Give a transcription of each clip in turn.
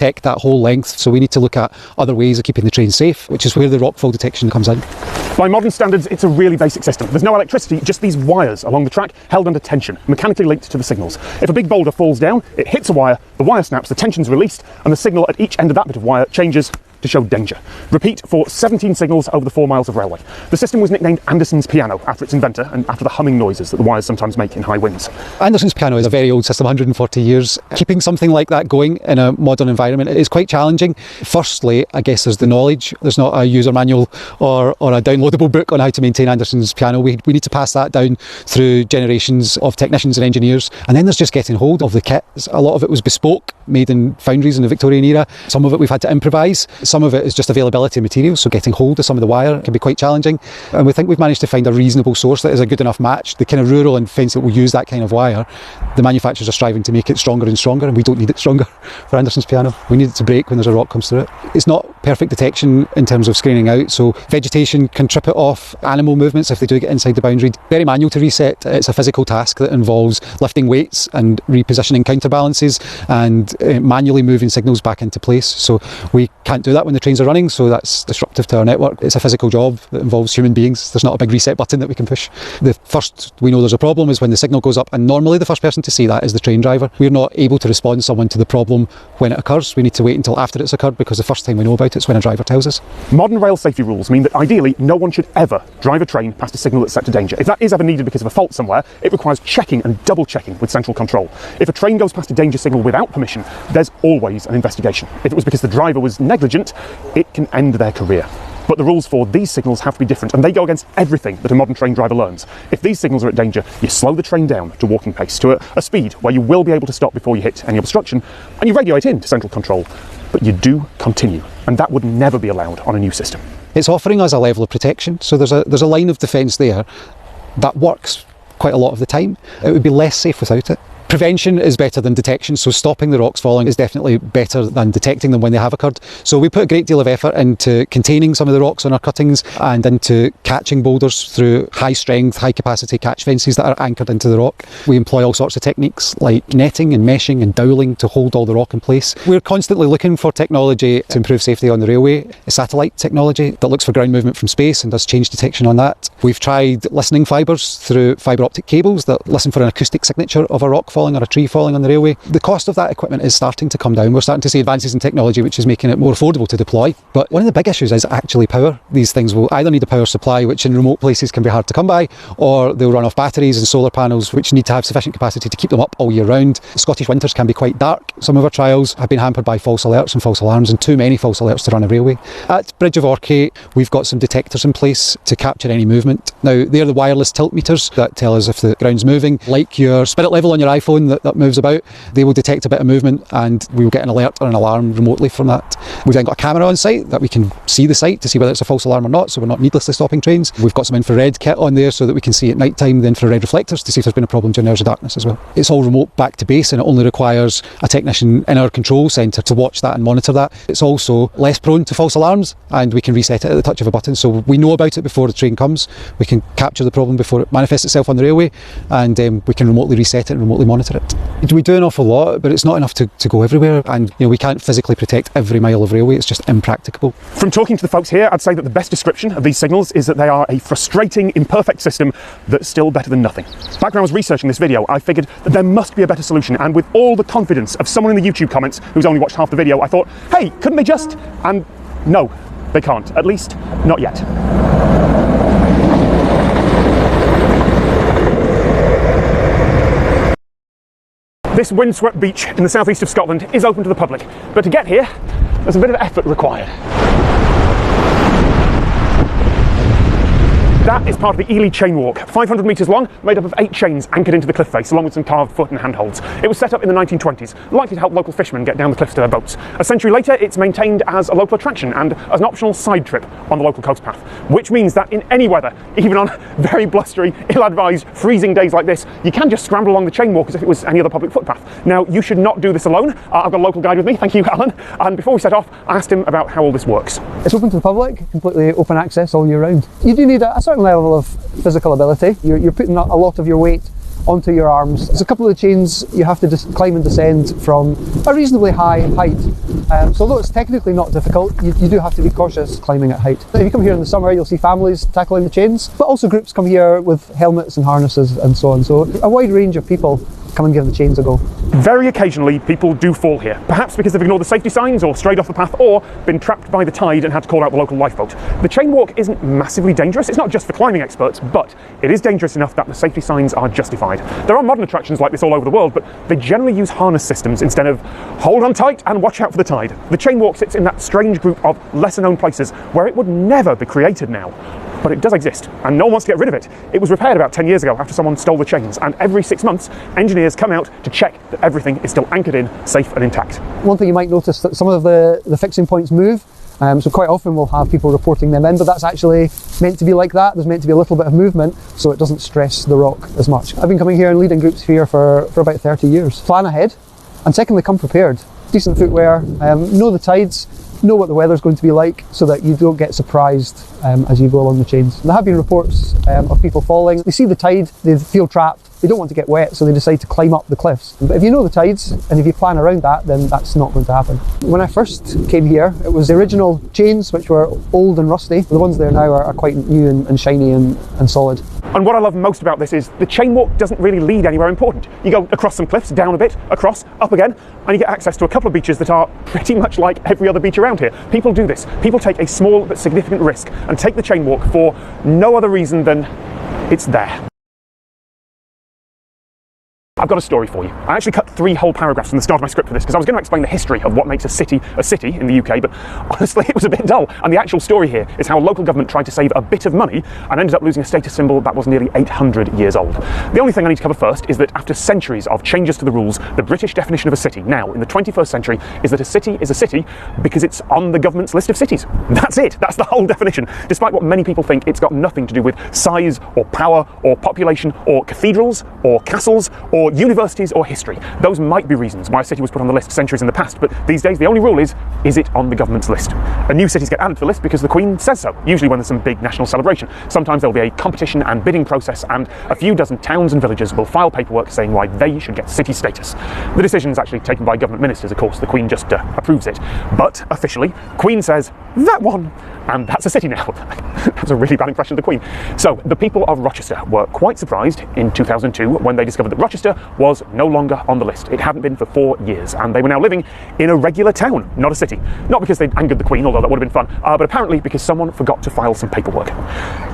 protect that whole length, so we need to look at other ways of keeping the train safe, which is where the rockfall detection comes in. By modern standards, it's a really basic system. There's no electricity, just these wires along the track held under tension, mechanically linked to the signals. If a big boulder falls down, it hits a wire, the wire snaps, the tension's released, and the signal at each end of that bit of wire changes to show danger. Repeat for 17 signals over the 4 miles of railway. The system was nicknamed Anderson's piano after its inventor and after the humming noises that the wires sometimes make in high winds. Anderson's piano is a very old system, 140 years. Keeping something like that going in a modern environment is quite challenging. Firstly, I guess there's the knowledge. There's not a user manual or a downloadable book on how to maintain Anderson's piano. We need to pass that down through generations of technicians and engineers. And then there's just getting hold of the kit. A lot of it was bespoke, made in foundries in the Victorian era. Some of it we've had to improvise. Some of it is just availability of materials, so getting hold of some of the wire can be quite challenging. And we think we've managed to find a reasonable source that is a good enough match. The kind of rural and fence that will use that kind of wire, the manufacturers are striving to make it stronger and stronger, and we don't need it stronger for Anderson's piano. We need it to break when there's a rock comes through it. It's not perfect detection in terms of screening out, so vegetation can trip it off, animal movements if they do get inside the boundary. Very manual to reset. It's a physical task that involves lifting weights and repositioning counterbalances and manually moving signals back into place. So we can't do that when the trains are running, so that's disruptive to our network. It's a physical job that involves human beings. There's not a big reset button that we can push. The first we know there's a problem is when the signal goes up, and normally the first person to see that is the train driver. We're not able to respond someone to the problem when it occurs. We need to wait until after it's occurred, because the first time we know about it is when a driver tells us. Modern rail safety rules mean that ideally no one should ever drive a train past a signal that's set to danger. If that is ever needed because of a fault somewhere, it requires checking and double checking with central control. If a train goes past a danger signal without permission, there's always an investigation. If it was because the driver was negligent, it can end their career. But the rules for these signals have to be different, and they go against everything that a modern train driver learns. If these signals are at danger, you slow the train down to walking pace, to a speed where you will be able to stop before you hit any obstruction, and you radio it in to central control. But you do continue, and that would never be allowed on a new system. It's offering us a level of protection, so there's a line of defence there that works quite a lot of the time. It would be less safe without it. Prevention is better than detection, so stopping the rocks falling is definitely better than detecting them when they have occurred. So we put a great deal of effort into containing some of the rocks on our cuttings and into catching boulders through high strength, high capacity catch fences that are anchored into the rock. We employ all sorts of techniques like netting and meshing and doweling to hold all the rock in place. We're constantly looking for technology to improve safety on the railway. A satellite technology that looks for ground movement from space and does change detection on that. We've tried listening fibres through fibre optic cables that listen for an acoustic signature of a rock falling or a tree falling on the railway. The cost of that equipment is starting to come down. We're starting to see advances in technology which is making it more affordable to deploy. But one of the big issues is actually power. These things will either need a power supply, which in remote places can be hard to come by, or they'll run off batteries and solar panels, which need to have sufficient capacity to keep them up all year round. Scottish winters can be quite dark. Some of our trials have been hampered by false alerts and false alarms, and too many false alerts to run a railway. At Bridge of Orchay, we've got some detectors in place to capture any movement. Now, they're the wireless tilt meters that tell us if the ground's moving. Like your spirit level on your iPhone that moves about, they will detect a bit of movement and we will get an alert or an alarm remotely from that. We've then got a camera on site that we can see the site to see whether it's a false alarm or not, so we're not needlessly stopping trains. We've got some infrared kit on there so that we can see at night time the infrared reflectors to see if there's been a problem during hours of darkness as well. It's all remote back to base, and it only requires a technician in our control centre to watch that and monitor that. It's also less prone to false alarms, and we can reset it at the touch of a button, so we know about it before the train comes. We can capture the problem before it manifests itself on the railway, and we can remotely reset it and remotely monitor it. We do an awful lot, but it's not enough to go everywhere, and we can't physically protect every mile of railway. It's just impracticable. From talking to the folks here, I'd say that the best description of these signals is that they are a frustrating, imperfect system that's still better than nothing. Back when I was researching this video, I figured that there must be a better solution, and with all the confidence of someone in the YouTube comments who's only watched half the video, I thought, hey, couldn't they just? And no, they can't. At least, not yet. This windswept beach in the southeast of Scotland is open to the public, but to get here, there's a bit of effort required. That is part of the Ely chain walk, 500 metres long, made up of 8 chains anchored into the cliff face, along with some carved foot and handholds. It was set up in the 1920s, likely to help local fishermen get down the cliffs to their boats. A century later, it's maintained as a local attraction and as an optional side trip on the local coast path, which means that in any weather, even on very blustery, ill-advised, freezing days like this, you can just scramble along the chain walk as if it was any other public footpath. Now, you should not do this alone. I've got a local guide with me, thank you, Alan, and before we set off, I asked him about how all this works. It's open to the public, completely open access all year round. You do need a certain level of physical ability. You're putting a lot of your weight onto your arms. There's a couple of the chains you have to climb and descend from a reasonably high height. So although it's technically not difficult, you do have to be cautious climbing at height. If you come here in the summer, you'll see families tackling the chains, but also groups come here with helmets and harnesses and so on. So a wide range of people come and give the chains a go. Very occasionally people do fall here, perhaps because they've ignored the safety signs or strayed off the path or been trapped by the tide and had to call out the local lifeboat. The chain walk isn't massively dangerous. It's not just for climbing experts, but it is dangerous enough that the safety signs are justified. There are modern attractions like this all over the world, but they generally use harness systems instead of hold on tight and watch out for the tide. The chain walk sits in that strange group of lesser known places where it would never be created now. But it does exist, and no one wants to get rid of it. It was repaired about 10 years ago after someone stole the chains, and every 6 months, engineers come out to check that everything is still anchored in, safe and intact. One thing you might notice that some of the fixing points move, so quite often we'll have people reporting them in, but that's actually meant to be like that. There's meant to be a little bit of movement, so it doesn't stress the rock as much. I've been coming here and leading groups here for about 30 years. Plan ahead, and secondly, come prepared. Decent footwear, know the tides, know what the weather's going to be like so that you don't get surprised as you go along the chains. There have been reports of people falling. They see the tide, they feel trapped, they don't want to get wet, so they decide to climb up the cliffs. But if you know the tides and if you plan around that, then that's not going to happen. When I first came here, it was the original chains, which were old and rusty. The ones there now are quite new and shiny and solid. And what I love most about this is the chain walk doesn't really lead anywhere important. You go across some cliffs, down a bit, across, up again, and you get access to a couple of beaches that are pretty much like every other beach around here. People do this. People take a small but significant risk and take the chain walk for no other reason than it's there. I've got a story for you. I actually cut 3 whole paragraphs from the start of my script for this because I was going to explain the history of what makes a city in the UK, but honestly it was a bit dull. And the actual story here is how a local government tried to save a bit of money and ended up losing a status symbol that was nearly 800 years old. The only thing I need to cover first is that after centuries of changes to the rules, the British definition of a city now in the 21st century is that a city is a city because it's on the government's list of cities. That's it. That's the whole definition. Despite what many people think, it's got nothing to do with size or power or population or cathedrals or castles or universities or history. Those might be reasons why a city was put on the list centuries in the past, but these days the only rule is it on the government's list? And new cities get added to the list because the Queen says so, usually when there's some big national celebration. Sometimes there'll be a competition and bidding process, and a few dozen towns and villages will file paperwork saying why they should get city status. The decision is actually taken by government ministers, of course. The Queen just approves it. But officially, Queen says, that one, and that's a city now. That was a really bad impression of the Queen. So the people of Rochester were quite surprised in 2002 when they discovered that Rochester was no longer on the list. It hadn't been for 4 years, and they were now living in a regular town, not a city. Not because they'd angered the Queen, although that would have been fun, but apparently because someone forgot to file some paperwork.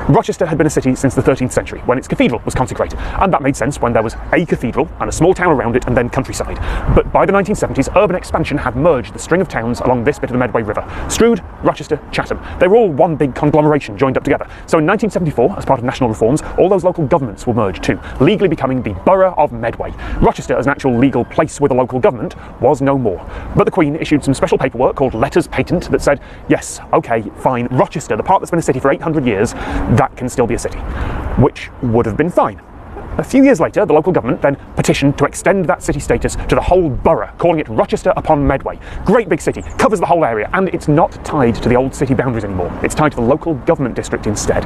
Rochester had been a city since the 13th century, when its cathedral was consecrated, and that made sense when there was a cathedral and a small town around it and then countryside. But by the 1970s, urban expansion had merged the string of towns along this bit of the Medway River: Strood, Rochester, Chatham. They were all one big conglomeration joined up together. So in 1974, as part of national reforms, all those local governments were merged too, legally becoming the Borough of Medway. Rochester, as an actual legal place with a local government, was no more. But the Queen issued some special paperwork called letters patent that said, yes, okay, fine, Rochester, the part that's been a city for 800 years, that can still be a city. Which would have been fine. A few years later, the local government then petitioned to extend that city status to the whole borough, calling it Rochester upon Medway. Great big city, covers the whole area, and it's not tied to the old city boundaries anymore. It's tied to the local government district instead,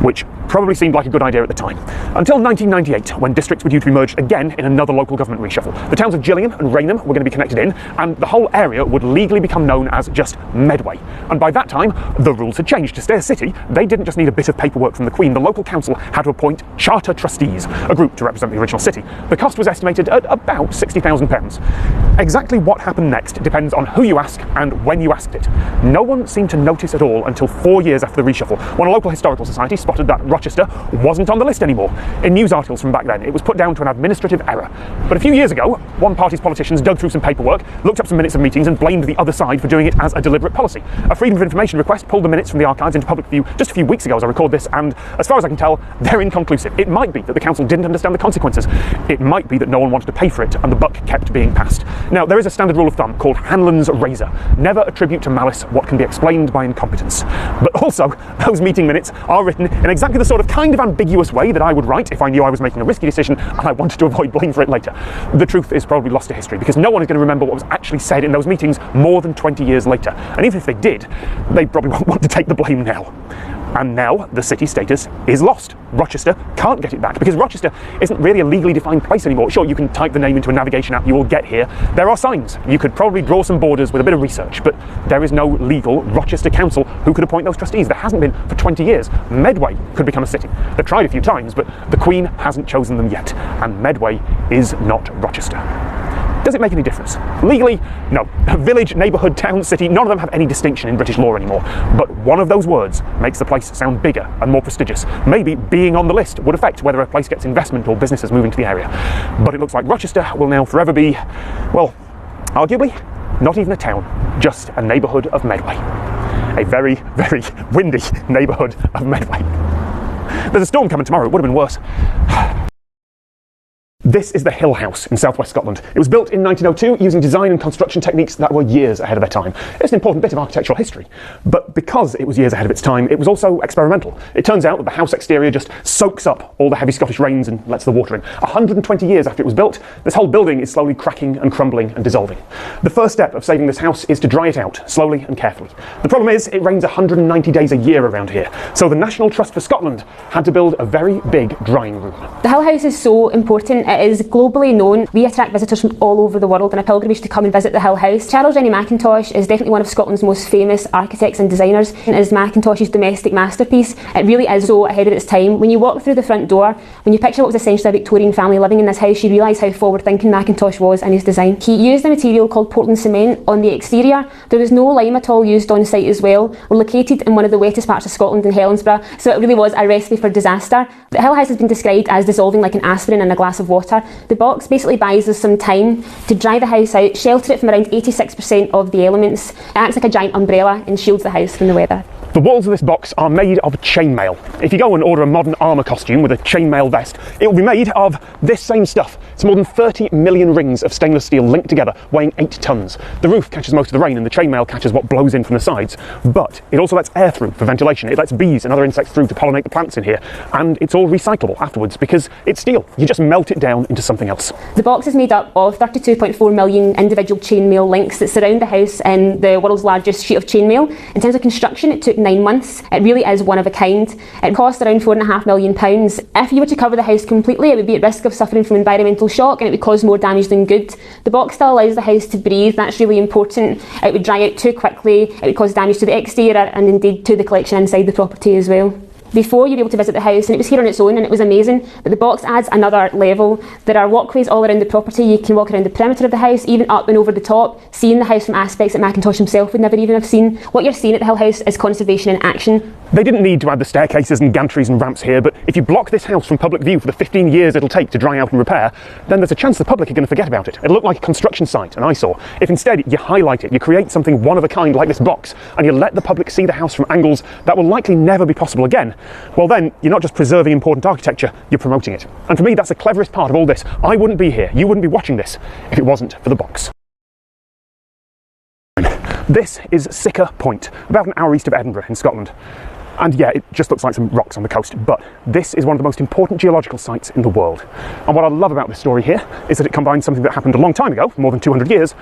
which probably seemed like a good idea at the time. Until 1998, when districts were due to be merged again in another local government reshuffle. The towns of Gillingham and Rainham were going to be connected in, and the whole area would legally become known as just Medway. And by that time, the rules had changed. To stay a city, they didn't just need a bit of paperwork from the Queen. The local council had to appoint charter trustees, a group to represent the original city. The cost was estimated at about £60,000. Exactly what happened next depends on who you ask and when you asked it. No one seemed to notice at all until 4 years after the reshuffle, when a local historical society spotted that Rochester wasn't on the list anymore. In news articles from back then, it was put down to an administrative error. But a few years ago, one party's politicians dug through some paperwork, looked up some minutes of meetings and blamed the other side for doing it as a deliberate policy. A Freedom of Information request pulled the minutes from the archives into public view just a few weeks ago as I record this, and as far as I can tell, they're inconclusive. It might be that the council didn't understand the consequences. It might be that no one wanted to pay for it and the buck kept being passed. Now, there is a standard rule of thumb called Hanlon's razor. Never attribute to malice what can be explained by incompetence. But also, those meeting minutes are written in exactly the sort of kind of ambiguous way that I would write if I knew I was making a risky decision and I wanted to avoid blame for it later. The truth is probably lost to history because no one is going to remember what was actually said in those meetings more than 20 years later. And even if they did, they probably won't want to take the blame now. And now the city status is lost. Rochester can't get it back because Rochester isn't really a legally defined place anymore. Sure, you can type the name into a navigation app, you will get here. There are signs. You could probably draw some borders with a bit of research, but there is no legal Rochester council who could appoint those trustees. There hasn't been for 20 years. Medway could become a city. They've tried a few times, but the Queen hasn't chosen them yet, and Medway is not Rochester. Does it make any difference? Legally, no. Village, neighbourhood, town, city, none of them have any distinction in British law anymore. But one of those words makes the place sound bigger and more prestigious. Maybe being on the list would affect whether a place gets investment or businesses moving to the area. But it looks like Rochester will now forever be, well, arguably, not even a town, just a neighbourhood of Medway. A very, very windy neighbourhood of Medway. There's a storm coming tomorrow, it would have been worse. This is the Hill House in southwest Scotland. It was built in 1902 using design and construction techniques that were years ahead of their time. It's an important bit of architectural history, but because it was years ahead of its time, it was also experimental. It turns out that the house exterior just soaks up all the heavy Scottish rains and lets the water in. 120 years after it was built, this whole building is slowly cracking and crumbling and dissolving. The first step of saving this house is to dry it out, slowly and carefully. The problem is, it rains 190 days a year around here, so the National Trust for Scotland had to build a very big drying room. The Hill House is so important. It is globally known. We attract visitors from all over the world on a pilgrimage to come and visit the Hill House. Charles Rennie Mackintosh is definitely one of Scotland's most famous architects and designers. It is Mackintosh's domestic masterpiece. It really is so ahead of its time. When you walk through the front door, when you picture what was essentially a Victorian family living in this house, you realise how forward-thinking Mackintosh was in his design. He used a material called Portland cement on the exterior. There was no lime at all used on site as well. We're located in one of the wettest parts of Scotland in Helensburgh, so it really was a recipe for disaster. The Hill House has been described as dissolving like an aspirin in a glass of water. The box basically buys us some time to dry the house out, shelter it from around 86% of the elements. It acts like a giant umbrella and shields the house from the weather. The walls of this box are made of chainmail. If you go and order a modern armour costume with a chainmail vest, it will be made of this same stuff. It's more than 30 million rings of stainless steel linked together, weighing 8 tonnes. The roof catches most of the rain and the chainmail catches what blows in from the sides, but it also lets air through for ventilation. It lets bees and other insects through to pollinate the plants in here, and it's all recyclable afterwards because it's steel. You just melt it down into something else. The box is made up of 32.4 million individual chainmail links that surround the house in the world's largest sheet of chainmail. In terms of construction, it took 9 months. It really is one of a kind. It cost around £4.5 million. If you were to cover the house completely, it would be at risk of suffering from environmental shock and it would cause more damage than good. The box still allows the house to breathe. That's really important. It would dry out too quickly. It would cause damage to the exterior and indeed to the collection inside the property as well. Before, you were able to visit the house and it was here on its own and it was amazing, but the box adds another level. There are walkways all around the property. You can walk around the perimeter of the house, even up and over the top, seeing the house from aspects that Mackintosh himself would never even have seen. What you're seeing at the Hill House is conservation in action. They didn't need to add the staircases and gantries and ramps here, but if you block this house from public view for the 15 years it'll take to dry out and repair, then there's a chance the public are going to forget about it. It'll look like a construction site, an eyesore. If instead you highlight it, you create something one of a kind like this box, and you let the public see the house from angles that will likely never be possible again, well then, you're not just preserving important architecture, you're promoting it. And for me, that's the cleverest part of all this. I wouldn't be here, you wouldn't be watching this, if it wasn't for the box. This is Sicker Point, about an hour east of Edinburgh in Scotland. And yeah, it just looks like some rocks on the coast, but this is one of the most important geological sites in the world. And what I love about this story here is that it combines something that happened a long time ago, more than 200 years,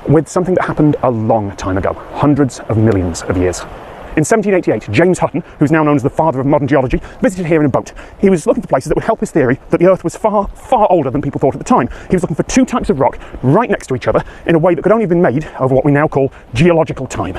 with something that happened a long time ago, hundreds of millions of years. In 1788, James Hutton, who's now known as the father of modern geology, visited here in a boat. He was looking for places that would help his theory that the Earth was far, far older than people thought at the time. He was looking for two types of rock right next to each other in a way that could only have been made over what we now call geological time.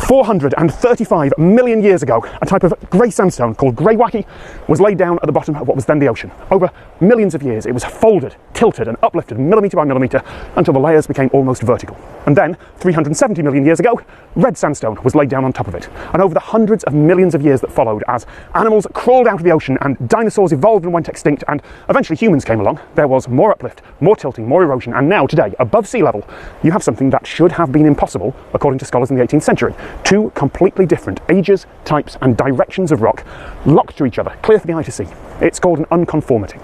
435 million years ago, a type of grey sandstone called greywacke was laid down at the bottom of what was then the ocean. Over millions of years, it was folded, tilted and uplifted millimetre by millimetre until the layers became almost vertical. And then, 370 million years ago, red sandstone was laid down on top of it. And over the hundreds of millions of years that followed, as animals crawled out of the ocean and dinosaurs evolved and went extinct and eventually humans came along, there was more uplift, more tilting, more erosion, and now today, above sea level, you have something that should have been impossible, according to scholars in the 18th century. Two completely different ages, types and directions of rock locked to each other, clear for the eye to see. It's called an unconformity.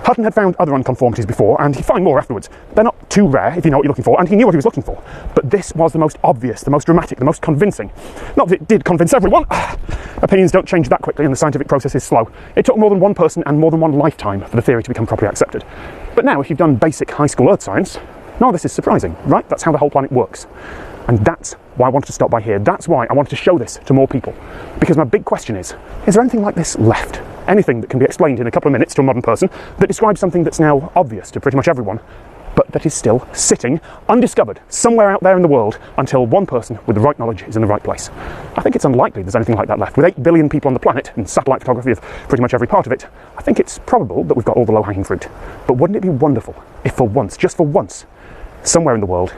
Hutton had found other unconformities before, and he'd find more afterwards. They're not too rare if you know what you're looking for, and he knew what he was looking for. But this was the most obvious, the most dramatic, the most convincing. Not that it did convince everyone. Opinions don't change that quickly, and the scientific process is slow. It took more than one person and more than one lifetime for the theory to become properly accepted. But now, if you've done basic high school earth science, none of this is surprising, right? That's how the whole planet works. And that's why I wanted to stop by here. That's why I wanted to show this to more people. Because my big question is there anything like this left? Anything that can be explained in a couple of minutes to a modern person that describes something that's now obvious to pretty much everyone, but that is still sitting undiscovered somewhere out there in the world until one person with the right knowledge is in the right place? I think it's unlikely there's anything like that left. With 8 billion people on the planet and satellite photography of pretty much every part of it, I think it's probable that we've got all the low-hanging fruit. But wouldn't it be wonderful if for once, just for once, somewhere in the world,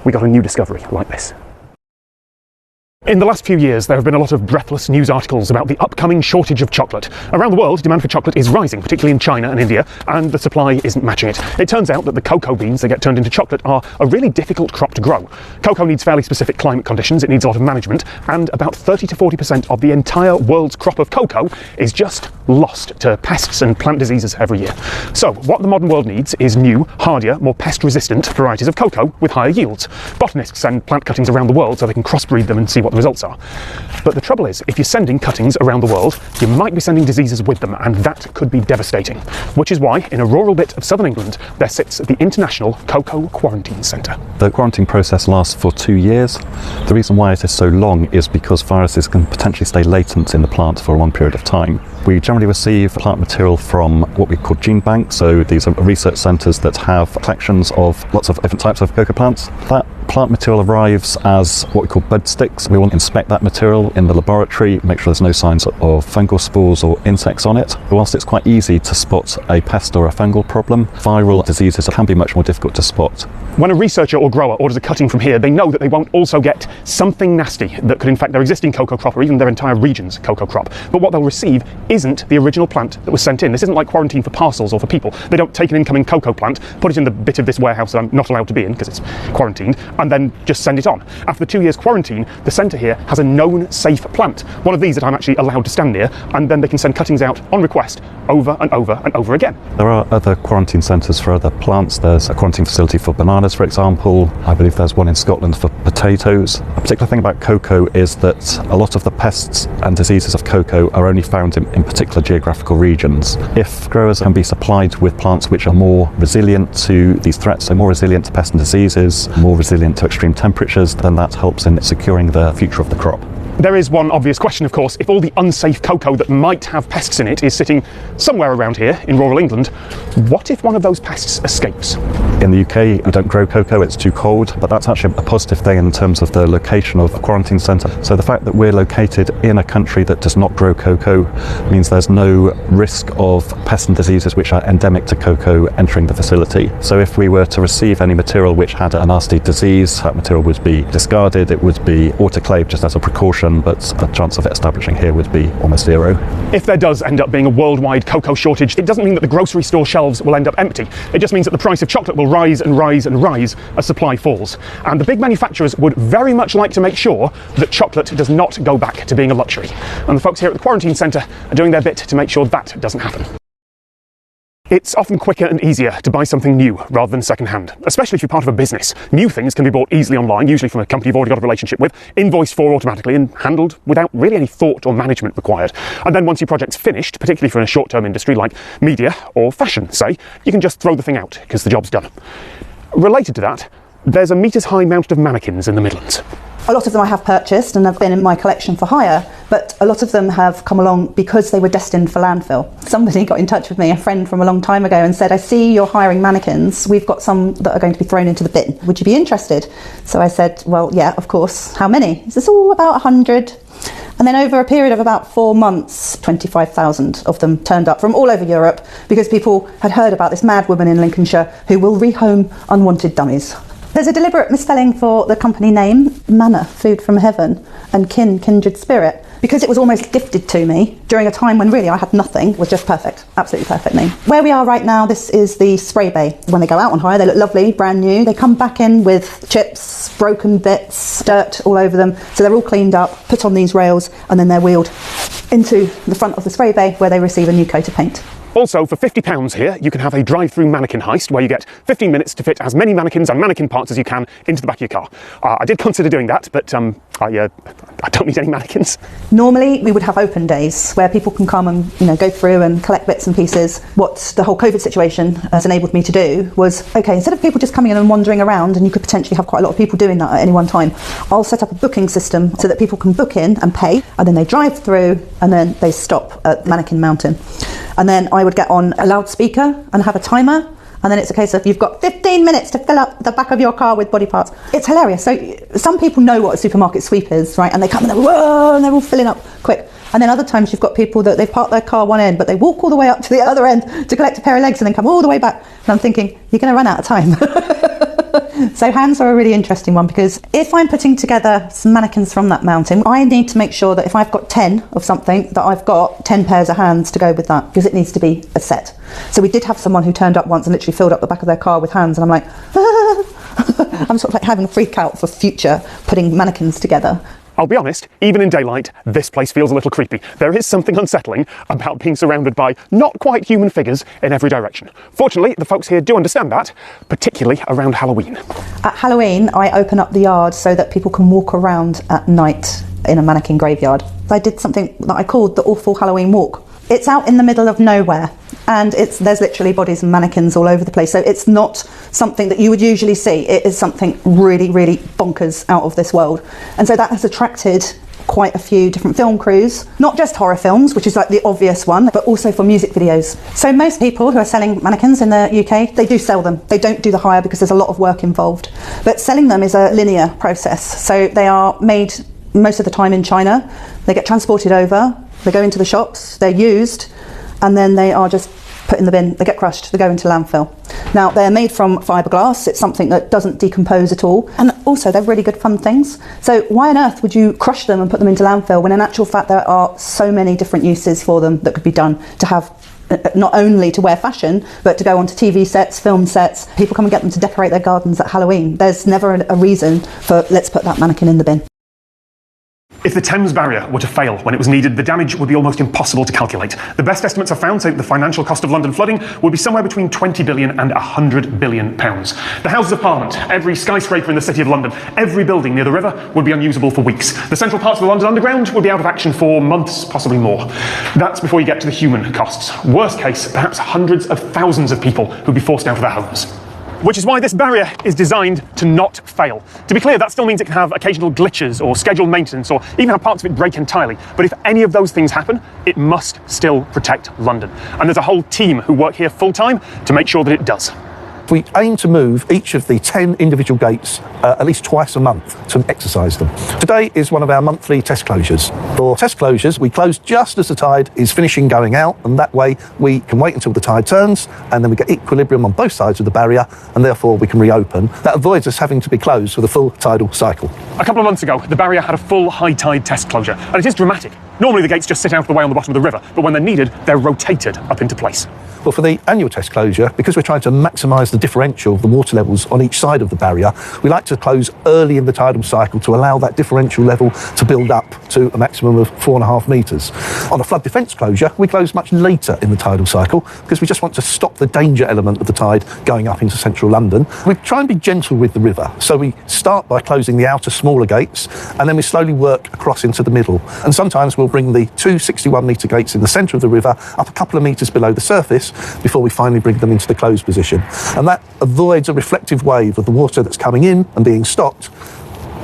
we got a new discovery like this? In the last few years, there have been a lot of breathless news articles about the upcoming shortage of chocolate. Around the world, demand for chocolate is rising, particularly in China and India, and the supply isn't matching it. It turns out that the cocoa beans that get turned into chocolate are a really difficult crop to grow. Cocoa needs fairly specific climate conditions, it needs a lot of management, and about 30 to 40% of the entire world's crop of cocoa is just lost to pests and plant diseases every year. So, what the modern world needs is new, hardier, more pest-resistant varieties of cocoa with higher yields. Botanists send plant cuttings around the world so they can crossbreed them and see what the results are. But the trouble is, if you're sending cuttings around the world, you might be sending diseases with them, and that could be devastating. Which is why, in a rural bit of southern England, there sits the International Cocoa Quarantine Centre. The quarantine process lasts for 2 years. The reason why it is so long is because viruses can potentially stay latent in the plant for a long period of time. We generally receive plant material from what we call gene banks, so these are research centres that have collections of lots of different types of cocoa plants. That plant material arrives as what we call bud sticks. We will inspect that material in the laboratory, make sure there's no signs of fungal spores or insects on it. Whilst it's quite easy to spot a pest or a fungal problem, viral diseases can be much more difficult to spot. When a researcher or grower orders a cutting from here, they know that they won't also get something nasty that could infect their existing cocoa crop or even their entire region's cocoa crop. But what they'll receive isn't the original plant that was sent in. This isn't like quarantine for parcels or for people. They don't take an incoming cocoa plant, put it in the bit of this warehouse that I'm not allowed to be in because it's quarantined, and then just send it on. After the 2 years quarantine, the centre here has a known safe plant, one of these that I'm actually allowed to stand near, and then they can send cuttings out on request over and over and over again. There are other quarantine centres for other plants. There's a quarantine facility for bananas, for example. I believe there's one in Scotland for potatoes. A particular thing about cocoa is that a lot of the pests and diseases of cocoa are only found in particular geographical regions. If growers can be supplied with plants which are more resilient to these threats, so more resilient to pests and diseases, more resilient to extreme temperatures, then that helps in securing the future of the crop. There is one obvious question, of course. If all the unsafe cocoa that might have pests in it is sitting somewhere around here in rural England, what if one of those pests escapes? In the UK, we don't grow cocoa, it's too cold, but that's actually a positive thing in terms of the location of a quarantine centre. So the fact that we're located in a country that does not grow cocoa means there's no risk of pests and diseases which are endemic to cocoa entering the facility. So if we were to receive any material which had a nasty disease, that material would be discarded, it would be autoclaved just as a precaution, but the chance of it establishing here would be almost zero. If there does end up being a worldwide cocoa shortage, it doesn't mean that the grocery store shelves will end up empty. It just means that the price of chocolate will rise and rise and rise as supply falls. And the big manufacturers would very much like to make sure that chocolate does not go back to being a luxury. And the folks here at the quarantine centre are doing their bit to make sure that doesn't happen. It's often quicker and easier to buy something new rather than second-hand, especially if you're part of a business. New things can be bought easily online, usually from a company you've already got a relationship with, invoiced for automatically and handled without really any thought or management required. And then once your project's finished, particularly for a short-term industry like media or fashion, say, you can just throw the thing out because the job's done. Related to that, there's a metres-high mounted of mannequins in the Midlands. A lot of them I have purchased and have been in my collection for hire, but a lot of them have come along because they were destined for landfill. Somebody got in touch with me, a friend from a long time ago, and said, I see you're hiring mannequins. We've got some that are going to be thrown into the bin. Would you be interested? So I said, well, yeah, of course. How many? He says, oh, about 100. And then over a period of about 4 months, 25,000 of them turned up from all over Europe because people had heard about this mad woman in Lincolnshire who will rehome unwanted dummies. There's a deliberate misspelling for the company name, manna, food from heaven, and kindred spirit, because it was almost gifted to me during a time when really I had nothing. It was just perfect, absolutely perfect name. Where we are right now, this is the spray bay. When they go out on hire, they look lovely, brand new. They come back in with chips, broken bits, dirt all over them. So they're all cleaned up, put on these rails, and then they're wheeled into the front of the spray bay where they receive a new coat of paint. Also, for £50 here, you can have a drive-through mannequin heist where you get 15 minutes to fit as many mannequins and mannequin parts as you can into the back of your car. I did consider doing that, but I don't need any mannequins. Normally, we would have open days where people can come and go through and collect bits and pieces. What the whole COVID situation has enabled me to do was, okay, instead of people just coming in and wandering around, and you could potentially have quite a lot of people doing that at any one time, I'll set up a booking system so that people can book in and pay, and then they drive through, and then they stop at Mannequin Mountain. And then I would get on a loudspeaker and have a timer, and then it's a case of you've got 15 minutes to fill up the back of your car with body parts. It's hilarious. So some people know what a supermarket sweep is, right? And they come and they're all filling up quick. And then other times you've got people that they've parked their car one end, but they walk all the way up to the other end to collect a pair of legs and then come all the way back. And I'm thinking, you're going to run out of time. So hands are a really interesting one, because if I'm putting together some mannequins from that mountain, I need to make sure that if I've got 10 of something, that I've got 10 pairs of hands to go with that, because it needs to be a set. So we did have someone who turned up once and literally filled up the back of their car with hands, and I'm like, I'm sort of like having a freak out for future putting mannequins together. I'll be honest, even in daylight, this place feels a little creepy. There is something unsettling about being surrounded by not quite human figures in every direction. Fortunately, the folks here do understand that, particularly around Halloween. At Halloween, I open up the yard so that people can walk around at night in a mannequin graveyard. I did something that I called the Awful Halloween Walk. It's out in the middle of nowhere, and there's literally bodies and mannequins all over the place. So it's not something that you would usually see. It is something really, really bonkers, out of this world. And so that has attracted quite a few different film crews, not just horror films, which is like the obvious one, but also for music videos. So most people who are selling mannequins in the UK, they do sell them. They don't do the hire because there's a lot of work involved. But selling them is a linear process. So they are made most of the time in China. They get transported over, they go into the shops, they're used, and then they are just put in the bin. They get crushed, they go into landfill. Now, they're made from fiberglass. It's something that doesn't decompose at all, and also they're really good fun things. So why on earth would you crush them and put them into landfill when in actual fact there are so many different uses for them that could be done to have, not only to wear fashion, but to go onto TV sets, film sets. People come and get them to decorate their gardens at Halloween. There's never a reason for let's put that mannequin in the bin. If the Thames barrier were to fail when it was needed, the damage would be almost impossible to calculate. The best estimates I've found say that the financial cost of London flooding would be somewhere between 20 billion and 100 billion pounds. The Houses of Parliament, every skyscraper in the City of London, every building near the river would be unusable for weeks. The central parts of the London Underground would be out of action for months, possibly more. That's before you get to the human costs. Worst case, perhaps hundreds of thousands of people who'd be forced out of their homes. Which is why this barrier is designed to not fail. To be clear, that still means it can have occasional glitches or scheduled maintenance or even have parts of it break entirely. But if any of those things happen, it must still protect London. And there's a whole team who work here full time to make sure that it does. We aim to move each of the 10 individual gates at least twice a month to exercise them. Today is one of our monthly test closures. For test closures, we close just as the tide is finishing going out, and that way we can wait until the tide turns, and then we get equilibrium on both sides of the barrier, and therefore we can reopen. That avoids us having to be closed for the full tidal cycle. A couple of months ago, the barrier had a full high tide test closure, and it is dramatic. Normally the gates just sit out of the way on the bottom of the river, but when they're needed, they're rotated up into place. Well, for the annual test closure, because we're trying to maximise the differential of the water levels on each side of the barrier, we like to close early in the tidal cycle to allow that differential level to build up to a maximum of 4.5 metres. On a flood defence closure, we close much later in the tidal cycle because we just want to stop the danger element of the tide going up into central London. We try and be gentle with the river, so we start by closing the outer smaller gates, and then we slowly work across into the middle. And sometimes we'll bring the two 61-metre gates in the centre of the river up a couple of metres below the surface before we finally bring them into the closed position. And that avoids a reflective wave of the water that's coming in and being stopped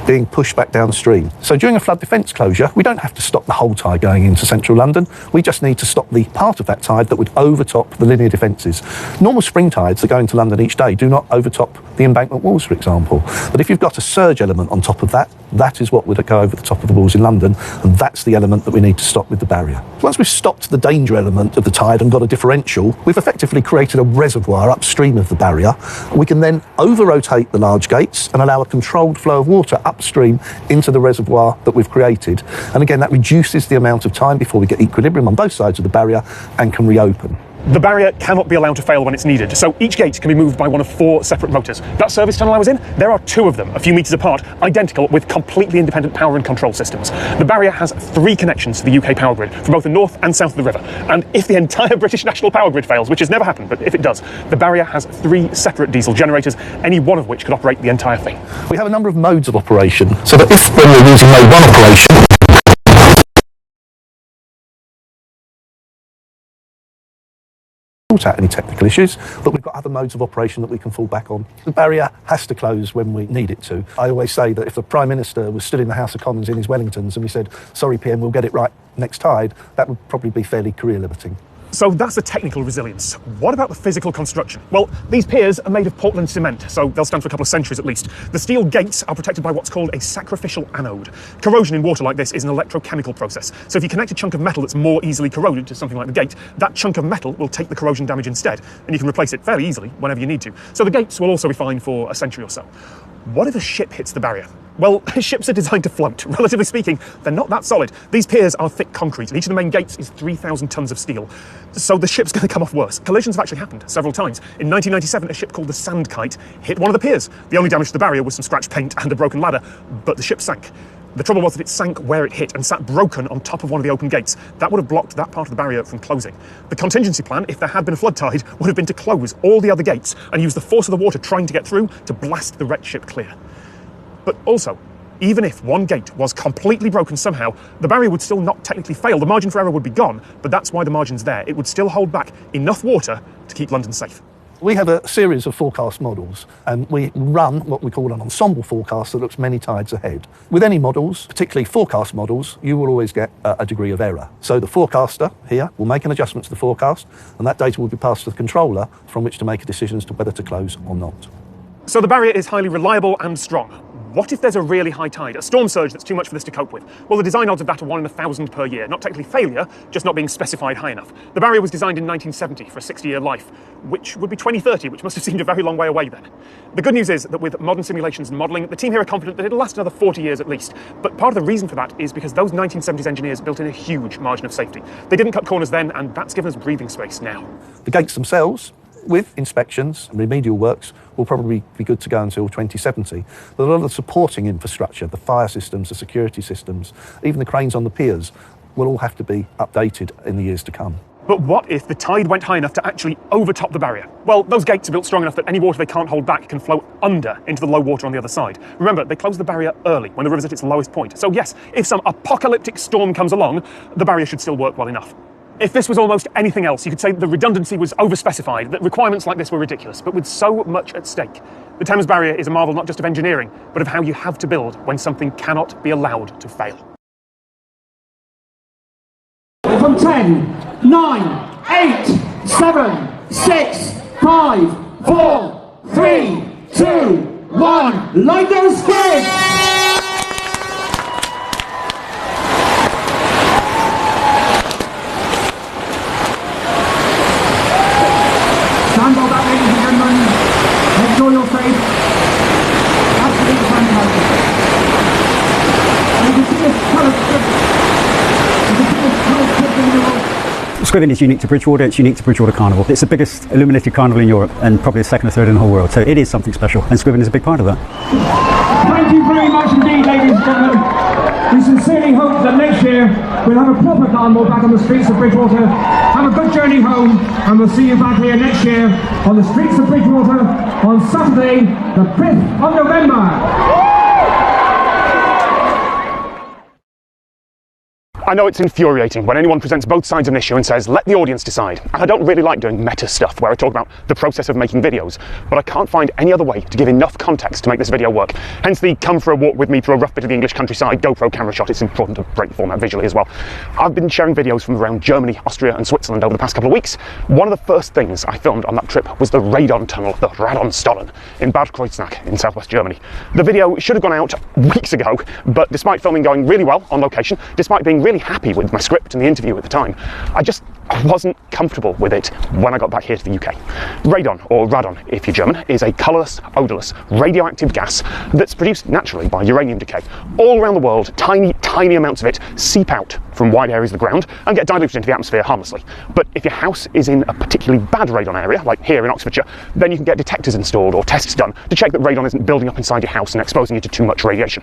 being pushed back downstream. So during a flood defence closure, we don't have to stop the whole tide going into central London. We just need to stop the part of that tide that would overtop the linear defences. Normal spring tides that go into London each day do not overtop the embankment walls, for example. But if you've got a surge element on top of that, that is what would go over the top of the walls in London, and that's the element that we need to stop with the barrier. Once we've stopped the danger element of the tide and got a differential, we've effectively created a reservoir upstream of the barrier. We can then over-rotate the large gates and allow a controlled flow of water upstream into the reservoir that we've created. And again, that reduces the amount of time before we get equilibrium on both sides of the barrier and can reopen. The barrier cannot be allowed to fail when it's needed, so each gate can be moved by one of 4 separate motors. That service tunnel I was in, there are 2 of them, a few metres apart, identical with completely independent power and control systems. The barrier has 3 connections to the UK power grid, from both the north and south of the river. And if the entire British national power grid fails, which has never happened, but if it does, the barrier has 3 separate diesel generators, any one of which could operate the entire thing. We have a number of modes of operation, so that if when we're using mode 1 operation, sort out any technical issues, but we've got other modes of operation that we can fall back on. The barrier has to close when we need it to. I always say that if the Prime Minister was stood in the House of Commons in his Wellingtons and we said, sorry PM, we'll get it right next tide, that would probably be fairly career limiting. So that's the technical resilience. What about the physical construction? Well, these piers are made of Portland cement, so they'll stand for a couple of centuries at least. The steel gates are protected by what's called a sacrificial anode. Corrosion in water like this is an electrochemical process. So if you connect a chunk of metal that's more easily corroded to something like the gate, that chunk of metal will take the corrosion damage instead, and you can replace it fairly easily whenever you need to. So the gates will also be fine for a century or so. What if a ship hits the barrier? Well, ships are designed to float. Relatively speaking, they're not that solid. These piers are thick concrete, and each of the main gates is 3,000 tonnes of steel. So the ship's going to come off worse. Collisions have actually happened several times. In 1997, a ship called the Sandkite hit one of the piers. The only damage to the barrier was some scratched paint and a broken ladder, but the ship sank. The trouble was that it sank where it hit and sat broken on top of one of the open gates. That would have blocked that part of the barrier from closing. The contingency plan, if there had been a flood tide, would have been to close all the other gates and use the force of the water trying to get through to blast the wrecked ship clear. But also, even if one gate was completely broken somehow, the barrier would still not technically fail. The margin for error would be gone, but that's why the margin's there. It would still hold back enough water to keep London safe. We have a series of forecast models, and we run what we call an ensemble forecast that looks many tides ahead. With any models, particularly forecast models, you will always get a degree of error. So the forecaster here will make an adjustment to the forecast, and that data will be passed to the controller from which to make a decision as to whether to close or not. So the barrier is highly reliable and strong. What if there's a really high tide, a storm surge that's too much for this to cope with? Well, the design odds of that are 1 in 1,000 per year. Not technically failure, just not being specified high enough. The barrier was designed in 1970 for a 60-year life, which would be 2030, which must have seemed a very long way away then. The good news is that with modern simulations and modelling, the team here are confident that it'll last another 40 years at least. But part of the reason for that is because those 1970s engineers built in a huge margin of safety. They didn't cut corners then, and that's given us breathing space now. The gates themselves, with inspections and remedial works, will probably be good to go until 2070. But a lot of the supporting infrastructure, the fire systems, the security systems, even the cranes on the piers, will all have to be updated in the years to come. But what if the tide went high enough to actually overtop the barrier? Well, those gates are built strong enough that any water they can't hold back can flow under into the low water on the other side. Remember, they close the barrier early, when the river's at its lowest point. So yes, if some apocalyptic storm comes along, the barrier should still work well enough. If this was almost anything else, you could say the redundancy was overspecified, that requirements like this were ridiculous, but with so much at stake. The Thames Barrier is a marvel not just of engineering, but of how you have to build when something cannot be allowed to fail. From 10, 9, 8, 7, 6, 5, 4, 3, 2, 1, light those skids! Stand by that, ladies and gentlemen. Make sure you're safe. Absolutely fantastic. You can see this colour strip. You can see this colour strip in the road. Skyline is unique to Bridgewater, it's unique to Bridgewater Carnival. It's the biggest illuminated carnival in Europe and probably the second or third in the whole world, so it is something special, and Skyline is a big part of that. Thank you very much indeed, ladies and gentlemen. We sincerely hope that next year we'll have a proper carnival back on the streets of Bridgewater. Have a good journey home, and we'll see you back here next year on the streets of Bridgewater on Saturday, the 5th of November. I know it's infuriating when anyone presents both sides of an issue and says, let the audience decide. And I don't really like doing meta stuff where I talk about the process of making videos, but I can't find any other way to give enough context to make this video work. Hence the come for a walk with me through a rough bit of the English countryside GoPro camera shot. It's important to break format visually as well. I've been sharing videos from around Germany, Austria and Switzerland over the past couple of weeks. One of the first things I filmed on that trip was the radon tunnel, the Radonstollen, in Bad Kreuznach in southwest Germany. The video should have gone out weeks ago, but despite filming going really well on location, despite being really happy with my script and the interview at the time, I wasn't comfortable with it when I got back here to the UK. Radon, or radon if you're German, is a colourless, odourless, radioactive gas that's produced naturally by uranium decay. All around the world, tiny, tiny amounts of it seep out from wide areas of the ground and get diluted into the atmosphere harmlessly. But if your house is in a particularly bad radon area, like here in Oxfordshire, then you can get detectors installed or tests done to check that radon isn't building up inside your house and exposing you to too much radiation.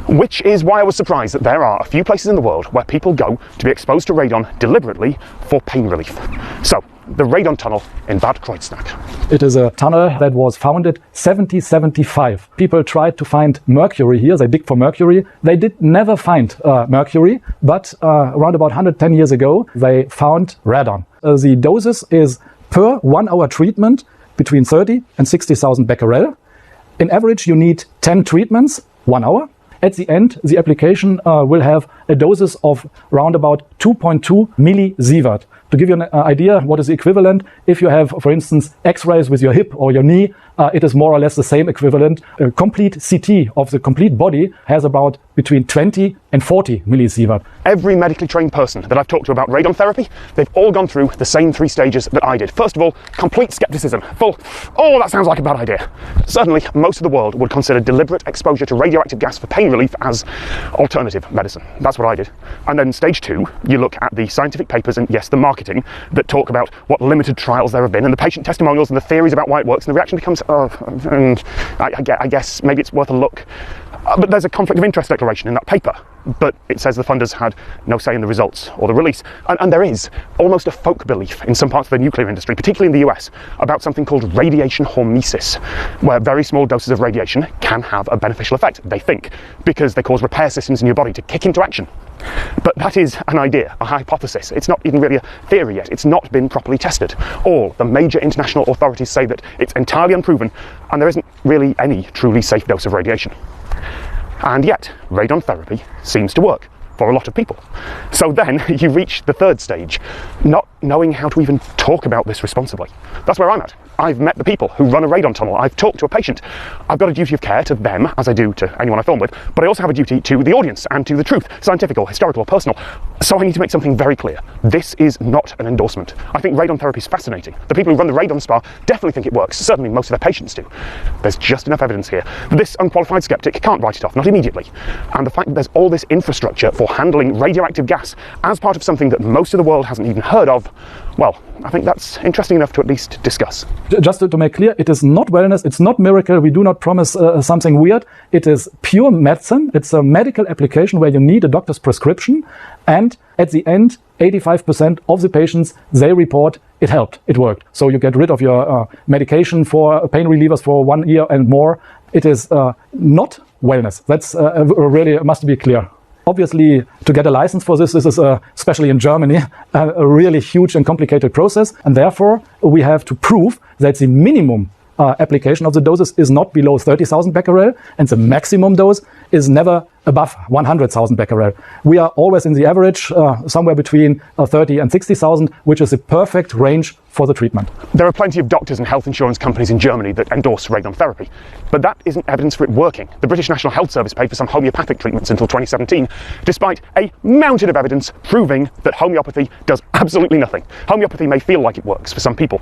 Which is why I was surprised that there are a few places in the world where people go to be exposed to radon deliberately for pain relief. So, the radon tunnel in Bad Kreuznach. It is a tunnel that was founded 1775. People tried to find mercury here. They dig for mercury. They did never find mercury, but around about 110 years ago, they found radon. The doses is per 1 hour treatment between 30 and 60,000 becquerel. In average, you need 10 treatments, 1 hour. At the end, the application will have a doses of around about 2.2 millisievert. To give you an idea what is the equivalent, if you have, for instance, x-rays with your hip or your knee, it is more or less the same equivalent. A complete CT of the complete body has about between 20 and 40 millisievert. Every medically trained person that I've talked to about radon therapy, they've all gone through the same 3 stages that I did. First of all, complete skepticism. Full, oh, that sounds like a bad idea. Certainly, most of the world would consider deliberate exposure to radioactive gas for pain relief as alternative medicine. That's what I did. And then stage 2, you look at the scientific papers and, yes, the marketing that talk about what limited trials there have been and the patient testimonials and the theories about why it works, and the reaction becomes, I guess maybe it's worth a look. But there's a conflict of interest declaration in that paper, but it says the funders had no say in the results or the release. And there is almost a folk belief in some parts of the nuclear industry, particularly in the US, about something called radiation hormesis, where very small doses of radiation can have a beneficial effect, they think, because they cause repair systems in your body to kick into action. But that is an idea, a hypothesis. It's not even really a theory yet. It's not been properly tested. All the major international authorities say that it's entirely unproven, and there isn't really any truly safe dose of radiation. And yet, radon therapy seems to work for a lot of people. So then you reach the 3rd stage, not knowing how to even talk about this responsibly. That's where I'm at. I've met the people who run a radon tunnel. I've talked to a patient. I've got a duty of care to them, as I do to anyone I film with, but I also have a duty to the audience and to the truth, scientific or historical or personal. So I need to make something very clear. This is not an endorsement. I think radon therapy is fascinating. The people who run the radon spa definitely think it works. Certainly most of their patients do. There's just enough evidence here that this unqualified skeptic can't write it off, not immediately. And the fact that there's all this infrastructure for handling radioactive gas as part of something that most of the world hasn't even heard of, well, I think that's interesting enough to at least discuss. Just to make clear, it is not wellness, it's not miracle, we do not promise something weird. It is pure medicine, it's a medical application where you need a doctor's prescription, and at the end, 85% of the patients, they report it helped, it worked. So you get rid of your medication for pain relievers for 1 year and more. It is not wellness, that's really must be clear. Obviously, to get a license for this is, especially in Germany, a really huge and complicated process. And therefore, we have to prove that the minimum application of the doses is not below 30,000 becquerel, and the maximum dose is never above 100,000 becquerel. We are always in the average, somewhere between 30 and 60,000, which is the perfect range for the treatment. There are plenty of doctors and health insurance companies in Germany that endorse radon therapy, but that isn't evidence for it working. The British National Health Service paid for some homeopathic treatments until 2017, despite a mountain of evidence proving that homeopathy does absolutely nothing. Homeopathy may feel like it works for some people,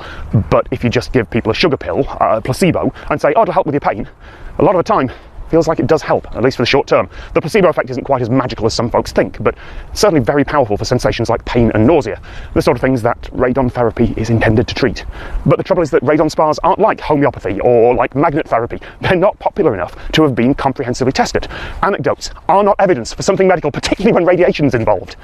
but if you just give people a sugar pill, a placebo, and say, oh, it'll help with your pain, a lot of the time, feels like it does help, at least for the short term. The placebo effect isn't quite as magical as some folks think, but certainly very powerful for sensations like pain and nausea, the sort of things that radon therapy is intended to treat. But the trouble is that radon spas aren't like homeopathy or like magnet therapy. They're not popular enough to have been comprehensively tested. Anecdotes are not evidence for something medical, particularly when radiation's involved.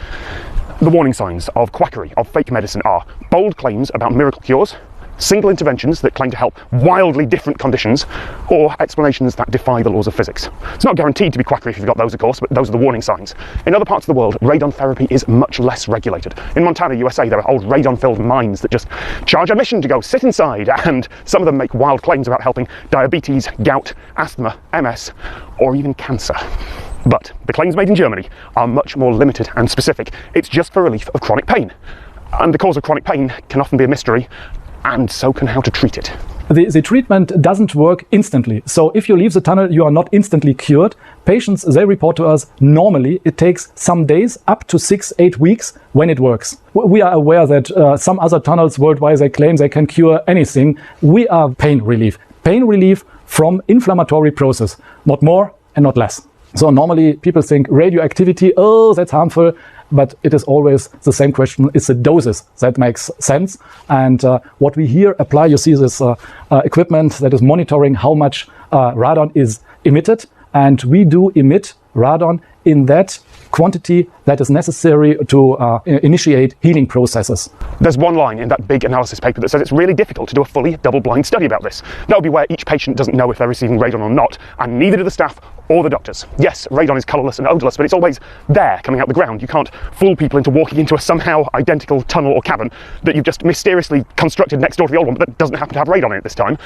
The warning signs of quackery, of fake medicine are bold claims about miracle cures, single interventions that claim to help wildly different conditions, or explanations that defy the laws of physics. It's not guaranteed to be quackery if you've got those, of course, but those are the warning signs. In other parts of the world, radon therapy is much less regulated. In Montana, USA, there are old radon-filled mines that just charge admission to go sit inside, and some of them make wild claims about helping diabetes, gout, asthma, MS, or even cancer. But the claims made in Germany are much more limited and specific. It's just for relief of chronic pain. And the cause of chronic pain can often be a mystery, and so can how to treat it. The treatment doesn't work instantly. So if you leave the tunnel, you are not instantly cured. Patients, they report to us, normally it takes some days, up to 6-8 weeks when it works. We are aware that some other tunnels worldwide, they claim they can cure anything. We are pain relief. Pain relief from inflammatory process, not more and not less. So normally people think radioactivity, oh, that's harmful. But it is always the same question, it's the doses that makes sense. And what we here apply, you see this equipment that is monitoring how much radon is emitted. And we do emit radon in that quantity that is necessary to initiate healing processes. There's one line in that big analysis paper that says it's really difficult to do a fully double-blind study about this. That would be where each patient doesn't know if they're receiving radon or not, and neither do the staff or the doctors. Yes, radon is colourless and odourless, but it's always there coming out the ground. You can't fool people into walking into a somehow identical tunnel or cabin that you've just mysteriously constructed next door to the old one, but that doesn't happen to have radon in it this time.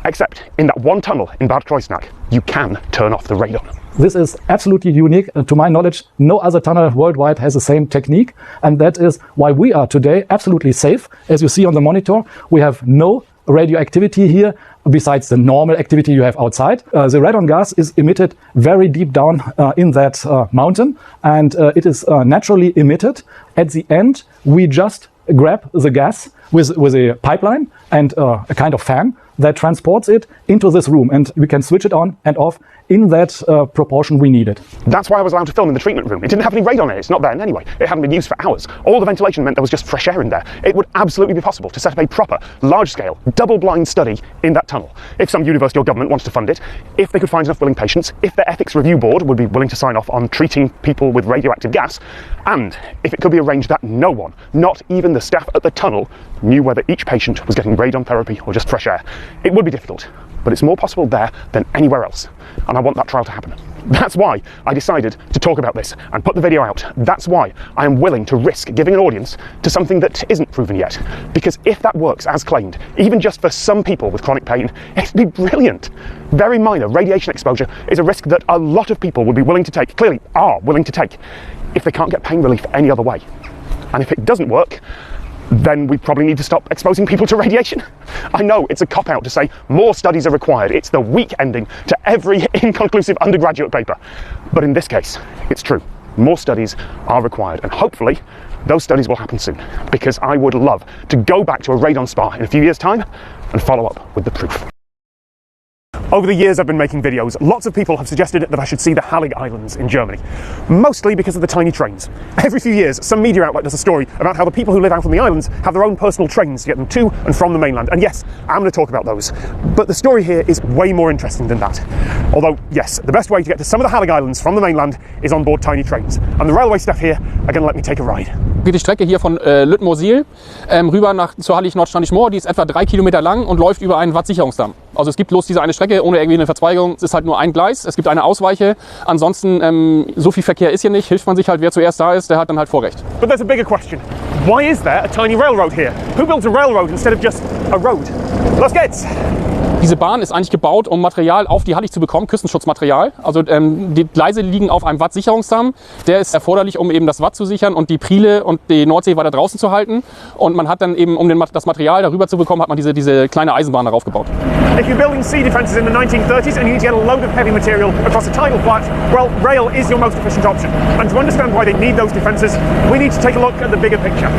Except in that one tunnel in Bad Kreuznach, you can turn off the radon. This is absolutely unique. To my knowledge, no other tunnel worldwide has the same technique. And that is why we are today absolutely safe. As you see on the monitor, we have no radioactivity here besides the normal activity you have outside. The radon gas is emitted very deep down in that mountain, and it is naturally emitted. At the end, we just grab the gas with a pipeline and a kind of fan that transports it into this room, and we can switch it on and off in that proportion we need it. That's why I was allowed to film in the treatment room. It didn't have any radon in it. It's not there anyway. It hadn't been used for hours. All the ventilation meant there was just fresh air in there. It would absolutely be possible to set up a proper, large-scale, double-blind study in that tunnel. If some university or government wants to fund it, if they could find enough willing patients, if their ethics review board would be willing to sign off on treating people with radioactive gas, and if it could be arranged that no one, not even the staff at the tunnel, knew whether each patient was getting radon therapy or just fresh air. It would be difficult, but it's more possible there than anywhere else. And I want that trial to happen. That's why I decided to talk about this and put the video out. That's why I am willing to risk giving an audience to something that isn't proven yet. Because if that works as claimed, even just for some people with chronic pain, it'd be brilliant. Very minor radiation exposure is a risk that a lot of people would be willing to take, clearly are willing to take, if they can't get pain relief any other way. And if it doesn't work, then we probably need to stop exposing people to radiation. I know it's a cop-out to say more studies are required. It's the weak ending to every inconclusive undergraduate paper. But in this case, it's true. More studies are required, and hopefully those studies will happen soon, because I would love to go back to a radon spa in a few years' time and follow up with the proof. Over the years I've been making videos, lots of people have suggested that I should see the Hallig Islands in Germany, mostly because of the tiny trains. Every few years, some media outlet does a story about how the people who live out on the islands have their own personal trains to get them to and from the mainland. And yes, I'm going to talk about those. But the story here is way more interesting than that. Although, yes, the best way to get to some of the Hallig Islands from the mainland is on board tiny trains. And the railway staff here are going to let me take a ride. Geht die Strecke hier von Lüttmoor-Siel rüber zur Hallig-Nordstrandisch-Moor, die ist etwa 3 Kilometer lang und läuft über einen Wattsicherungsdamm. Also es gibt bloß diese eine Strecke ohne irgendwie eine Verzweigung. Es ist halt nur ein Gleis, es gibt eine Ausweiche. Ansonsten, so viel Verkehr ist hier nicht. Hilft man sich halt, wer zuerst da ist, der hat dann halt Vorrecht. But there's a bigger question. Why is there a tiny railroad here? Who builds a railroad instead of just a road? Los geht's! Diese Bahn ist eigentlich gebaut, um Material auf die Hallig zu bekommen, Küstenschutzmaterial. Also die Gleise liegen auf einem Wattsicherungsdamm. Der ist erforderlich, um eben das Watt zu sichern und die Priele und die Nordsee weiter draußen zu halten. Und man hat dann eben, um das Material darüber zu bekommen, hat man diese kleine Eisenbahn darauf gebaut. If you're building sea defences in the 1930s and you need to get a load of heavy material across a tidal flat, well, rail is your most efficient option. And to understand why they need those defences, we need to take a look at the bigger picture.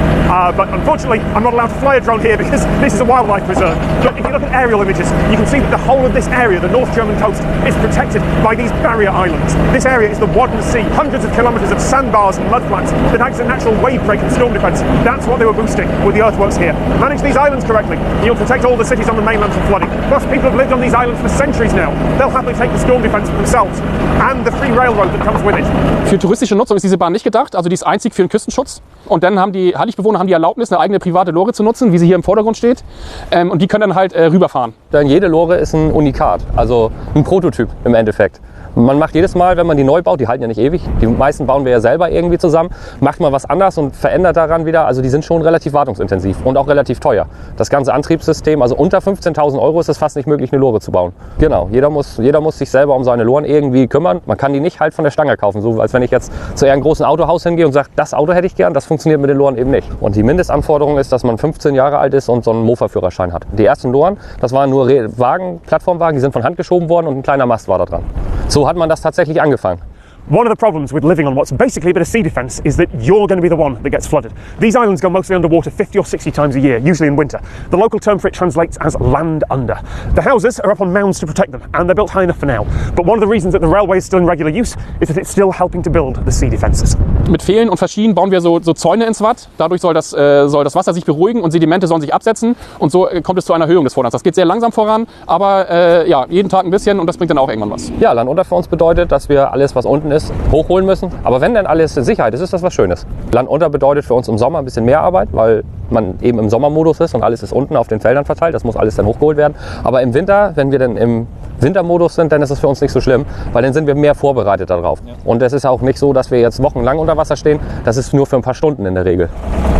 But unfortunately, I'm not allowed to fly a drone here because this is a wildlife preserve. But if you look at aerial images, you can see that the whole of this area, the North German coast, is protected by these barrier islands. This area is the Wadden Sea, hundreds of kilometres of sandbars and mudflats that act as a natural wave break and storm defence. That's what they were boosting with the earthworks here. Manage these islands correctly, and you'll protect all the cities on the mainland from flooding. Plus, people have lived on these islands for centuries now. They'll happily take the storm defence for themselves and the free railroad that comes with it. Für touristische Nutzung ist diese Bahn nicht gedacht, also die ist einzig für den Küstenschutz. Und dann haben die Halligbewohner die Erlaubnis, eine eigene private Lore zu nutzen, wie sie hier im Vordergrund steht. Und die können dann halt rüberfahren. Denn jede Lore ist ein Unikat, also ein Prototyp im Endeffekt. Man macht jedes Mal, wenn man die neu baut, die halten ja nicht ewig, die meisten bauen wir ja selber irgendwie zusammen, macht mal was anders und verändert daran wieder. Also die sind schon relativ wartungsintensiv und auch relativ teuer. Das ganze Antriebssystem, also unter 15.000 € ist es fast nicht möglich, eine Lore zu bauen. Genau, jeder muss sich selber um seine Loren irgendwie kümmern. Man kann die nicht halt von der Stange kaufen, so als wenn ich jetzt zu einem großen Autohaus hingehe und sage, das Auto hätte ich gern, das funktioniert mit den Loren eben nicht. Und die Mindestanforderung ist, dass man 15 Jahre alt ist und so einen Mofa-Führerschein hat. Die ersten Loren, das waren nur Wagen, Plattformwagen, die sind von Hand geschoben worden und ein kleiner Mast war da dran. So hat man das tatsächlich angefangen. One of the problems with living on what's basically a bit of sea defence is that you're going to be the one that gets flooded. These islands go mostly underwater 50 or 60 times a year, usually in winter. The local term for it translates as land under. The houses are up on mounds to protect them, and they're built high enough for now. But one of the reasons that the railway is still in regular use is that it's still helping to build the sea defences. Mit Pfählen und Verschienen bauen wir so Zäune ins Watt. Dadurch soll das Wasser sich beruhigen und Sedimente sollen sich absetzen. Und so kommt es zu einer Erhöhung des Vorlands. Das geht sehr langsam voran, aber ja, jeden Tag ein bisschen und das bringt dann auch irgendwann was. Ja, Land unter für uns bedeutet, dass wir alles, was unten ist, hochholen müssen. Aber wenn dann alles in Sicherheit ist, ist das was Schönes. Land unter bedeutet für uns im Sommer ein bisschen mehr Arbeit, weil man eben im Sommermodus ist und alles ist unten auf den Feldern verteilt. Das muss alles dann hochgeholt werden. Aber im Winter, wenn wir dann im Wintermodus sind, dann ist es für uns nicht so schlimm, weil dann sind wir mehr vorbereitet darauf. Ja. Und es ist auch nicht so, dass wir jetzt wochenlang unter Wasser stehen. Das ist nur für ein paar Stunden in der Regel.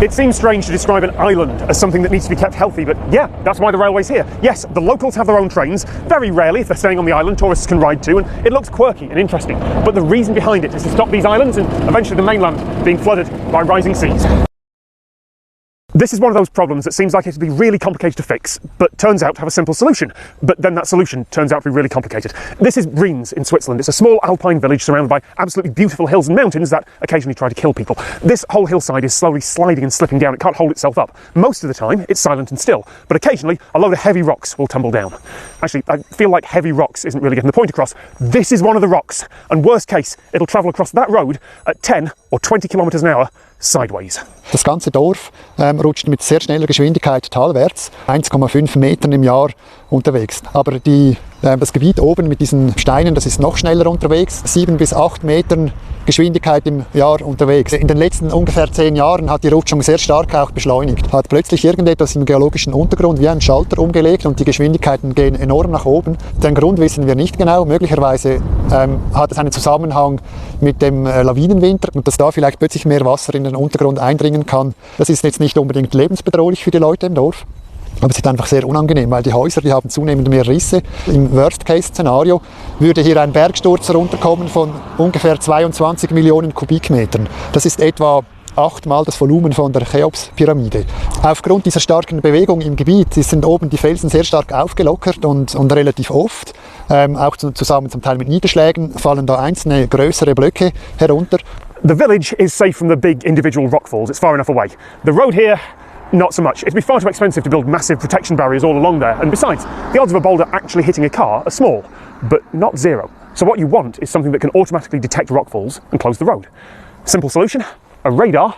It seems strange to describe an island as something that needs to be kept healthy, but yeah, that's why the railway's here. Yes, the locals have their own trains. Very rarely, if they're staying on the island, tourists can ride too, and it looks quirky and interesting. But the reason behind it is to stop these islands and eventually the mainland being flooded by rising seas. This is one of those problems that seems like it would be really complicated to fix, but turns out to have a simple solution. But then that solution turns out to be really complicated. This is Rheims in Switzerland. It's a small alpine village surrounded by absolutely beautiful hills and mountains that occasionally try to kill people. This whole hillside is slowly sliding and slipping down. It can't hold itself up. Most of the time, it's silent and still, but occasionally a load of heavy rocks will tumble down. Actually, I feel like heavy rocks isn't really getting the point across. This is one of the rocks, and worst case, it'll travel across that road at 10 or 20 kilometers an hour sideways. Das ganze Dorf rutscht mit sehr schneller Geschwindigkeit talwärts, 1,5 Metern im Jahr unterwegs. Aber das Gebiet oben mit diesen Steinen, das ist noch schneller unterwegs, 7 bis 8 Metern Geschwindigkeit im Jahr unterwegs. In den letzten ungefähr 10 Jahren hat die Rutschung sehr stark auch beschleunigt. Hat plötzlich irgendetwas im geologischen Untergrund wie ein Schalter umgelegt und die Geschwindigkeiten gehen enorm nach oben. Den Grund wissen wir nicht genau. Möglicherweise hat es einen Zusammenhang mit dem Lawinenwinter und dass da vielleicht plötzlich mehr Wasser in den Untergrund eindringen kann. Das ist jetzt nicht unbedingt lebensbedrohlich für die Leute im Dorf. Aber es ist einfach sehr unangenehm, weil die Häuser, die haben zunehmend mehr Risse. Im Worst-Case-Szenario würde hier ein Bergsturz herunterkommen von ungefähr 22 Millionen Kubikmetern. Das ist etwa 8-mal das Volumen von der Cheops-Pyramide. Aufgrund dieser starken Bewegung im Gebiet sind oben die Felsen sehr stark aufgelockert und relativ oft, auch zusammen zum Teil mit Niederschlägen, fallen da einzelne größere Blöcke herunter. The village is safe from the big individual rockfalls. It's far enough away. The road here, not so much. It'd be far too expensive to build massive protection barriers all along there, and besides, the odds of a boulder actually hitting a car are small, but not zero. So what you want is something that can automatically detect rockfalls and close the road. Simple solution, a radar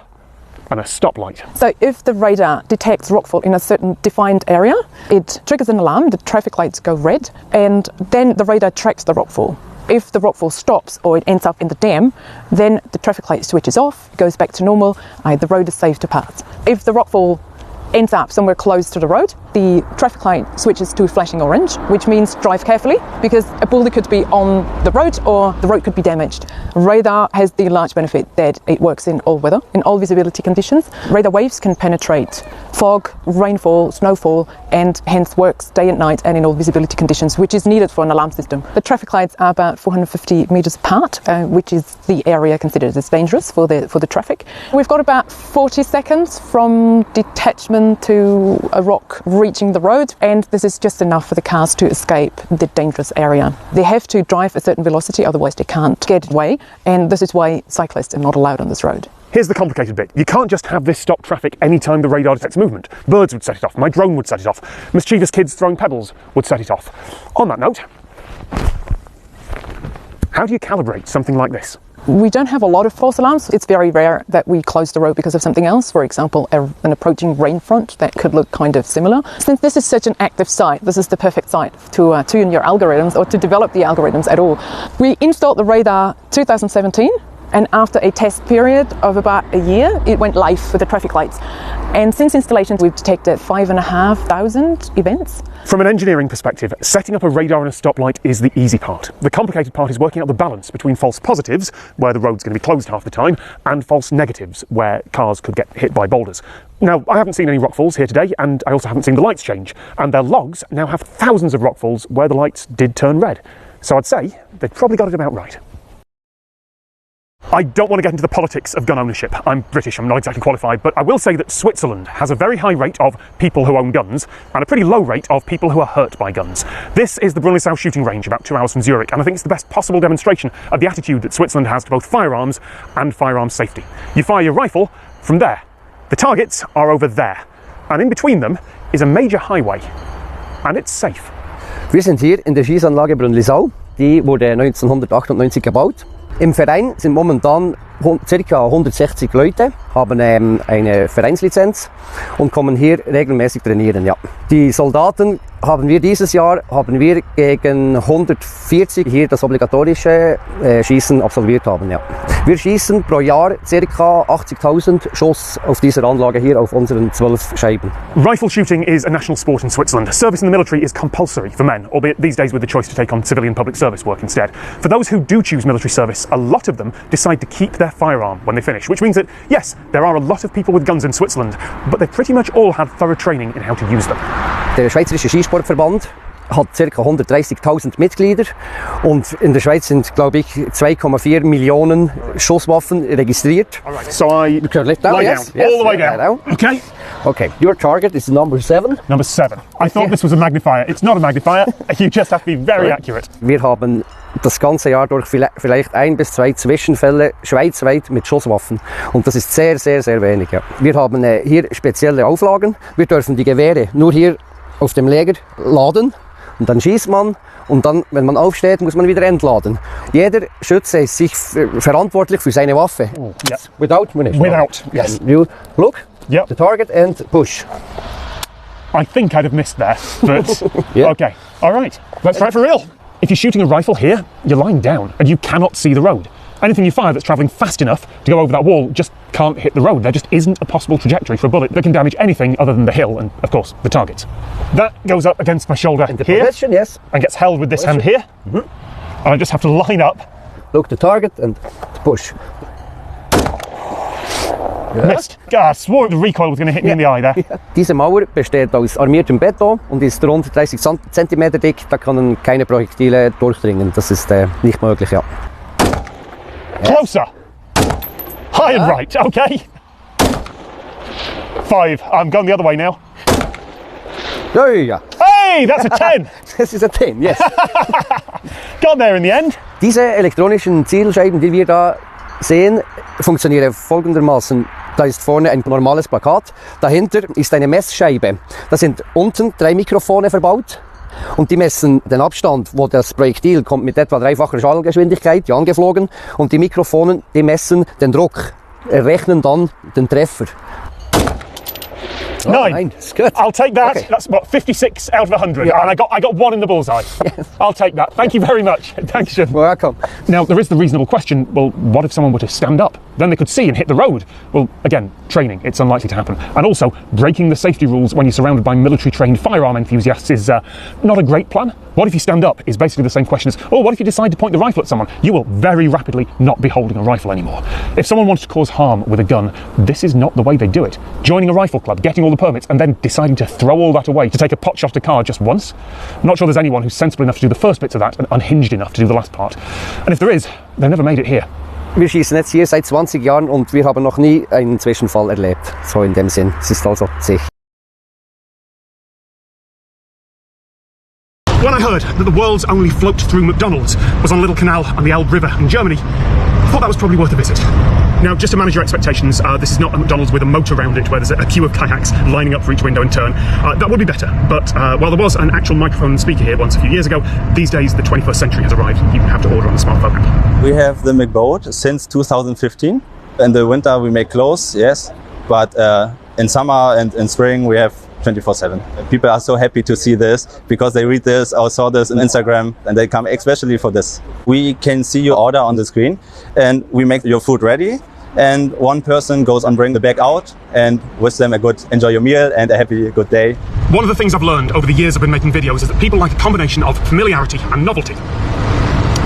and a stoplight. So if the radar detects rockfall in a certain defined area, it triggers an alarm, the traffic lights go red, and then the radar tracks the rockfall. If the rockfall stops or it ends up in the dam, then the traffic light switches off, goes back to normal, the road is safe to pass. If the rockfall ends up somewhere close to the road, the traffic light switches to flashing orange, which means drive carefully because a boulder could be on the road or the road could be damaged. Radar has the large benefit that it works in all weather, in all visibility conditions. Radar waves can penetrate fog, rainfall, snowfall, and hence works day and night and in all visibility conditions, which is needed for an alarm system. The traffic lights are about 450 metres apart, which is the area considered as dangerous for the traffic. We've got about 40 seconds from detachment to a rock reaching the road, and this is just enough for the cars to escape the dangerous area. They have to drive a certain velocity, otherwise they can't get away, and this is why cyclists are not allowed on this road. Here's the complicated bit. You can't just have this stop traffic anytime the radar detects movement. Birds would set it off, my drone would set it off, mischievous kids throwing pebbles would set it off. On that note, how do you calibrate something like this? We don't have a lot of false alarms. It's very rare that we close the road because of something else, for example, an approaching rain front that could look kind of similar. Since this is such an active site, this is the perfect site to tune your algorithms or to develop the algorithms at all. We installed the radar 2017. And after a test period of about a year, it went live with the traffic lights. And since installation, we've detected 5,500 events. From an engineering perspective, setting up a radar and a stoplight is the easy part. The complicated part is working out the balance between false positives, where the road's going to be closed half the time, and false negatives, where cars could get hit by boulders. Now, I haven't seen any rockfalls here today, and I also haven't seen the lights change. And their logs now have thousands of rockfalls where the lights did turn red. So I'd say they've probably got it about right. I don't want to get into the politics of gun ownership. I'm British, I'm not exactly qualified, but I will say that Switzerland has a very high rate of people who own guns and a pretty low rate of people who are hurt by guns. This is the Brunelsau shooting range, about 2 hours from Zurich, and I think it's the best possible demonstration of the attitude that Switzerland has to both firearms and firearms safety. You fire your rifle from there. The targets are over there, and in between them is a major highway, and it's safe. Wir sind hier in der Schießanlage Brunelsau. Die wurde 1998 gebaut. Im Verein sind momentan ca. 160 Leute, haben eine Vereinslizenz und kommen hier regelmäßig trainieren. Ja. Die Soldaten haben wir dieses Jahr gegen 140 hier das obligatorische Schießen absolviert haben. Ja. Wir schießen pro Jahr ca. 80.000 Schuss auf dieser Anlage hier auf unseren 12 Scheiben. Rifle shooting is a national sport in Switzerland. Service in the military is compulsory for men, albeit these days with the choice to take on civilian public service work instead. For those who do choose military service, a lot of them decide to keep their firearm when they finish, which means that, yes, there are a lot of people with guns in Switzerland, but they pretty much all had thorough training in how to use them. Der Schweizerische Skisportverband hat ca. 130.000 Mitglieder und in der Schweiz sind, glaube ich, 2,4 Millionen Schusswaffen registriert. All right, so I lie down, yes, all the way down. Okay. Okay, your target is number 7. Number 7. I thought this was a magnifier. It's not a magnifier. You just have to be very accurate. Wir haben das ganze Jahr durch vielleicht 1 bis 2 Zwischenfälle schweizweit mit Schusswaffen. Und das ist sehr, sehr, sehr wenig. Ja. Wir haben hier spezielle Auflagen. Wir dürfen die Gewehre nur hier auf dem Lager laden. Und dann schießt man und dann, wenn man aufsteht, muss man wieder entladen. Jeder Schütze ist sich verantwortlich für seine Waffe. Oh, yeah. Without munition. Without, yes. And you look, yep. The target and push. I think I'd have missed there, but yeah. Okay. All right, let's try it for real. If you're shooting a rifle here, you're lying down and you cannot see the road. Anything you fire that's travelling fast enough to go over that wall just can't hit the road. There just isn't a possible trajectory for a bullet that can damage anything other than the hill and, of course, the target. That goes up against my shoulder here, position, yes. And gets held with this hand here. Mm-hmm. And I just have to line up. Look the target and push. Missed. God, I swore the recoil was going to hit me in the eye there. Ja. Diese Mauer besteht aus armiertem Beton und ist rund 30 cm dick. Da können keine Projektile durchdringen. Das ist nicht möglich, ja. Closer. High and right, okay. 5. I'm going the other way now. Oh, yeah. Hey, that's a 10. This is a 10, yes. Got there in the end. Diese elektronischen Zielscheiben, die wir da sehen, funktionieren folgendermaßen. Da ist vorne ein normales Plakat, dahinter ist eine Messscheibe. Da sind unten 3 Mikrofone verbaut und die messen den Abstand, wo das Projektil kommt mit etwa 3-facher Schallgeschwindigkeit, angeflogen, und die Mikrofone, die messen den Druck, errechnen dann den Treffer. 9. It's good. I'll take that. Okay. That's what, 56 out of 100. Yeah. And I got 1 in the bullseye. Yes. I'll take that. Thank you very much. Thanks, Jim. Welcome. Now, there is the reasonable question, well, what if someone were to stand up? Then they could see and hit the road. Well, again, training, it's unlikely to happen. And also, breaking the safety rules when you're surrounded by military-trained firearm enthusiasts is not a great plan. What if you stand up is basically the same question as, oh, what if you decide to point the rifle at someone? You will very rapidly not be holding a rifle anymore. If someone wants to cause harm with a gun, this is not the way they do it. Joining a rifle club, getting all the permits, and then deciding to throw all that away to take a pot shot at a car just once? I'm not sure there's anyone who's sensible enough to do the first bits of that and unhinged enough to do the last part. And if there is, they've never made it here. Wir schießen jetzt hier seit 20 Jahren und wir haben noch nie einen Zwischenfall erlebt. So in dem Sinn. Es ist also sicher. When I heard that the world's only float-through McDonald's was on a little canal on the Elbe River in Germany, I thought that was probably worth a visit. Now, just to manage your expectations, this is not a McDonald's with a moat around it where there's a queue of kayaks lining up for each window and turn. That would be better, but while there was an actual microphone and speaker here once a few years ago, these days the 21st century has arrived. You have to order on the smartphone app. We have the McBoat since 2015. In the winter we make clothes, yes, but in summer and in spring we have 24/7. People are so happy to see this because they read this or saw this on Instagram and they come especially for this. We can see your order on the screen and we make your food ready, and one person goes on bring the bag out and wish them a good enjoy your meal and a happy good day. One of the things I've learned over the years I've been making videos is that people like a combination of familiarity and novelty.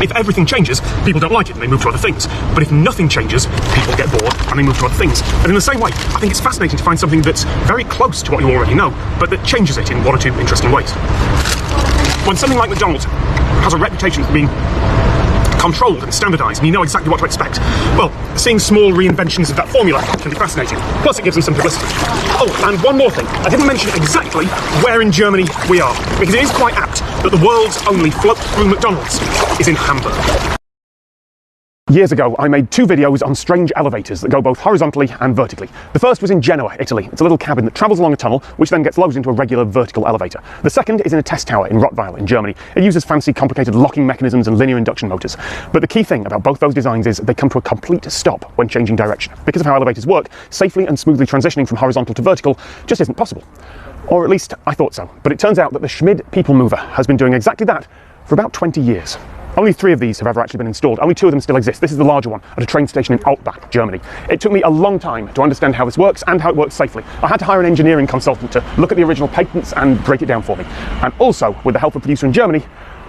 If everything changes, people don't like it and they move to other things. But if nothing changes, people get bored and they move to other things. And in the same way, I think it's fascinating to find something that's very close to what you already know, but that changes it in 1 or 2 interesting ways. When something like McDonald's has a reputation for being controlled and standardised, and you know exactly what to expect. Well, seeing small reinventions of that formula can be fascinating. Plus, it gives them some publicity. Oh, and one more thing. I didn't mention exactly where in Germany we are, because it is quite apt that the world's only float-through McDonald's is in Hamburg. Years ago, I made 2 videos on strange elevators that go both horizontally and vertically. The first was in Genoa, Italy. It's a little cabin that travels along a tunnel, which then gets loaded into a regular vertical elevator. The second is in a test tower in Rottweil in Germany. It uses fancy, complicated locking mechanisms and linear induction motors. But the key thing about both those designs is they come to a complete stop when changing direction. Because of how elevators work, safely and smoothly transitioning from horizontal to vertical just isn't possible. Or at least I thought so. But it turns out that the Schmid People Mover has been doing exactly that for about 20 years. Only 3 of these have ever actually been installed. Only 2 of them still exist. This is the larger one at a train station in Altbach, Germany. It took me a long time to understand how this works and how it works safely. I had to hire an engineering consultant to look at the original patents and break it down for me. And also, with the help of a producer in Germany,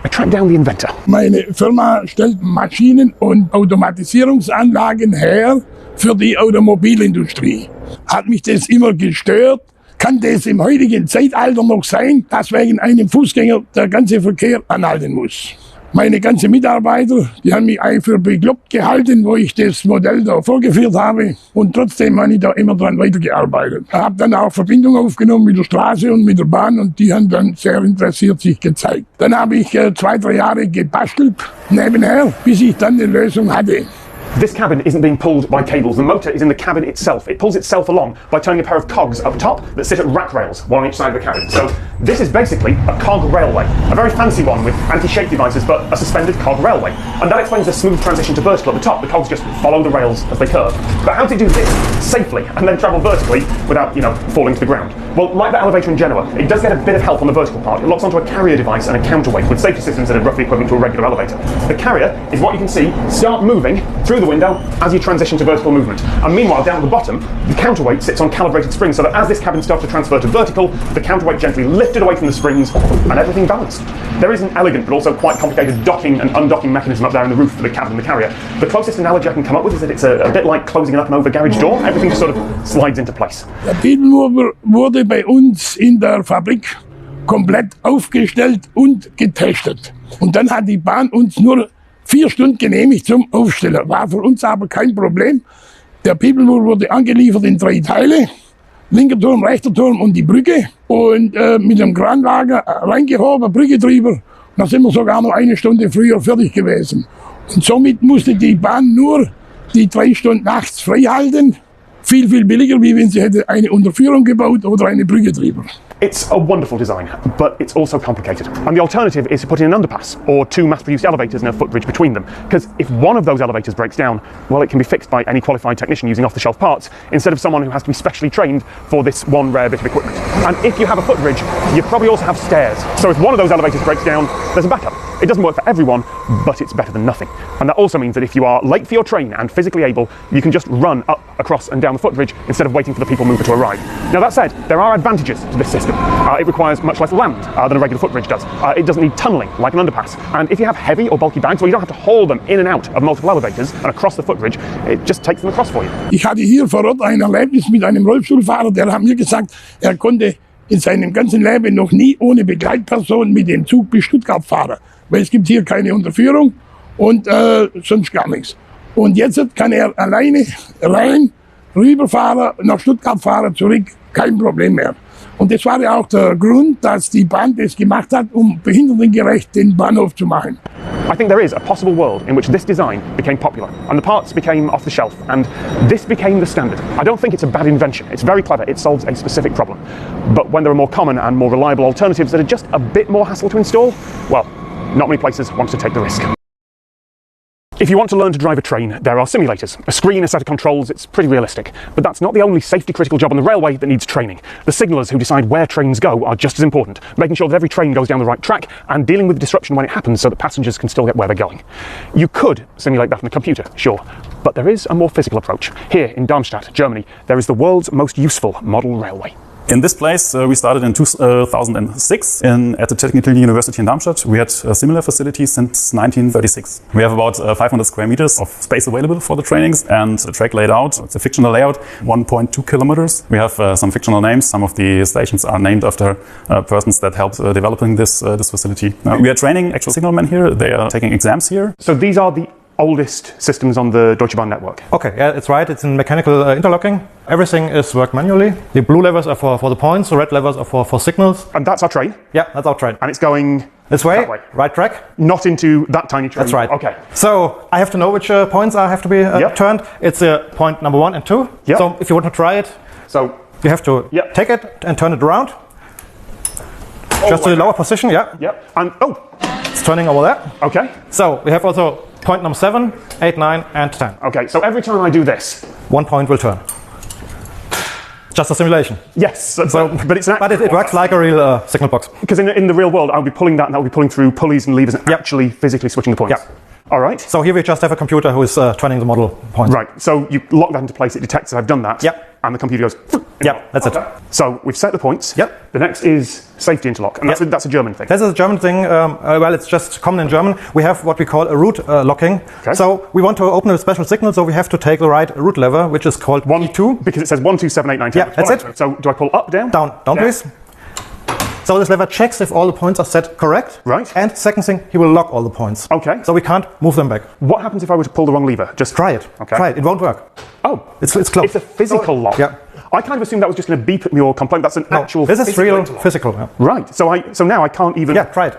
I tracked down the inventor. Meine Firma stellt Maschinen- und Automatisierungsanlagen her für die Automobilindustrie. Hat mich das immer gestört? Kann das im heutigen Zeitalter noch sein, dass wegen einem Fußgänger der ganze Verkehr anhalten muss? Meine ganzen Mitarbeiter, die haben mich eigentlich für bekloppt gehalten, wo ich das Modell da vorgeführt habe. Und trotzdem habe ich da immer dran weitergearbeitet. Ich habe dann auch Verbindungen aufgenommen mit der Straße und mit der Bahn und die haben dann sehr interessiert sich gezeigt. Dann habe ich 2-3 Jahre gebastelt nebenher, bis ich dann eine Lösung hatte. This cabin isn't being pulled by cables. The motor is in the cabin itself. It pulls itself along by turning a pair of cogs up top that sit at rack rails, one on each side of the cabin. So this is basically a cog railway, a very fancy one with anti-shake devices, but a suspended cog railway. And that explains the smooth transition to vertical at the top. The cogs just follow the rails as they curve. But how to do this safely and then travel vertically without, falling to the ground? Well, like that elevator in Genoa, it does get a bit of help on the vertical part. It locks onto a carrier device and a counterweight with safety systems that are roughly equivalent to a regular elevator. The carrier is what you can see start moving through the window as you transition to vertical movement. And meanwhile, down at the bottom, the counterweight sits on calibrated springs so that as this cabin starts to transfer to vertical, the counterweight gently lifted away from the springs and everything balanced. There is an elegant but also quite complicated docking and undocking mechanism up there in the roof for the cabin and the carrier. The closest analogy I can come up with is that it's a bit like closing up an over garage door. Everything just sort of slides into place. Der People wurde bei uns in der Fabrik komplett aufgestellt und getestet. Und dann hat die Bahn uns nur 4 Stunden genehmigt zum Aufstellen. War für uns aber kein Problem. Der People wurde angeliefert in 3 Teile. Linker Turm, rechter Turm und die Brücke. Und mit dem Kranwagen reingehoben, Brücke drüber. Da sind wir sogar noch 1 Stunde früher fertig gewesen. Und somit musste die Bahn nur die 3 Stunden nachts frei halten. Viel, viel billiger, wie wenn sie hätte eine Unterführung gebaut oder eine Brücke drüber. It's a wonderful design, but it's also complicated. And the alternative is to put in an underpass or 2 mass-produced elevators and a footbridge between them. Because if one of those elevators breaks down, well, it can be fixed by any qualified technician using off-the-shelf parts instead of someone who has to be specially trained for this one rare bit of equipment. And if you have a footbridge, you probably also have stairs. So if one of those elevators breaks down, there's a backup. It doesn't work for everyone, but it's better than nothing. And that also means that if you are late for your train and physically able, you can just run up, across and down the footbridge instead of waiting for the people mover to arrive. Now that said, there are advantages to this system. It requires much less land than a regular footbridge does. It doesn't need tunnelling like an underpass. And if you have heavy or bulky bags, well, you don't have to haul them in and out of multiple elevators and across the footbridge. It just takes them across for you. Ich hatte hier vor Ort ein Erlebnis mit einem Rollstuhlfahrer, der hat mir gesagt, er konnte in seinem ganzen Leben noch nie ohne Begleitperson mit dem Zug bis Stuttgart fahren. Weil es gibt hier keine Unterführung und sonst gar nichts. Und jetzt kann er alleine rein, rüberfahren, nach Stuttgart fahren, zurück, kein Problem mehr. Und das war ja auch der Grund, dass die Bahn das gemacht hat, behindertengerecht den Bahnhof zu machen. I think there is a possible world in which this design became popular and the parts became off the shelf and this became the standard. I don't think it's a bad invention. It's very clever. It solves a specific problem. But when there are more common and more reliable alternatives that are just a bit more hassle to install, well, not many places want to take the risk. If you want to learn to drive a train, there are simulators. A screen, a set of controls, it's pretty realistic. But that's not the only safety critical job on the railway that needs training. The signallers who decide where trains go are just as important, making sure that every train goes down the right track and dealing with disruption when it happens so that passengers can still get where they're going. You could simulate that on a computer, sure, but there is a more physical approach. Here in Darmstadt, Germany, there is the world's most useful model railway. In this place, we started in 2006 at the Technical University in Darmstadt. We had similar facilities since 1936. We have about 500 square meters of space available for the trainings and a track laid out. It's a fictional layout, 1.2 kilometers. We have some fictional names. Some of the stations are named after persons that helped developing this facility. We are training actual signalmen here. They are taking exams here. So these are the oldest systems on the Deutsche Bahn network. Okay, yeah, it's right. It's in mechanical interlocking. Everything is worked manually. The blue levers are for the points, the red levers are for signals. And that's our train? Yeah, that's our train. And it's going this way, that way? Right track. Not into that tiny train? That's right. Okay. So I have to know which points have to be turned. It's point number 1 and 2. Yep. So if you want to try it, so you have to take it and turn it around. Just to the lower position, yeah. Yep. And it's turning over there. Okay. So we have also point number 7, 8, 9, and 10. Okay, so every time I do this, 1 point will turn. Just a simulation. Yes, but it's but it works like a real signal box. Because in the real world, I'll be pulling that, and I'll be pulling through pulleys and levers and actually physically switching the points. Yeah. All right. So here we just have a computer who is turning the model points. Right. So you lock that into place. It detects that I've done that. Yep. And the computer goes. Yep. That's it. So we've set the points. Yep. The next is safety interlock, and that's a German thing. That's a German thing. Well, it's just common in German. We have what we call a root locking. Okay. So we want to open a special signal, so we have to take the right root lever, which is called 1-2, because it says 1, 2, 7, 8, 9, 10. Yeah, that's it. So do I pull up, down? Down, please. So this lever checks if all the points are set correct. Right. And second thing, he will lock all the points. Okay. So we can't move them back. What happens if I were to pull the wrong lever? Just try it. Okay. Try it. It won't work. Oh, it's closed. It's a physical lock. Yeah. I kind of assumed that was just going to beep at me or complain. That's an actual. This is real physical. Yeah. Right. So now I can't even. Yeah. Try it.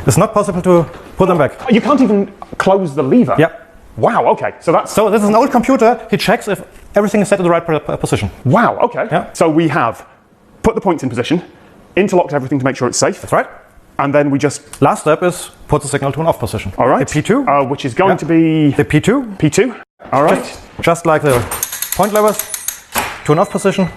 It's not possible to put them back. You can't even close the lever. Yeah. Wow. Okay. So this is an old computer. He checks if everything is set in the right position. Wow. Okay. Yeah. So we have put the points in position, interlocked everything to make sure it's safe. That's right. And then we just. Last step is put the signal to an off position. All right. The P2, which is going to be the P2. P2. All right. Just like the point levers to an off position.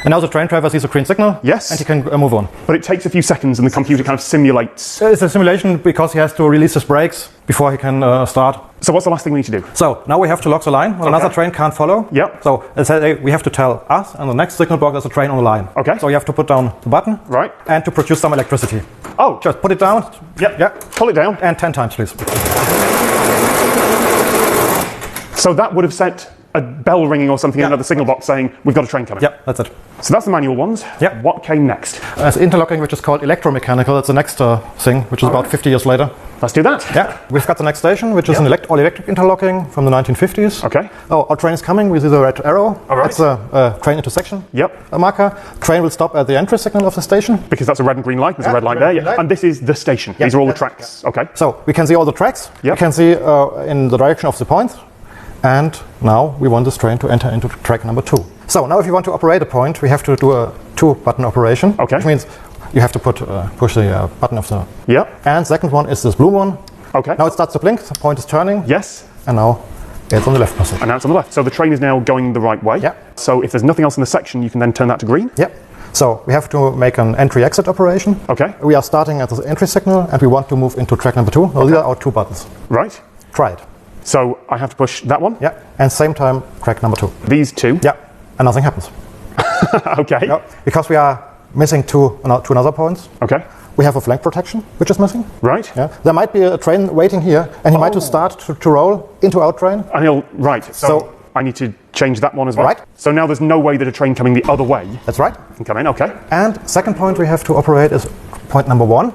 And now the train driver sees a green signal. Yes. And he can move on. But it takes a few seconds, and the computer kind of simulates. It's a simulation because he has to release his brakes before he can start. So what's the last thing we need to do? So now we have to lock the line. Another train can't follow. Yep. So we have to tell us, and the next signal block is a train on the line. Okay. So you have to put down the button. Right. And to produce some electricity. Oh. Just put it down. Yep. Yeah. Pull it down. And 10 times, please. So that would have set a bell ringing or something in another signal box saying, we've got a train coming. Yep, that's it. So that's the manual ones. Yep. What came next? As interlocking, which is called electromechanical. That's the next thing, which is about 50 years later. Let's do that. Yeah. We've got the next station, which is an all-electric interlocking from the 1950s. Okay. Oh, our train is coming. We see the red arrow. All right. That's a train intersection. Yep. A marker. Train will stop at the entry signal of the station. Because that's a red and green light. There's a red light there. Yeah. And this is the station. These are all the tracks. Okay. So we can see all the tracks. Yep. We can see in the direction of the points. And now we want this train to enter into track number 2. So now if you want to operate a point, we have to do a 2-button operation. Okay. Which means you have to push the button of the... Yep. And second one is this blue one. Okay. Now it starts to blink, the point is turning. Yes. And now it's on the left position. And now it's on the left. So the train is now going the right way. Yeah. So if there's nothing else in the section, you can then turn that to green. Yep. So we have to make an entry-exit operation. Okay. We are starting at the entry signal and we want to move into track number 2. Now these are our 2 buttons. Right. Try it. So I have to push that one? Yeah. And same time, track number 2. These 2? Yeah. And nothing happens. Okay. No, because we are missing two another points. Okay. We have a flank protection, which is missing. Right. Yeah. There might be a train waiting here, and he might start to roll into our train. And he'll, right. So I need to change that one as well. Right. So now there's no way that a train coming the other way That's right. can come in. Okay. And second point we have to operate is point number 1,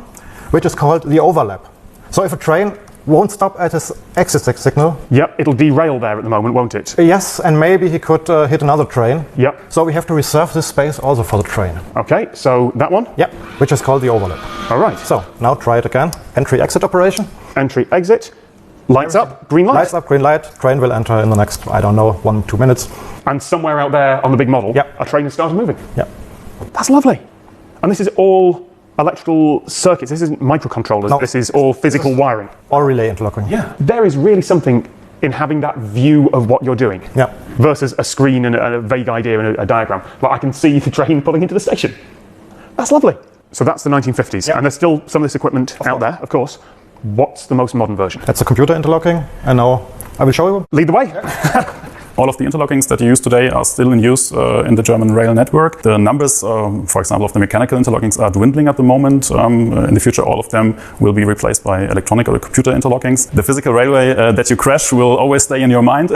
which is called the overlap. So if a train won't stop at his exit signal. Yep, it'll derail there at the moment, won't it? Yes, and maybe he could hit another train. Yep. So we have to reserve this space also for the train. Okay, so that one? Yep, which is called the overlap. All right. So now try it again. Entry-exit operation. Entry-exit. Lights up, green light. Lights up, green light. Train will enter in the next, I don't know, 1-2 minutes. And somewhere out there on the big model, a train has started moving. Yep. That's lovely. And this is all electrical circuits. This isn't microcontrollers. No. This is all physical wiring. Or relay interlocking. Yeah. There is really something in having that view of what you're doing. Yeah. Versus a screen and a vague idea and a diagram. Like I can see the train pulling into the station. That's lovely. So that's the 1950s. Yep. And there's still some of this equipment out there, of course. What's the most modern version? That's a computer interlocking. And now I will show you. Lead the way. All of the interlockings that you use today are still in use in the German rail network. The numbers, for example, of the mechanical interlockings are dwindling at the moment. In the future, all of them will be replaced by electronic or computer interlockings. The physical railway that you crash will always stay in your mind,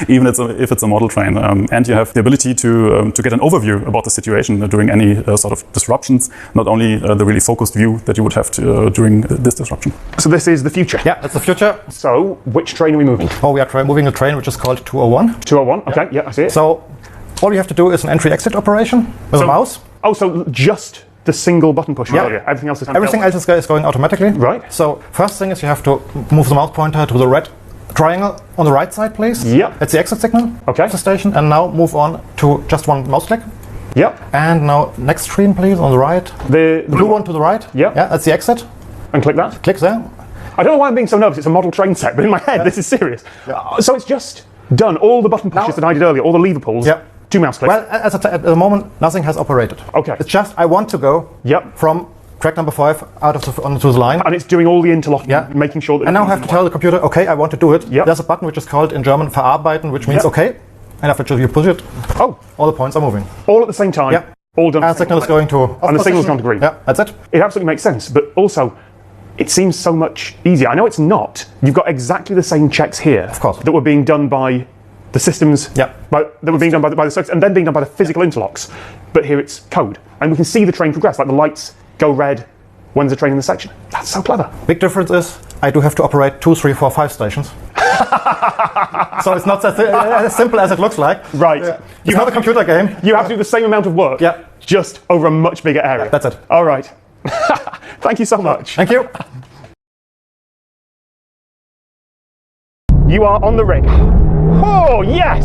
even if it's a model train. And you have the ability to get an overview about the situation during any sort of disruptions, not only the really focused view that you would have during this disruption. So this is the future? Yeah, that's the future. So which train are we moving? Oh, we are moving a train which is called 201. 201, okay, yeah, I see it. So all you have to do is an entry-exit operation with a mouse. Oh, so just the single button push? Yeah. Earlier. Everything else is handheld? Everything else is going automatically. Right. So first thing is you have to move the mouse pointer to the red triangle on the right side, please. Yeah. That's the exit signal of the station. And now move on to just one mouse click. Yep. And now next screen, please, on the right. The blue one to the right. Yep. Yeah, that's the exit. And click that. Click there. I don't know why I'm being so nervous. It's a model train set, but in my head, this is serious. Yeah. So it's just done. All the button pushes that I did earlier, all the lever pulls. Yep. 2 mouse clicks. Well, at the moment, nothing has operated. Okay. It's just I want to go from track number 5 out of onto the line. And it's doing all the interlocking, making sure that... And now I have to tell the computer, okay, I want to do it. Yep. There's a button which is called in German verarbeiten, which means okay. And after you push it, all the points are moving. All at the same time. Yeah. All done. And the signal is going to... And the signal's gone to green. Yeah, that's it. It absolutely makes sense, but also... It seems so much easier. I know it's not. You've got exactly the same checks here, of course, that were being done by the systems, that were being done by the circuits, and then being done by the physical interlocks. But here it's code, and we can see the train progress. Like the lights go red when there's a train in the section. That's so clever. Big difference is I do have to operate 2, 3, 4, 5 stations. So it's not as simple as it looks like. Right. It's not a computer game. You have to do the same amount of work. Just over a much bigger area. That's it. All right. Thank you so much. Thank you. You are on the ring. Oh, yes!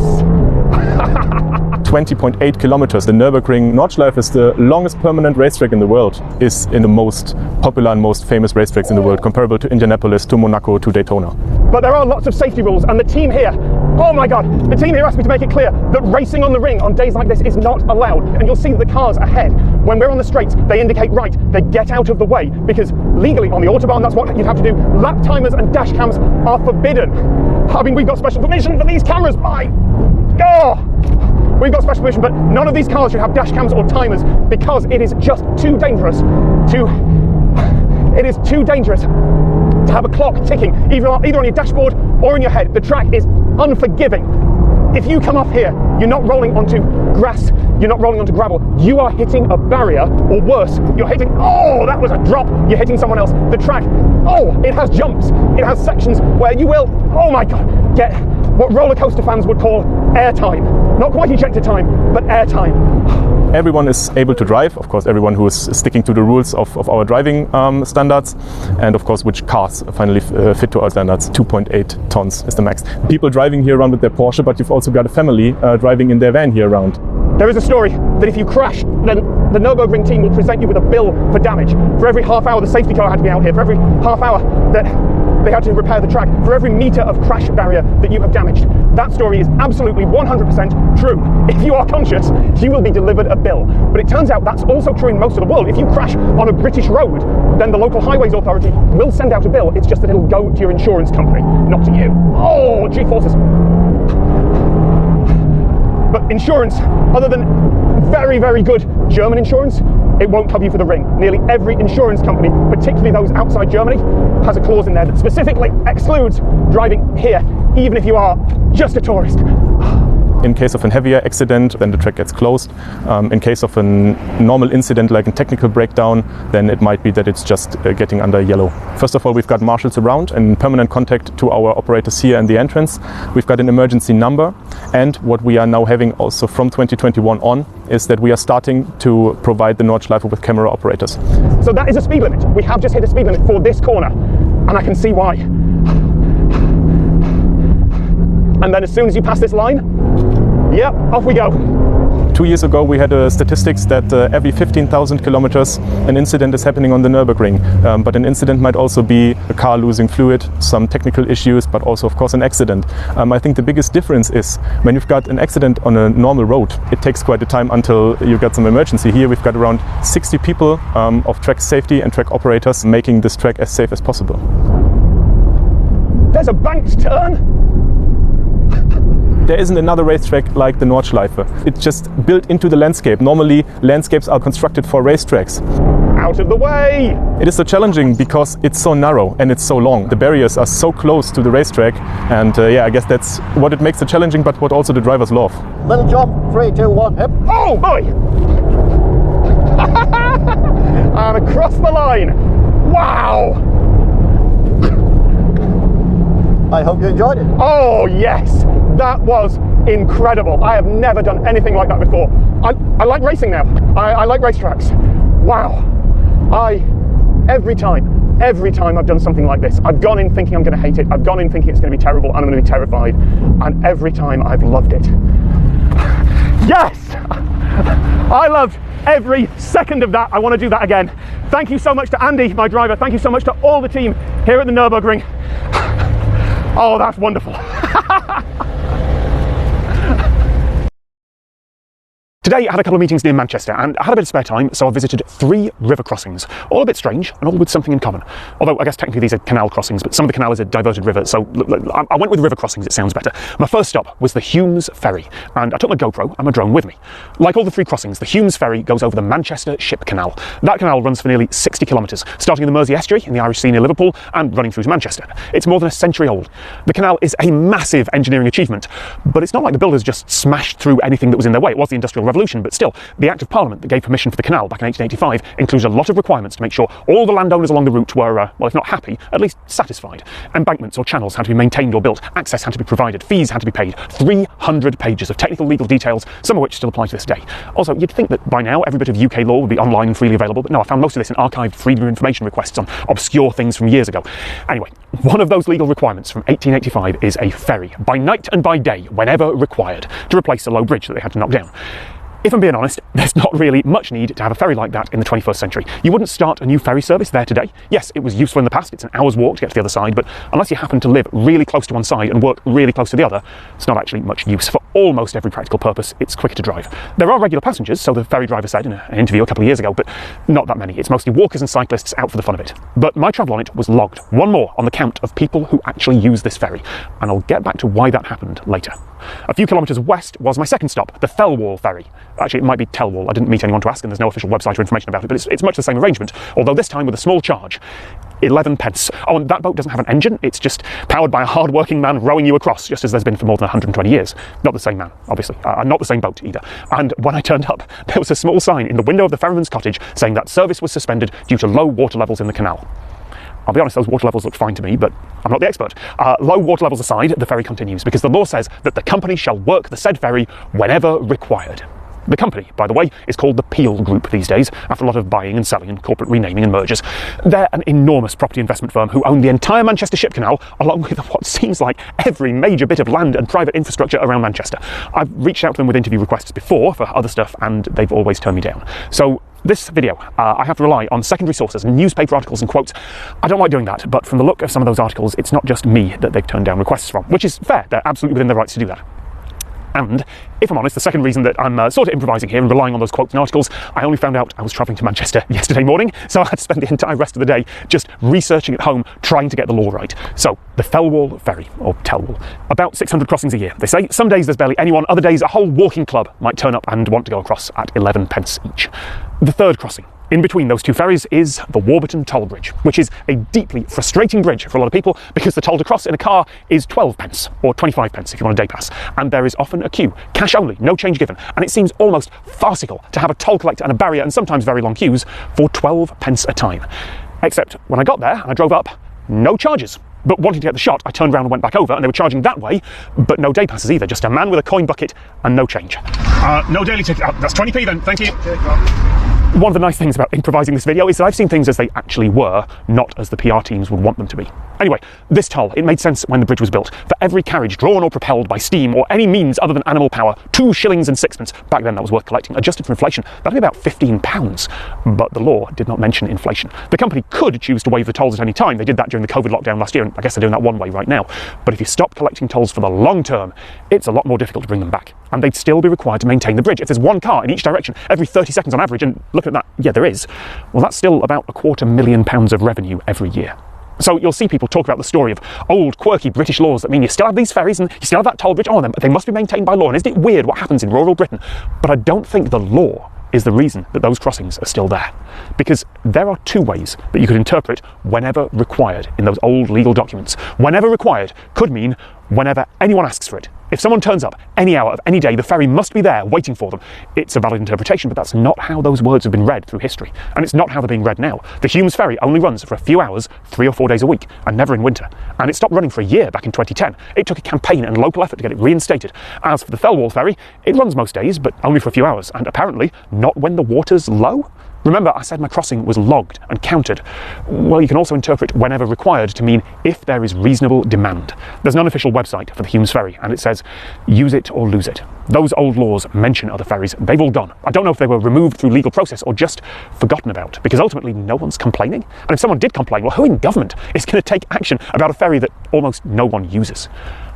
20.8 kilometers. The Nürburgring Nordschleife is the longest permanent racetrack in the world. Is in the most popular and most famous racetracks in the world, comparable to Indianapolis, to Monaco, to Daytona. But there are lots of safety rules, and the team here, oh my God, the team here asked me to make it clear that racing on the ring on days like this is not allowed. And you'll see that the cars ahead, when we're on the straights, they indicate right, they get out of the way, because legally on the Autobahn, that's what you'd have to do. Lap timers and dash cams are forbidden. I mean, we've got special permission for these cameras, we've got special permission, but none of these cars should have dash cams or timers because it is just too dangerous to have a clock ticking either on your dashboard or in your head. The track is unforgiving. If you come off here, you're not rolling onto grass, you're not rolling onto gravel, you are hitting a barrier, or worse, you're hitting, oh, that was a drop, you're hitting someone else. The track, oh, it has jumps, it has sections where you will, oh my God, get what roller coaster fans would call airtime. Not quite ejector time, but airtime. Everyone is able to drive, of course, everyone who is sticking to the rules of our driving standards, and of course which cars finally fit to our standards. 2.8 tons is the max. People driving here around with their Porsche, but you've also got a family driving in their van here around. There is a story that if you crash, then the Nürburgring team will present you with a bill for damage. For every half hour the safety car had to be out here, for every half hour that they had to repair the track, for every metre of crash barrier that you have damaged. That story is absolutely 100% true. If you are conscious, you will be delivered a bill. But it turns out that's also true in most of the world. If you crash on a British road, then the local highways authority will send out a bill. It's just that it'll go to your insurance company, not to you. Oh, G-forces. But insurance, other than very, very good German insurance, it won't cover you for the ring. Nearly every insurance company, particularly those outside Germany, has a clause in there that specifically excludes driving here, even if you are just a tourist. In case of a heavier accident, then the track gets closed. In case of a normal incident like a technical breakdown, then it might be that it's just getting under yellow. First of all, we've got marshals around and permanent contact to our operators here in the entrance. We've got an emergency number, and what we are now having also from 2021 on is that we are starting to provide the Nordschleife with camera operators. So that is a speed limit. We have just hit a speed limit for this corner, and I can see why. And then as soon as you pass this line, yep, off we go. 2 years ago we had statistics that every 15,000 kilometers an incident is happening on the Nürburgring. But an incident might also be a car losing fluid, some technical issues, but also of course an accident. I think the biggest difference is when you've got an accident on a normal road, it takes quite a time until you get some emergency. Here we've got around 60 people of track safety and track operators making this track as safe as possible. There's a banked turn. There isn't another racetrack like the Nordschleife. It's just built into the landscape. Normally, landscapes are constructed for racetracks. Out of the way! It is so challenging because it's so narrow and it's so long. The barriers are so close to the racetrack, and I guess that's what it makes it challenging, but what also the drivers love. Little jump, 3, 2, 1, hip. Oh boy! And across the line. Wow! I hope you enjoyed it. Oh yes, that was incredible. I have never done anything like that before. I like racing now. I like racetracks. Wow. Every time I've done something like this, I've gone in thinking I'm going to hate it. I've gone in thinking it's going to be terrible and I'm going to be terrified. And every time I've loved it. Yes! I loved every second of that. I want to do that again. Thank you so much to Andy, my driver. Thank you so much to all the team here at the Nürburgring. Oh, that's wonderful. Today I had a couple of meetings near Manchester and I had a bit of spare time, so I visited 3 river crossings, all a bit strange and all with something in common. Although I guess technically these are canal crossings, but some of the canal is a diverted river, so I went with river crossings, it sounds better. My first stop was the Humes Ferry, and I took my GoPro and my drone with me. Like all the 3 crossings, the Humes Ferry goes over the Manchester Ship Canal. That canal runs for nearly 60 kilometres, starting in the Mersey Estuary in the Irish Sea near Liverpool and running through to Manchester. It's more than a century old. The canal is a massive engineering achievement, but it's not like the builders just smashed through anything that was in their way. It was the Industrial Revolution, but still, the Act of Parliament that gave permission for the canal back in 1885 included a lot of requirements to make sure all the landowners along the route were, well, if not happy, at least satisfied. Embankments or channels had to be maintained or built, access had to be provided, fees had to be paid, 300 pages of technical legal details, some of which still apply to this day. Also, you'd think that by now every bit of UK law would be online and freely available, but no, I found most of this in archived Freedom of Information requests on obscure things from years ago. Anyway, one of those legal requirements from 1885 is a ferry, by night and by day, whenever required, to replace the low bridge that they had to knock down. If I'm being honest, there's not really much need to have a ferry like that in the 21st century. You wouldn't start a new ferry service there today. Yes, it was useful in the past, it's an hour's walk to get to the other side, but unless you happen to live really close to one side and work really close to the other, it's not actually much use. For almost every practical purpose, it's quicker to drive. There are regular passengers, so the ferry driver said in an interview a couple of years ago, but not that many. It's mostly walkers and cyclists out for the fun of it. But my travel on it was logged. One more on the count of people who actually use this ferry, and I'll get back to why that happened later. A few kilometres west was my second stop, the Fellwall ferry. Actually, it might be Telwall. I didn't meet anyone to ask, and there's no official website or information about it, but it's much the same arrangement, although this time with a small charge. 11 pence. Oh, and that boat doesn't have an engine. It's just powered by a hard-working man rowing you across, just as there's been for more than 120 years. Not the same man, obviously. Not the same boat either. And when I turned up, there was a small sign in the window of the ferryman's cottage saying that service was suspended due to low water levels in the canal. I'll be honest, those water levels look fine to me, but I'm not the expert. Low water levels aside, the ferry continues, because the law says that the company shall work the said ferry whenever required. The company, by the way, is called the Peel Group these days, after a lot of buying and selling and corporate renaming and mergers. They're an enormous property investment firm who own the entire Manchester Ship Canal, along with what seems like every major bit of land and private infrastructure around Manchester. I've reached out to them with interview requests before for other stuff, and they've always turned me down. So this video, I have to rely on secondary sources, newspaper articles and quotes. I don't like doing that, but from the look of some of those articles, it's not just me that they've turned down requests from, which is fair. They're absolutely within their rights to do that. And, if I'm honest, the second reason that I'm sort of improvising here and relying on those quotes and articles, I only found out I was travelling to Manchester yesterday morning, so I had to spend the entire rest of the day just researching at home, trying to get the law right. So, the Fellwall Ferry, or Telwall, about 600 crossings a year, they say. Some days there's barely anyone, other days a whole walking club might turn up and want to go across at 11 pence each. The third crossing, in between those two ferries, is the Warburton Toll Bridge, which is a deeply frustrating bridge for a lot of people because the toll to cross in a car is 12 pence, or 25 pence if you want a day pass, and there is often a queue, cash only, no change given, and it seems almost farcical to have a toll collector and a barrier and sometimes very long queues for 12 pence a time. Except when I got there and I drove up, no charges. But wanting to get the shot, I turned around and went back over, and they were charging that way, but no day passes either, just a man with a coin bucket and no change. No daily ticket. That's 20p then, thank you. One of the nice things about improvising this video is that I've seen things as they actually were, not as the PR teams would want them to be. Anyway, this toll, it made sense when the bridge was built. For every carriage drawn or propelled by steam or any means other than animal power, 2 shillings and sixpence. Back then that was worth collecting. Adjusted for inflation, that'd be about £15. But the law did not mention inflation. The company could choose to waive the tolls at any time. They did that during the COVID lockdown last year, and I guess they're doing that one way right now. But if you stop collecting tolls for the long term, it's a lot more difficult to bring them back. And they'd still be required to maintain the bridge. If there's one car in each direction every 30 seconds on average, and look at that, yeah, there is, well, that's still about £250,000 of revenue every year. So you'll see people talk about the story of old, quirky British laws that mean you still have these ferries and you still have that toll bridge on them, but they must be maintained by law. And isn't it weird what happens in rural Britain? But I don't think the law is the reason that those crossings are still there. Because there are two ways that you could interpret whenever required in those old legal documents. Whenever required could mean whenever anyone asks for it. If someone turns up any hour of any day, the ferry must be there waiting for them. It's a valid interpretation, but that's not how those words have been read through history. And it's not how they're being read now. The Humes ferry only runs for a few hours, 3 or 4 days a week, and never in winter. And it stopped running for a year back in 2010. It took a campaign and local effort to get it reinstated. As for the Thelwall ferry, it runs most days, but only for a few hours, and apparently not when the water's low. Remember, I said my crossing was logged and counted. Well, you can also interpret whenever required to mean if there is reasonable demand. There's an unofficial website for the Humes ferry, and it says, use it or lose it. Those old laws mention other ferries. They've all gone. I don't know if they were removed through legal process or just forgotten about, because ultimately no one's complaining. And if someone did complain, well, who in government is going to take action about a ferry that almost no one uses?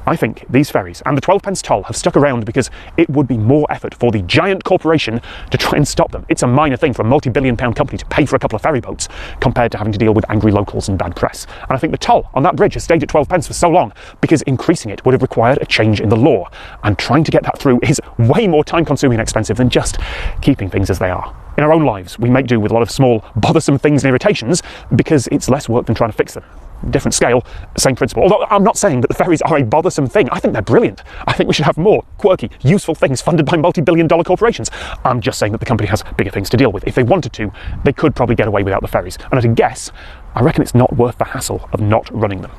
I think these ferries and the 12p toll have stuck around because it would be more effort for the giant corporation to try and stop them. It's a minor thing for a multi-billion-pound company to pay for a couple of ferry boats compared to having to deal with angry locals and bad press. And I think the toll on that bridge has stayed at 12p for so long because increasing it would have required a change in the law. And trying to get that through is way more time-consuming and expensive than just keeping things as they are. In our own lives, we make do with a lot of small, bothersome things and irritations because it's less work than trying to fix them. Different scale, same principle. Although I'm not saying that the ferries are a bothersome thing. I think they're brilliant. I think we should have more quirky, useful things funded by multi-billion-dollar corporations. I'm just saying that the company has bigger things to deal with. If they wanted to, they could probably get away without the ferries. And at a guess, I reckon it's not worth the hassle of not running them.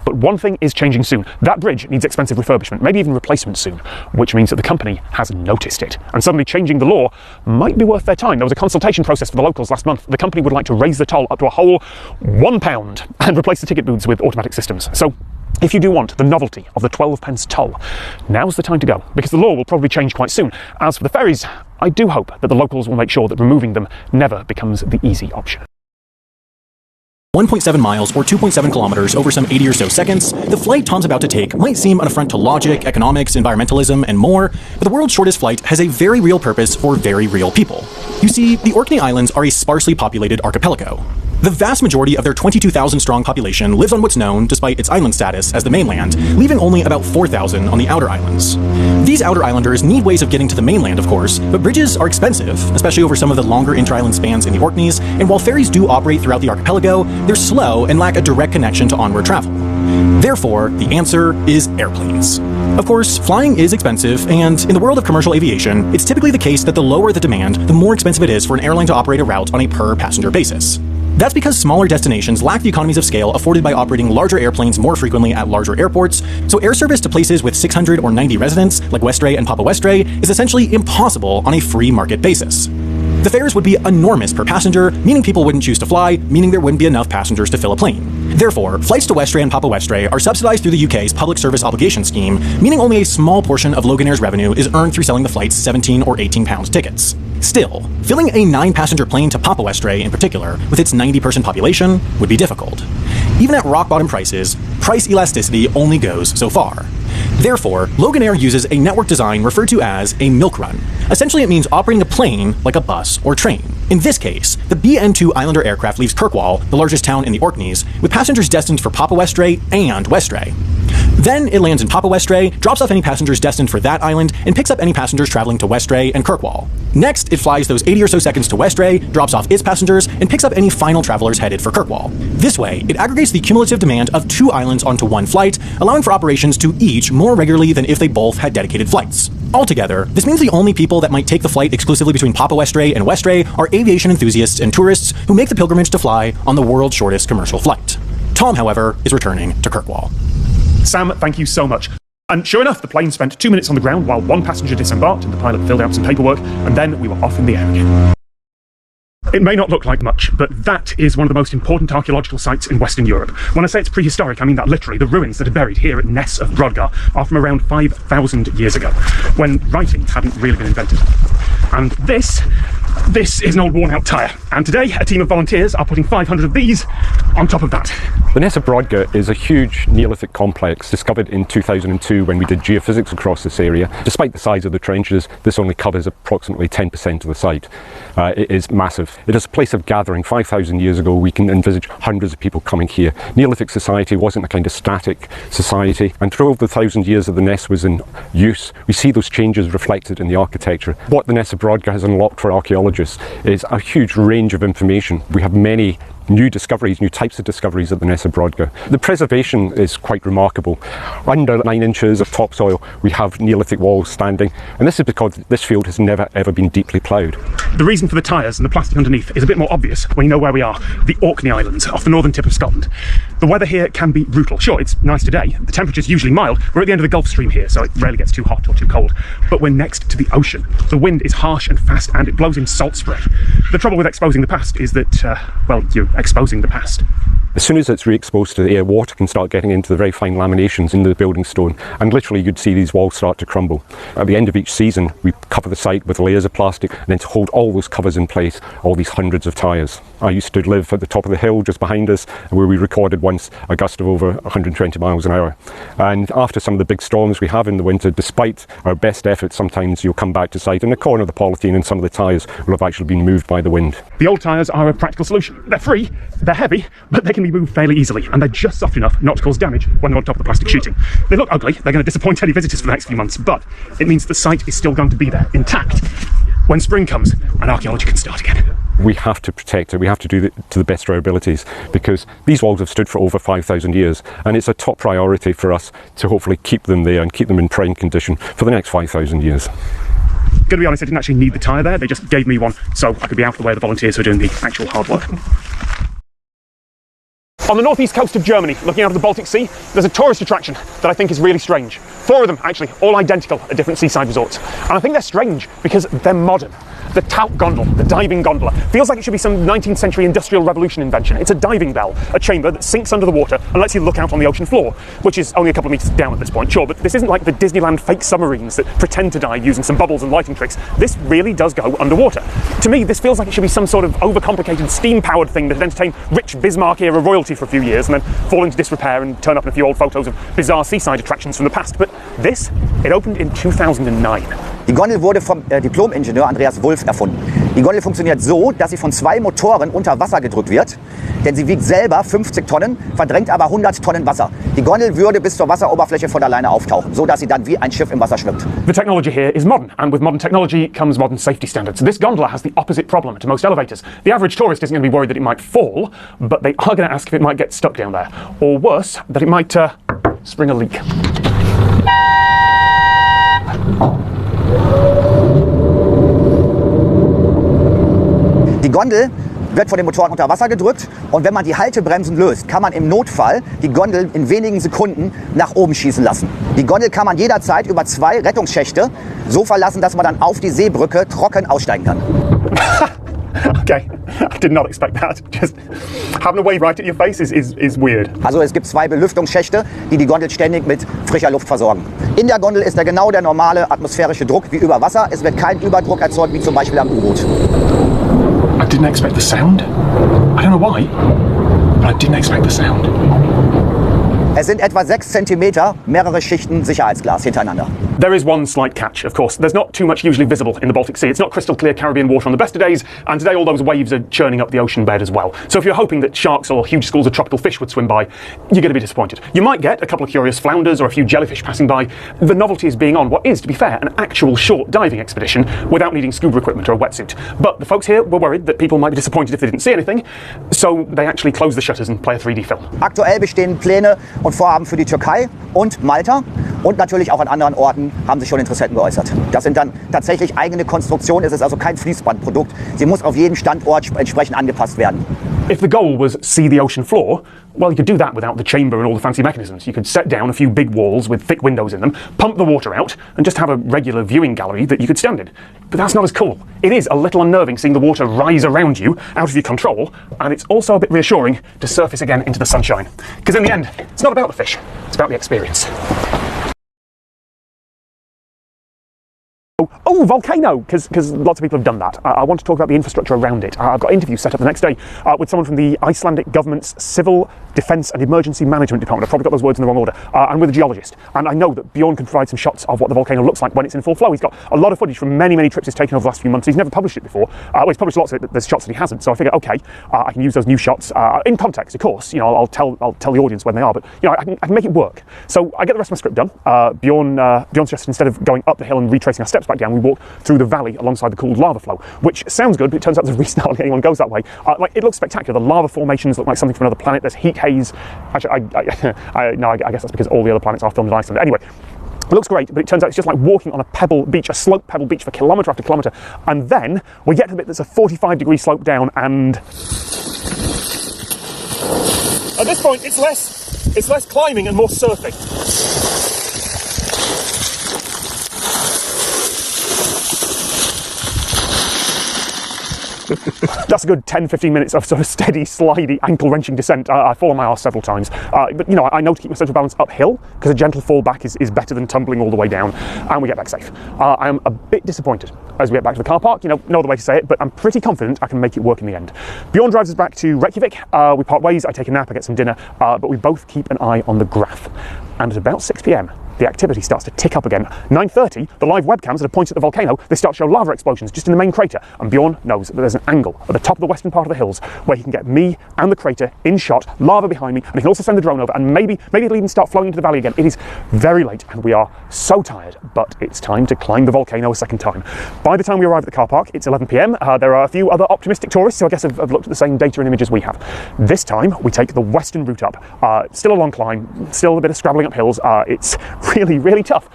But one thing is changing soon. That bridge needs expensive refurbishment, maybe even replacement soon, which means that the company has noticed it. And suddenly changing the law might be worth their time. There was a consultation process for the locals last month. The company would like to raise the toll up to a whole £1 and replace the ticket booths with automatic systems. So if you do want the novelty of the 12p toll, now's the time to go, because the law will probably change quite soon. As for the ferries, I do hope that the locals will make sure that removing them never becomes the easy option. 1.7 miles or 2.7 kilometers over some 80 or so seconds, the flight Tom's about to take might seem an affront to logic, economics, environmentalism, and more, but the world's shortest flight has a very real purpose for very real people. You see, the Orkney Islands are a sparsely populated archipelago. The vast majority of their 22,000 strong population lives on what's known, despite its island status, as the mainland, leaving only about 4,000 on the outer islands. These outer islanders need ways of getting to the mainland, of course, but bridges are expensive, especially over some of the longer inter-island spans in the Orkneys, and while ferries do operate throughout the archipelago, they're slow and lack a direct connection to onward travel. Therefore, the answer is airplanes. Of course, flying is expensive, and in the world of commercial aviation, it's typically the case that the lower the demand, the more expensive it is for an airline to operate a route on a per-passenger basis. That's because smaller destinations lack the economies of scale afforded by operating larger airplanes more frequently at larger airports, so air service to places with 600 or 90 residents, like Westray and Papa Westray, is essentially impossible on a free market basis. The fares would be enormous per passenger, meaning people wouldn't choose to fly, meaning there wouldn't be enough passengers to fill a plane. Therefore, flights to Westray and Papa Westray are subsidized through the UK's Public Service Obligation Scheme, meaning only a small portion of Loganair's revenue is earned through selling the flight's £17 or £18 tickets. Still, filling a 9-passenger plane to Papa Westray in particular, with its 90-person population, would be difficult. Even at rock-bottom prices, price elasticity only goes so far. Therefore, Loganair uses a network design referred to as a milk run. Essentially, it means operating a plane like a bus or train. In this case, the BN2 Islander aircraft leaves Kirkwall, the largest town in the Orkneys, with passengers destined for Papa Westray and Westray. Then it lands in Papa Westray, drops off any passengers destined for that island, and picks up any passengers traveling to Westray and Kirkwall. Next, it flies those 80 or so seconds to Westray, drops off its passengers, and picks up any final travelers headed for Kirkwall. This way, it aggregates the cumulative demand of 2 islands onto one flight, allowing for operations to each more regularly than if they both had dedicated flights. Altogether, this means the only people that might take the flight exclusively between Papa Westray and Westray are aviation enthusiasts and tourists who make the pilgrimage to fly on the world's shortest commercial flight. Tom, however, is returning to Kirkwall. Sam, thank you so much. And sure enough, the plane spent 2 minutes on the ground while 1 passenger disembarked and the pilot filled out some paperwork, and then we were off in the air again. It may not look like much, but that is one of the most important archaeological sites in Western Europe. When I say it's prehistoric, I mean that literally. The ruins that are buried here at Ness of Brodgar are from around 5,000 years ago, when writing hadn't really been invented. And this is an old worn-out tyre. And today, a team of volunteers are putting 500 of these on top of that. The Nessa Brodga is a huge Neolithic complex discovered in 2002 when we did geophysics across this area. Despite the size of the trenches, this only covers approximately 10% of the site. It is massive. It is a place of gathering. 5,000 years ago, we can envisage hundreds of people coming here. Neolithic society wasn't a kind of static society, and through over the 1,000 years that the Ness was in use, we see those changes reflected in the architecture. What the Nessa Brodga has unlocked for archaeologists is a huge range of information. We have many new discoveries, new types of discoveries at the Nessa Brodga. The preservation is quite remarkable. Under 9 inches of topsoil, we have Neolithic walls standing, and this is because this field has never ever been deeply ploughed. The reason for the tyres and the plastic underneath is a bit more obvious when you know where we are, the Orkney Islands, off the northern tip of Scotland. The weather here can be brutal. Sure, it's nice today, the temperature's usually mild. We're at the end of the Gulf Stream here, so it rarely gets too hot or too cold. But we're next to the ocean. The wind is harsh and fast, and it blows in salt spray. The trouble with exposing the past is that, well, you're exposing the past. As soon as it's re-exposed to the air, water can start getting into the very fine laminations in the building stone, and literally you'd see these walls start to crumble. At the end of each season, we cover the site with layers of plastic, and then to hold all those covers in place, all these hundreds of tyres. I used to live at the top of the hill just behind us, where we recorded once a gust of over 120 miles an hour. And after some of the big storms we have in the winter, despite our best efforts, sometimes you'll come back to site and a corner of the polythene and some of the tyres will have actually been moved by the wind. The old tyres are a practical solution. They're free, they're heavy, but they can be moved fairly easily, and they're just soft enough not to cause damage when they're on top of the plastic sheeting. They look ugly, they're going to disappoint any visitors for the next few months, but it means the site is still going to be there, intact, when spring comes and archaeology can start again. We have to protect it, we have to do it to the best of our abilities, because these walls have stood for over 5,000 years, and it's a top priority for us to hopefully keep them there and keep them in prime condition for the next 5,000 years. Gonna be honest, I didn't actually need the tyre there, they just gave me one so I could be out of the way of the volunteers who are doing the actual hard work. On the northeast coast of Germany, looking out of the Baltic Sea, there's a tourist attraction that I think is really strange. 4 of them, actually, all identical at different seaside resorts. And I think they're strange because they're modern. The Taut Gondel, the diving gondola, feels like it should be some 19th century industrial revolution invention. It's a diving bell, a chamber that sinks under the water and lets you look out on the ocean floor, which is only a couple of metres down at this point, sure, but this isn't like the Disneyland fake submarines that pretend to dive using some bubbles and lighting tricks. This really does go underwater. To me, this feels like it should be some sort of overcomplicated steam-powered thing that would entertain rich Bismarck-era royalty for a few years and then fall into disrepair and turn up in a few old photos of bizarre seaside attractions from the past. But this, it opened in 2009. Die Gondel wurde vom Diplom-Ingenieur Andreas Wulff erfunden. Die Gondel funktioniert so, dass sie von 2 Motoren unter Wasser gedrückt wird, denn sie wiegt selber 50 Tonnen, verdrängt aber 100 Tonnen Wasser. Die Gondel würde bis zur Wasseroberfläche von alleine auftauchen, so dass sie dann wie ein Schiff im Wasser schwimmt. The technology here is modern, and with modern technology comes modern safety standards. This gondola has the opposite problem to most elevators. The average tourist isn't going to be worried that it might fall, but they are going to ask if it might get stuck down there, or worse, that it might spring a leak. Die Gondel wird von den Motoren unter Wasser gedrückt und wenn man die Haltebremsen löst, kann man im Notfall die Gondel in wenigen Sekunden nach oben schießen lassen. Die Gondel kann man jederzeit über 2 Rettungsschächte so verlassen, dass man dann auf die Seebrücke trocken aussteigen kann. Okay, I did not expect that. Just having a wave right at your face is weird. Also es gibt 2 Belüftungsschächte, die die Gondel ständig mit frischer Luft versorgen. In der Gondel ist genau der normale atmosphärische Druck wie über Wasser. Es wird kein Überdruck erzeugt, wie zum Beispiel am U-Boot. I didn't expect the sound. I don't know why, but I didn't expect the sound. Es sind etwa 6 cm, mehrere Schichten Sicherheitsglas hintereinander. There is one slight catch, of course. There's not too much usually visible in the Baltic Sea. It's not crystal clear Caribbean water on the best of days, and today all those waves are churning up the ocean bed as well. So if you're hoping that sharks or huge schools of tropical fish would swim by, you're going to be disappointed. You might get a couple of curious flounders or a few jellyfish passing by. The novelty is being on what is, to be fair, an actual short diving expedition without needing scuba equipment or a wetsuit. But the folks here were worried that people might be disappointed if they didn't see anything, so they actually closed the shutters and play a 3D film. Aktuell bestehen Pläne und Vorhaben für die Türkei und Malta und natürlich auch an anderen Orten haben sich schon Interessenten geäußert. Das sind dann tatsächlich eigene Konstruktionen, es ist also kein Fließbandprodukt. Sie muss auf jeden Standort entsprechend angepasst werden. If the goal was see the ocean floor, well, you could do that without the chamber and all the fancy mechanisms. You could set down a few big walls with thick windows in them, pump the water out, and just have a regular viewing gallery that you could stand in. But that's not as cool. It is a little unnerving seeing the water rise around you, out of your control, and it's also a bit reassuring to surface again into the sunshine. Because in the end, it's not about the fish, it's about the experience. Oh, volcano, because lots of people have done that. I want to talk about the infrastructure around it. I've got interviews set up the next day with someone from the Icelandic government's Civil Defence and Emergency Management Department. I've probably got those words in the wrong order. And with a geologist. And I know that Bjorn can provide some shots of what the volcano looks like when it's in full flow. He's got a lot of footage from many, many trips he's taken over the last few months. He's never published it before. Well, he's published lots of it, but there's shots that he hasn't. So I figure, okay, I can use those new shots in context, of course. You know, I'll tell the audience when they are, but you know, I can make it work. So I get the rest of my script done. Bjorn suggested instead of going up the hill and retracing our steps back down, we walk through the valley alongside the cooled lava flow, which sounds good, but it turns out there's a reason hardly anyone goes that way. Like, it looks spectacular. The lava formations look like something from another planet. There's heat haze. Actually, I guess that's because all the other planets are filmed in Iceland. Anyway, it looks great, but it turns out it's just like walking on a pebble beach, a sloped pebble beach for kilometre after kilometre. And then we get to the bit that's a 45-degree slope down, and at this point it's less climbing and more surfing. That's a good 10-15 minutes of sort of steady, slidey, ankle-wrenching descent. I fall on my arse several times. But, you know, I know to keep my central balance uphill, because a gentle fall back is better than tumbling all the way down, and we get back safe. I am a bit disappointed as we get back to the car park. You know, no other way to say it, but I'm pretty confident I can make it work in the end. Bjorn drives us back to Reykjavik. We part ways, I take a nap, I get some dinner, but we both keep an eye on the graph. And at about 6 p.m, the activity starts to tick up again. 9:30, the live webcams that are pointed at the volcano, they start to show lava explosions just in the main crater, and Bjorn knows that there's an angle at the top of the western part of the hills where he can get me and the crater in shot, lava behind me, and he can also send the drone over, and maybe it'll even start flowing into the valley again. It is very late, and we are so tired, but it's time to climb the volcano a second time. By the time we arrive at the car park, it's 11 p.m. There are a few other optimistic tourists who I guess have looked at the same data and images we have. This time, we take the western route up. Still a long climb, still a bit of scrabbling up hills. It's really, really tough.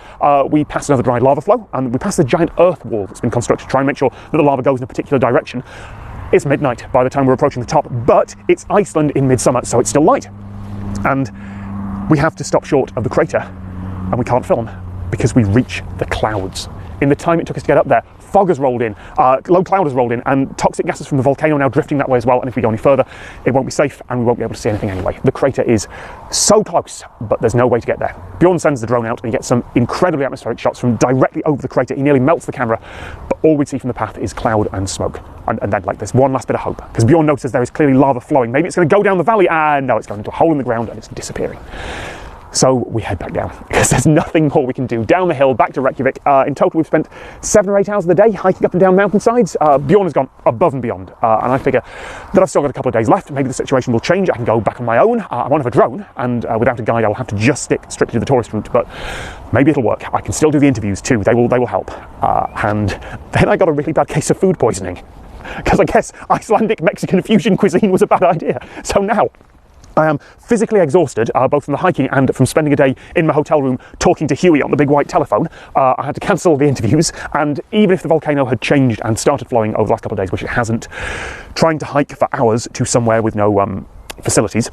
We pass another dry lava flow, and we pass the giant earth wall that's been constructed to try and make sure that the lava goes in a particular direction. It's midnight by the time we're approaching the top, but it's Iceland in midsummer, so it's still light. And we have to stop short of the crater, and we can't film because we reach the clouds. In the time it took us to get up there, fog has rolled in, low cloud has rolled in, and toxic gases from the volcano are now drifting that way as well, and if we go any further, it won't be safe, and we won't be able to see anything anyway. The crater is so close, but there's no way to get there. Bjorn sends the drone out, and he gets some incredibly atmospheric shots from directly over the crater. He nearly melts the camera, but all we see from the path is cloud and smoke. And then, like, there's one last bit of hope, because Bjorn notices there is clearly lava flowing. Maybe it's going to go down the valley, and no, it's going into a hole in the ground, and it's disappearing. So we head back down, because there's nothing more we can do. Down the hill, back to Reykjavik. In total, we've spent 7 or 8 hours of the day hiking up and down mountainsides. Bjorn has gone above and beyond, and I figure that I've still got a couple of days left. Maybe the situation will change. I can go back on my own. I won't have a drone, and without a guide, I'll have to just stick strictly to the tourist route, but maybe it'll work. I can still do the interviews too. They will help. And then I got a really bad case of food poisoning, because I guess Icelandic Mexican fusion cuisine was a bad idea. So now I am physically exhausted, both from the hiking and from spending a day in my hotel room talking to Huey on the big white telephone. I had to cancel the interviews, and even if the volcano had changed and started flowing over the last couple of days, which it hasn't, trying to hike for hours to somewhere with no facilities,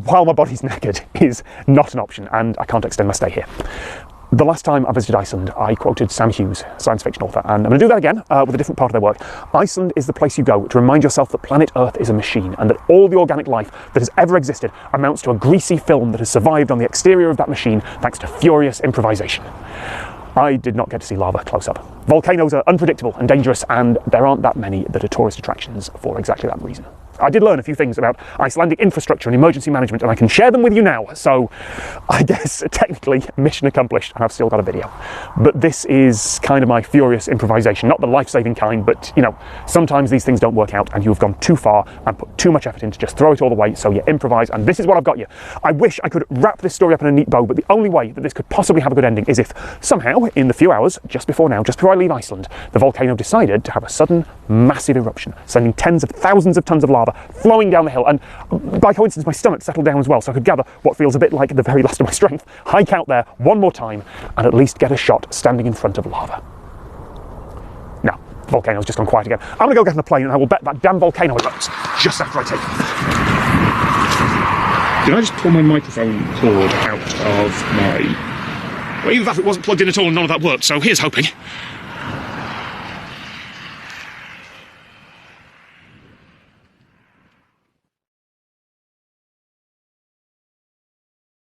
while my body's knackered, is not an option, and I can't extend my stay here. The last time I visited Iceland, I quoted Sam Hughes, science fiction author, and I'm going to do that again with a different part of their work. Iceland is the place you go to remind yourself that planet Earth is a machine, and that all the organic life that has ever existed amounts to a greasy film that has survived on the exterior of that machine thanks to furious improvisation. I did not get to see lava close up. Volcanoes are unpredictable and dangerous, and there aren't that many that are tourist attractions for exactly that reason. I did learn a few things about Icelandic infrastructure and emergency management, and I can share them with you now, so I guess technically mission accomplished, and I've still got a video. But this is kind of my furious improvisation, not the life-saving kind, but you know, sometimes these things don't work out and you've gone too far and put too much effort in to just throw it all away, so you improvise, and this is what I've got you. I wish I could wrap this story up in a neat bow, but the only way that this could possibly have a good ending is if somehow, in the few hours just before I leave Iceland, the volcano decided to have a sudden massive eruption, sending tens of thousands of tons of lava flowing down the hill, and by coincidence my stomach settled down as well, so I could gather what feels a bit like the very last of my strength, hike out there one more time and at least get a shot standing in front of lava. Now, the volcano's just gone quiet again. I'm going to go get on a plane and I will bet that damn volcano erupts just after I take off. Did I just pull my microphone cord out of my... Well, either that, it wasn't plugged in at all and none of that worked, so here's hoping.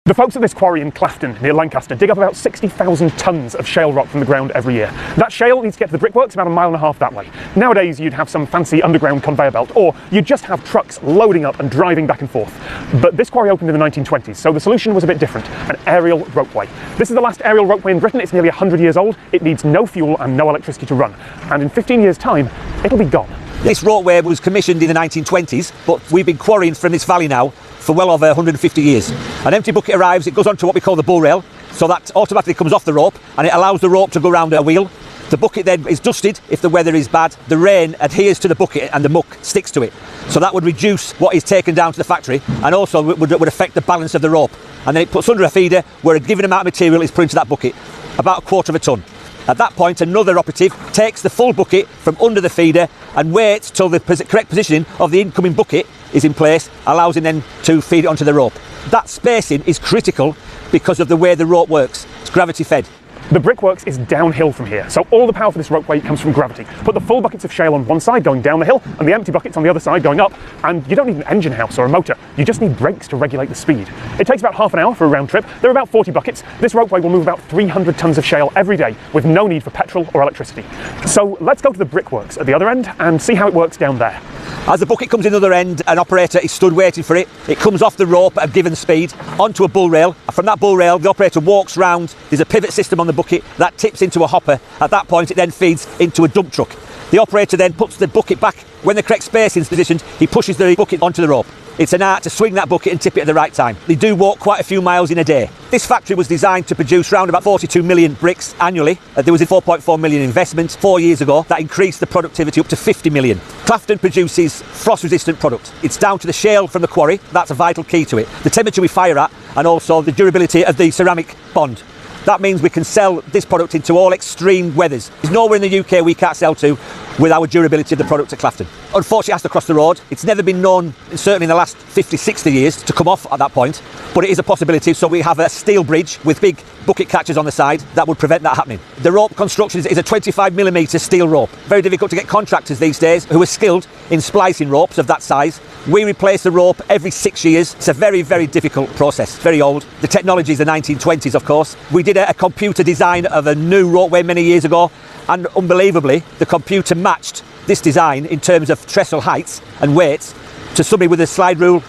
The folks at this quarry in Clafton, near Lancaster, dig up about 60,000 tonnes of shale rock from the ground every year. That shale needs to get to the brickworks about 1.5 miles that way. Nowadays, you'd have some fancy underground conveyor belt, or you'd just have trucks loading up and driving back and forth. But this quarry opened in the 1920s, so the solution was a bit different, an aerial ropeway. This is the last aerial ropeway in Britain. It's nearly 100 years old. It needs no fuel and no electricity to run. And in 15 years' time, it'll be gone. This ropeway was commissioned in the 1920s, but we've been quarrying from this valley now for well over 150 years. An empty bucket arrives, it goes onto what we call the bull rail, so that automatically comes off the rope and it allows the rope to go round a wheel. The bucket then is dusted if the weather is bad. The rain adheres to the bucket and the muck sticks to it. So that would reduce what is taken down to the factory and also would affect the balance of the rope. And then it puts under a feeder where a given amount of material is put into that bucket, about 1/4 ton. At that point, another operative takes the full bucket from under the feeder and waits till the correct positioning of the incoming bucket is in place, allows him then to feed it onto the rope. That spacing is critical because of the way the rope works. It's gravity fed. The brickworks is downhill from here, so all the power for this ropeway comes from gravity. Put the full buckets of shale on one side going down the hill and the empty buckets on the other side going up, and you don't need an engine house or a motor, you just need brakes to regulate the speed. It takes about half an hour for a round trip. There are about 40 buckets. This ropeway will move about 300 tonnes of shale every day with no need for petrol or electricity. So let's go to the brickworks at the other end and see how it works down there. As the bucket comes in the other end, an operator is stood waiting for it. It comes off the rope at a given speed onto a bull rail. From that bull rail, the operator walks round. There's a pivot system on the bucket that tips into a hopper. At that point, it then feeds into a dump truck. The operator then puts the bucket back. When the correct spacing is positioned, he pushes the bucket onto the rope. It's an art to swing that bucket and tip it at the right time. They do walk quite a few miles in a day. This factory was designed to produce around about 42 million bricks annually. There was a 4.4 million investment 4 years ago that increased the productivity up to 50 million. Clafton produces frost-resistant product. It's down to the shale from the quarry. That's a vital key to it. The temperature we fire at and also the durability of the ceramic bond. That means we can sell this product into all extreme weathers. There's nowhere in the UK we can't sell to with our durability of the product at Clafton. Unfortunately, it has to cross the road. It's never been known, certainly in the last 50, 60 years, to come off at that point, but it is a possibility. So we have a steel bridge with big bucket catchers on the side that would prevent that happening. The rope construction is a 25mm steel rope. Very difficult to get contractors these days who are skilled in splicing ropes of that size. We replace the rope every 6 years. It's a very, very difficult process, very old. The technology is the 1920s, of course. We did a computer design of a new ropeway many years ago, and unbelievably, the computer matched this design in terms of trestle heights and weights to somebody with a slide rule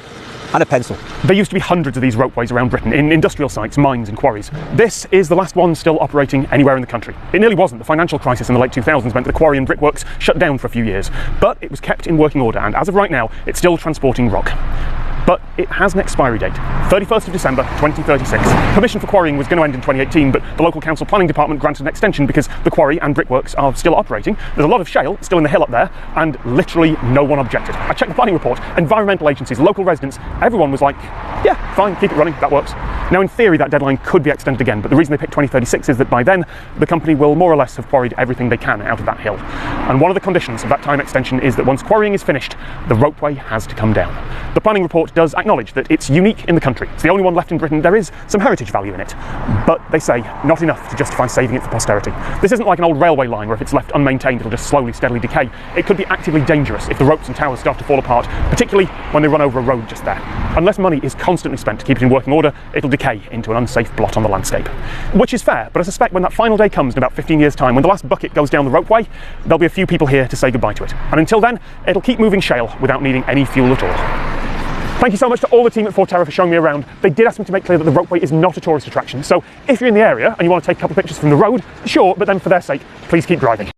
and a pencil. There used to be hundreds of these ropeways around Britain, in industrial sites, mines and quarries. This is the last one still operating anywhere in the country. It nearly wasn't. The financial crisis in the late 2000s meant that the quarry and brickworks shut down for a few years, but it was kept in working order, and as of right now, it's still transporting rock. But it has an expiry date, 31st of December 2036. Permission for quarrying was going to end in 2018, but the local council planning department granted an extension because the quarry and brickworks are still operating. There's a lot of shale still in the hill up there, and literally no one objected. I checked the planning report, environmental agencies, local residents, everyone was like, yeah, fine, keep it running, that works. Now in theory that deadline could be extended again, but the reason they picked 2036 is that by then the company will more or less have quarried everything they can out of that hill. And one of the conditions of that time extension is that once quarrying is finished, the ropeway has to come down. The planning report does acknowledge that it's unique in the country. It's the only one left in Britain. There is some heritage value in it, but they say not enough to justify saving it for posterity. This isn't like an old railway line where if it's left unmaintained it'll just slowly, steadily decay. It could be actively dangerous if the ropes and towers start to fall apart, particularly when they run over a road just there. Unless money is constantly spent to keep it in working order, it'll decay into an unsafe blot on the landscape. Which is fair, but I suspect when that final day comes in about 15 years' time, when the last bucket goes down the ropeway, there'll be a few people here to say goodbye to it. And until then, it'll keep moving shale without needing any fuel at all. Thank you so much to all the team at Forterra for showing me around. They did ask me to make clear that the ropeway is not a tourist attraction, so if you're in the area and you want to take a couple of pictures from the road, sure, but then for their sake, please keep driving.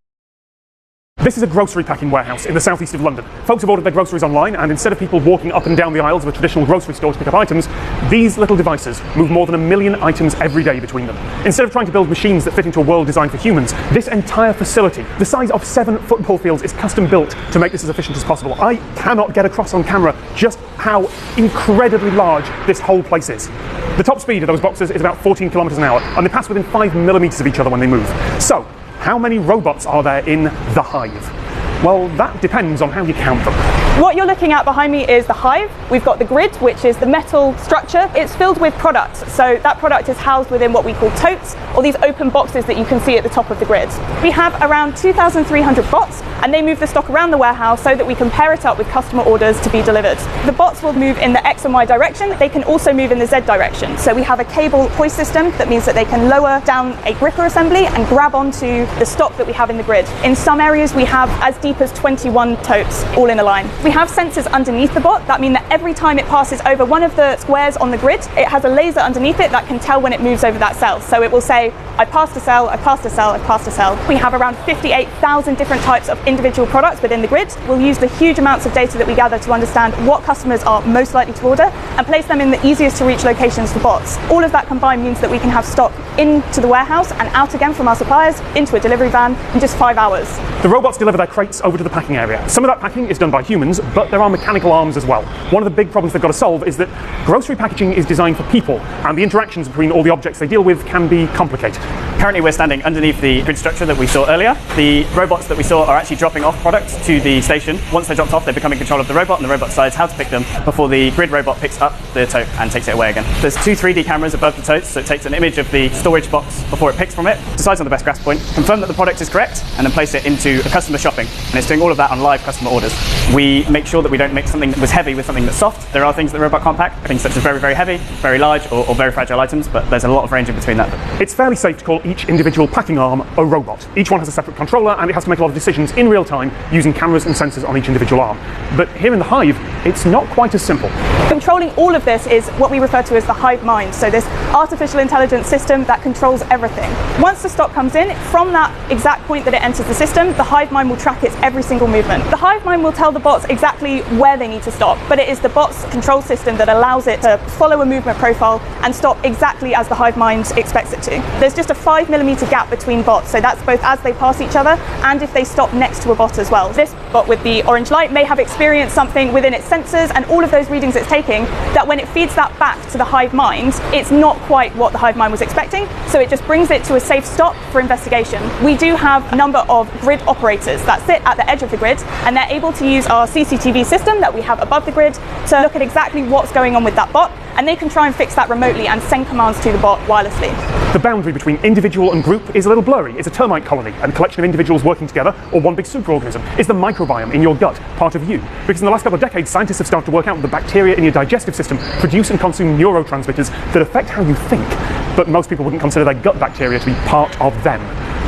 This is a grocery packing warehouse in the southeast of London. Folks have ordered their groceries online, and instead of people walking up and down the aisles of a traditional grocery store to pick up items, these little devices move more than 1 million items every day between them. Instead of trying to build machines that fit into a world designed for humans, this entire facility, the size of 7 football fields, is custom built to make this as efficient as possible. I cannot get across on camera just how incredibly large this whole place is. The top speed of those boxes is about 14 kilometers an hour, and they pass within 5 millimeters of each other when they move. So, how many robots are there in the hive? Well, that depends on how you count them. What you're looking at behind me is the hive. We've got the grid, which is the metal structure. It's filled with products. So that product is housed within what we call totes, or these open boxes that you can see at the top of the grid. We have around 2,300 bots, and they move the stock around the warehouse so that we can pair it up with customer orders to be delivered. The bots will move in the X and Y direction. They can also move in the Z direction. So we have a cable hoist system that means that they can lower down a gripper assembly and grab onto the stock that we have in the grid. In some areas we have as deep as 21 totes all in a line. We have sensors underneath the bot that mean that every time it passes over one of the squares on the grid, it has a laser underneath it that can tell when it moves over that cell. So it will say, I passed a cell, I passed a cell, I passed a cell. We have around 58,000 different types of individual products within the grid. We'll use the huge amounts of data that we gather to understand what customers are most likely to order and place them in the easiest to reach locations for bots. All of that combined means that we can have stock into the warehouse and out again from our suppliers into a delivery van in just 5 hours. The robots deliver their crates over to the packing area. Some of that packing is done by humans, but there are mechanical arms as well. One of the big problems they've got to solve is that grocery packaging is designed for people, and the interactions between all the objects they deal with can be complicated. Currently we're standing underneath the grid structure that we saw earlier. The robots that we saw are actually dropping off products to the station. Once they're dropped off, they become in control of the robot, and the robot decides how to pick them before the grid robot picks up the tote and takes it away again. There's 2 3D cameras above the totes, so it takes an image of the storage box before it picks from it, decides on the best grasp point, confirm that the product is correct, and then place it into a customer shopping. And it's doing all of that on live customer orders. We make sure that we don't mix something that was heavy with something that's soft. There are things that the robot can't pack, things such as very, very heavy, very large, or very fragile items, but there's a lot of range in between that. It's fairly safe to call each individual packing arm a robot. Each one has a separate controller, and it has to make a lot of decisions in real time using cameras and sensors on each individual arm. But here in the hive, it's not quite as simple. Controlling all of this is what we refer to as the hive mind, so this artificial intelligence system that controls everything. Once the stock comes in, from that exact point that it enters the system, the hive mind will track its every single movement. The hive mind will tell the bots exactly where they need to stop, but it is the bot's control system that allows it to follow a movement profile and stop exactly as the hive mind expects it to. There's just a 5mm gap between bots, so that's both as they pass each other and if they stop next to a bot as well. This bot with the orange light may have experienced something within its sensors and all of those readings it's taking that when it feeds that back to the hive mind, it's not quite what the hive mind was expecting, so it just brings it to a safe stop for investigation. We do have a number of grid operators that sit at the edge of the grid, and they're able to use our CCTV system that we have above the grid to look at exactly what's going on with that bot, and they can try and fix that remotely and send commands to the bot wirelessly. The boundary between individual and group is a little blurry. It's a termite colony, a collection of individuals working together, or one big superorganism. Is the microbiome in your gut part of you? Because in the last couple of decades, scientists have started to work out that the bacteria in your digestive system produce and consume neurotransmitters that affect how you think. But most people wouldn't consider their gut bacteria to be part of them.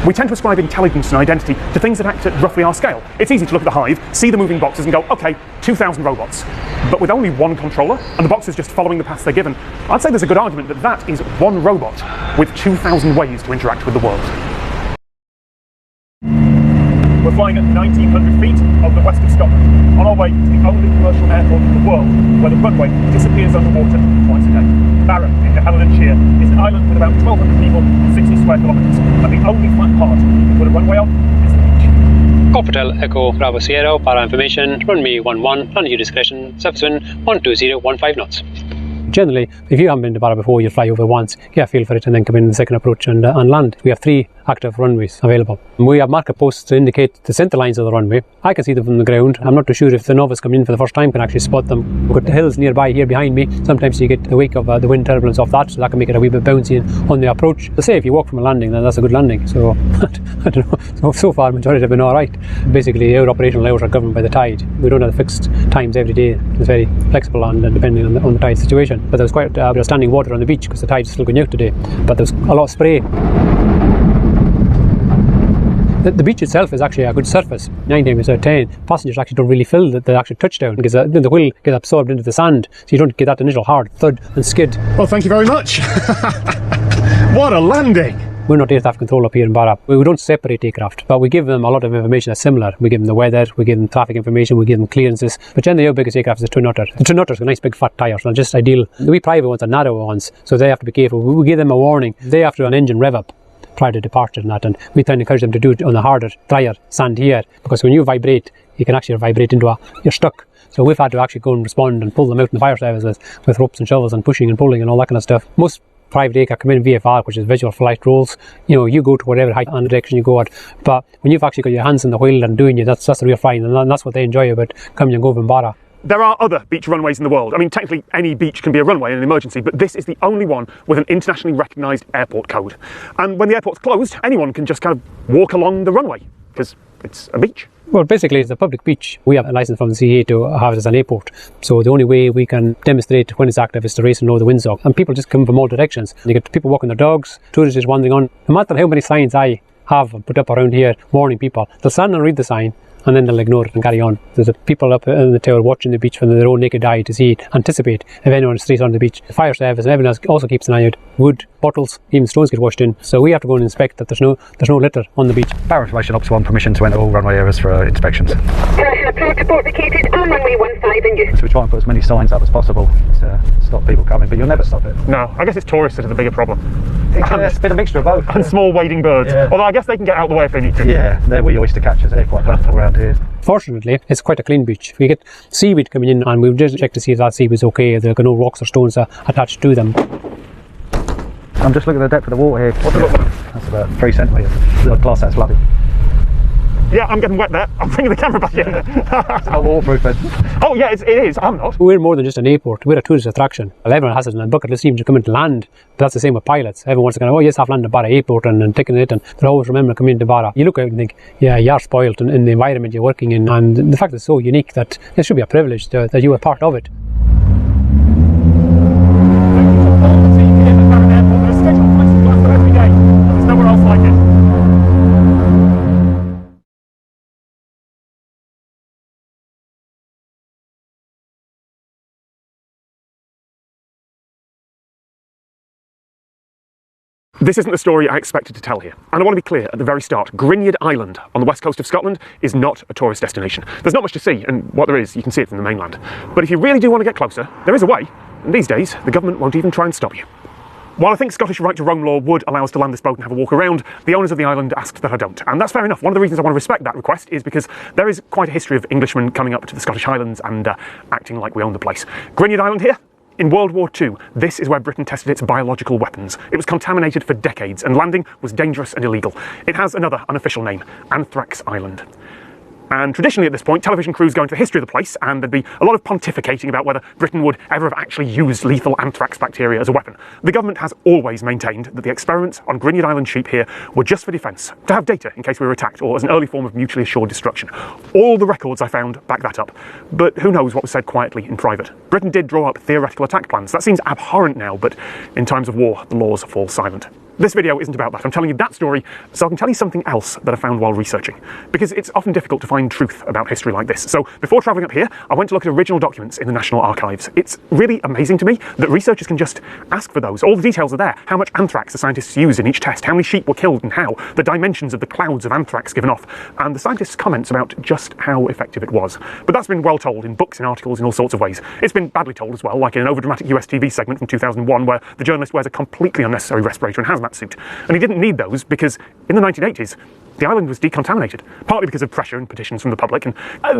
We tend to ascribe intelligence and identity to things that act at roughly our scale. It's easy to look at the hive, see the moving boxes and go, okay, 2,000 robots. But with only one controller and the boxes just following the paths they're given, I'd say there's a good argument that that is one robot with 2,000 ways to interact with the world. We're flying at 1,900 feet over the west of Scotland, on our way to the only commercial airport in the world where the runway disappears underwater twice a day. Barrow, in the Helena Sheer, is an island with about 1,200 people and 60 square kilometres, and the only flat part you can put a runway on is the beach. Hotel Echo Bravo Sierra, para information, runway 11, under your discretion, surface wind 12015 knots. Generally, if you haven't been to Barra before, you fly over once, get a feel for it and then come in the second approach and land. We have 3 active runways available. We have marker posts to indicate the centre lines of the runway. I can see them from the ground. I'm not too sure if the novice coming in for the first time can actually spot them. We've got the hills nearby here behind me. Sometimes you get the wake of the wind turbulence off that, so that can make it a wee bit bouncy on the approach. So say if you walk from a landing, then that's a good landing. So I don't know. So far, majority have been all right. Basically, our operational hours are governed by the tide. We don't have fixed times every day. It's very flexible and depending on the tide situation. But there was quite a bit of standing water on the beach because the tide's still going out today. But there's a lot of spray. The beach itself is actually a good surface. 9 times out of 10, passengers actually don't really feel the actual touchdown because the wheel gets absorbed into the sand, so you don't get that initial hard thud and skid. Well, thank you very much. What a landing! We're not air traffic control up here in Barra. We don't separate aircraft, but we give them a lot of information that's similar. We give them the weather, we give them traffic information, we give them clearances. But generally our biggest aircraft is the Twin Otter. The Twin Otter's got nice big fat tyres, they're just ideal. The wee private ones are narrow ones, so they have to be careful. We give them a warning. They have to do an engine rev up prior to departure and that, and we try and encourage them to do it on the harder, drier sand here, because when you vibrate, you can actually vibrate into you're stuck. So we've had to actually go and respond and pull them out in the fire service with ropes and shovels and pushing and pulling and all that kind of stuff. Most private acre come in VFR, which is visual flight rules. You know, you go to whatever height and direction you go at. But when you've actually got your hands in the wheel and doing it, that's the real flying, and that's what they enjoy about coming and going from Barra. There are other beach runways in the world. I mean, technically any beach can be a runway in an emergency, but this is the only one with an internationally recognised airport code. And when the airport's closed, anyone can just kind of walk along the runway, because it's a beach. Well, basically, it's a public beach. We have a licence from the CAA to have it as an airport. So the only way we can demonstrate when it's active is to race and lower the windsock. And people just come from all directions. You get people walking their dogs, tourists just wandering on. No matter how many signs I have put up around here warning people, they'll stand and read the sign, and then they'll ignore it and carry on. There's people up in the tower watching the beach from their own naked eye to see, anticipate if anyone stays on the beach. The fire service and everyone else also keeps an eye out. Wood, bottles, even stones get washed in. So we have to go and inspect that there's no litter on the beach. Power Information Ops 1 permission to enter all runway areas for inspections. Report located on runway 15 in use. So we try and put as many signs up as possible to stop people coming, but you'll never stop it. No, I guess it's tourists that are the bigger problem. It's a bit of a mixture of both. And small wading birds. Yeah. Although I guess they can get out of the way if they need to. Yeah, they're wee oyster catchers. They're quite plentiful around here. Fortunately, it's quite a clean beach. We get seaweed coming in, and we've just checked to see if that seaweed's okay, if there are no rocks or stones attached to them. I'm just looking at the depth of the water here. What's it look like? That's about 3 centimetres. The glass that's flooded. Yeah, I'm getting wet there. I'm bringing the camera back in. It's not waterproof, then. Oh yeah, it is. I'm not. We're more than just an airport. We're a tourist attraction. Everyone has it in their bucket list even to come into land. But that's the same with pilots. Everyone wants to go, oh yes, I've landed at Barra Airport and taken it, and they'll always remember coming into Barra. You look out and think, yeah, you're spoilt in the environment you're working in, and the fact it's so unique that it should be a privilege that you are part of it. There's nowhere else like it. This isn't the story I expected to tell here, and I want to be clear at the very start. Gwynedd Island on the west coast of Scotland is not a tourist destination. There's not much to see, and what there is, you can see it from the mainland. But if you really do want to get closer, there is a way, and these days, the government won't even try and stop you. While I think Scottish right to roam law would allow us to land this boat and have a walk around, the owners of the island asked that I don't. And that's fair enough. One of the reasons I want to respect that request is because there is quite a history of Englishmen coming up to the Scottish Highlands and acting like we own the place. Gwynedd Island here? In World War II, this is where Britain tested its biological weapons. It was contaminated for decades, and landing was dangerous and illegal. It has another unofficial name, Anthrax Island. And traditionally at this point, television crews go into the history of the place, and there'd be a lot of pontificating about whether Britain would ever have actually used lethal anthrax bacteria as a weapon. The government has always maintained that the experiments on Gwynedd Island sheep here were just for defence, to have data in case we were attacked, or as an early form of mutually assured destruction. All the records I found back that up, but who knows what was said quietly in private. Britain did draw up theoretical attack plans. That seems abhorrent now, but in times of war, the laws fall silent. This video isn't about that. I'm telling you that story so I can tell you something else that I found while researching. Because it's often difficult to find truth about history like this. So before travelling up here, I went to look at original documents in the National Archives. It's really amazing to me that researchers can just ask for those. All the details are there. How much anthrax the scientists used in each test, how many sheep were killed and how, the dimensions of the clouds of anthrax given off, and the scientists' comments about just how effective it was. But that's been well told in books and articles in all sorts of ways. It's been badly told as well, like in an overdramatic US TV segment from 2001 where the journalist wears a completely unnecessary respirator and hazmat suit. And he didn't need those because in the 1980s, the island was decontaminated, partly because of pressure and petitions from the public, and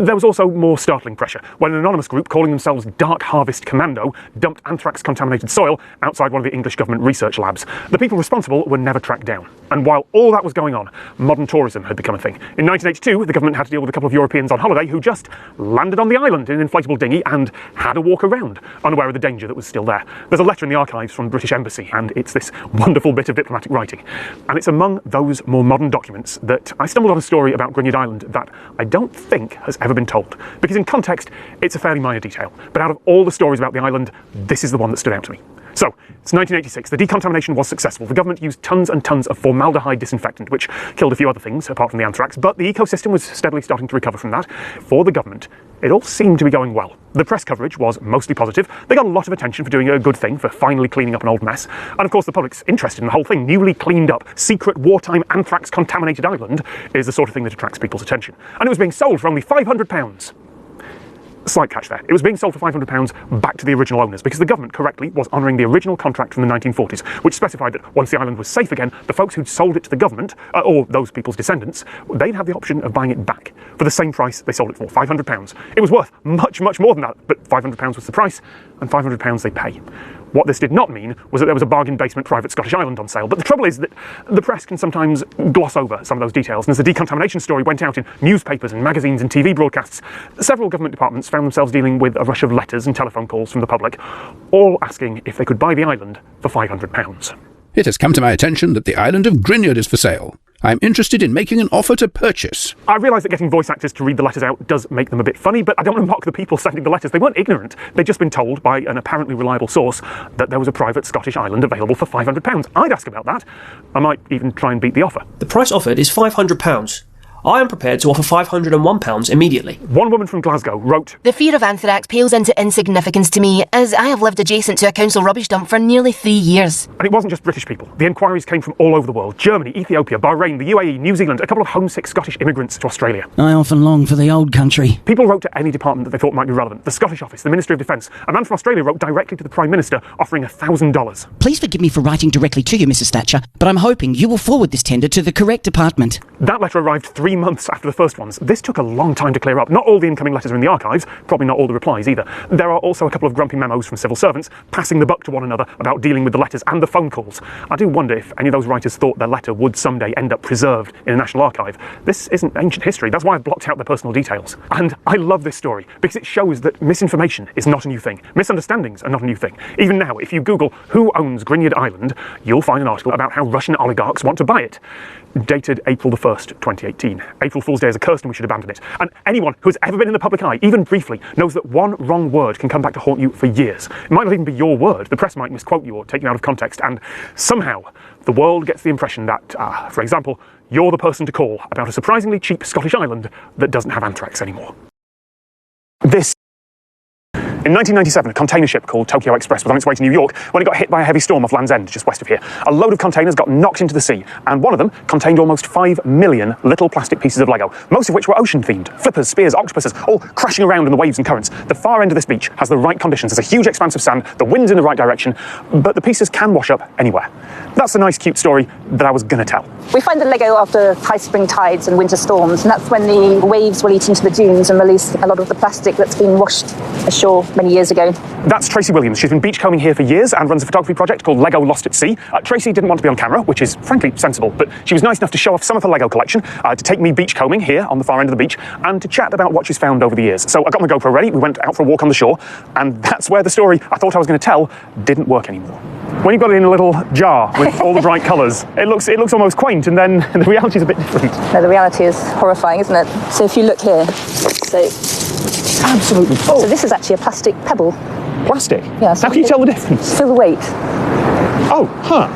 there was also more startling pressure when an anonymous group calling themselves Dark Harvest Commando dumped anthrax-contaminated soil outside one of the English government research labs. The people responsible were never tracked down. And while all that was going on, modern tourism had become a thing. In 1982, the government had to deal with a couple of Europeans on holiday who just landed on the island in an inflatable dinghy and had a walk around, unaware of the danger that was still there. There's a letter in the archives from the British Embassy, and it's this wonderful bit of diplomatic writing. And it's among those more modern documents that I stumbled on a story about Gwynedd Island that I don't think has ever been told. Because in context, it's a fairly minor detail. But out of all the stories about the island, this is the one that stood out to me. So, it's 1986. The decontamination was successful. The government used tons and tons of formaldehyde disinfectant, which killed a few other things apart from the anthrax, but the ecosystem was steadily starting to recover from that. For the government, it all seemed to be going well. The press coverage was mostly positive. They got a lot of attention for doing a good thing, for finally cleaning up an old mess. And of course the public's interested in the whole thing. Newly cleaned up, secret wartime anthrax-contaminated island is the sort of thing that attracts people's attention. And it was being sold for only £500. Slight catch there. It was being sold for £500 back to the original owners because the government correctly was honouring the original contract from the 1940s, which specified that once the island was safe again, the folks who'd sold it to the government, or those people's descendants, they'd have the option of buying it back for the same price they sold it for, £500. It was worth much, much more than that, but £500 was the price, and £500 they pay. What this did not mean was that there was a bargain basement private Scottish island on sale. But the trouble is that the press can sometimes gloss over some of those details. And as the decontamination story went out in newspapers and magazines and TV broadcasts, several government departments found themselves dealing with a rush of letters and telephone calls from the public, all asking if they could buy the island for £500. It has come to my attention that the island of Grinyard is for sale. I'm interested in making an offer to purchase. I realise that getting voice actors to read the letters out does make them a bit funny, but I don't want to mock the people sending the letters. They weren't ignorant. They'd just been told by an apparently reliable source that there was a private Scottish island available for £500. I'd ask about that. I might even try and beat the offer. The price offered is £500. I am prepared to offer £501 immediately. One woman from Glasgow wrote, "The fear of anthrax pales into insignificance to me, as I have lived adjacent to a council rubbish dump for nearly 3 years. And it wasn't just British people. The inquiries came from all over the world. Germany, Ethiopia, Bahrain, the UAE, New Zealand, a couple of homesick Scottish immigrants to Australia. I often long for the old country. People wrote to any department that they thought might be relevant. The Scottish Office, the Ministry of Defence. A man from Australia wrote directly to the Prime Minister offering $1,000. Please forgive me for writing directly to you, Mrs. Thatcher, but I'm hoping you will forward this tender to the correct department." That letter arrived 3 months after the first ones. This took a long time to clear up. Not all the incoming letters are in the archives, probably not all the replies either. There are also a couple of grumpy memos from civil servants passing the buck to one another about dealing with the letters and the phone calls. I do wonder if any of those writers thought their letter would someday end up preserved in a national archive. This isn't ancient history, that's why I've blocked out their personal details. And I love this story because it shows that misinformation is not a new thing. Misunderstandings are not a new thing. Even now, if you Google who owns Grinyard Island, you'll find an article about how Russian oligarchs want to buy it. Dated April the 1st, 2018. April Fool's Day is a curse and we should abandon it. And anyone who has ever been in the public eye, even briefly, knows that one wrong word can come back to haunt you for years. It might not even be your word. The press might misquote you or take you out of context, and somehow the world gets the impression that, for example, you're the person to call about a surprisingly cheap Scottish island that doesn't have anthrax anymore. In 1997, a container ship called Tokyo Express was on its way to New York when it got hit by a heavy storm off Land's End, just west of here. A load of containers got knocked into the sea, and one of them contained almost 5 million little plastic pieces of Lego, most of which were ocean-themed. Flippers, spears, octopuses, all crashing around in the waves and currents. The far end of this beach has the right conditions. There's a huge expanse of sand, the wind's in the right direction, but the pieces can wash up anywhere. That's the nice, cute story that I was going to tell. We find the Lego after high spring tides and winter storms, and that's when the waves will eat into the dunes and release a lot of the plastic that's been washed ashore many years ago. That's Tracy Williams. She's been beachcombing here for years and runs a photography project called Lego Lost at Sea. Tracy didn't want to be on camera, which is frankly sensible, but she was nice enough to show off some of her Lego collection, to take me beachcombing here on the far end of the beach, and to chat about what she's found over the years. So I got my GoPro ready, we went out for a walk on the shore, and that's where the story I thought I was going to tell didn't work anymore. When you've got it in a little jar with all the bright colours, it looks almost quaint, and then the reality is a bit different. No, the reality is horrifying, isn't it? So if you look here, absolutely full. So this is actually a plastic pebble. Plastic? Yeah. So how can you tell the difference? Feel the weight. Oh, huh.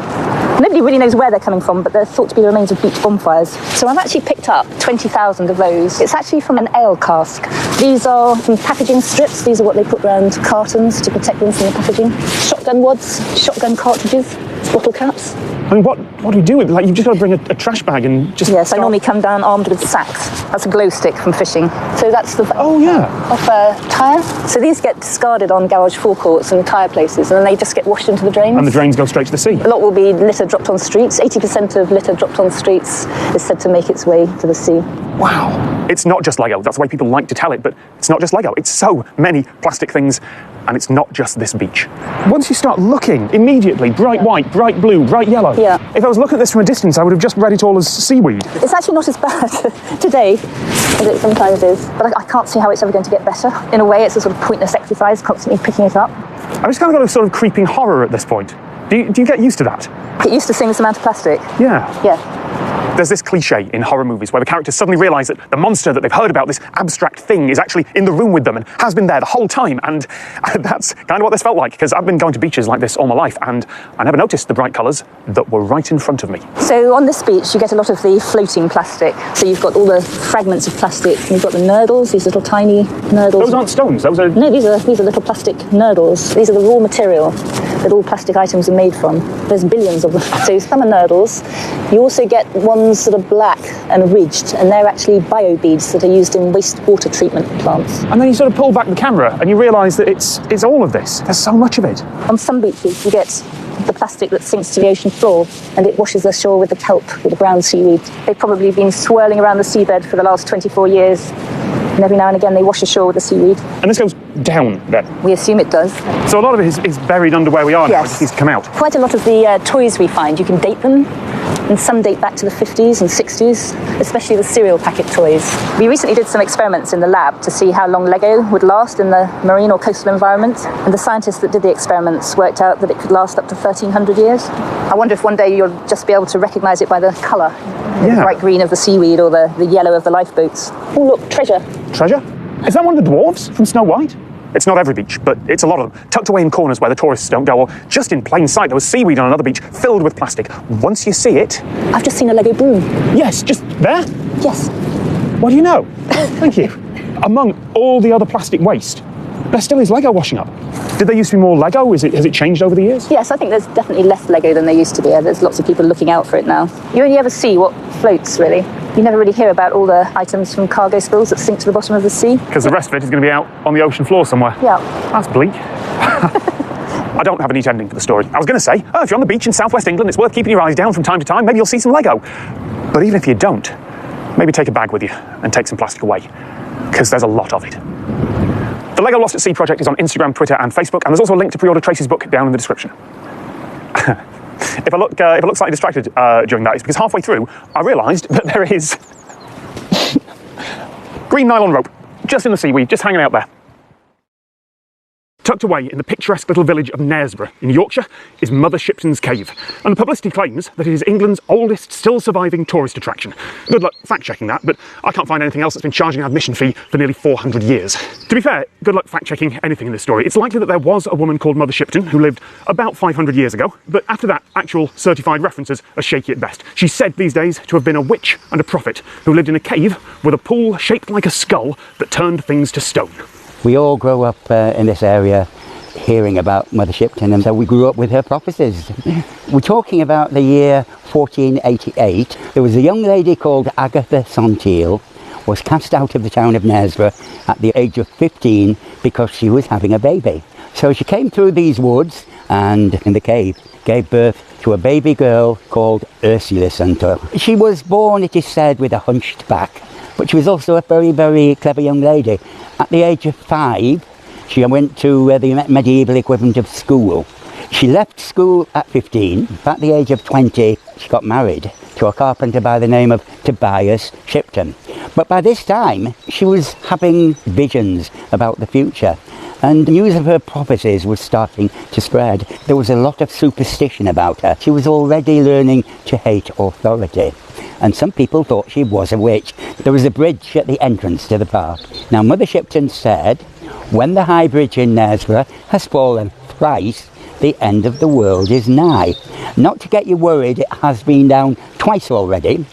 Nobody really knows where they're coming from, but they're thought to be the remains of beach bonfires. So I've actually picked up 20,000 of those. It's actually from an ale cask. These are from packaging strips. These are what they put around cartons to protect them from the packaging. Shotgun wads, shotgun cartridges, bottle caps. I mean, what do we do with it? Like, you've just got to bring a trash bag and just... Yes, I normally come down armed with sacks. That's a glow stick from fishing. So that's the... Oh, yeah. Off a tyre. So these get discarded on garage forecourts and tyre places, and then they just get washed into the drains. And the drains go straight to the sea? A lot will be litter dropped on streets. 80% of litter dropped on streets is said to make its way to the sea. Wow. It's not just Lego. That's the way people like to tell it, but it's not just Lego. It's so many plastic things, and it's not just this beach. Once you start looking, immediately, bright white, bright blue, bright yellow. Yeah. If I was looking at this from a distance, I would have just read it all as seaweed. It's actually not as bad today as it sometimes is, but I can't see how it's ever going to get better. In a way, it's a sort of pointless exercise, constantly picking it up. I've just kind of got a sort of creeping horror at this point. Do you get used to that? Get used to seeing this amount of plastic? Yeah. Yeah. There's this cliche in horror movies where the characters suddenly realise that the monster that they've heard about, this abstract thing, is actually in the room with them and has been there the whole time. And that's kind of what this felt like, because I've been going to beaches like this all my life, and I never noticed the bright colours that were right in front of me. So on this beach, you get a lot of the floating plastic. So you've got all the fragments of plastic, and you've got the nurdles, these little tiny nurdles. Those aren't stones, those are... No, these are little plastic nurdles. These are the raw material that all plastic items are made from. There's billions of them. So some are nurdles. You also get ones that are black and ridged, and they're actually biobeads that are used in wastewater treatment plants. And then you sort of pull back the camera and you realise that it's all of this. There's so much of it. On some beaches you get the plastic that sinks to the ocean floor, and it washes ashore with the kelp, with the brown seaweed. They've probably been swirling around the seabed for the last 24 years, And every now and again they wash ashore with the seaweed. And this goes down then? We assume it does. So a lot of it is buried under where we are now. Yes. It just needs to come out. Quite a lot of the toys we find, you can date them. And some date back to the 50s and 60s, especially the cereal packet toys. We recently did some experiments in the lab to see how long Lego would last in the marine or coastal environment. And the scientists that did the experiments worked out that it could last up to 1,300 years. I wonder if one day you'll just be able to recognise it by the colour. The bright green of the seaweed or the yellow of the lifeboats. Oh look, treasure. Treasure? Is that one of the dwarves from Snow White? It's not every beach, but it's a lot of them. Tucked away in corners where the tourists don't go, or just in plain sight. There was seaweed on another beach filled with plastic. Once you see it... I've just seen a Lego broom. Yes, just there? Yes. What do you know? Thank you. Among all the other plastic waste, there still is Lego washing up. Did there used to be more Lego? Has it changed over the years? Yes, I think there's definitely less Lego than there used to be. There's lots of people looking out for it now. You only ever see what floats, really. You never really hear about all the items from cargo spills that sink to the bottom of the sea. Because the rest of it is going to be out on the ocean floor somewhere. Yeah. That's bleak. I don't have a neat ending for the story. I was going to say, if you're on the beach in southwest England, it's worth keeping your eyes down from time to time. Maybe you'll see some Lego. But even if you don't, maybe take a bag with you and take some plastic away, because there's a lot of it. The Lego Lost at Sea project is on Instagram, Twitter and Facebook, and there's also a link to pre-order Tracy's book down in the description. If I look slightly distracted during that, it's because halfway through I realised that there is green nylon rope just in the seaweed, just hanging out there. Tucked away in the picturesque little village of Knaresborough in Yorkshire is Mother Shipton's Cave, and the publicity claims that it is England's oldest still surviving tourist attraction. Good luck fact-checking that, but I can't find anything else that's been charging an admission fee for nearly 400 years. To be fair, good luck fact-checking anything in this story. It's likely that there was a woman called Mother Shipton who lived about 500 years ago, but after that, actual certified references are shaky at best. She's said these days to have been a witch and a prophet who lived in a cave with a pool shaped like a skull that turned things to stone. We all grow up in this area hearing about Mother Shipton, and so we grew up with her prophecies. We're talking about the year 1488. There was a young lady called Agatha Sontiel, was cast out of the town of Knaresborough at the age of 15 because she was having a baby. So she came through these woods and in the cave gave birth to a baby girl called Ursula Sontiel. She was born, it is said, with a hunched back, but she was also a very, very clever young lady. At the age of 5, she went to the medieval equivalent of school. She left school at 15. At the age of 20, she got married to a carpenter by the name of Tobias Shipton. But by this time, she was having visions about the future, and news of her prophecies was starting to spread. There was a lot of superstition about her. She was already learning to hate authority, and some people thought she was a witch. There was a bridge at the entrance to the park. Now, Mother Shipton said, when the high bridge in Knaresborough has fallen thrice, the end of the world is nigh. Not to get you worried, it has been down twice already,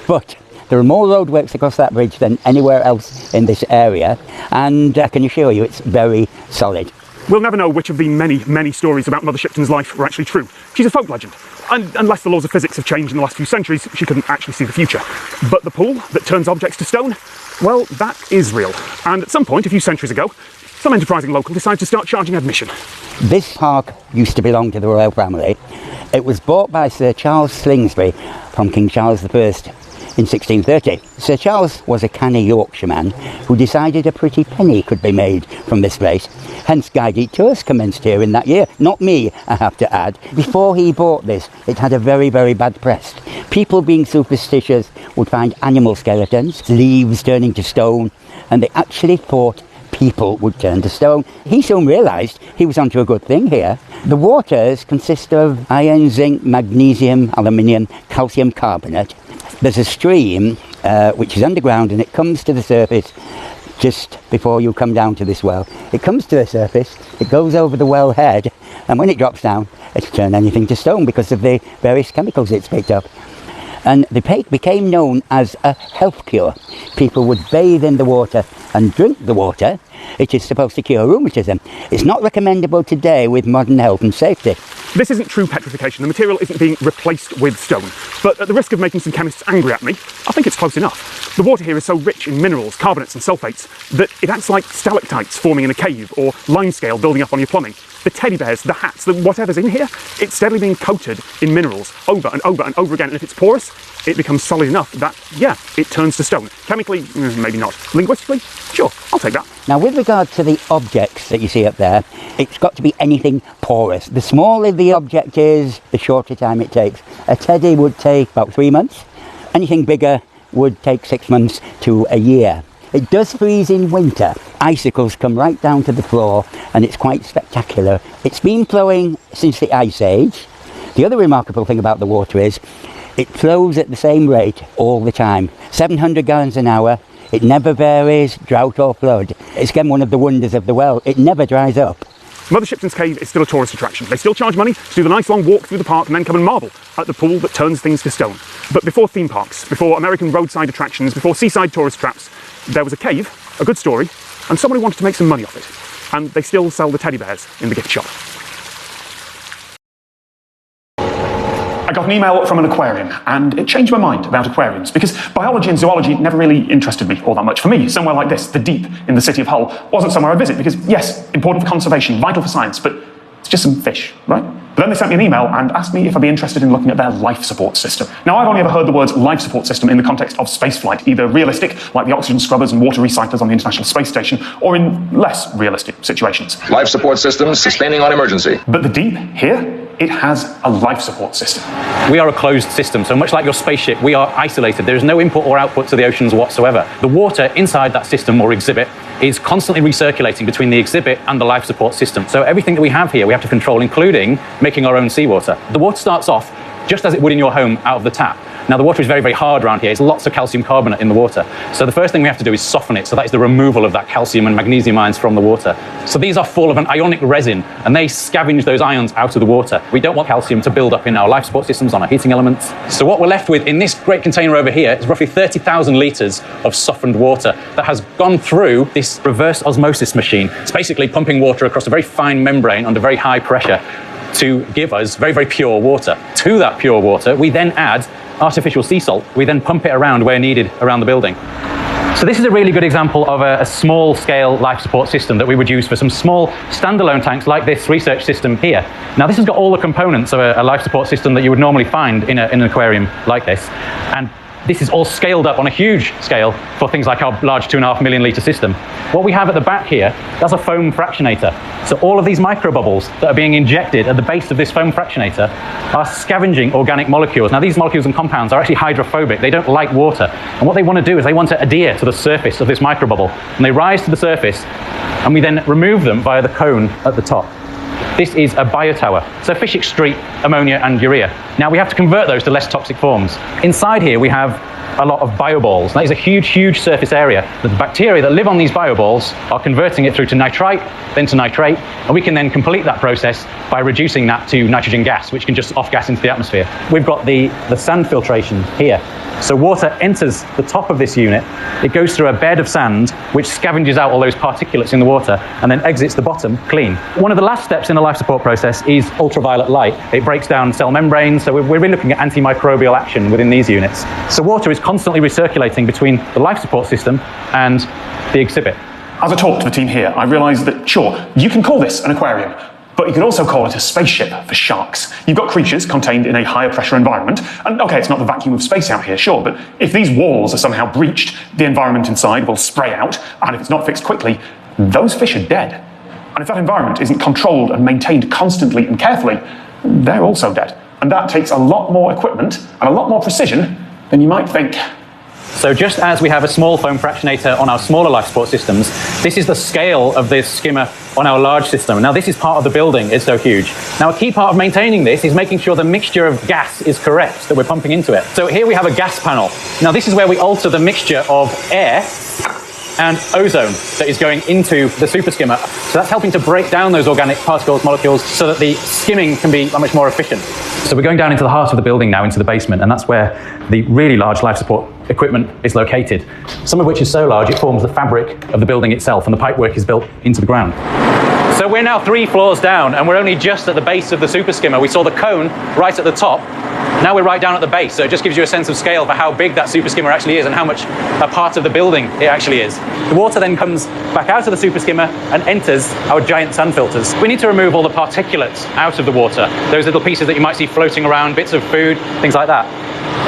but there are more roadworks across that bridge than anywhere else in this area, and I can assure you it's very solid. We'll never know which of the many, many stories about Mother Shipton's life were actually true. She's a folk legend, and unless the laws of physics have changed in the last few centuries, she couldn't actually see the future. But the pool that turns objects to stone, well, that is real. And at some point, a few centuries ago, some enterprising local decided to start charging admission. This park used to belong to the royal family. It was bought by Sir Charles Slingsby from King Charles I in 1630. Sir Charles was a canny Yorkshireman who decided a pretty penny could be made from this place. Hence guided tours commenced here in that year. Not me, I have to add. Before he bought this, it had a very, very bad press. People being superstitious would find animal skeletons, leaves turning to stone, and they actually thought people would turn to stone. He soon realised he was onto a good thing here. The waters consist of iron, zinc, magnesium, aluminium, calcium carbonate. There's a stream which is underground, and it comes to the surface just before you come down to this well. It comes to the surface, it goes over the well head, and when it drops down, it'll turn anything to stone because of the various chemicals it's picked up. And the lake became known as a health cure. People would bathe in the water and drink the water. It is supposed to cure rheumatism. It's not recommendable today with modern health and safety. This isn't true petrification. The material isn't being replaced with stone. But at the risk of making some chemists angry at me, I think it's close enough. The water here is so rich in minerals, carbonates and sulfates that it acts like stalactites forming in a cave or limescale building up on your plumbing. The teddy bears, the hats, whatever's in here, it's steadily being coated in minerals over and over and over again. And if it's porous, it becomes solid enough that, yeah, it turns to stone. Chemically, maybe not. Linguistically, Sure, I'll take that. Now, with regard to the objects that you see up there, it's got to be anything porous. The smaller the object is, the shorter time it takes. A teddy would take about 3 months. Anything bigger would take 6 months to a year. It does freeze in winter. Icicles come right down to the floor, and it's quite spectacular. It's been flowing since the Ice Age. The other remarkable thing about the water is it flows at the same rate all the time, 700 gallons an hour. It never varies, drought or flood. It's again one of the wonders of the world. It never dries up. Mother Shipton's Cave is still a tourist attraction. They still charge money to do the nice long walk through the park and then come and marvel at the pool that turns things to stone. But before theme parks, before American roadside attractions, before seaside tourist traps, there was a cave, a good story, and somebody wanted to make some money off it. And they still sell the teddy bears in the gift shop. I got an email from an aquarium, and it changed my mind about aquariums, because biology and zoology never really interested me all that much. For me, somewhere like this, the Deep in the city of Hull, wasn't somewhere I'd visit, because yes, important for conservation, vital for science, but it's just some fish, right? But then they sent me an email and asked me if I'd be interested in looking at their life support system. Now, I've only ever heard the words life support system in the context of spaceflight, either realistic, like the oxygen scrubbers and water recyclers on the International Space Station, or in less realistic situations. Life support systems sustaining on emergency. But the Deep, here, it has a life support system. We are a closed system, so much like your spaceship, we are isolated. There is no input or output to the oceans whatsoever. The water inside that system or exhibit is constantly recirculating between the exhibit and the life support system. So everything that we have here, we have to control, including making our own seawater. The water starts off just as it would in your home out of the tap. Now, the water is very, very hard around here. There's lots of calcium carbonate in the water. So the first thing we have to do is soften it. So that is the removal of that calcium and magnesium ions from the water. So these are full of an ionic resin, and they scavenge those ions out of the water. We don't want calcium to build up in our life support systems, on our heating elements. So what we're left with in this great container over here is roughly 30,000 litres of softened water that has gone through this reverse osmosis machine. It's basically pumping water across a very fine membrane under very high pressure to give us very, very pure water. To that pure water, we then add artificial sea salt. We then pump it around where needed around the building. So this is a really good example of a small-scale life support system that we would use for some small standalone tanks like this research system here. Now, this has got all the components of a life support system that you would normally find in an aquarium like this. And this is all scaled up on a huge scale for things like our large 2.5 million litre system. What we have at the back here, that's a foam fractionator. So all of these microbubbles that are being injected at the base of this foam fractionator are scavenging organic molecules. Now, these molecules and compounds are actually hydrophobic. They don't like water. And what they want to do is they want to adhere to the surface of this microbubble. And they rise to the surface, and we then remove them via the cone at the top. This is a biotower, so fish excrete ammonia and urea. Now we have to convert those to less toxic forms. Inside here we have a lot of bioballs. That is a huge, huge surface area. The bacteria that live on these bioballs are converting it through to nitrite, then to nitrate, and we can then complete that process by reducing that to nitrogen gas, which can just off-gas into the atmosphere. We've got the sand filtration here. So water enters the top of this unit, it goes through a bed of sand, which scavenges out all those particulates in the water, and then exits the bottom clean. One of the last steps in the life support process is ultraviolet light. It breaks down cell membranes, so we're really looking at antimicrobial action within these units. So water is constantly recirculating between the life support system and the exhibit. As I talked to the team here, I realised that, sure, you can call this an aquarium, but you could also call it a spaceship for sharks. You've got creatures contained in a higher pressure environment, and okay, it's not the vacuum of space out here, sure, but if these walls are somehow breached, the environment inside will spray out, and if it's not fixed quickly, those fish are dead. And if that environment isn't controlled and maintained constantly and carefully, they're also dead. And that takes a lot more equipment and a lot more precision than you might think. So just as we have a small foam fractionator on our smaller life support systems, this is the scale of this skimmer on our large system. Now, this is part of the building, it's so huge. Now, a key part of maintaining this is making sure the mixture of gas is correct that we're pumping into it. So here we have a gas panel. Now, this is where we alter the mixture of air and ozone that is going into the super skimmer. So that's helping to break down those organic particles, molecules, so that the skimming can be much more efficient. So we're going down into the heart of the building now, into the basement, and that's where the really large life support equipment is located. Some of which is so large it forms the fabric of the building itself, and the pipework is built into the ground. So we're now 3 floors down, and we're only just at the base of the super skimmer. We saw the cone right at the top. Now we're right down at the base, so it just gives you a sense of scale for how big that super skimmer actually is and how much a part of the building it actually is. The water then comes back out of the super skimmer and enters our giant sand filters. We need to remove all the particulates out of the water, those little pieces that you might see floating around, bits of food, things like that.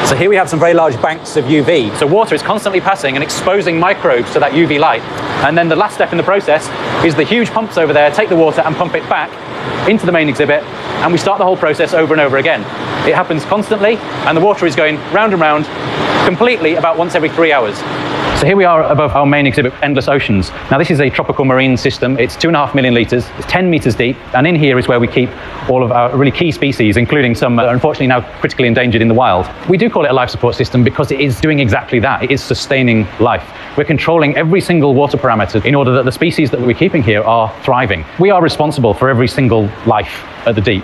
So here we have some very large banks of UV. So water is constantly passing and exposing microbes to that UV light. And then the last step in the process is the huge pumps over there take the water and pump it back into the main exhibit, and we start the whole process over and over again. It happens constantly, and the water is going round and round completely about once every 3 hours. So here we are above our main exhibit, Endless Oceans. Now this is a tropical marine system. It's 2.5 million litres, it's 10 metres deep, and in here is where we keep all of our really key species, including some that are unfortunately now critically endangered in the wild. We do call it a life support system because it is doing exactly that. It is sustaining life. We're controlling every single water parameter in order that the species that we're keeping here are thriving. We are responsible for every single life at the deep.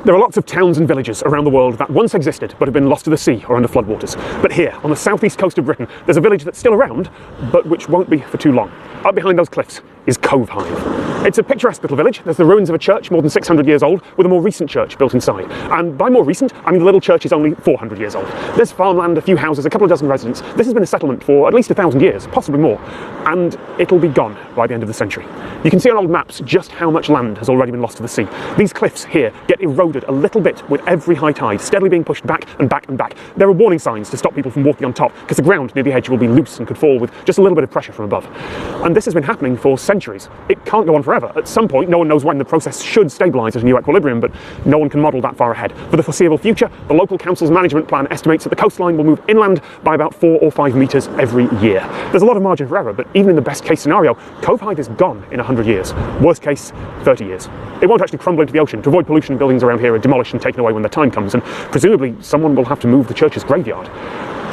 There are lots of towns and villages around the world that once existed but have been lost to the sea or under floodwaters. But here, on the southeast coast of Britain, there's a village that's still around, but which won't be for too long. Up behind those cliffs is Cove Hive. It's a picturesque little village. There's the ruins of a church more than 600 years old, with a more recent church built inside. And by more recent, I mean the little church is only 400 years old. There's farmland, a few houses, a couple of dozen residents. This has been a settlement for at least 1,000 years, possibly more. And it'll be gone by the end of the century. You can see on old maps just how much land has already been lost to the sea. These cliffs here get eroded a little bit with every high tide, steadily being pushed back and back and back. There are warning signs to stop people from walking on top, because the ground near the edge will be loose and could fall with just a little bit of pressure from above. And this has been happening for centuries. It can't go on forever. At some point, no one knows when, the process should stabilise at a new equilibrium, but no one can model that far ahead. For the foreseeable future, the local council's management plan estimates that the coastline will move inland by about 4 or 5 metres every year. There's a lot of margin for error, but even in the best case scenario, Cove Hive is gone in 100 years. Worst case, 30 years. It won't actually crumble into the ocean. To avoid pollution, buildings around here are demolished and taken away when the time comes, and presumably someone will have to move the church's graveyard.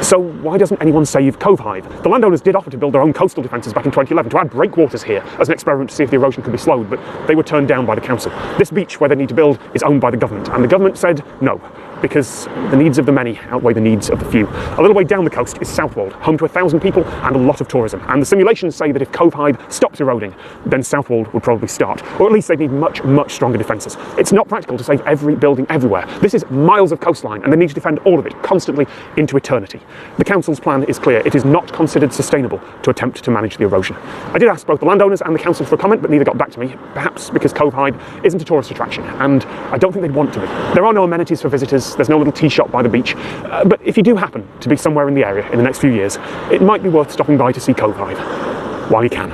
So why doesn't anyone save Cove Hive? The landowners did offer to build their own coastal defences back in 2011 to add breakwaters here as an experiment to see if the erosion could be slowed, but they were turned down by the council. This beach where they need to build is owned by the government, and the government said no, because the needs of the many outweigh the needs of the few. A little way down the coast is Southwold, home to 1,000 people and a lot of tourism. And the simulations say that if Cove Hive stops eroding, then Southwold would probably start. Or at least they'd need much, much stronger defences. It's not practical to save every building everywhere. This is miles of coastline, and they need to defend all of it constantly into eternity. The council's plan is clear. It is not considered sustainable to attempt to manage the erosion. I did ask both the landowners and the council for a comment, but neither got back to me, perhaps because Cove Hive isn't a tourist attraction, and I don't think they'd want to be. There are no amenities for visitors, there's no little tea shop by the beach, but if you do happen to be somewhere in the area in the next few years, it might be worth stopping by to see Cove Hive, while you can.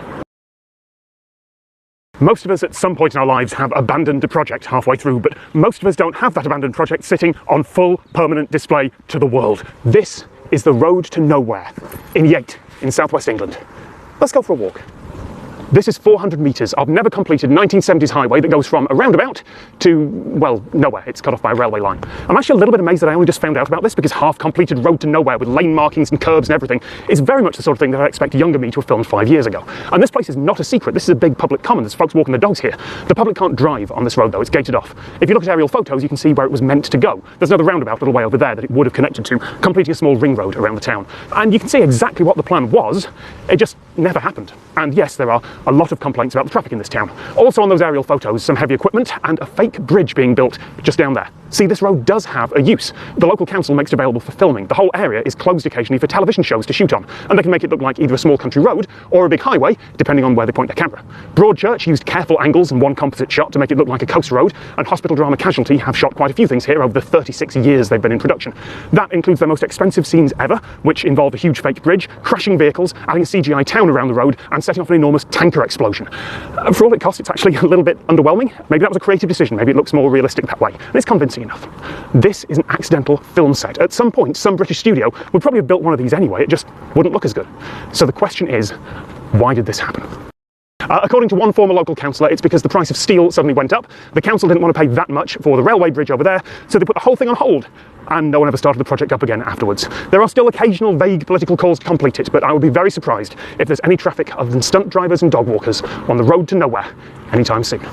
Most of us at some point in our lives have abandoned a project halfway through, but most of us don't have that abandoned project sitting on full permanent display to the world. This is the road to nowhere in Yate in southwest England. Let's go for a walk. This is 400 metres of never completed 1970s highway that goes from a roundabout to, well, nowhere. It's cut off by a railway line. I'm actually a little bit amazed that I only just found out about this, because half-completed road to nowhere with lane markings and curbs and everything is very much the sort of thing that I expect younger me to have filmed 5 years ago. And this place is not a secret. This is a big public common. There's folks walking their dogs here. The public can't drive on this road, though. It's gated off. If you look at aerial photos, you can see where it was meant to go. There's another roundabout a little way over there that it would have connected to, completing a small ring road around the town. And you can see exactly what the plan was. It just never happened. And yes, there are a lot of complaints about the traffic in this town. Also on those aerial photos, some heavy equipment and a fake bridge being built just down there. See, this road does have a use. The local council makes it available for filming. The whole area is closed occasionally for television shows to shoot on, and they can make it look like either a small country road or a big highway, depending on where they point their camera. Broadchurch used careful angles and one composite shot to make it look like a coast road, and Hospital Drama Casualty have shot quite a few things here over the 36 years they've been in production. That includes their most expensive scenes ever, which involve a huge fake bridge, crashing vehicles, adding a CGI town around the road, and setting off an enormous tanker explosion. For all it costs, it's actually a little bit underwhelming. Maybe that was a creative decision. Maybe it looks more realistic that way. And it's convincing enough. This is an accidental film set. At some point, some British studio would probably have built one of these anyway. It just wouldn't look as good. So the question is, why did this happen? According to one former local councillor, it's because the price of steel suddenly went up. The council didn't want to pay that much for the railway bridge over there, so they put the whole thing on hold. And no one ever started the project up again afterwards. There are still occasional vague political calls to complete it, but I would be very surprised if there's any traffic other than stunt drivers and dog walkers on the road to nowhere anytime soon.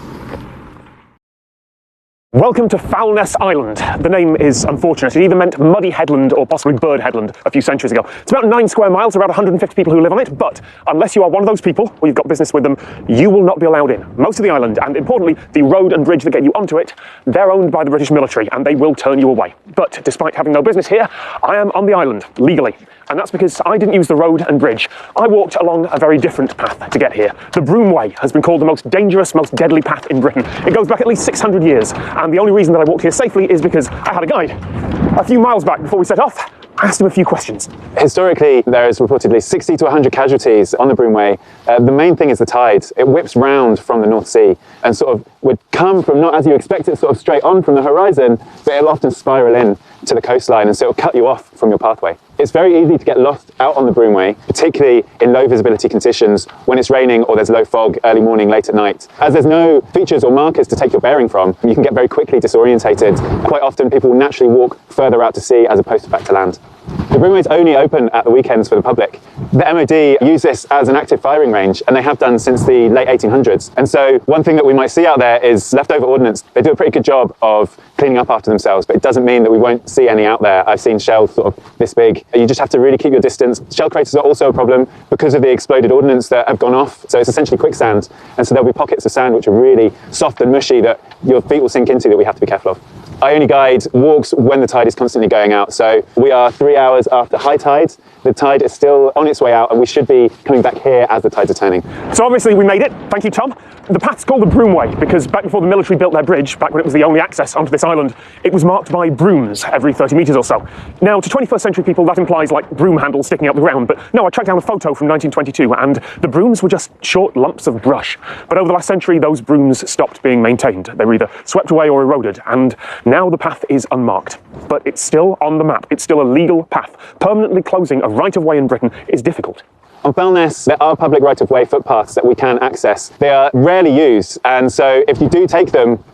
Welcome to Foulness Island. The name is unfortunate. It either meant muddy headland or possibly bird headland a few centuries ago. It's about 9 square miles, about 150 people who live on it, but unless you are one of those people or you've got business with them, you will not be allowed in. Most of the island, and importantly, the road and bridge that get you onto it, they're owned by the British military and they will turn you away. But despite having no business here, I am on the island, legally. And that's because I didn't use the road and bridge. I walked along a very different path to get here. The Broom Way has been called the most dangerous, most deadly path in Britain. It goes back at least 600 years, and the only reason that I walked here safely is because I had a guide. A few miles back before we set off, I asked him a few questions. Historically, there is reportedly 60 to 100 casualties on the Broomway. The main thing is the tide. It whips round from the North Sea and sort of would come from, not as you expect it, sort of straight on from the horizon, but it'll often spiral in to the coastline, and so it'll cut you off from your pathway. It's very easy to get lost out on the Broomway, particularly in low visibility conditions when it's raining or there's low fog early morning, late at night. As there's no features or markers to take your bearing from, you can get very quickly disorientated. Quite often people will naturally walk further out to sea as opposed to back to land. The Broomway is only open at the weekends for the public. The MOD use this as an active firing range, and they have done since the late 1800s. And so one thing that we might see out there is leftover ordnance. They do a pretty good job of cleaning up after themselves, but it doesn't mean that we won't see any out there. I've seen shells sort of this big. You just have to really keep your distance. Shell craters are also a problem because of the exploded ordnance that have gone off. So it's essentially quicksand. And so there'll be pockets of sand which are really soft and mushy that your feet will sink into that we have to be careful of. I only guide walks when the tide is constantly going out. So we are 3 hours after high tide. The tide is still on its way out, and we should be coming back here as the tides are turning. So obviously we made it. Thank you, Tom. The path's called the Broomway because back before the military built their bridge, back when it was the only access onto this island, it was marked by brooms every 30 metres or so. Now, to 21st century people, that implies like broom handles sticking up the ground, but no, I tracked down a photo from 1922, and the brooms were just short lumps of brush. But over the last century, those brooms stopped being maintained. They were either swept away or eroded, and now the path is unmarked. But it's still on the map. It's still a legal path. Permanently closing a right-of-way in Britain is difficult. On Belness, there are public right-of-way footpaths that we can access. They are rarely used, and so if you do take them,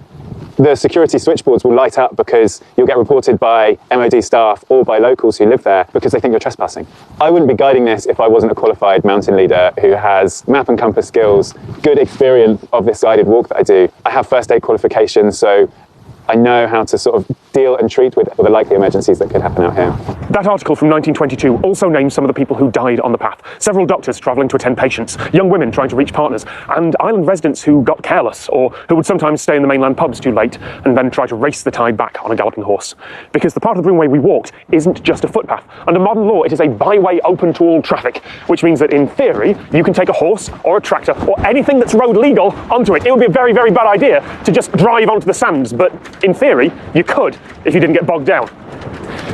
the security switchboards will light up because you'll get reported by MOD staff or by locals who live there because they think you're trespassing. I wouldn't be guiding this if I wasn't a qualified mountain leader who has map and compass skills, good experience of this guided walk that I do. I have first aid qualifications, so I know how to sort of deal and treat with the likely emergencies that could happen out here. That article from 1922 also names some of the people who died on the path. Several doctors travelling to attend patients, young women trying to reach partners, and island residents who got careless or who would sometimes stay in the mainland pubs too late and then try to race the tide back on a galloping horse. Because the part of the Broomway we walked isn't just a footpath. Under modern law, it is a byway open to all traffic, which means that in theory, you can take a horse or a tractor or anything that's road legal onto it. It would be a very, very bad idea to just drive onto the sands, but in theory, you could if you didn't get bogged down.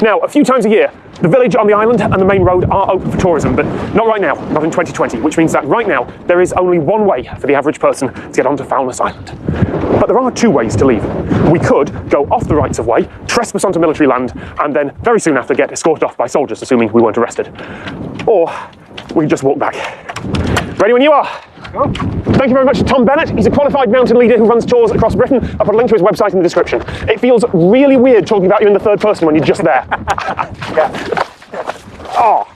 Now, a few times a year, the village on the island and the main road are open for tourism, but not right now, not in 2020, which means that right now there is only one way for the average person to get onto Foulness Island. But there are two ways to leave. We could go off the rights of way, trespass onto military land, and then very soon after get escorted off by soldiers, assuming we weren't arrested. Or we could just walk back. Ready when you are. Thank you very much to Tom Bennett. He's a qualified mountain leader who runs tours across Britain. I'll put a link to his website in the description. It feels really weird talking about you in the third person when you're just there. Oh.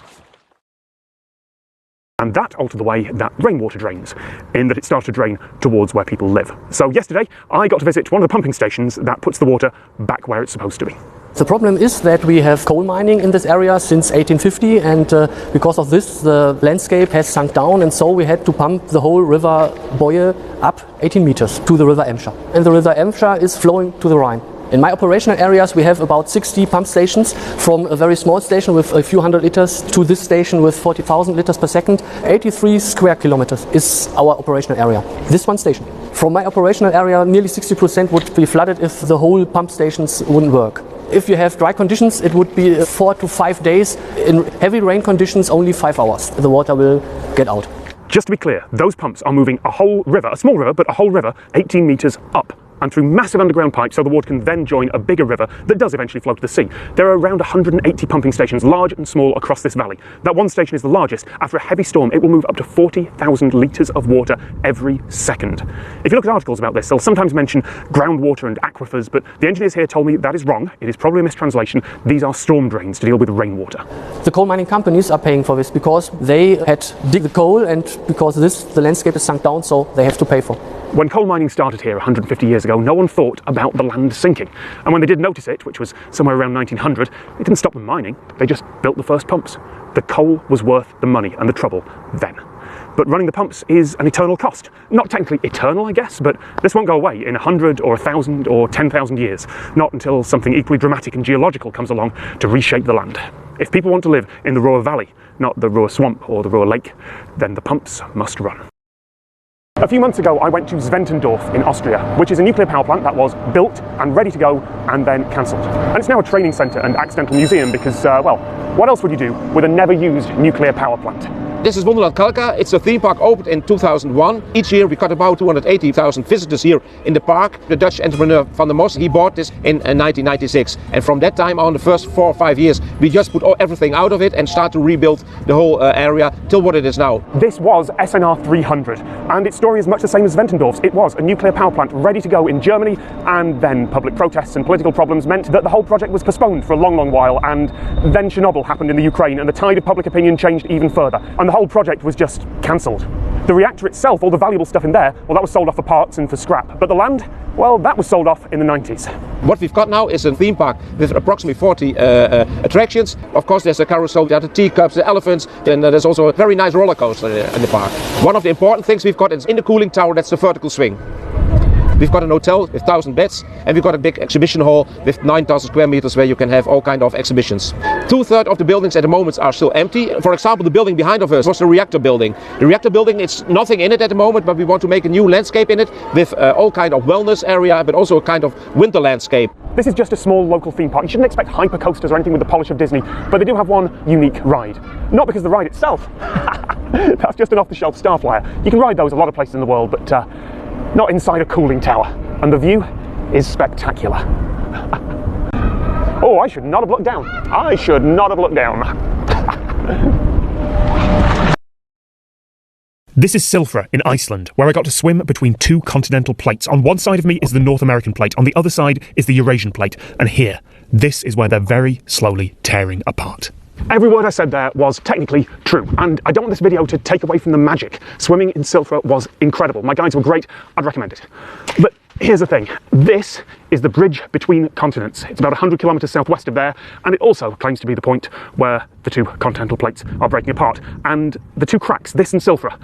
And that altered the way that rainwater drains, in that it started to drain towards where people live. So yesterday, I got to visit one of the pumping stations that puts the water back where it's supposed to be. The problem is that we have coal mining in this area since 1850, and because of this the landscape has sunk down, and so we had to pump the whole river Boye up 18 meters to the river Emscher. And the river Emscher is flowing to the Rhine. In my operational areas we have about 60 pump stations, from a very small station with a few hundred liters to this station with 40,000 liters per second. 83 square kilometers is our operational area. This one station. From my operational area, nearly 60% would be flooded if the whole pump stations wouldn't work. If you have dry conditions, it would be 4 to 5 days. In heavy rain conditions, only 5 hours. The water will get out. Just to be clear, those pumps are moving a whole river, a small river, but a whole river, 18 meters up, and through massive underground pipes so the water can then join a bigger river that does eventually flow to the sea. There are around 180 pumping stations, large and small, across this valley. That one station is the largest. After a heavy storm, it will move up to 40,000 litres of water every second. If you look at articles about this, they'll sometimes mention groundwater and aquifers, but the engineers here told me that is wrong. It is probably a mistranslation. These are storm drains to deal with rainwater. The coal mining companies are paying for this because they had dig the coal, and because of this, the landscape is sunk down, so they have to pay for. When coal mining started here 150 years ago, no one thought about the land sinking. And when they did notice it, which was somewhere around 1900, it didn't stop them mining. They just built the first pumps. The coal was worth the money and the trouble then. But running the pumps is an eternal cost. Not technically eternal, I guess, but this won't go away in 100 or 1,000 or 10,000 years. Not until something equally dramatic and geological comes along to reshape the land. If people want to live in the Ruhr Valley, not the Ruhr Swamp or the Ruhr Lake, then the pumps must run. A few months ago, I went to Zwentendorf in Austria, which is a nuclear power plant that was built and ready to go and then cancelled. And it's now a training centre and accidental museum because, well, what else would you do with a never-used nuclear power plant? This is Wonderland Kalka. It's a theme park opened in 2001. Each year we got about 280,000 visitors here in the park. The Dutch entrepreneur Van der Mos, he bought this in 1996. And from that time on, the first 4 or 5 years, we just put everything out of it and start to rebuild the whole area till what it is now. This was SNR 300, and its story is much the same as Zwentendorf's. It was a nuclear power plant ready to go in Germany, and then public protests and political problems meant that the whole project was postponed for a long, long while, and then Chernobyl happened in the Ukraine, and the tide of public opinion changed even further. And the whole project was just cancelled. The reactor itself, all the valuable stuff in there, well, that was sold off for parts and for scrap. But the land, well, that was sold off in the 90s. What we've got now is a theme park with approximately 40 attractions. Of course, there's a carousel, there are the teacups, the elephants, and there's also a very nice roller coaster in the park. One of the important things we've got is in the cooling tower, that's the vertical swing. We've got an hotel with 1,000 beds, and we've got a big exhibition hall with 9,000 square meters where you can have all kind of exhibitions. 2/3 of the buildings at the moment are still empty. For example, the building behind of us was the reactor building. The reactor building, it's nothing in it at the moment, but we want to make a new landscape in it with all kind of wellness area, but also a kind of winter landscape. This is just a small local theme park. You shouldn't expect hyper coasters or anything with the polish of Disney, but they do have one unique ride. Not because of the ride itself. That's just an off-the-shelf Starflyer. You can ride those a lot of places in the world, but not inside a cooling tower. And the view is spectacular. Oh, I should not have looked down. I should not have looked down. This is Silfra in Iceland, where I got to swim between two continental plates. On one side of me is the North American plate, on the other side is the Eurasian plate. And here, this is where they're very slowly tearing apart. Every word I said there was technically true, and I don't want this video to take away from the magic. Swimming in Silfra was incredible. My guides were great. I'd recommend it. But here's the thing. This is the bridge between continents. It's about 100 kilometers southwest of there, and it also claims to be the point where the two continental plates are breaking apart. And the two cracks, this and Silfra,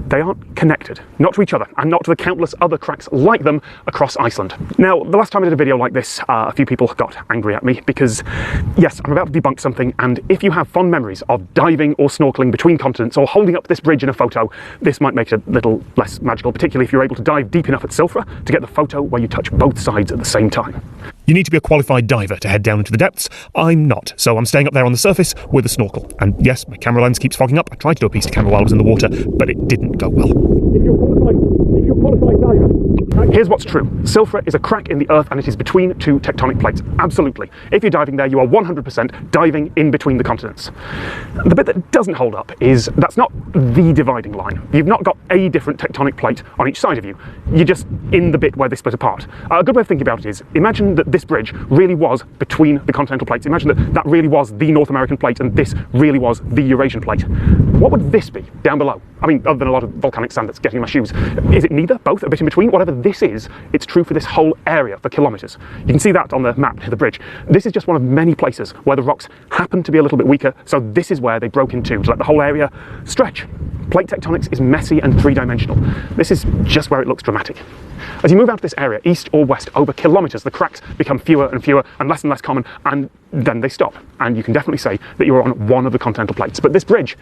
they aren't connected, not to each other, and not to the countless other cracks like them across Iceland. Now, the last time I did a video like this, a few people got angry at me because, yes, I'm about to debunk something, and if you have fond memories of diving or snorkeling between continents or holding up this bridge in a photo, this might make it a little less magical, particularly if you're able to dive deep enough at Silfra to get the photo where you touch both sides at the same time. You need to be a qualified diver to head down into the depths. I'm not, so I'm staying up there on the surface with a snorkel. And yes, my camera lens keeps fogging up. I tried to do a piece of camera while I was in the water, but it didn't go well. If you're a qualified diver, here's what's true. Silfra is a crack in the earth and it is between two tectonic plates. Absolutely. If you're diving there, you are 100% diving in between the continents. The bit that doesn't hold up is that's not the dividing line. You've not got a different tectonic plate on each side of you. You're just in the bit where they split apart. A good way of thinking about it is, imagine that this bridge really was between the continental plates. Imagine that that really was the North American plate and this really was the Eurasian plate. What would this be down below? I mean, other than a lot of volcanic sand that's getting in my shoes. Is it neither? Both? A bit in between? Whatever this is, it's true for this whole area for kilometres. You can see that on the map of the bridge. This is just one of many places where the rocks happen to be a little bit weaker, so this is where they broke in two to let the whole area stretch. Plate tectonics is messy and three-dimensional. This is just where it looks dramatic. As you move out of this area, east or west, over kilometres, the cracks become fewer and less common, and then they stop. And you can definitely say that you're on one of the continental plates. But this bridge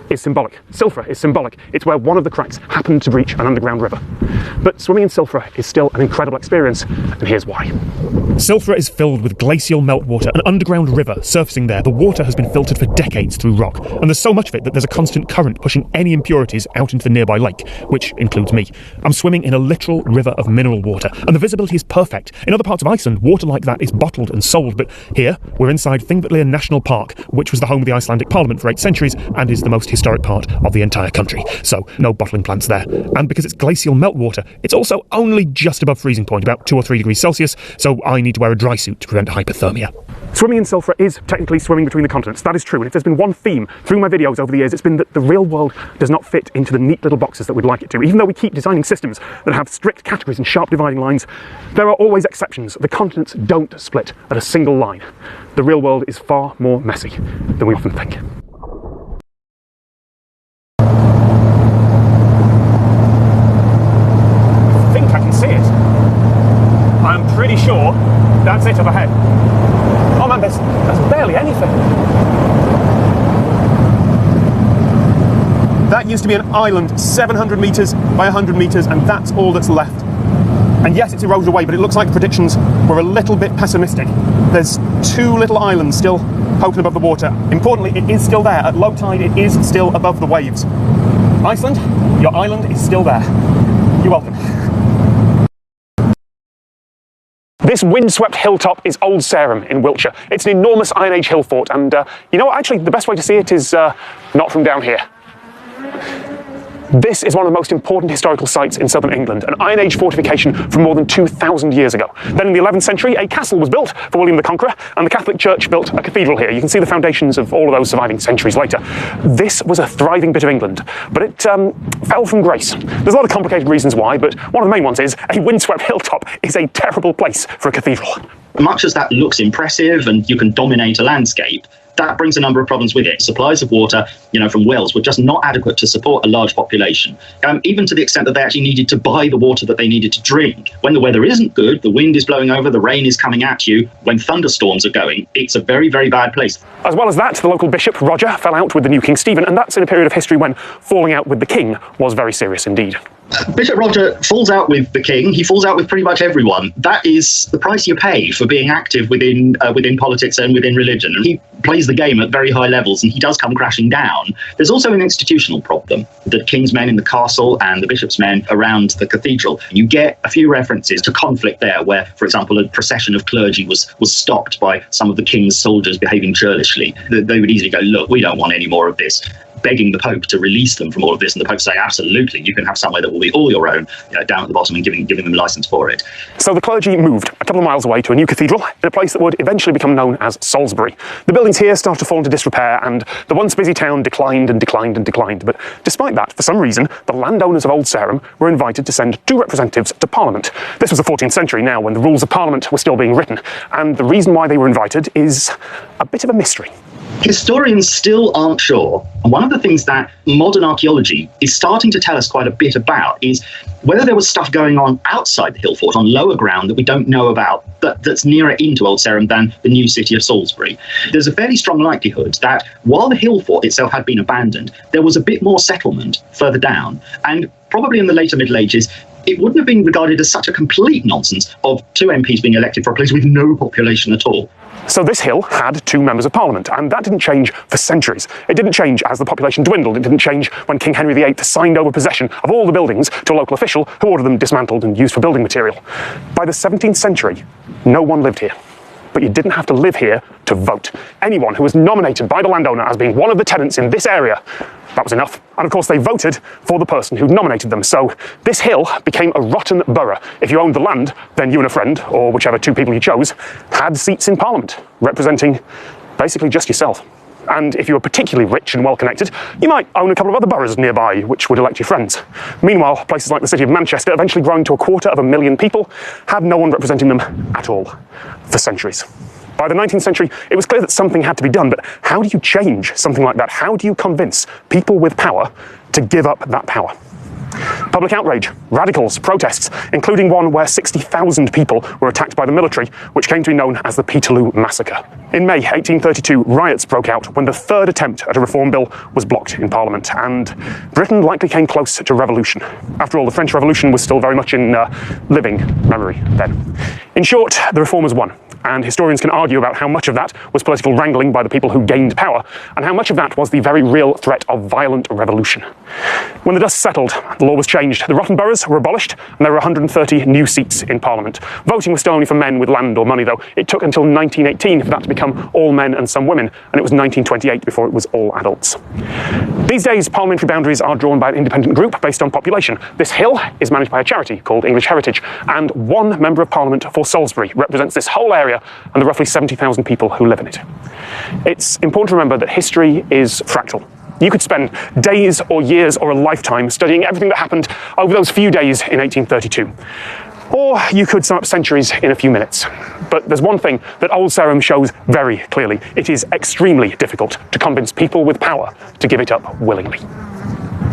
is symbolic. Silfra is symbolic. It's where one of the cracks happened to breach an underground river. But swimming in Silfra is still an incredible experience, and here's why. Silfra is filled with glacial meltwater, an underground river surfacing there. The water has been filtered for decades through rock, and there's so much of it that there's a constant current pushing any impurities out into the nearby lake, which includes me. I'm swimming in a literal river of mineral water, and the visibility is perfect. In other parts of Iceland, water like that is bottled and sold, but here we're inside Thingvellir National Park, which was the home of the Icelandic Parliament for 8 centuries and is the most historic part of the entire country. So no bottling plants there. And because it's glacial meltwater, it's also only just above freezing point, about 2 or 3 degrees Celsius, so I need to wear a dry suit to prevent hypothermia. Swimming in Silfra is technically swimming between the continents. That is true, and if there's been one theme through my videos over the years, it's been that the real world does not fit into the neat little boxes that we'd like it to. Even though we keep designing systems that have strict categories and sharp dividing lines, there are always exceptions. The continents don't split at a single line. The real world is far more messy than we often think. I think I can see it. I'm pretty sure that's it up ahead. Oh man, there's barely anything. That used to be an island 700 metres by 100 metres, and that's all that's left. And yes, it's eroded away, but it looks like the predictions were a little bit pessimistic. There's 2 little islands still poking above the water. Importantly, it is still there. At low tide, it is still above the waves. Iceland, your island is still there. You're welcome. This windswept hilltop is Old Sarum in Wiltshire. It's an enormous Iron Age hill fort, and you know what, actually the best way to see it is not from down here. This is one of the most important historical sites in southern England, an Iron Age fortification from more than 2,000 years ago. Then in the 11th century, a castle was built for William the Conqueror, and the Catholic Church built a cathedral here. You can see the foundations of all of those surviving centuries later. This was a thriving bit of England, but it fell from grace. There's a lot of complicated reasons why, but one of the main ones is a windswept hilltop is a terrible place for a cathedral. Much as that looks impressive and you can dominate a landscape, that brings a number of problems with it. Supplies of water, from wells were just not adequate to support a large population, even to the extent that they actually needed to buy the water that they needed to drink. When the weather isn't good, the wind is blowing over, the rain is coming at you, when thunderstorms are going, it's a very, very bad place. As well as that, the local bishop, Roger, fell out with the new King Stephen, and that's in a period of history when falling out with the king was very serious indeed. Bishop Roger falls out with the king. He falls out with pretty much everyone. That is the price you pay for being active within politics and within religion. And he plays the game at very high levels, and he does come crashing down. There's also an institutional problem. The king's men in the castle and the bishop's men around the cathedral. You get a few references to conflict there, where, for example, a procession of clergy was stopped by some of the king's soldiers behaving churlishly. They would easily go, look, we don't want any more of this, begging the Pope to release them from all of this, and the Pope saying, absolutely, you can have somewhere that will be all your own, down at the bottom, and giving them license for it. So the clergy moved a couple of miles away to a new cathedral in a place that would eventually become known as Salisbury. The buildings here started to fall into disrepair, and the once busy town declined and declined and declined. But despite that, for some reason, the landowners of Old Sarum were invited to send 2 representatives to Parliament. This was the 14th century now, when the rules of Parliament were still being written, and the reason why they were invited is a bit of a mystery. Historians still aren't sure, and one of the things that modern archaeology is starting to tell us quite a bit about is whether there was stuff going on outside the hill fort on lower ground that we don't know about, that's nearer into Old Sarum than the new city of Salisbury. There's a fairly strong likelihood that while the hill fort itself had been abandoned, there was a bit more settlement further down, and probably in the later Middle Ages, it wouldn't have been regarded as such a complete nonsense of 2 MPs being elected for a place with no population at all. So this hill had 2 members of Parliament, and that didn't change for centuries. It didn't change as the population dwindled. It didn't change when King Henry VIII signed over possession of all the buildings to a local official who ordered them dismantled and used for building material. By the 17th century, no one lived here. But you didn't have to live here to vote. Anyone who was nominated by the landowner as being one of the tenants in this area, that was enough. And of course they voted for the person who nominated them. So this hill became a rotten borough. If you owned the land, then you and a friend, or whichever 2 people you chose, had seats in Parliament, representing basically just yourself. And if you were particularly rich and well-connected, you might own a couple of other boroughs nearby, which would elect your friends. Meanwhile, places like the city of Manchester, eventually growing to 250,000 people, had no one representing them at all for centuries. By the 19th century, it was clear that something had to be done, but how do you change something like that? How do you convince people with power to give up that power? Public outrage, radicals, protests, including one where 60,000 people were attacked by the military, which came to be known as the Peterloo Massacre. In May 1832, riots broke out when the 3rd attempt at a reform bill was blocked in Parliament, and Britain likely came close to revolution. After all, the French Revolution was still very much in living memory then. In short, the reformers won. And historians can argue about how much of that was political wrangling by the people who gained power, and how much of that was the very real threat of violent revolution. When the dust settled, the law was changed. The rotten boroughs were abolished, and there were 130 new seats in Parliament. Voting was still only for men with land or money, though. It took until 1918 for that to become all men and some women, and it was 1928 before it was all adults. These days, parliamentary boundaries are drawn by an independent group based on population. This hill is managed by a charity called English Heritage, and 1 member of Parliament for Salisbury represents this whole area and the roughly 70,000 people who live in it. It's important to remember that history is fractal. You could spend days or years or a lifetime studying everything that happened over those few days in 1832. Or you could sum up centuries in a few minutes. But there's one thing that Old Sarum shows very clearly. It is extremely difficult to convince people with power to give it up willingly.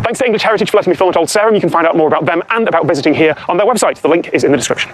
Thanks to English Heritage for letting me film at Old Sarum. You can find out more about them and about visiting here on their website. The link is in the description.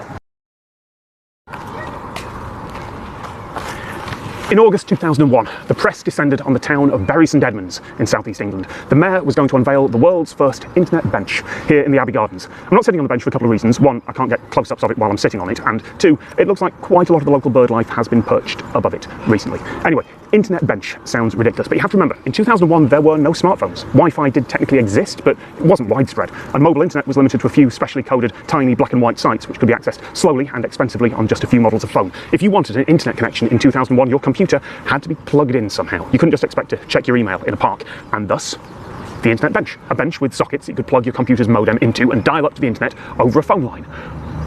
In August 2001, the press descended on the town of Bury St Edmunds in southeast England. The mayor was going to unveil the world's first internet bench here in the Abbey Gardens. I'm not sitting on the bench for a couple of reasons. One, I can't get close-ups of it while I'm sitting on it, and two, it looks like quite a lot of the local bird life has been perched above it recently. Anyway, internet bench sounds ridiculous, but you have to remember, in 2001 there were no smartphones. Wi-Fi did technically exist, but it wasn't widespread, and mobile internet was limited to a few specially coded tiny black and white sites which could be accessed slowly and expensively on just a few models of phone. If you wanted an internet connection in 2001, your computer had to be plugged in somehow. You couldn't just expect to check your email in a park, and thus the internet bench. A bench with sockets you could plug your computer's modem into and dial up to the internet over a phone line.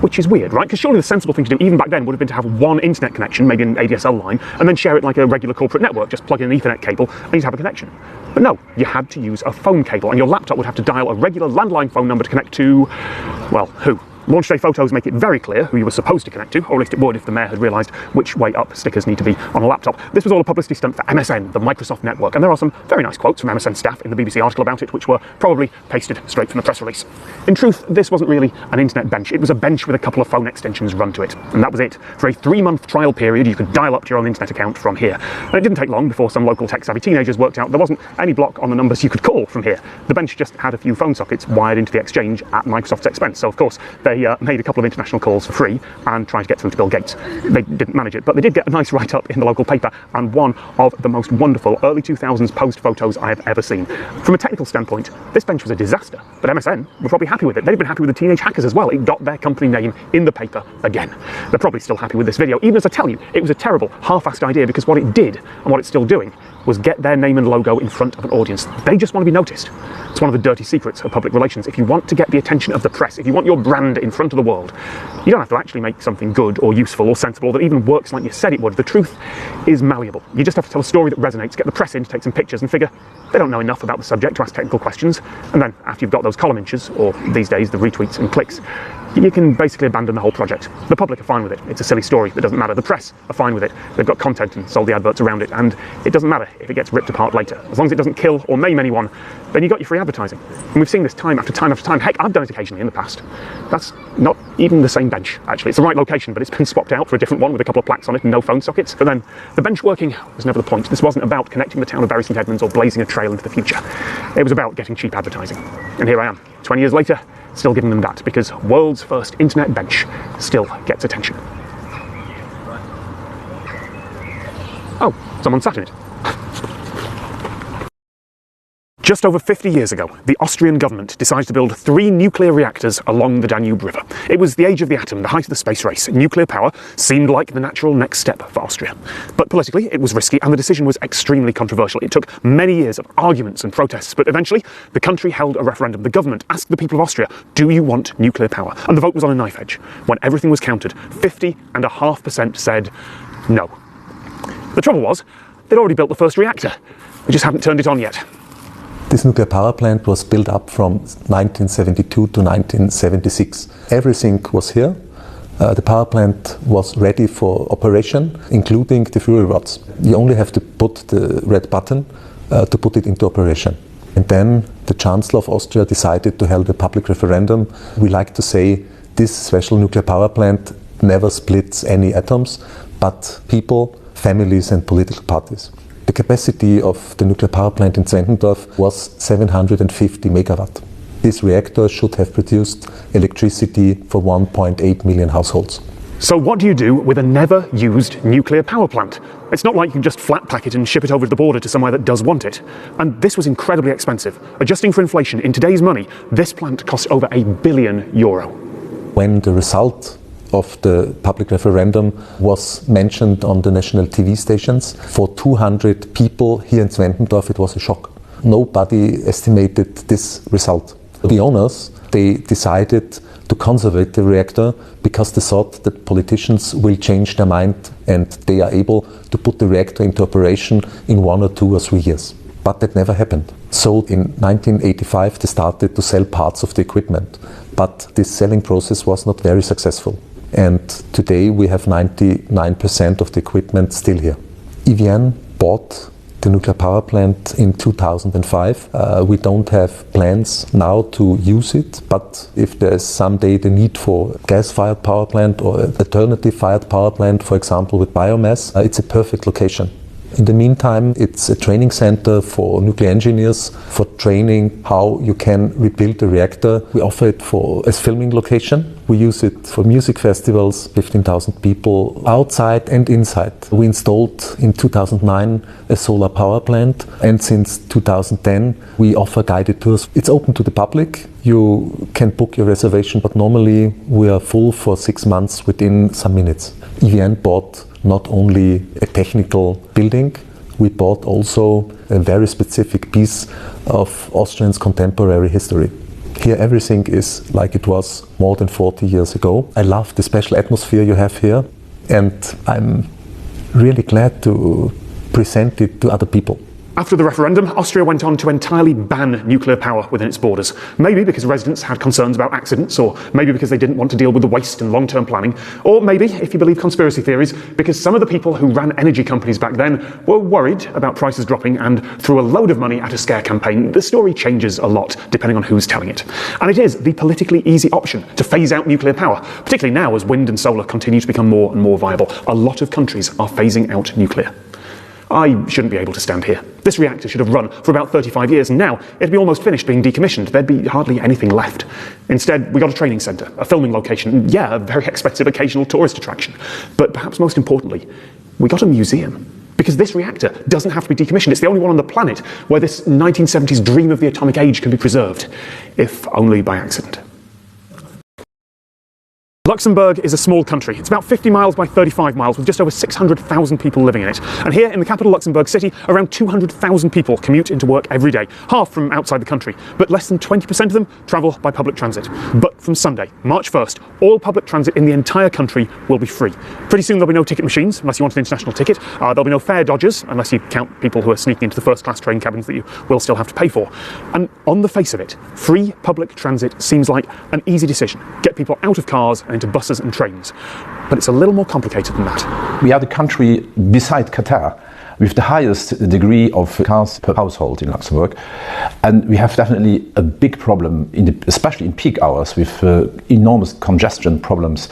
Which is weird, right? Because surely the sensible thing to do, even back then, would have been to have one internet connection, maybe an ADSL line, and then share it like a regular corporate network, just plug in an Ethernet cable and you'd have a connection. But no, you had to use a phone cable, and your laptop would have to dial a regular landline phone number to connect to, well, who? Launch day photos make it very clear who you were supposed to connect to, or at least it would if the mayor had realised which way up stickers need to be on a laptop. This was all a publicity stunt for MSN, the Microsoft network, and there are some very nice quotes from MSN staff in the BBC article about it, which were probably pasted straight from the press release. In truth, this wasn't really an internet bench. It was a bench with a couple of phone extensions run to it, and that was it. For a 3-month trial period, you could dial up to your own internet account from here. And it didn't take long before some local tech-savvy teenagers worked out there wasn't any block on the numbers you could call from here. The bench just had a few phone sockets wired into the exchange at Microsoft's expense, so of course they made a couple of international calls for free and tried to get through to Bill Gates. They didn't manage it, but they did get a nice write-up in the local paper, and one of the most wonderful early 2000s post photos I have ever seen. From a technical standpoint, this bench was a disaster, but MSN were probably happy with it. They'd been happy with the teenage hackers as well. It got their company name in the paper again. They're probably still happy with this video, even as I tell you, it was a terrible, half-assed idea, because what it did, and what it's still doing, was get their name and logo in front of an audience. They just want to be noticed. It's one of the dirty secrets of public relations. If you want to get the attention of the press, if you want your brand in front of the world, you don't have to actually make something good or useful or sensible that even works like you said it would. The truth is malleable. You just have to tell a story that resonates, get the press in to take some pictures, and figure they don't know enough about the subject to ask technical questions. And then, after you've got those column inches, or these days the retweets and clicks, you can basically abandon the whole project. The public are fine with it. It's a silly story that doesn't matter. The press are fine with it. They've got content and sold the adverts around it, and it doesn't matter if it gets ripped apart later. As long as it doesn't kill or maim anyone, then you got your free advertising. And we've seen this time after time after time. Heck, I've done it occasionally in the past. That's not even the same bench, actually. It's the right location, but it's been swapped out for a different one with a couple of plaques on it and no phone sockets. But then, the bench working was never the point. This wasn't about connecting the town of Bury St Edmunds or blazing a trail into the future. It was about getting cheap advertising. And here I am, 20 years later, still giving them that, because world's first internet bench still gets attention. Oh, someone sat in it. Just over 50 years ago, the Austrian government decided to build 3 nuclear reactors along the Danube River. It was the age of the atom, the height of the space race. Nuclear power seemed like the natural next step for Austria. But politically, it was risky, and the decision was extremely controversial. It took many years of arguments and protests, but eventually, the country held a referendum. The government asked the people of Austria, do you want nuclear power? And the vote was on a knife edge. When everything was counted, 50.5% said no. The trouble was, they'd already built the first reactor. They just hadn't turned it on yet. This nuclear power plant was built up from 1972 to 1976. Everything was here. The power plant was ready for operation, including the fuel rods. You only have to put the red button to put it into operation. And then the Chancellor of Austria decided to hold a public referendum. We like to say this special nuclear power plant never splits any atoms, but people, families and political parties. The capacity of the nuclear power plant in Zwentendorf was 750 megawatt. This reactor should have produced electricity for 1.8 million households. So what do you do with a never-used nuclear power plant? It's not like you can just flat pack it and ship it over the border to somewhere that does want it. And this was incredibly expensive. Adjusting for inflation, in today's money, this plant cost over €1 billion. When the result of the public referendum was mentioned on the national TV stations, for 200 people here in Zwentendorf it was a shock. Nobody estimated this result. The owners, they decided to conserve the reactor because they thought that politicians will change their mind and they are able to put the reactor into operation in 1 or 2 or 3 years. But that never happened. So in 1985 they started to sell parts of the equipment, but this selling process was not very successful. And today we have 99% of the equipment still here. EVN bought the nuclear power plant in 2005. We don't have plans now to use it, but if there's someday the need for gas-fired power plant or alternative-fired power plant, for example with biomass, it's a perfect location. In the meantime, it's a training center for nuclear engineers for training how you can rebuild a reactor. We offer it as filming location. We use it for music festivals, 15,000 people outside and inside. We installed in 2009 a solar power plant, and since 2010 we offer guided tours. It's open to the public. You can book your reservation, but normally we are full for 6 months within some minutes. EVN bought not only a technical building, we bought also a very specific piece of Austrian's contemporary history. Here everything is like it was more than 40 years ago. I love the special atmosphere you have here, and I'm really glad to present it to other people. After the referendum, Austria went on to entirely ban nuclear power within its borders. Maybe because residents had concerns about accidents, or maybe because they didn't want to deal with the waste and long-term planning, or maybe, if you believe conspiracy theories, because some of the people who ran energy companies back then were worried about prices dropping and threw a load of money at a scare campaign. The story changes a lot depending on who's telling it. And it is the politically easy option to phase out nuclear power, particularly now as wind and solar continue to become more and more viable. A lot of countries are phasing out nuclear. I shouldn't be able to stand here. This reactor should have run for about 35 years, and now it'd be almost finished being decommissioned. There'd be hardly anything left. Instead, we got a training centre, a filming location, yeah, a very expensive occasional tourist attraction. But perhaps most importantly, we got a museum. Because this reactor doesn't have to be decommissioned. It's the only one on the planet where this 1970s dream of the atomic age can be preserved, if only by accident. Luxembourg is a small country. It's about 50 miles by 35 miles with just over 600,000 people living in it. And here in the capital Luxembourg city, around 200,000 people commute into work every day, half from outside the country. But less than 20% of them travel by public transit. But from Sunday, March 1st, all public transit in the entire country will be free. Pretty soon there'll be no ticket machines, unless you want an international ticket. There'll be no fare dodgers, unless you count people who are sneaking into the first-class train cabins that you will still have to pay for. And on the face of it, free public transit seems like an easy decision. Get people out of cars and into buses and trains. But it's a little more complicated than that. We are the country beside Qatar with the highest degree of cars per household in Luxembourg, and we have definitely a big problem, especially in peak hours, with enormous congestion problems.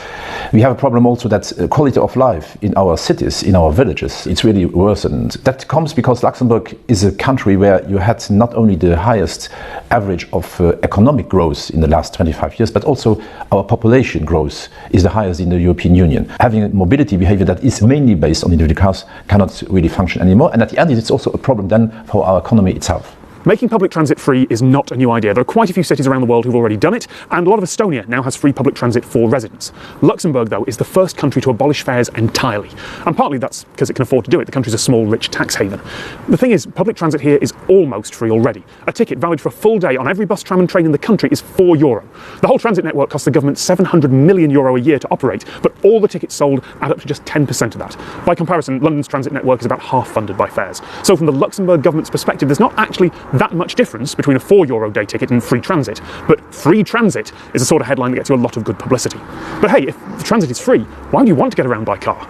We have a problem also that quality of life in our cities, in our villages, it's really worsened. That comes because Luxembourg is a country where you had not only the highest average of economic growth in the last 25 years, but also our population growth is the highest in the European Union. Having a mobility behavior that is mainly based on individual cars cannot really function anymore, and at the end it's also a problem then for our economy itself. Making public transit free is not a new idea. There are quite a few cities around the world who've already done it, and a lot of Estonia now has free public transit for residents. Luxembourg, though, is the first country to abolish fares entirely. And partly that's because it can afford to do it. The country's a small, rich tax haven. The thing is, public transit here is almost free already. A ticket valid for a full day on every bus, tram and train in the country is €4. The whole transit network costs the government €700 million a year to operate, but all the tickets sold add up to just 10% of that. By comparison, London's transit network is about half funded by fares. So from the Luxembourg government's perspective, there's not actually that much difference between a €4 day ticket and free transit. But free transit is a sort of headline that gets you a lot of good publicity. But hey, if the transit is free, why do you want to get around by car?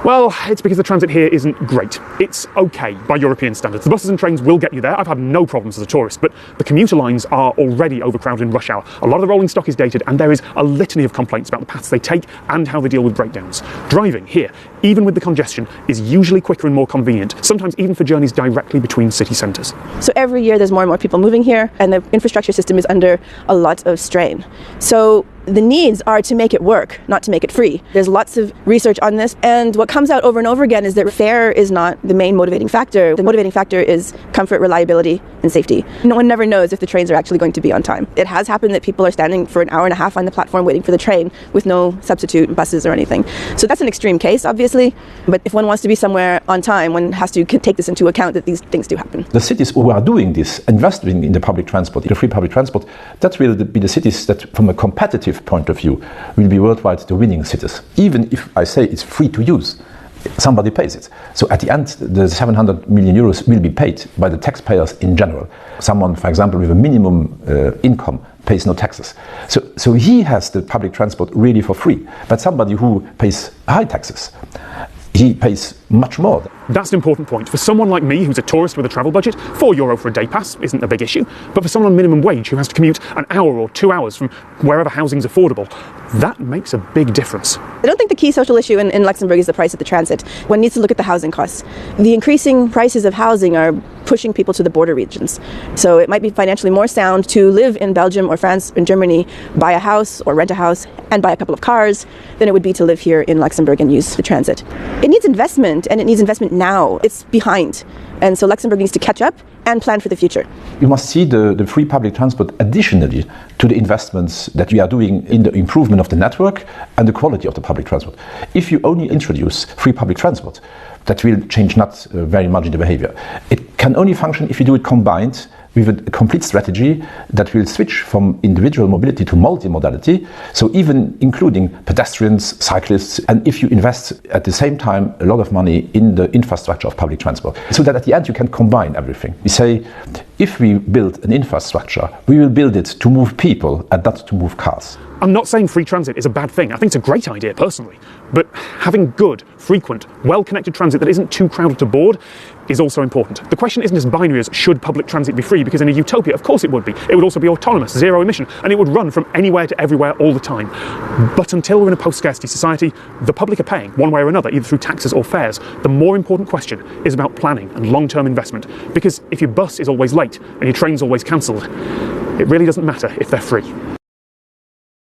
Well, it's because the transit here isn't great. It's okay by European standards. The buses and trains will get you there. I've had no problems as a tourist, but the commuter lines are already overcrowded in rush hour. A lot of the rolling stock is dated, and there is a litany of complaints about the paths they take and how they deal with breakdowns. Driving here, even with the congestion, is usually quicker and more convenient, sometimes even for journeys directly between city centres. So every year there's more and more people moving here, and the infrastructure system is under a lot of strain. So the needs are to make it work, not to make it free. There's lots of research on this, and what comes out over and over again is that fare is not the main motivating factor. The motivating factor is comfort, reliability, and safety. No one never knows if the trains are actually going to be on time. It has happened that people are standing for an hour and a half on the platform waiting for the train with no substitute buses or anything. So that's an extreme case, obviously, but if one wants to be somewhere on time, one has to take this into account that these things do happen. The cities who are doing this, investing in the public transport, in the free public transport, that will be the cities that, from a competitive point of view, will be worldwide the winning cities. Even if I say it's free to use, somebody pays it. So at the end, the €700 million will be paid by the taxpayers in general. Someone, for example, with a minimum income pays no taxes. So he has the public transport really for free. But somebody who pays high taxes he pays much more. That's an important point. For someone like me, who's a tourist with a travel budget, €4 for a day pass isn't a big issue. But for someone on minimum wage who has to commute an hour or 2 hours from wherever housing's affordable, that makes a big difference. I don't think the key social issue in Luxembourg is the price of the transit. One needs to look at the housing costs. The increasing prices of housing are pushing people to the border regions. So it might be financially more sound to live in Belgium or France or Germany, buy a house or rent a house and buy a couple of cars than it would be to live here in Luxembourg and use the transit. It needs investment, and it needs investment now. It's behind. And so Luxembourg needs to catch up and plan for the future. You must see the free public transport additionally to the investments that we are doing in the improvement of the network and the quality of the public transport. If you only introduce free public transport, that will change not very much in the behavior. It can only function if you do it combined with a complete strategy that will switch from individual mobility to multimodality, so even including pedestrians, cyclists, and if you invest at the same time a lot of money in the infrastructure of public transport, so that at the end you can combine everything. We say, if we build an infrastructure, we will build it to move people and not to move cars. I'm not saying free transit is a bad thing. I think it's a great idea personally. But having good, frequent, well-connected transit that isn't too crowded to board is also important. The question isn't as binary as should public transit be free, because in a utopia, of course it would be. It would also be autonomous, zero emission, and it would run from anywhere to everywhere all the time. But until we're in a post-scarcity society, the public are paying, one way or another, either through taxes or fares. The more important question is about planning and long-term investment, because if your bus is always late and your train's always cancelled, it really doesn't matter if they're free.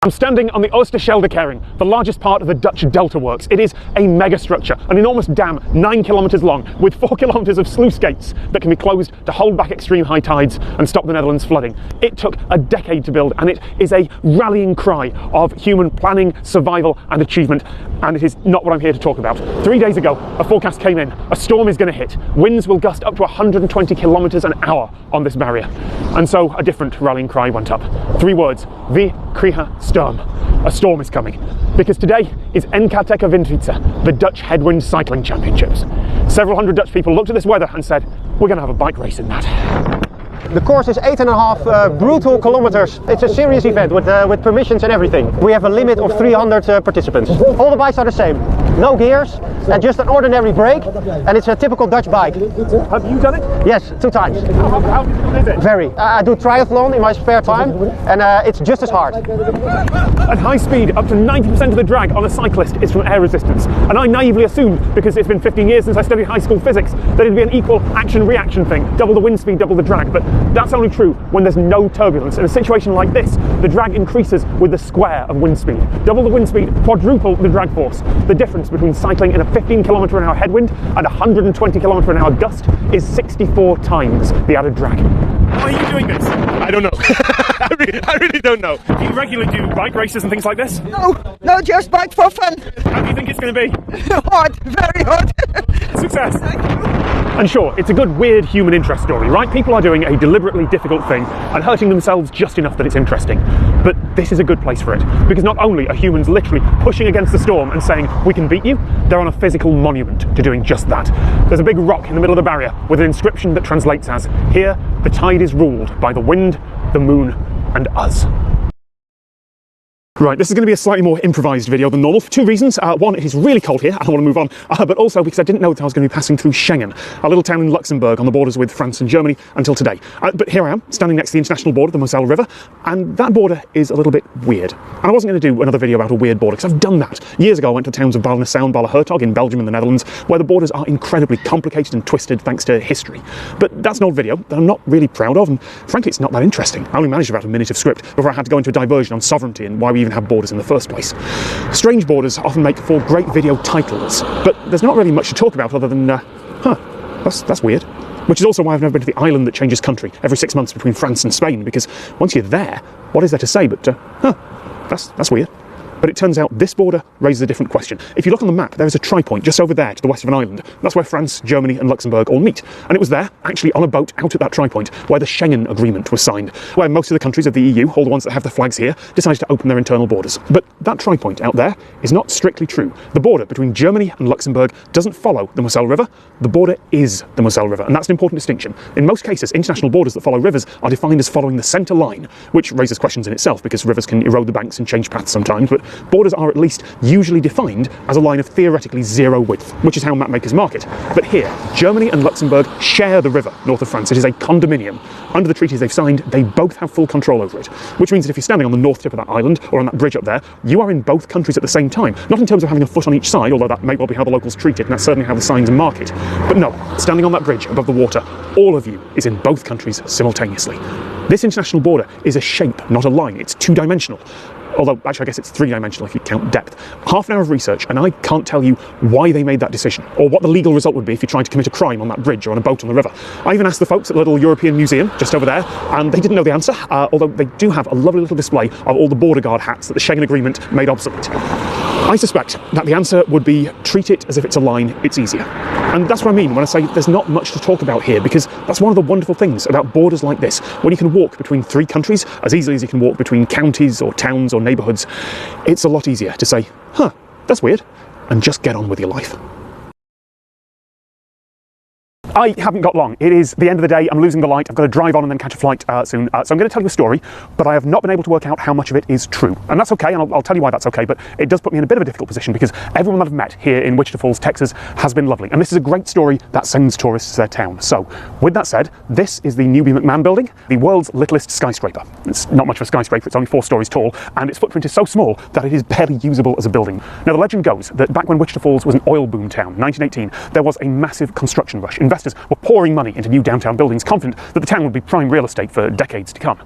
I'm standing on the Oosterscheldekering, the largest part of the Dutch Delta Works. It is a mega structure, an enormous dam 9 kilometres long, with 4 kilometres of sluice gates that can be closed to hold back extreme high tides and stop the Netherlands flooding. It took a decade to build, and it is a rallying cry of human planning, survival and achievement, and it is not what I'm here to talk about. 3 days ago, a forecast came in. A storm is going to hit. Winds will gust up to 120 kilometres an hour on this barrier. And so a different rallying cry went up. 3 words: Vi krijgen storm. A storm is coming, because today is NKTK Windfietsen, the Dutch Headwind Cycling Championships. Several hundred Dutch people looked at this weather and said, we're going to have a bike race in that. The course is 8.5 brutal kilometers. It's a serious event with permissions and everything. We have a limit of 300 participants. All the bikes are the same. No gears and just an ordinary brake, and it's a typical Dutch bike. Have you done it? Yes, 2 times. How difficult is it? Very. I do triathlon in my spare time, and it's just as hard. At high speed, up to 90% of the drag on a cyclist is from air resistance. And I naively assumed, because it's been 15 years since I studied high school physics, that it'd be an equal action-reaction thing. Double the wind speed, double the drag. But that's only true when there's no turbulence. In a situation like this, the drag increases with the square of wind speed. Double the wind speed, quadruple the drag force. The difference between cycling in a 15 km an hour headwind and 120 km an hour gust is 64 times the added drag. Why are you doing this? I don't know. I really don't know. Do you regularly do bike races and things like this? No, just bike for fun. How do you think it's going to be? Hard, very hard. Success. And sure, it's a good, weird human interest story, right? People are doing a deliberately difficult thing and hurting themselves just enough that it's interesting. But this is a good place for it, because not only are humans literally pushing against the storm and saying, we can beat you, they're on a physical monument to doing just that. There's a big rock in the middle of the barrier with an inscription that translates as, here, the tide is ruled by the wind, the moon, and us. Right, this is going to be a slightly more improvised video than normal for 2 reasons. One, it is really cold here, I want to move on, but also because I didn't know that I was going to be passing through Schengen, a little town in Luxembourg on the borders with France and Germany, until today. But here I am, standing next to the international border, the Moselle River, and that border is a little bit weird. And I wasn't going to do another video about a weird border, because I've done that. Years ago I went to the towns of Balen-Nassau and Bala-Hertog in Belgium and the Netherlands, where the borders are incredibly complicated and twisted thanks to history. But that's an old video that I'm not really proud of, and frankly it's not that interesting. I only managed about a minute of script before I had to go into a diversion on sovereignty and why we even have borders in the first place. Strange borders often make for great video titles, but there's not really much to talk about other than, that's weird. Which is also why I've never been to the island that changes country every 6 months between France and Spain, because once you're there, what is there to say but, that's weird. But it turns out this border raises a different question. If you look on the map, there is a tri-point just over there to the west of an island. That's where France, Germany and Luxembourg all meet. And it was there, actually on a boat out at that tri-point, where the Schengen Agreement was signed, where most of the countries of the EU, all the ones that have the flags here, decided to open their internal borders. But that tri-point out there is not strictly true. The border between Germany and Luxembourg doesn't follow the Moselle River. The border is the Moselle River, and that's an important distinction. In most cases, international borders that follow rivers are defined as following the centre line, which raises questions in itself, because rivers can erode the banks and change paths sometimes, but Borders are at least usually defined as a line of theoretically zero width, which is how mapmakers mark it. But here, Germany and Luxembourg share the river north of France. It is a condominium. Under the treaties they've signed, they both have full control over it, which means that if you're standing on the north tip of that island or on that bridge up there, you are in both countries at the same time. Not in terms of having a foot on each side, although that may well be how the locals treat it, and that's certainly how the signs mark it. But no, standing on that bridge above the water, all of you is in both countries simultaneously. This international border is a shape, not a line. It's two-dimensional. Although, actually, I guess it's three-dimensional if you count depth. Half an hour of research, and I can't tell you why they made that decision, or what the legal result would be if you tried to commit a crime on that bridge or on a boat on the river. I even asked the folks at the little European Museum just over there, and they didn't know the answer, although they do have a lovely little display of all the border guard hats that the Schengen Agreement made obsolete. I suspect that the answer would be treat it as if it's a line, it's easier. And that's what I mean when I say there's not much to talk about here, because that's one of the wonderful things about borders like this. When you can walk between three countries as easily as you can walk between counties or towns or neighbourhoods, it's a lot easier to say, huh, that's weird, and just get on with your life. I haven't got long. It is the end of the day. I'm losing the light. I've got to drive on and then catch a flight soon. So I'm going to tell you a story, but I have not been able to work out how much of it is true. And that's okay, and I'll tell you why that's okay, but it does put me in a bit of a difficult position because everyone that I've met here in Wichita Falls, Texas has been lovely. And this is a great story that sends tourists to their town. So with that said, this is the Newby McMahon building, the world's littlest skyscraper. It's not much of a skyscraper. It's only 4 stories tall, and its footprint is so small that it is barely usable as a building. Now, the legend goes that back when Wichita Falls was an oil boom town, 1918, there was a massive construction rush. Investors were pouring money into new downtown buildings, confident that the town would be prime real estate for decades to come.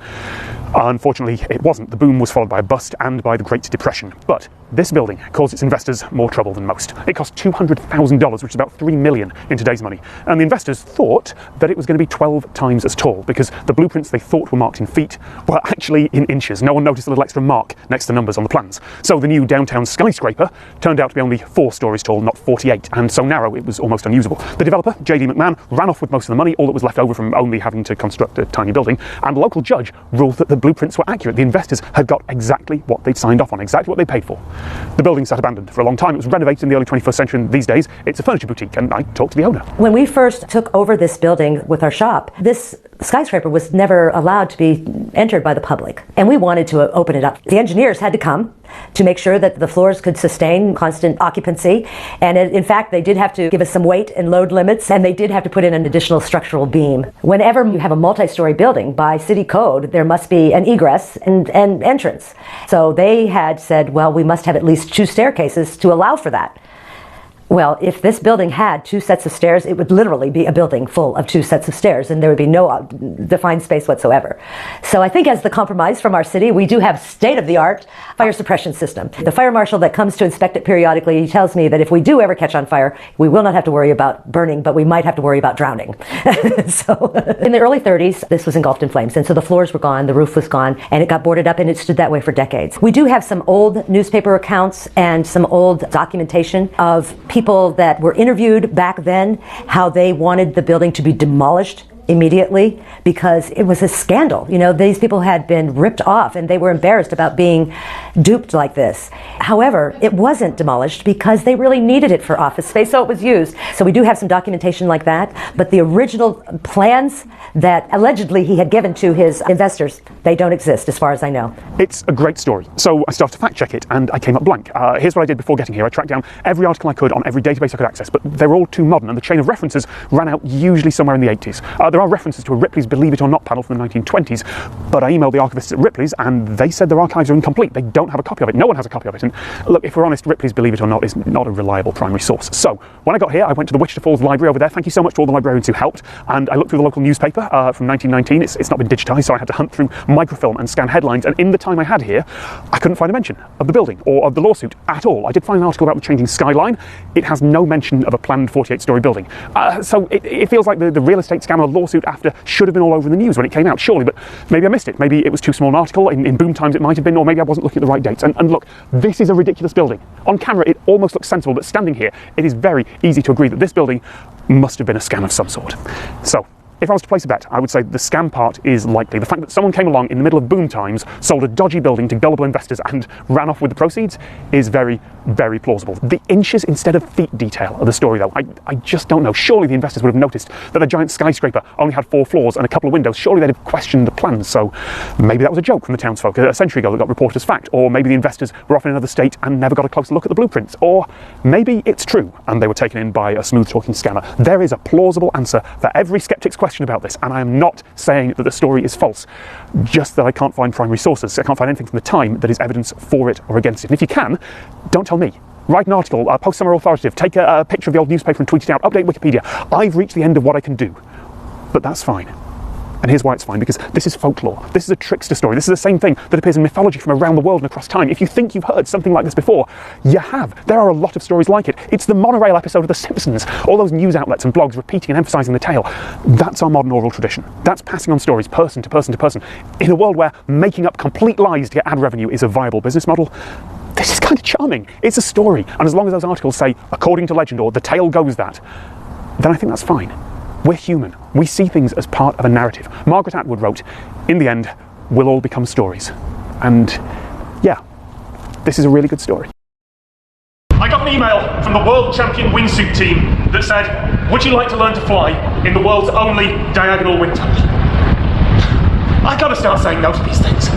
Unfortunately, it wasn't. The boom was followed by a bust and by the Great Depression. But this building caused its investors more trouble than most. It cost $200,000, which is about $3 million in today's money. And the investors thought that it was going to be 12 times as tall because the blueprints they thought were marked in feet were actually in inches. No one noticed a little extra mark next to the numbers on the plans. So the new downtown skyscraper turned out to be only 4 stories tall, not 48, and so narrow it was almost unusable. The developer, J.D. McMahon, ran off with most of the money, all that was left over from only having to construct a tiny building, and a local judge ruled that the blueprints were accurate. The investors had got exactly what they'd signed off on, exactly what they paid for. The building sat abandoned for a long time. It was renovated in the early 21st century, and these days it's a furniture boutique, and I talked to the owner. When we first took over this building with our shop, this skyscraper was never allowed to be entered by the public, and we wanted to open it up. The engineers had to come to make sure that the floors could sustain constant occupancy, and in fact they did have to give us some weight and load limits, and they did have to put in an additional structural beam. Whenever you have a multi-story building, by city code there must be an egress and entrance. So they had said, well, we must have at least 2 staircases to allow for that. Well, if this building had 2 sets of stairs, it would literally be a building full of 2 sets of stairs, and there would be no defined space whatsoever. So I think as the compromise from our city, we do have state-of-the-art fire suppression system. The fire marshal that comes to inspect it periodically, he tells me that if we do ever catch on fire, we will not have to worry about burning, but we might have to worry about drowning. So in the early 30s, this was engulfed in flames, and so the floors were gone, the roof was gone, and it got boarded up, and it stood that way for decades. We do have some old newspaper accounts and some old documentation of people that were interviewed back then, how they wanted the building to be demolished immediately because it was a scandal. You know, these people had been ripped off and they were embarrassed about being duped like this. However, it wasn't demolished because they really needed it for office space, so it was used. So we do have some documentation like that, but the original plans that allegedly he had given to his investors, they don't exist as far as I know. It's a great story. So I started to fact check it and I came up blank. Here's what I did before getting here. I tracked down every article I could on every database I could access, but they were all too modern and the chain of references ran out usually somewhere in the 80s. There are references to a Ripley's Believe It or Not panel from the 1920s, but I emailed the archivists at Ripley's and they said their archives are incomplete. They don't have a copy of it. No one has a copy of it. And look, if we're honest, Ripley's Believe It or Not is not a reliable primary source. So when I got here, I went to the Wichita Falls Library over there. Thank you so much to all the librarians who helped. And I looked through the local newspaper from 1919. It's not been digitized, so I had to hunt through microfilm and scan headlines. And in the time I had here, I couldn't find a mention of the building or of the lawsuit at all. I did find an article about the changing Skyline. It has no mention of a planned 48-story building. So it feels like the real estate scam or lawsuit after should have been all over the news when it came out, surely, but maybe I missed it. Maybe it was too small an article. In boom times it might have been, or maybe I wasn't looking at the right dates. And look, this is a ridiculous building. On camera it almost looks sensible, but standing here it is very easy to agree that this building must have been a scam of some sort. So if I was to place a bet, I would say the scam part is likely. The fact that someone came along in the middle of boom times, sold a dodgy building to gullible investors and ran off with the proceeds is very, very plausible. The inches instead of feet detail of the story, though, I just don't know. Surely the investors would have noticed that the giant skyscraper only had 4 floors and a couple of windows. Surely they'd have questioned the plans. So maybe that was a joke from the townsfolk a century ago that got reported as fact. Or maybe the investors were off in another state and never got a closer look at the blueprints. Or maybe it's true and they were taken in by a smooth-talking scammer. There is a plausible answer for every skeptic's question about this, and I am not saying that the story is false, just that I can't find primary sources. I can't find anything from the time that is evidence for it or against it. And if you can, don't tell me. Write an article, post somewhere authoritative, take a picture of the old newspaper and tweet it out, update Wikipedia. I've reached the end of what I can do, but that's fine. And here's why it's fine, because this is folklore. This is a trickster story. This is the same thing that appears in mythology from around the world and across time. If you think you've heard something like this before, you have. There are a lot of stories like it. It's the monorail episode of The Simpsons. All those news outlets and blogs repeating and emphasising the tale. That's our modern oral tradition. That's passing on stories person to person to person. In a world where making up complete lies to get ad revenue is a viable business model, this is kind of charming. It's a story. And as long as those articles say, according to legend, or the tale goes that, then I think that's fine. We're human. We see things as part of a narrative. Margaret Atwood wrote, in the end, we'll all become stories. And yeah, this is a really good story. I got an email from the world champion wingsuit team that said, would you like to learn to fly in the world's only diagonal wind tunnel? I gotta start saying no to these things.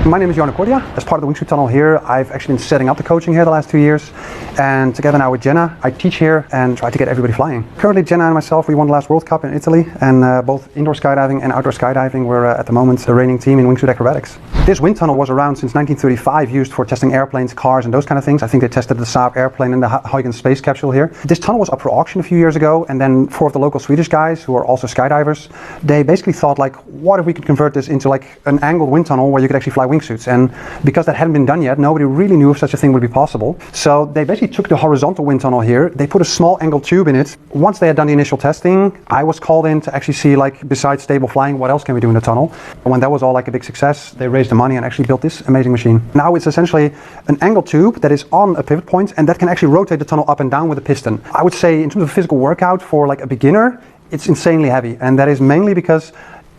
My name is Johan Cordia. As part of the wingsuit tunnel here, I've actually been setting up the coaching here the last 2 years. And together now with Jenna, I teach here and try to get everybody flying. Currently, Jenna and myself, we won the last World Cup in Italy. And both indoor skydiving and outdoor skydiving, we're at the moment the reigning team in wingsuit acrobatics. This wind tunnel was around since 1935, used for testing airplanes, cars, and those kind of things. I think they tested the Saab airplane and the Huygens space capsule here. This tunnel was up for auction a few years ago, and then 4 of the local Swedish guys, who are also skydivers, they basically thought, like, what if we could convert this into like an angled wind tunnel where you could actually fly wingsuits? And because that hadn't been done yet, nobody really knew if such a thing would be possible. So they basically took the horizontal wind tunnel here, they put a small angled tube in it. Once they had done the initial testing, I was called in to actually see, like, besides stable flying, what else can we do in the tunnel? And when that was all like a big success, they raised the money and actually built this amazing machine. Now it's essentially an angled tube that is on a pivot point and that can actually rotate the tunnel up and down with a piston. I would say in terms of physical workout for like a beginner, it's insanely heavy, and that is mainly because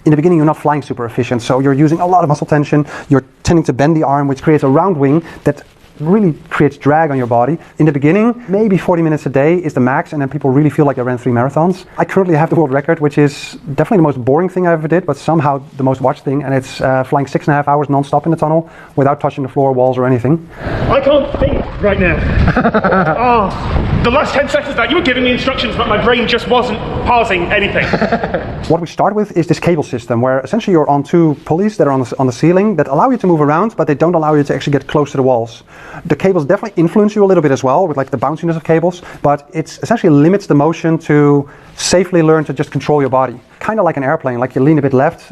in the beginning you're not flying super efficient, so you're using a lot of muscle tension, you're tending to bend the arm, which creates a round wing that really creates drag on your body. In the beginning, maybe 40 minutes a day is the max, and then people really feel like they ran 3 marathons. I currently have the world record, which is definitely the most boring thing I ever did, but somehow the most watched thing, and it's flying 6.5 hours non-stop in the tunnel without touching the floor, walls, or anything. I can't think right now. Oh, the last 10 seconds that you were giving me instructions, but my brain just wasn't parsing anything. What we start with is this cable system, where essentially you're on 2 pulleys that are on the ceiling that allow you to move around, but they don't allow you to actually get close to the walls. The cables definitely influence you a little bit as well, with like the bounciness of cables, but it essentially limits the motion to safely learn to just control your body. Kind of like an airplane, like you lean a bit left,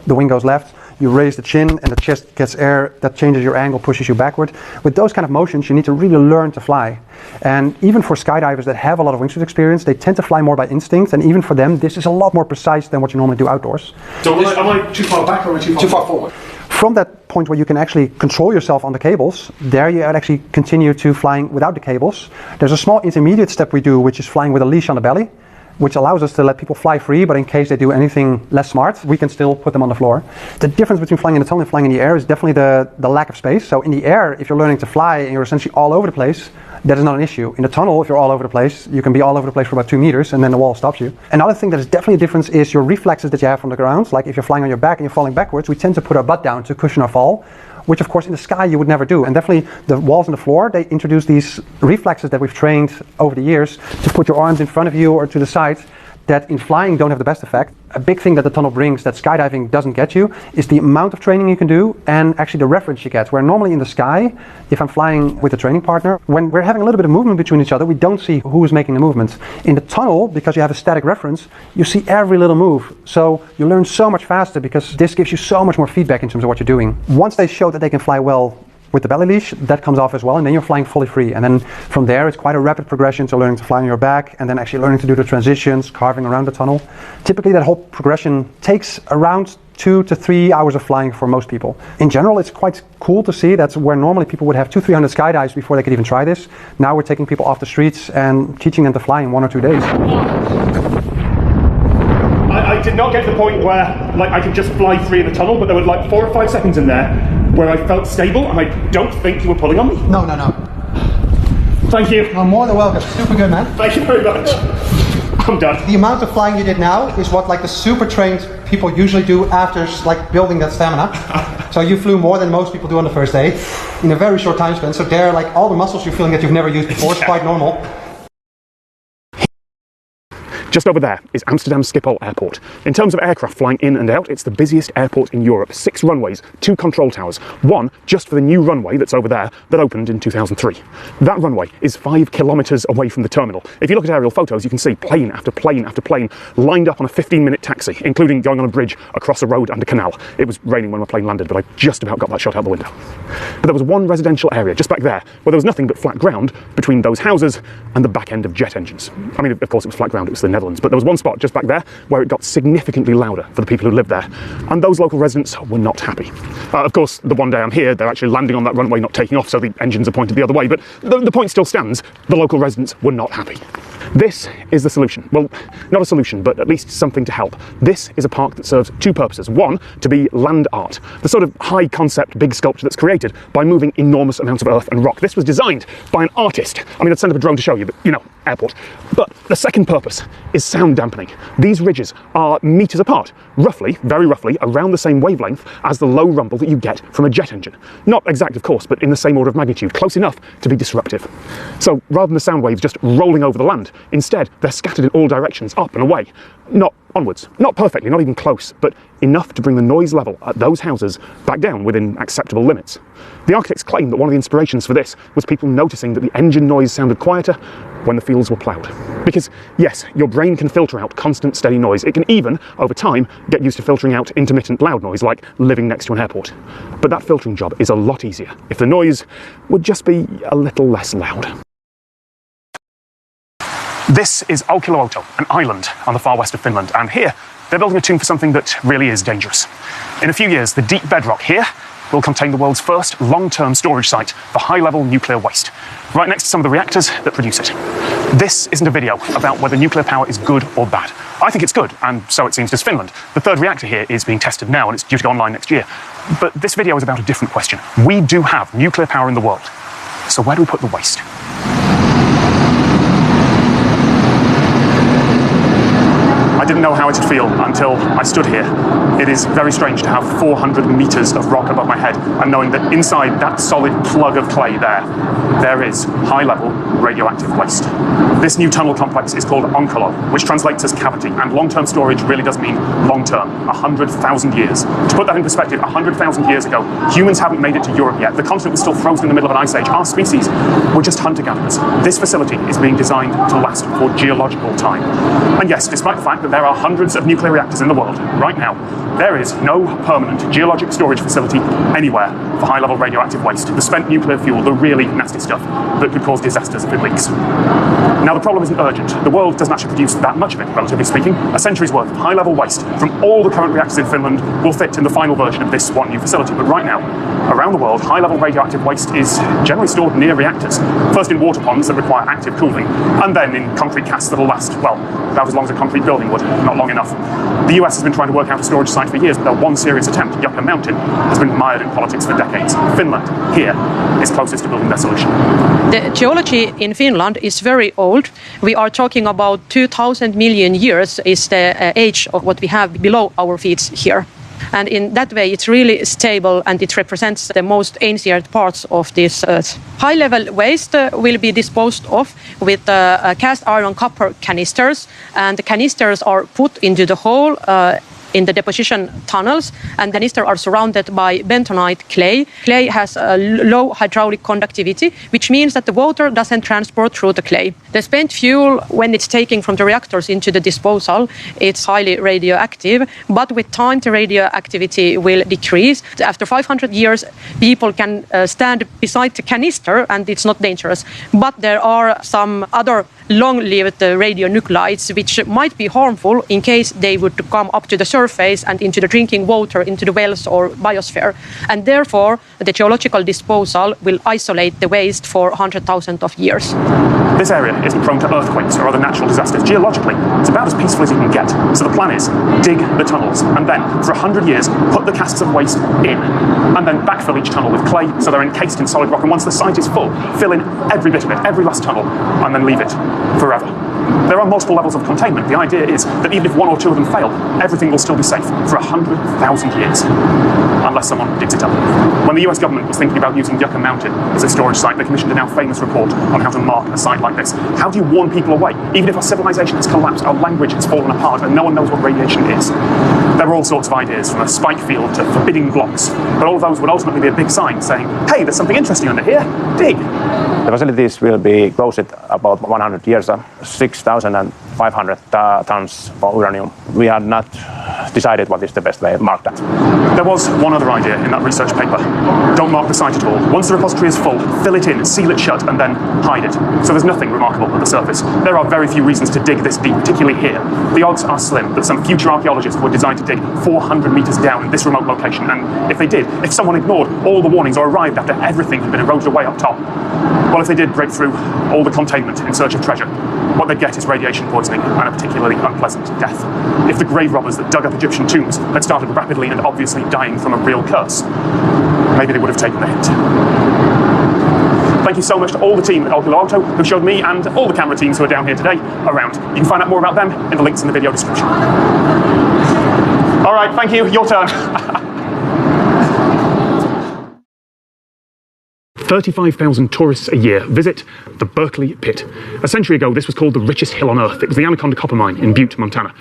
the wing goes left, you raise the chin and the chest gets air, that changes your angle, pushes you backward. With those kind of motions, you need to really learn to fly. And even for skydivers that have a lot of wingsuit experience, they tend to fly more by instinct, and even for them, this is a lot more precise than what you normally do outdoors. So am I too far back or am I too far forward? From that point where you can actually control yourself on the cables, there you actually continue to flying without the cables. There's a small intermediate step we do, which is flying with a leash on the belly, which allows us to let people fly free, but in case they do anything less smart, we can still put them on the floor. The difference between flying in the tunnel and flying in the air is definitely the lack of space. So in the air, if you're learning to fly and you're essentially all over the place, that is not an issue. In the tunnel, if you're all over the place, you can be all over the place for about 2 meters and then the wall stops you. Another thing that is definitely a difference is your reflexes that you have from the ground. Like if you're flying on your back and you're falling backwards, we tend to put our butt down to cushion our fall, which of course in the sky you would never do. And definitely the walls and the floor, they introduce these reflexes that we've trained over the years to put your arms in front of you or to the side, that in flying don't have the best effect. A big thing that the tunnel brings that skydiving doesn't get you is the amount of training you can do and actually the reference you get. Where normally in the sky, if I'm flying with a training partner, when we're having a little bit of movement between each other, we don't see who is making the movement. In the tunnel, because you have a static reference, you see every little move. So you learn so much faster because this gives you so much more feedback in terms of what you're doing. Once they show that they can fly well with the belly leash, that comes off as well, and then you're flying fully free. And then from there, it's quite a rapid progression to learning to fly on your back, and then actually learning to do the transitions, carving around the tunnel. Typically, that whole progression takes around 2 to 3 hours of flying for most people. In general, it's quite cool to see that where normally people would have 200-300 skydives before they could even try this, now we're taking people off the streets and teaching them to fly in 1 or 2 days. I I did not get to the point where I could just fly free in the tunnel, but there were 4 or 5 seconds in there where I felt stable, and I don't think you were pulling on me. No. Thank you. You're more than welcome. Super good, man. Thank you very much. I'm done. The amount of flying you did now is what the super trained people usually do after building that stamina. So you flew more than most people do on the first day in a very short time span. So there, all the muscles you're feeling that you've never used before is quite normal. Just over there is Amsterdam Schiphol Airport. In terms of aircraft flying in and out, it's the busiest airport in Europe. 6 runways, 2 control towers, one just for the new runway that's over there that opened in 2003. That runway is 5 kilometres away from the terminal. If you look at aerial photos, you can see plane after plane after plane lined up on a 15-minute taxi, including going on a bridge across a road and a canal. It was raining when my plane landed, but I just about got that shot out the window. But there was one residential area just back there where there was nothing but flat ground between those houses and the back end of jet engines. I mean, of course it was flat ground, it was the Netherlands, but there was one spot just back there where it got significantly louder for the people who lived there, and those local residents were not happy. Of course, the one day I'm here, they're actually landing on that runway, not taking off, so the engines are pointed the other way, but the point still stands. The local residents were not happy. This is the solution. Well, not a solution, but at least something to help. This is a park that serves 2 purposes. One, to be land art, the sort of high concept big sculpture that's created by moving enormous amounts of earth and rock. This was designed by an artist. I mean, I'd send up a drone to show you, but airport. But the second purpose is sound dampening. These ridges are meters apart, roughly, very roughly, around the same wavelength as the low rumble that you get from a jet engine. Not exact, of course, but in the same order of magnitude, close enough to be disruptive. So rather than the sound waves just rolling over the land, instead they're scattered in all directions, up and away. Not onwards, not perfectly, not even close, but enough to bring the noise level at those houses back down within acceptable limits. The architects claim that one of the inspirations for this was people noticing that the engine noise sounded quieter when the fields were ploughed. Because yes, your brain can filter out constant steady noise. It can even, over time, get used to filtering out intermittent loud noise, like living next to an airport. But that filtering job is a lot easier if the noise would just be a little less loud. This is Olkiluoto, an island on the far west of Finland, and here they're building a tomb for something that really is dangerous. In a few years, the deep bedrock here will contain the world's first long-term storage site for high-level nuclear waste, right next to some of the reactors that produce it. This isn't a video about whether nuclear power is good or bad. I think it's good, and so it seems does Finland. The 3rd reactor here is being tested now, and it's due to go online next year. But this video is about a different question. We do have nuclear power in the world, so where do we put the waste? I didn't know how it would feel until I stood here. It is very strange to have 400 meters of rock above my head and knowing that inside that solid plug of clay there is high-level radioactive waste. This new tunnel complex is called Onkalo, which translates as cavity, and long-term storage really does mean long-term, 100,000 years. To put that in perspective, 100,000 years ago, humans haven't made it to Europe yet. The continent was still frozen in the middle of an ice age. Our species were just hunter-gatherers. This facility is being designed to last for geological time. And yes, despite the fact that there are hundreds of nuclear reactors in the world right now, there is no permanent geologic storage facility anywhere for high-level radioactive waste, the spent nuclear fuel, the really nasty stuff that could cause disasters if it leaks. Now, the problem isn't urgent. The world doesn't actually produce that much of it, relatively speaking. A century's worth of high-level waste from all the current reactors in Finland will fit in the final version of this one new facility. But right now, around the world, high-level radioactive waste is generally stored near reactors. First in water ponds that require active cooling, and then in concrete casts that'll last, well, about as long as a concrete building would, not long enough. The US has been trying to work out a storage site for years, but their one serious attempt, Yucca Mountain, has been mired in politics for decades. Finland, here, is closest to building their solution. The geology in Finland is very old. We are talking about 2,000 million years is the age of what we have below our feet here. And in that way, it's really stable and it represents the most ancient parts of this earth. High-level waste will be disposed of with cast iron copper canisters, and the canisters are put into the hole in the deposition tunnels, and the canisters are surrounded by bentonite clay. Clay has a low hydraulic conductivity, which means that the water doesn't transport through the clay. The spent fuel, when it's taken from the reactors into the disposal, it's highly radioactive, but with time the radioactivity will decrease. After 500 years, people can stand beside the canister and it's not dangerous. But there are some other long-lived radionuclides, which might be harmful in case they would come up to the surface and into the drinking water, into the wells or biosphere. And therefore, the geological disposal will isolate the waste for 100,000 of years. This area isn't prone to earthquakes or other natural disasters. Geologically, it's about as peaceful as you can get. So the plan is, dig the tunnels, and then, for 100 years, put the casks of waste in, and then backfill each tunnel with clay so they're encased in solid rock. And once the site is full, fill in every bit of it, every last tunnel, and then leave it forever. There are multiple levels of containment. The idea is that even if one or two of them fail, everything will still be safe for 100,000 years, unless someone digs it up. When the US government was thinking about using Yucca Mountain as a storage site, they commissioned a now famous report on how to mark a site like this. How do you warn people away? Even if our civilization has collapsed, our language has fallen apart, and no one knows what radiation is. There are all sorts of ideas, from a spike field to forbidding blocks, but all of those would ultimately be a big sign saying, hey, there's something interesting under here, dig. The facilities will be closed about 100 years, 6,500 tons of uranium. We have not decided what is the best way to mark that. There was one other idea in that research paper. Don't mark the site at all. Once the repository is full, fill it in, seal it shut, and then hide it. So there's nothing remarkable at the surface. There are very few reasons to dig this deep, particularly here. The odds are slim that some future archaeologists were designed to dig 400 meters down in this remote location, and if they did, if someone ignored all the warnings or arrived after everything had been eroded away up top, well, if they did break through all the containment in search of treasure, what they get is radiation poisoning and a particularly unpleasant death. If the grave robbers that dug up Egyptian tombs had started rapidly and obviously dying from a real curse, maybe they would have taken the hint. Thank you so much to all the team at El Piloto who showed me and all the camera teams who are down here today around. You can find out more about them in the links in the video description. All right, thank you. Your turn. 35,000 tourists a year visit the Berkeley Pit. A century ago, this was called the richest hill on Earth. It was the Anaconda Copper Mine in Butte, Montana.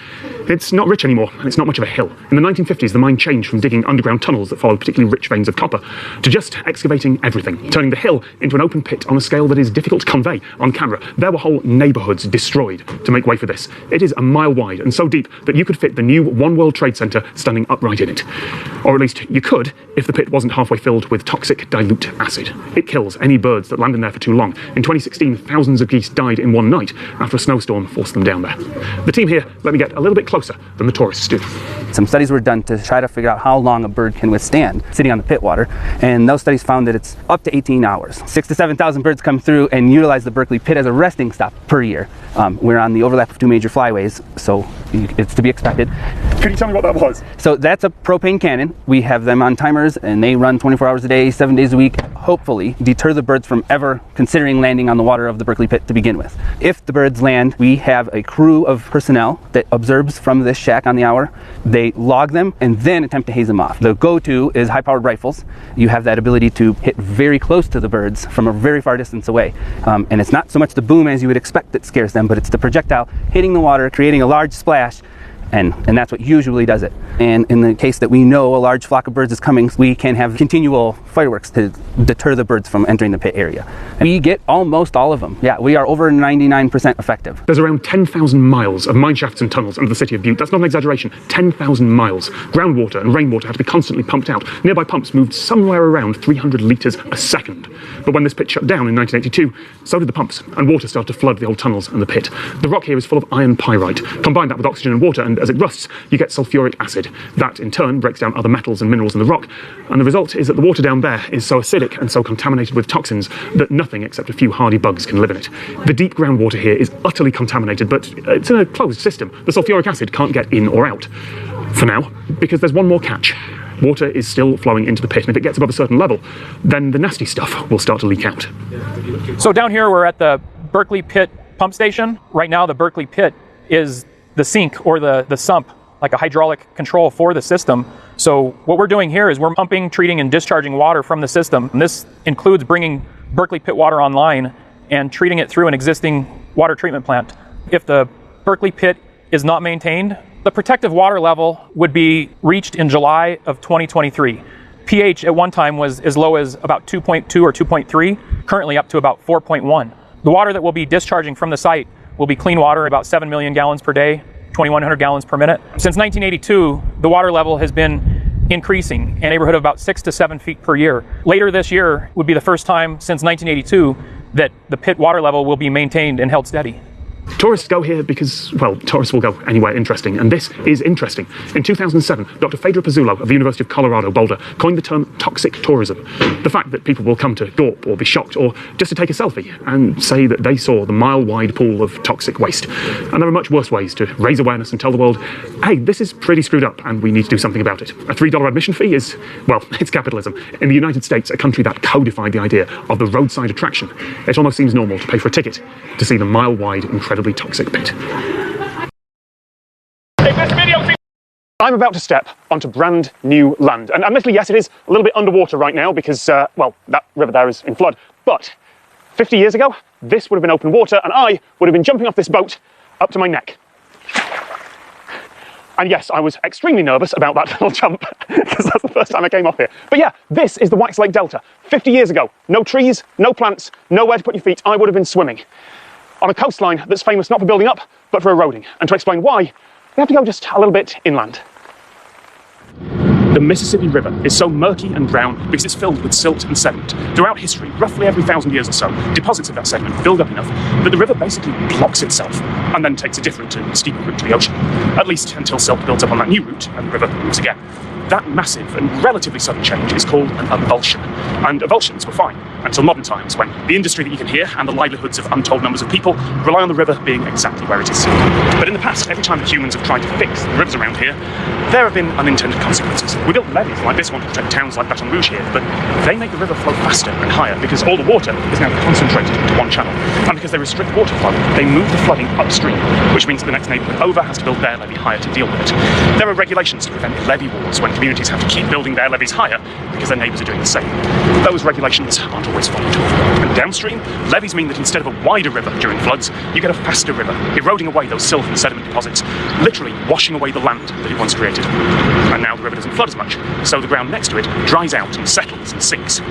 It's not rich anymore, and it's not much of a hill. In the 1950s, the mine changed from digging underground tunnels that followed particularly rich veins of copper to just excavating everything, turning the hill into an open pit on a scale that is difficult to convey on camera. There were whole neighborhoods destroyed to make way for this. It is a mile wide and so deep that you could fit the new One World Trade Center standing upright in it. Or at least you could if the pit wasn't halfway filled with toxic dilute acid. It kills any birds that land in there for too long. In 2016, thousands of geese died in one night after a snowstorm forced them down there. The team here let me get a little bit closer than the tourists do. Some studies were done to try to figure out how long a bird can withstand sitting on the pit water, and those studies found that it's up to 18 hours. 6,000 to 7,000 birds come through and utilize the Berkeley Pit as a resting stop per year. We're on the overlap of two major flyways, so it's to be expected. Can you tell me what that was? So that's a propane cannon. We have them on timers and they run 24 hours a day, 7 days a week, hopefully deter the birds from ever considering landing on the water of the Berkeley Pit to begin with. If the birds land, we have a crew of personnel that observes from this shack on the hour. They log them and then attempt to haze them off. The go-to is high-powered rifles. You have that ability to hit very close to the birds from a very far distance away. And it's not so much the boom as you would expect that scares them, but it's the projectile hitting the water, creating a large splash, and that's what usually does it. And in the case that we know a large flock of birds is coming, we can have continual fireworks to deter the birds from entering the pit area. And we get almost all of them. Yeah, we are over 99% effective. There's around 10,000 miles of mine shafts and tunnels under the city of Butte. That's not an exaggeration. 10,000 miles. Groundwater and rainwater had to be constantly pumped out. Nearby pumps moved somewhere around 300 litres a second. But when this pit shut down in 1982, so did the pumps, and water started to flood the old tunnels and the pit. The rock here is full of iron pyrite. Combine that with oxygen and water, and as it rusts, you get sulfuric acid. That, in turn, breaks down other metals and minerals in the rock, and the result is that the water down there is so acidic and so contaminated with toxins that nothing except a few hardy bugs can live in it. The deep groundwater here is utterly contaminated, but it's in a closed system. The sulfuric acid can't get in or out. For now, because there's one more catch. Water is still flowing into the pit, and if it gets above a certain level, then the nasty stuff will start to leak out. So down here we're at the Berkeley Pit pump station. Right now the Berkeley Pit is the sink or the sump, like a hydraulic control for the system. So what we're doing here is we're pumping, treating, and discharging water from the system. And this includes bringing Berkeley Pit water online and treating it through an existing water treatment plant. If the Berkeley Pit is not maintained, the protective water level would be reached in July of 2023. pH at one time was as low as about 2.2 or 2.3, currently up to about 4.1. The water that we'll be discharging from the site will be clean water, about 7 million gallons per day, 2,100 gallons per minute. Since 1982, the water level has been increasing in a neighborhood of about 6 to 7 feet per year. Later this year would be the first time since 1982 that the pit water level will be maintained and held steady. Tourists go here because, well, tourists will go anywhere interesting, and this is interesting. In 2007, Dr. Phaedra Pizzulo of the University of Colorado Boulder coined the term toxic tourism. The fact that people will come to gawp or be shocked or just to take a selfie and say that they saw the mile-wide pool of toxic waste. And there are much worse ways to raise awareness and tell the world, hey, this is pretty screwed up and we need to do something about it. A $3 admission fee is, well, it's capitalism. In the United States, a country that codified the idea of the roadside attraction, it almost seems normal to pay for a ticket to see the mile-wide, incredibly toxic pit. I'm about to step onto brand new land, and admittedly, yes, it is a little bit underwater right now because, well, that river there is in flood, but 50 years ago, this would have been open water, and I would have been jumping off this boat up to my neck. And yes, I was extremely nervous about that little jump, because that's the first time I came off here. But yeah, this is the Wax Lake Delta. 50 years ago, no trees, no plants, nowhere to put your feet, I would have been swimming on a coastline that's famous not for building up, but for eroding. And to explain why, we have to go just a little bit inland. The Mississippi River is so murky and brown because it's filled with silt and sediment. Throughout history, roughly every 1,000 years or so, deposits of that sediment build up enough that the river basically blocks itself and then takes a different and steeper route to the ocean. At least until silt builds up on that new route and the river moves again. That massive and relatively sudden change is called an avulsion. And avulsions were fine until modern times, when the industry that you can hear and the livelihoods of untold numbers of people rely on the river being exactly where it is. But in the past, every time that humans have tried to fix the rivers around here, there have been unintended consequences. We built levees like this one to protect towns like Baton Rouge here, but they make the river flow faster and higher because all the water is now concentrated into one channel. And because they restrict water flow, they move the flooding upstream, which means that the next neighbourhood over has to build their levee higher to deal with it. There are regulations to prevent levee wars when communities have to keep building their levees higher because their neighbours are doing the same. Those regulations aren't always followed. And downstream, levees mean that instead of a wider river during floods, you get a faster river, eroding away those silt and sediment deposits, literally washing away the land that it once created. And now the river doesn't flood as much, so the ground next to it dries out and settles and sinks.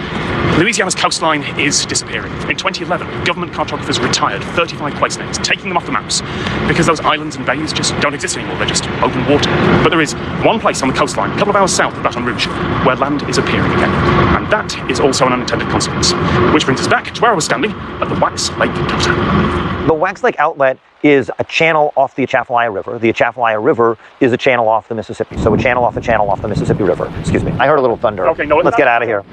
Louisiana's coastline is disappearing. In 2011, government cartographers retired 35 place names, taking them off the maps, because those islands and bays just don't exist anymore, they're just open water. But there is one place on the coastline, a couple of hours south of Baton Rouge, where land is appearing again. And that is also an unintended consequence. Which brings us back to where I was standing at the Wax Lake Delta. The Wax Lake Outlet is a channel off the Atchafalaya River. The Atchafalaya River is a channel off the Mississippi. So a channel off the Mississippi River. Excuse me. I heard a little thunder. Okay, no, let's get out of here.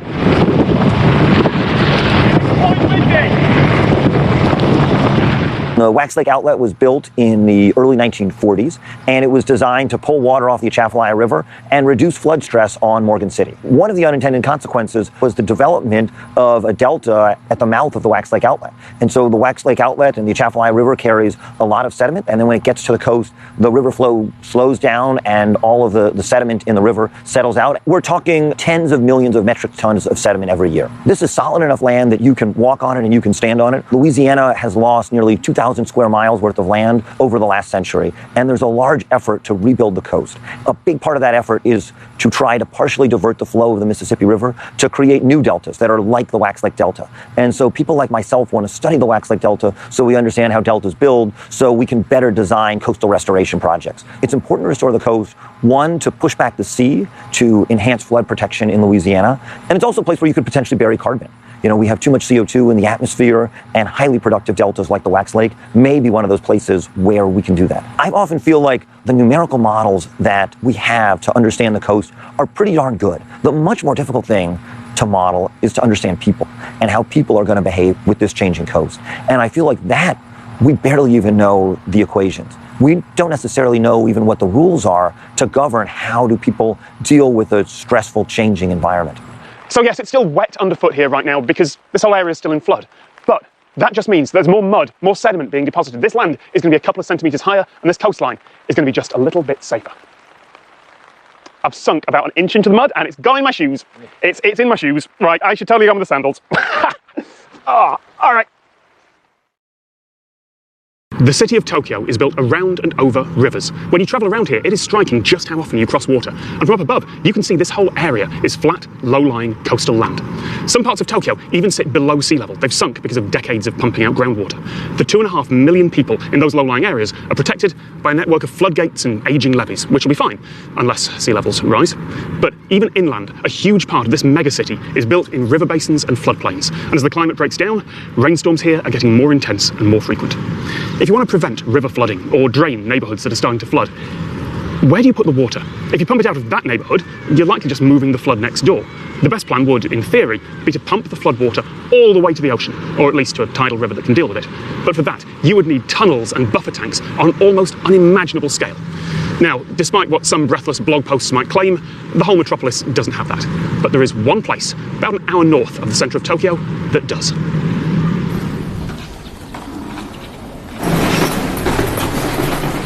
The Wax Lake Outlet was built in the early 1940s, and it was designed to pull water off the Atchafalaya River and reduce flood stress on Morgan City. One of the unintended consequences was the development of a delta at the mouth of the Wax Lake Outlet. And so the Wax Lake Outlet and the Atchafalaya River carries a lot of sediment, and then when it gets to the coast, the river flow slows down and all of the sediment in the river settles out. We're talking tens of millions of metric tons of sediment every year. This is solid enough land that you can walk on it and you can stand on it. Louisiana has lost nearly 2,000 square miles worth of land over the last century, and there's a large effort to rebuild the coast. A big part of that effort is to try to partially divert the flow of the Mississippi River to create new deltas that are like the Wax Lake Delta. And so people like myself want to study the Wax Lake Delta so we understand how deltas build, so we can better design coastal restoration projects. It's important to restore the coast, one, to push back the sea to enhance flood protection in Louisiana, and it's also a place where you could potentially bury carbon. You know, we have too much CO2 in the atmosphere, and highly productive deltas like the Wax Lake may be one of those places where we can do that. I often feel like the numerical models that we have to understand the coast are pretty darn good. The much more difficult thing to model is to understand people and how people are going to behave with this changing coast. And I feel like that we barely even know the equations. We don't necessarily know even what the rules are to govern how do people deal with a stressful, changing environment. So yes, it's still wet underfoot here right now because this whole area is still in flood. But that just means there's more mud, more sediment being deposited. This land is going to be a couple of centimetres higher, and this coastline is going to be just a little bit safer. I've sunk about an inch into the mud, and it's gone in my shoes. It's in my shoes. Right, I should totally go with the sandals. All right. The city of Tokyo is built around and over rivers. When you travel around here, it is striking just how often you cross water. And from up above, you can see this whole area is flat, low-lying coastal land. Some parts of Tokyo even sit below sea level. They've sunk because of decades of pumping out groundwater. The 2.5 million people in those low-lying areas are protected by a network of floodgates and ageing levees, which will be fine, unless sea levels rise. But even inland, a huge part of this megacity is built in river basins and floodplains. And as the climate breaks down, rainstorms here are getting more intense and more frequent. If you want to prevent river flooding or drain neighbourhoods that are starting to flood, where do you put the water? If you pump it out of that neighbourhood, you're likely just moving the flood next door. The best plan would, in theory, be to pump the flood water all the way to the ocean, or at least to a tidal river that can deal with it. But for that, you would need tunnels and buffer tanks on an almost unimaginable scale. Now, despite what some breathless blog posts might claim, the whole metropolis doesn't have that. But there is one place, about an hour north of the centre of Tokyo, that does.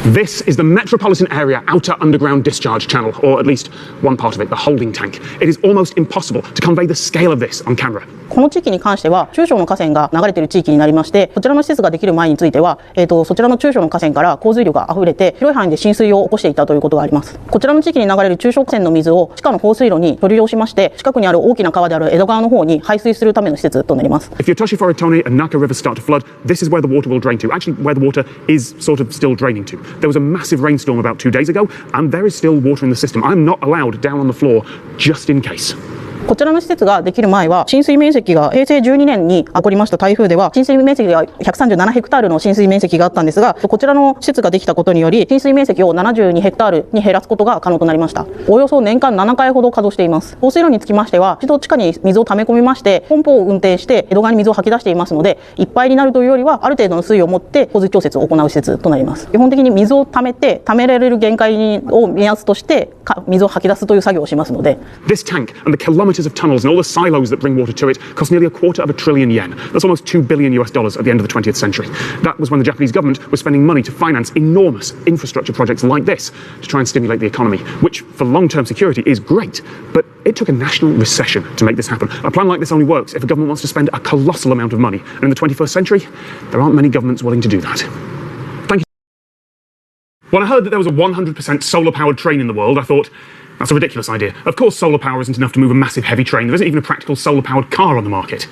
This is the metropolitan area outer underground discharge channel, or at least one part of it, the holding tank. It is almost impossible to convey the scale of this on camera. この地域に関しては中小の河川が流れている地域になりまして、こちらの施設ができる前については、そちらの中小の河川から洪水量が溢れて広い範囲で浸水を起こしていたということがあります。こちらの地域に流れる中小河川の水を地下の放水路に取り量しまして、近くにある大きな川である江戸川の方に排水するための施設となります。If Yotoshi Foritone and Naka rivers start to flood, this is where the water will drain to. Actually, where the water is sort of still draining to. There was a massive rainstorm about 2 days ago, and there is still water in the system. I'm not allowed down on the floor just in case. こちらの施設ができる前は浸水面積が平成12年に起こりました台風では浸水面積が137ヘクタールの浸水面積があったんですが、こちらの施設ができたことにより浸水面積を72ヘクタールに減らすことが可能となりました。およそ年間7回ほど稼働しています。放水路につきましては一度地下に水を溜め込みましてポンプを運転して江戸川に水を吐き出していますので、いっぱいになるというよりはある程度の水位を持って洪水調節を行う施設となります。基本的に水を溜めて溜められる限界を目安として水を吐き出すという作業をしますので。 This tank and the kilometers of tunnels and all the silos that bring water to it cost nearly $250 billion yen. That's almost $2 billion at the end of the 20th century. That was when the Japanese government was spending money to finance enormous infrastructure projects like this to try and stimulate the economy, which for long-term security is great, but it took a national recession to make this happen. A plan like this only works if a government wants to spend a colossal amount of money, and in the 21st century, there aren't many governments willing to do that. Thank you. When I heard that there was a 100% solar-powered train in the world, I thought, that's a ridiculous idea. Of course solar power isn't enough to move a massive heavy train. There isn't even a practical solar-powered car on the market.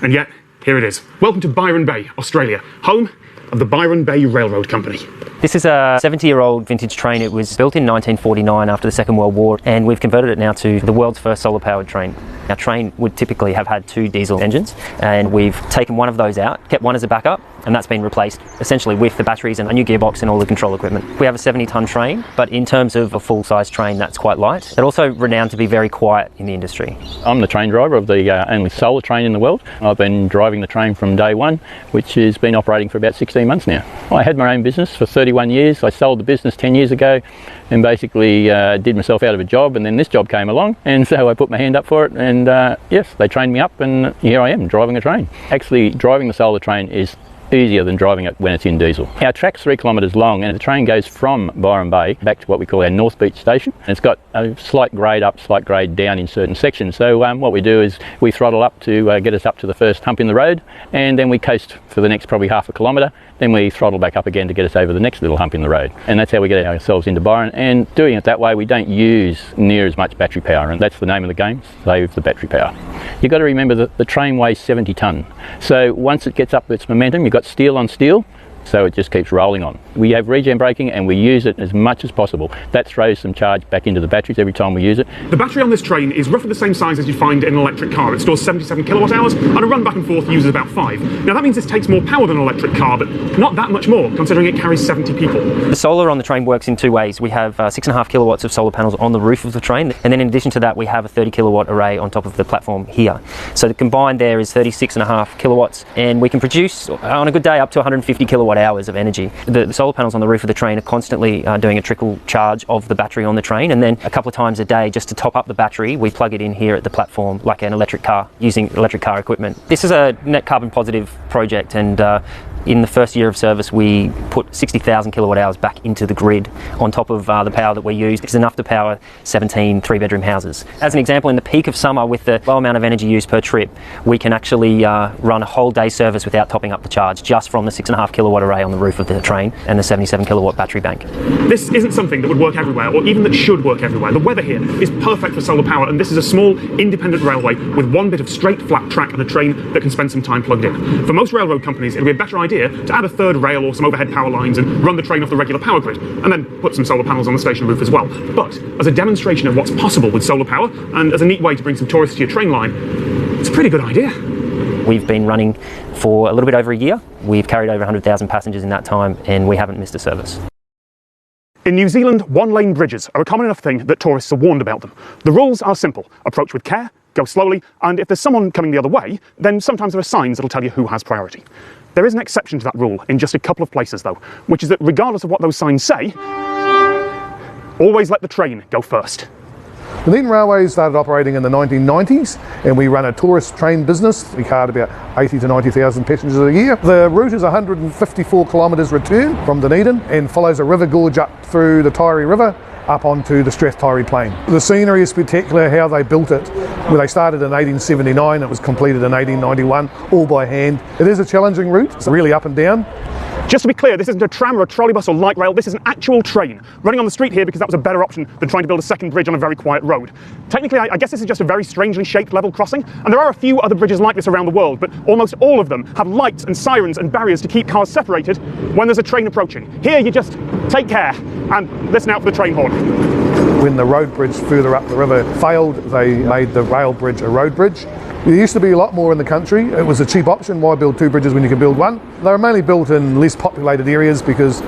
And yet, here it is. Welcome to Byron Bay, Australia, home of the Byron Bay Railroad Company. This is a 70-year-old vintage train. It was built in 1949 after the Second World War, and we've converted it now to the world's first solar-powered train. Our train would typically have had 2 diesel engines, and we've taken one of those out, kept one as a backup, and that's been replaced essentially with the batteries and a new gearbox and all the control equipment. We have a 70-ton train, but in terms of a full-size train, that's quite light. It's also renowned to be very quiet in the industry. I'm the train driver of the only solar train in the world. I've been driving the train from day one, which has been operating for about 16 months now. I had my own business for 31 years. I sold the business 10 years ago and basically did myself out of a job, and then this job came along, and so I put my hand up for it, and yes, they trained me up, and here I am driving a train. Actually, driving the solar train is easier than driving it when it's in diesel. Our track's 3 kilometres long, and the train goes from Byron Bay back to what we call our North Beach station. It's got a slight grade up, slight grade down in certain sections. So what we do is we throttle up to get us up to the first hump in the road, and then we coast for the next probably half a kilometre. Then we throttle back up again to get us over the next little hump in the road. And that's how we get ourselves into Byron. And doing it that way, we don't use near as much battery power, and that's the name of the game, save the battery power. You've got to remember that the train weighs 70 tonne. So once it gets up its momentum, you've got steel on steel, so it just keeps rolling on. We have regen braking, and we use it as much as possible. That throws some charge back into the batteries every time we use it. The battery on this train is roughly the same size as you find in an electric car. It stores 77 kilowatt hours, and a run back and forth uses about 5. Now that means this takes more power than an electric car, but not that much more, considering it carries 70 people. The solar on the train works in 2 ways. We have 6.5 kilowatts of solar panels on the roof of the train, and then in addition to that we have a 30 kilowatt array on top of the platform here. So the combined there is 36.5 kilowatts, and we can produce on a good day up to 150 kilowatt hours of energy. The solar panels on the roof of the train are constantly doing a trickle charge of the battery on the train, and then a couple of times a day, just to top up the battery, we plug it in here at the platform like an electric car, using electric car equipment. This is a net carbon positive project, and in the first year of service we put 60,000 kilowatt hours back into the grid on top of the power that we used. It's enough to power 17 3-bedroom houses. As an example, in the peak of summer with the low amount of energy used per trip, we can actually run a whole day service without topping up the charge, just from the 6.5 kilowatt array on the roof of the train and the 77 kilowatt battery bank. This isn't something that would work everywhere, or even that should work everywhere. The weather here is perfect for solar power, and this is a small independent railway with one bit of straight flat track and a train that can spend some time plugged in. For most railroad companies, it would be a better idea idea to add a third rail or some overhead power lines and run the train off the regular power grid, and then put some solar panels on the station roof as well. But as a demonstration of what's possible with solar power, and as a neat way to bring some tourists to your train line, it's a pretty good idea. We've been running for a little bit over a year. We've carried over 100,000 passengers in that time, and we haven't missed a service. In New Zealand, one-lane bridges are a common enough thing that tourists are warned about them. The rules are simple: approach with care, go slowly, and if there's someone coming the other way, then sometimes there are signs that'll tell you who has priority. There is an exception to that rule in just a couple of places though, which is that regardless of what those signs say, always let the train go first. The Needham Railway started operating in the 1990s, and we run a tourist train business. We cart about 80 to 90,000 passengers a year. The route is 154 kilometres return from Dunedin and follows a river gorge up through the Taieri River up onto the Strathtyre Plain. The scenery is spectacular, how they built it. Well, they started in 1879, it was completed in 1891, all by hand. It is a challenging route, it's really up and down. Just to be clear, this isn't a tram or a trolleybus or light rail, this is an actual train running on the street here because that was a better option than trying to build a second bridge on a very quiet road. Technically, I guess this is just a very strangely shaped level crossing, and there are a few other bridges like this around the world, but almost all of them have lights and sirens and barriers to keep cars separated when there's a train approaching. Here you just take care and listen out for the train horn. When the road bridge further up the river failed, they made the rail bridge a road bridge. There used to be a lot more in the country. It was a cheap option. Why build two bridges when you can build one? They were mainly built in less populated areas because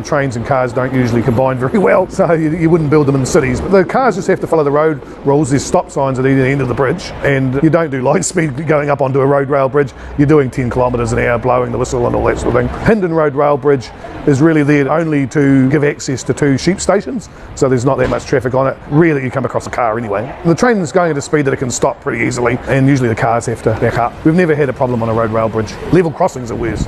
trains and cars don't usually combine very well, so you wouldn't build them in the cities. But the cars just have to follow the road rules. There's stop signs at either end of the bridge, and you don't do light speed going up onto a road rail bridge. You're doing 10 kilometres an hour, blowing the whistle and all that sort of thing. Hindon Road Rail Bridge is really there only to give access to two sheep stations, so there's not that much traffic on it. Rarely you come across a car anyway. The train is going at a speed that it can stop pretty easily, and usually the cars have to back up. We've never had a problem on a road rail bridge. Level crossings are worse.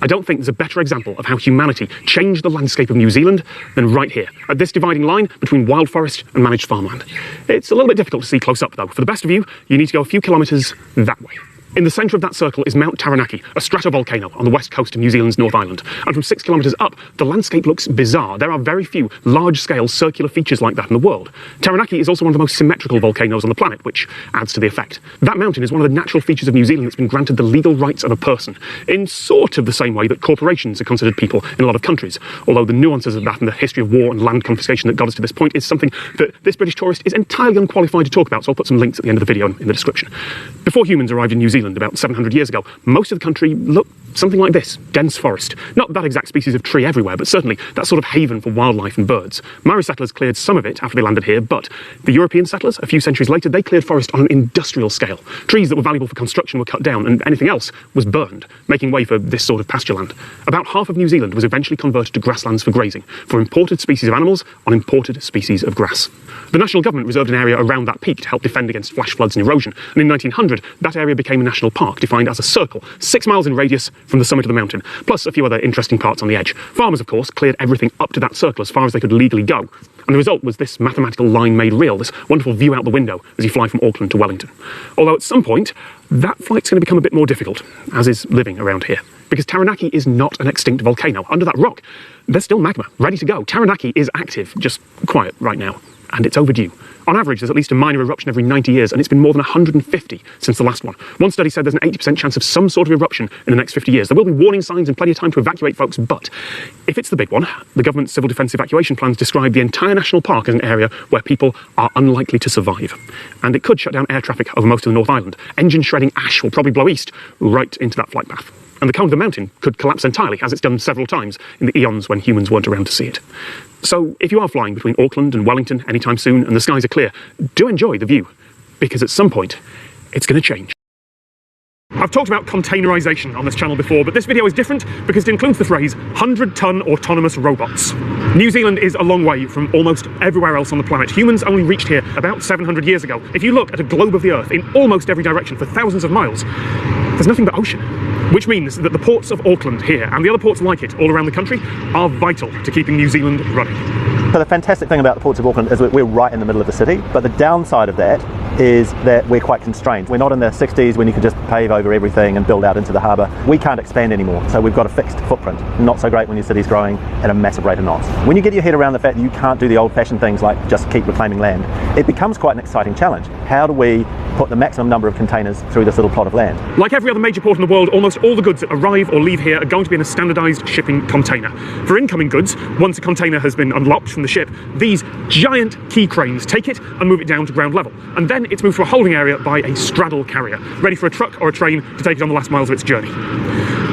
I don't think there's a better example of how humanity changed the landscape of New Zealand than right here, at this dividing line between wild forest and managed farmland. It's a little bit difficult to see close up though. For the best view, you need to go a few kilometres that way. In the centre of that circle is Mount Taranaki, a stratovolcano on the west coast of New Zealand's North Island. And from 6 kilometres up, the landscape looks bizarre. There are very few large-scale circular features like that in the world. Taranaki is also one of the most symmetrical volcanoes on the planet, which adds to the effect. That mountain is one of the natural features of New Zealand that's been granted the legal rights of a person, in sort of the same way that corporations are considered people in a lot of countries. Although the nuances of that and the history of war and land confiscation that got us to this point is something that this British tourist is entirely unqualified to talk about, so I'll put some links at the end of the video in the description. Before humans arrived in New Zealand about 700 years ago, most of the country looked something like this: dense forest. Not that exact species of tree everywhere, but certainly that sort of haven for wildlife and birds. Maori settlers cleared some of it after they landed here, but the European settlers, a few centuries later, they cleared forest on an industrial scale. Trees that were valuable for construction were cut down, and anything else was burned, making way for this sort of pasture land. About half of New Zealand was eventually converted to grasslands for grazing, for imported species of animals on imported species of grass. The national government reserved an area around that peak to help defend against flash floods and erosion, and in 1900, that area became a national park, defined as a circle, 6 miles in radius from the summit of the mountain, plus a few other interesting parts on the edge. Farmers, of course, cleared everything up to that circle as far as they could legally go, and the result was this mathematical line made real, this wonderful view out the window as you fly from Auckland to Wellington. Although at some point, that flight's going to become a bit more difficult, as is living around here. Because Taranaki is not an extinct volcano. Under that rock, there's still magma, ready to go. Taranaki is active, just quiet right now, and it's overdue. On average, there's at least a minor eruption every 90 years, and it's been more than 150 since the last one. One study said there's an 80% chance of some sort of eruption in the next 50 years. There will be warning signs and plenty of time to evacuate folks, but if it's the big one, the government's civil defence evacuation plans describe the entire national park as an area where people are unlikely to survive. And it could shut down air traffic over most of the North Island. Engine-shredding ash will probably blow east, right into that flight path. And the cone of the mountain could collapse entirely, as it's done several times in the eons when humans weren't around to see it. So if you are flying between Auckland and Wellington anytime soon and the skies are clear, do enjoy the view, because at some point, it's going to change. I've talked about containerisation on this channel before, but this video is different because it includes the phrase 100-ton autonomous robots. New Zealand is a long way from almost everywhere else on the planet. Humans only reached here about 700 years ago. If you look at a globe of the Earth in almost every direction for thousands of miles, there's nothing but ocean. Which means that the ports of Auckland here and the other ports like it all around the country are vital to keeping New Zealand running. So the fantastic thing about the ports of Auckland is we're right in the middle of the city, but the downside of that is that we're quite constrained. We're not in the 60s when you could just pave over everything and build out into the harbour. We can't expand anymore, so we've got a fixed footprint. Not so great when your city's growing at a massive rate of knots. When you get your head around the fact that you can't do the old-fashioned things like just keep reclaiming land, it becomes quite an exciting challenge. How do we put the maximum number of containers through this little plot of land? Like every other major port in the world, almost all the goods that arrive or leave here are going to be in a standardised shipping container. For incoming goods, once a container has been unlocked from the ship, these giant key cranes take it and move it down to ground level. And then it's moved to a holding area by a straddle carrier, ready for a truck or a train to take it on the last miles of its journey.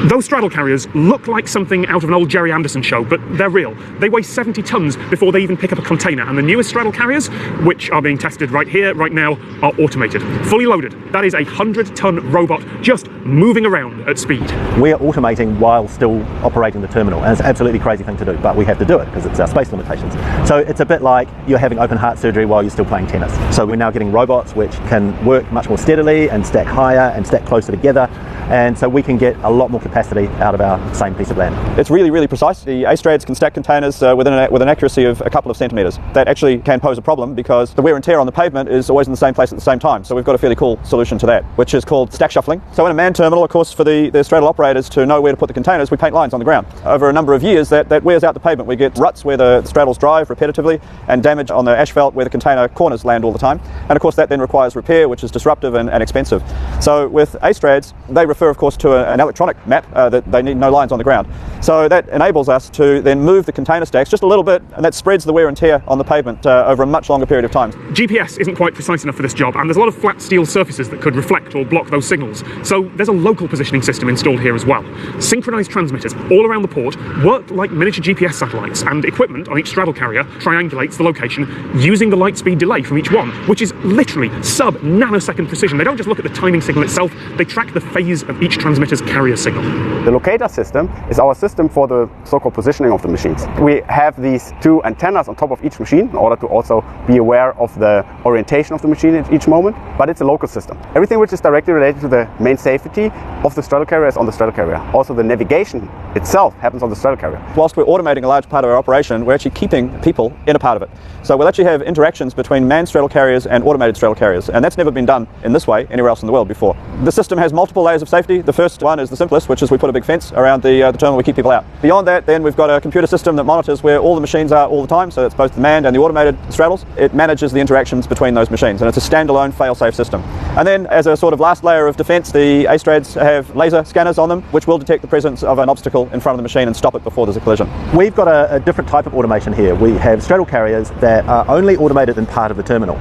Those straddle carriers look like something out of an old Jerry Anderson show, but they're real. They weigh 70 tonnes before they even pick up a container, and the newest straddle carriers, which are being tested right here, right now, are automated. Fully loaded. That is a 100-tonne robot just moving around at speed. We're automating while still operating the terminal, and it's an absolutely crazy thing to do, but we have to do it because it's our space limitations. So it's a bit like you're having open heart surgery while you're still playing tennis. So we're now getting robots which can work much more steadily and stack higher and stack closer together, and so we can get a lot more capacity out of our same piece of land. It's really, really precise. The A-Strades can stack containers with an accuracy of a couple of centimetres. That actually can pose a problem because the wear and tear on the pavement is always in the same place at the same time. So we've got a fairly cool solution to that, which is called stack shuffling. So in a manned terminal, of course, for the straddle operators to know where to put the containers, we paint lines on the ground. Over a number of years, that wears out the pavement. We get ruts where the straddles drive repetitively and damage on the asphalt where the container corners land all the time. And of course, that then requires repair, which is disruptive and expensive. So with A-Strades, they refer, of course, to an electronic map that they need no lines on the ground. So that enables us to then move the container stacks just a little bit, and that spreads the wear and tear on the pavement over a much longer period of time. GPS isn't quite precise enough for this job, and there's a lot of flat steel surfaces that could reflect or block those signals. So there's a local positioning system installed here as well. Synchronized transmitters all around the port work like miniature GPS satellites, and equipment on each straddle carrier triangulates the location using the light speed delay from each one, which is literally sub-nanosecond precision. They don't just look at the timing signal itself, they track the phase of each transmitter's carrier signal. The locator system is our system for the so-called positioning of the machines. We have these two antennas on top of each machine in order to also be aware of the orientation of the machine at each moment, but it's a local system. Everything which is directly related to the main safety of the straddle carrier is on the straddle carrier. Also the navigation itself happens on the straddle carrier. Whilst we're automating a large part of our operation, we're actually keeping people in a part of it. So we'll actually have interactions between manned straddle carriers and automated straddle carriers, and that's never been done in this way anywhere else in the world before. The system has multiple layers of safety. The first one is the simplest, which is we put a big fence around the terminal, we keep people out. Beyond that, then we've got a computer system that monitors where all the machines are all the time, so it's both the manned and the automated straddles. It manages the interactions between those machines, and it's a standalone fail-safe system. And then as a sort of last layer of defence, the A-Strades have laser scanners on them, which will detect the presence of an obstacle in front of the machine and stop it before there's a collision. We've got a different type of automation here. We have straddle carriers that are only automated in part of the terminal.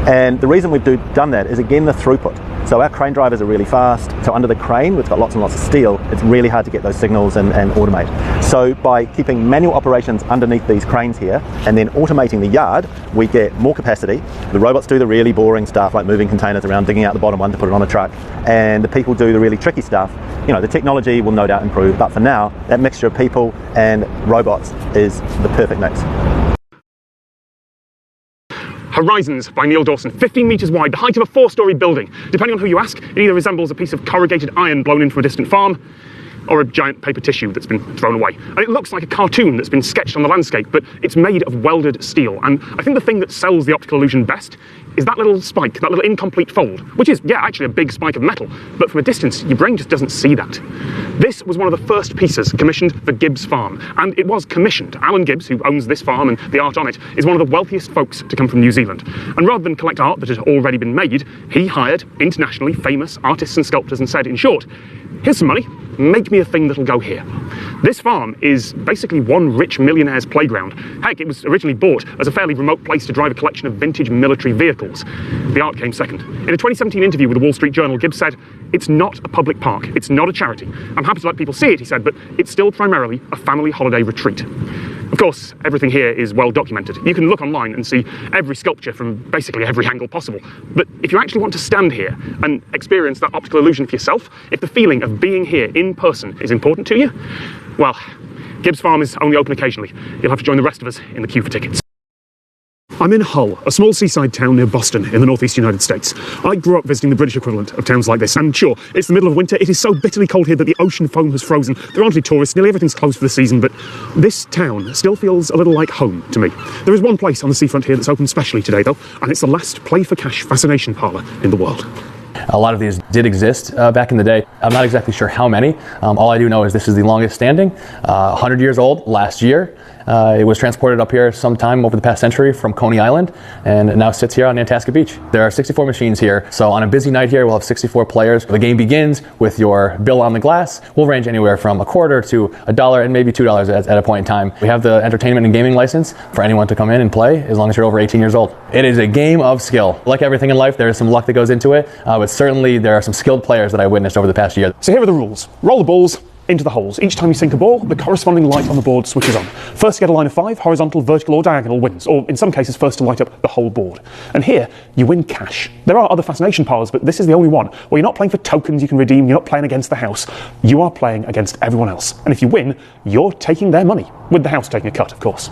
And the reason we've done that is, again, the throughput. So our crane drivers are really fast. So under the crane, which has got lots and lots of steel, it's really hard to get those signals and automate. So by keeping manual operations underneath these cranes here and then automating the yard, we get more capacity. The robots do the really boring stuff like moving containers around, digging out the bottom one to put it on a truck, and the people do the really tricky stuff. You know, the technology will no doubt improve, but for now, that mixture of people and robots is the perfect mix. Horizons by Neil Dawson, 15 metres wide, the height of a 4-storey building. Depending on who you ask, it either resembles a piece of corrugated iron blown in from a distant farm, or a giant paper tissue that's been thrown away. And it looks like a cartoon that's been sketched on the landscape, but it's made of welded steel. And I think the thing that sells the optical illusion best is that little spike, that little incomplete fold, which is, yeah, actually a big spike of metal, but from a distance, your brain just doesn't see that. This was one of the first pieces commissioned for Gibbs Farm, and it was commissioned. Alan Gibbs, who owns this farm and the art on it, is one of the wealthiest folks to come from New Zealand. And rather than collect art that had already been made, he hired internationally famous artists and sculptors and said, in short, here's some money, make me a thing that'll go here. This farm is basically one rich millionaire's playground. Heck, it was originally bought as a fairly remote place to drive a collection of vintage military vehicles. The art came second. In a 2017 interview with the Wall Street Journal, Gibbs said, "It's not a public park, it's not a charity. I'm happy to let people see it," he said, "but it's still primarily a family holiday retreat." Of course, everything here is well documented. You can look online and see every sculpture from basically every angle possible. But if you actually want to stand here and experience that optical illusion for yourself, if the feeling of being here in person is important to you, well, Gibbs Farm is only open occasionally. You'll have to join the rest of us in the queue for tickets. I'm in Hull, a small seaside town near Boston in the northeast United States. I grew up visiting the British equivalent of towns like this, and sure, it's the middle of winter, it is so bitterly cold here that the ocean foam has frozen, there aren't any tourists, nearly everything's closed for the season, but this town still feels a little like home to me. There is one place on the seafront here that's open specially today though, and it's the last play for cash fascination parlour in the world. A lot of these did exist back in the day. I'm not exactly sure how many. All I do know is this is the longest standing, 100 years old last year. It was transported up here sometime over the past century from Coney Island, and it now sits here on Nantasket Beach. There are 64 machines here, so on a busy night here, we'll have 64 players. The game begins with your bill on the glass. We'll range anywhere from a quarter to $1 and maybe $2 at a point in time. We have the entertainment and gaming license for anyone to come in and play as long as you're over 18 years old. It is a game of skill. Like everything in life, there is some luck that goes into it, but certainly there are some skilled players that I witnessed over the past year. So here are the rules. Roll the balls into the holes. Each time you sink a ball, the corresponding light on the board switches on. First to get a line of 5, horizontal, vertical or diagonal wins, or in some cases first to light up the whole board. And here, you win cash. There are other fascination parlours, but this is the only one where you're not playing for tokens you can redeem, you're not playing against the house, you are playing against everyone else. And if you win, you're taking their money, with the house taking a cut, of course.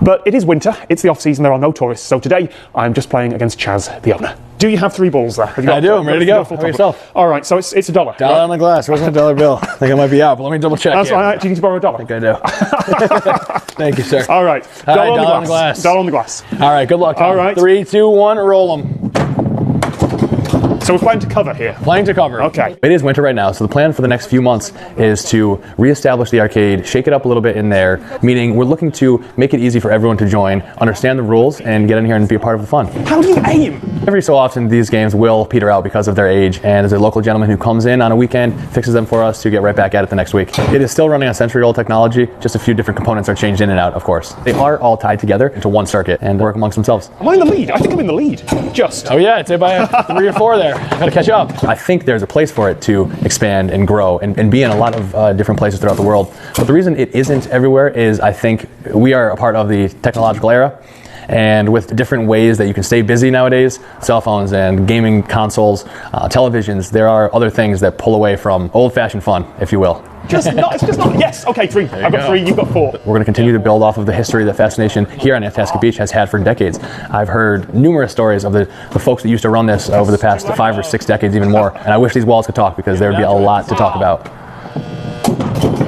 But it is winter, it's the off-season, there are no tourists, so today I'm just playing against Chaz, the owner. Do you have 3 balls there? I do, I'm ready to go. How about yourself? All right, so it's $1. $1 on the glass, it wasn't a $1 bill. I think I might be out, but let me double check. That's right, do you need to borrow $1? I think I do. Thank you, sir. All right, $1 on the glass. $1 on the glass. All right, good luck, Tom. All right. 3, 2, 1, roll them. So we're playing to cover here? Playing to cover. Okay. It is winter right now, so the plan for the next few months is to reestablish the arcade, shake it up a little bit in there, meaning we're looking to make it easy for everyone to join, understand the rules, and get in here and be a part of the fun. How do you aim? Every so often these games will peter out because of their age, and there's a local gentleman who comes in on a weekend, fixes them for us to get right back at it the next week. It is still running on century-old technology, just a few different components are changed in and out, of course. They are all tied together into one circuit and work amongst themselves. Am I in the lead? I think I'm in the lead. Just. Oh yeah, I'd say by 3 or 4 there. Gotta catch up. I think there's a place for it to expand and grow and be in a lot of different places throughout the world. But the reason it isn't everywhere is I think we are a part of the technological era. And with different ways that you can stay busy nowadays, cell phones and gaming consoles, televisions, there are other things that pull away from old-fashioned fun, if you will. It's just not, yes, okay, 3. I've got 3, you've got 4. We're going to continue to build off of the history that fascination here on Nantasket Beach has had for decades. I've heard numerous stories of the folks that used to run this over the past 5 or 6 decades, even more. And I wish these walls could talk because there would be a lot to talk about.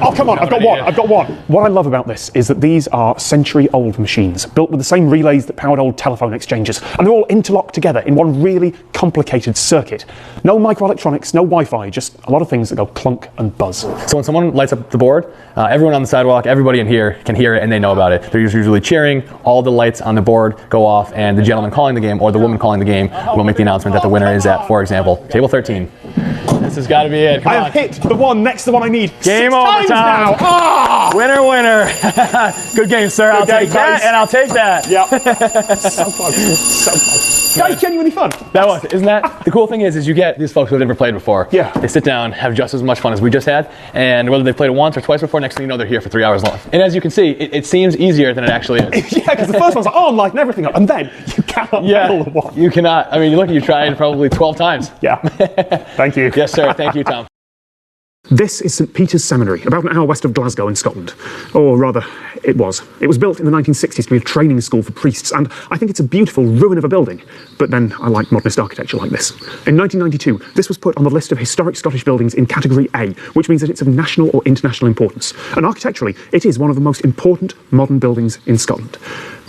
Oh, come on, I've got one. What I love about this is that these are century-old machines, built with the same relays that powered old telephone exchanges, and they're all interlocked together in one really complicated circuit. No microelectronics, no Wi-Fi, just a lot of things that go clunk and buzz. So when someone lights up the board, everyone on the sidewalk, everybody in here can hear it and they know about it. They're usually cheering, all the lights on the board go off, and the gentleman calling the game, or the woman calling the game, will make the announcement that the winner is at, for example, table 13. This has got to be it. Come on. I have hit the one next to the one I need. Game over, Tom. Now. Oh! Winner, winner. Good game, sir. I'll take that, and I'll take that. Yep. So close. So close. That was genuinely fun. That was, isn't that? The cool thing is you get these folks who have never played before. Yeah. They sit down, have just as much fun as we just had, and whether they've played it once or twice before, next thing you know, they're here for 3 hours long. And as you can see, it seems easier than it actually is. Yeah, because the first one's like, oh, I'm lighting everything up, and then you cannot handle the one. You cannot. I mean, you look, you tried probably 12 times. Yeah. Thank you. Yes, sir. Thank you, Tom. This is St Peter's Seminary, about an hour west of Glasgow in Scotland. Or rather, it was. It was built in the 1960s to be a training school for priests, and I think it's a beautiful ruin of a building. But then I like modernist architecture like this. In 1992, this was put on the list of historic Scottish buildings in Category A, which means that it's of national or international importance. And architecturally, it is one of the most important modern buildings in Scotland.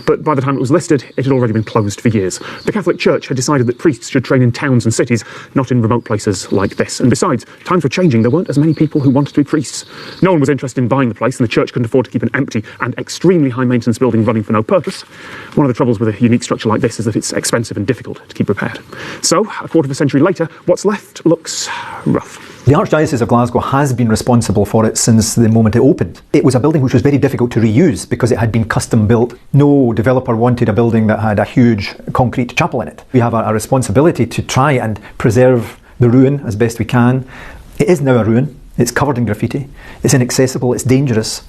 But by the time it was listed, it had already been closed for years. The Catholic Church had decided that priests should train in towns and cities, not in remote places like this. And besides, times were changing. There weren't as many people who wanted to be priests. No one was interested in buying the place, and the church couldn't afford to keep an empty and extremely high-maintenance building running for no purpose. One of the troubles with a unique structure like this is that it's expensive and difficult to keep repaired. So, a quarter of a century later, what's left looks rough. The Archdiocese of Glasgow has been responsible for it since the moment it opened. It was a building which was very difficult to reuse because it had been custom built. No developer wanted a building that had a huge concrete chapel in it. We have a responsibility to try and preserve the ruin as best we can. It is now a ruin. It's covered in graffiti. It's inaccessible. It's dangerous.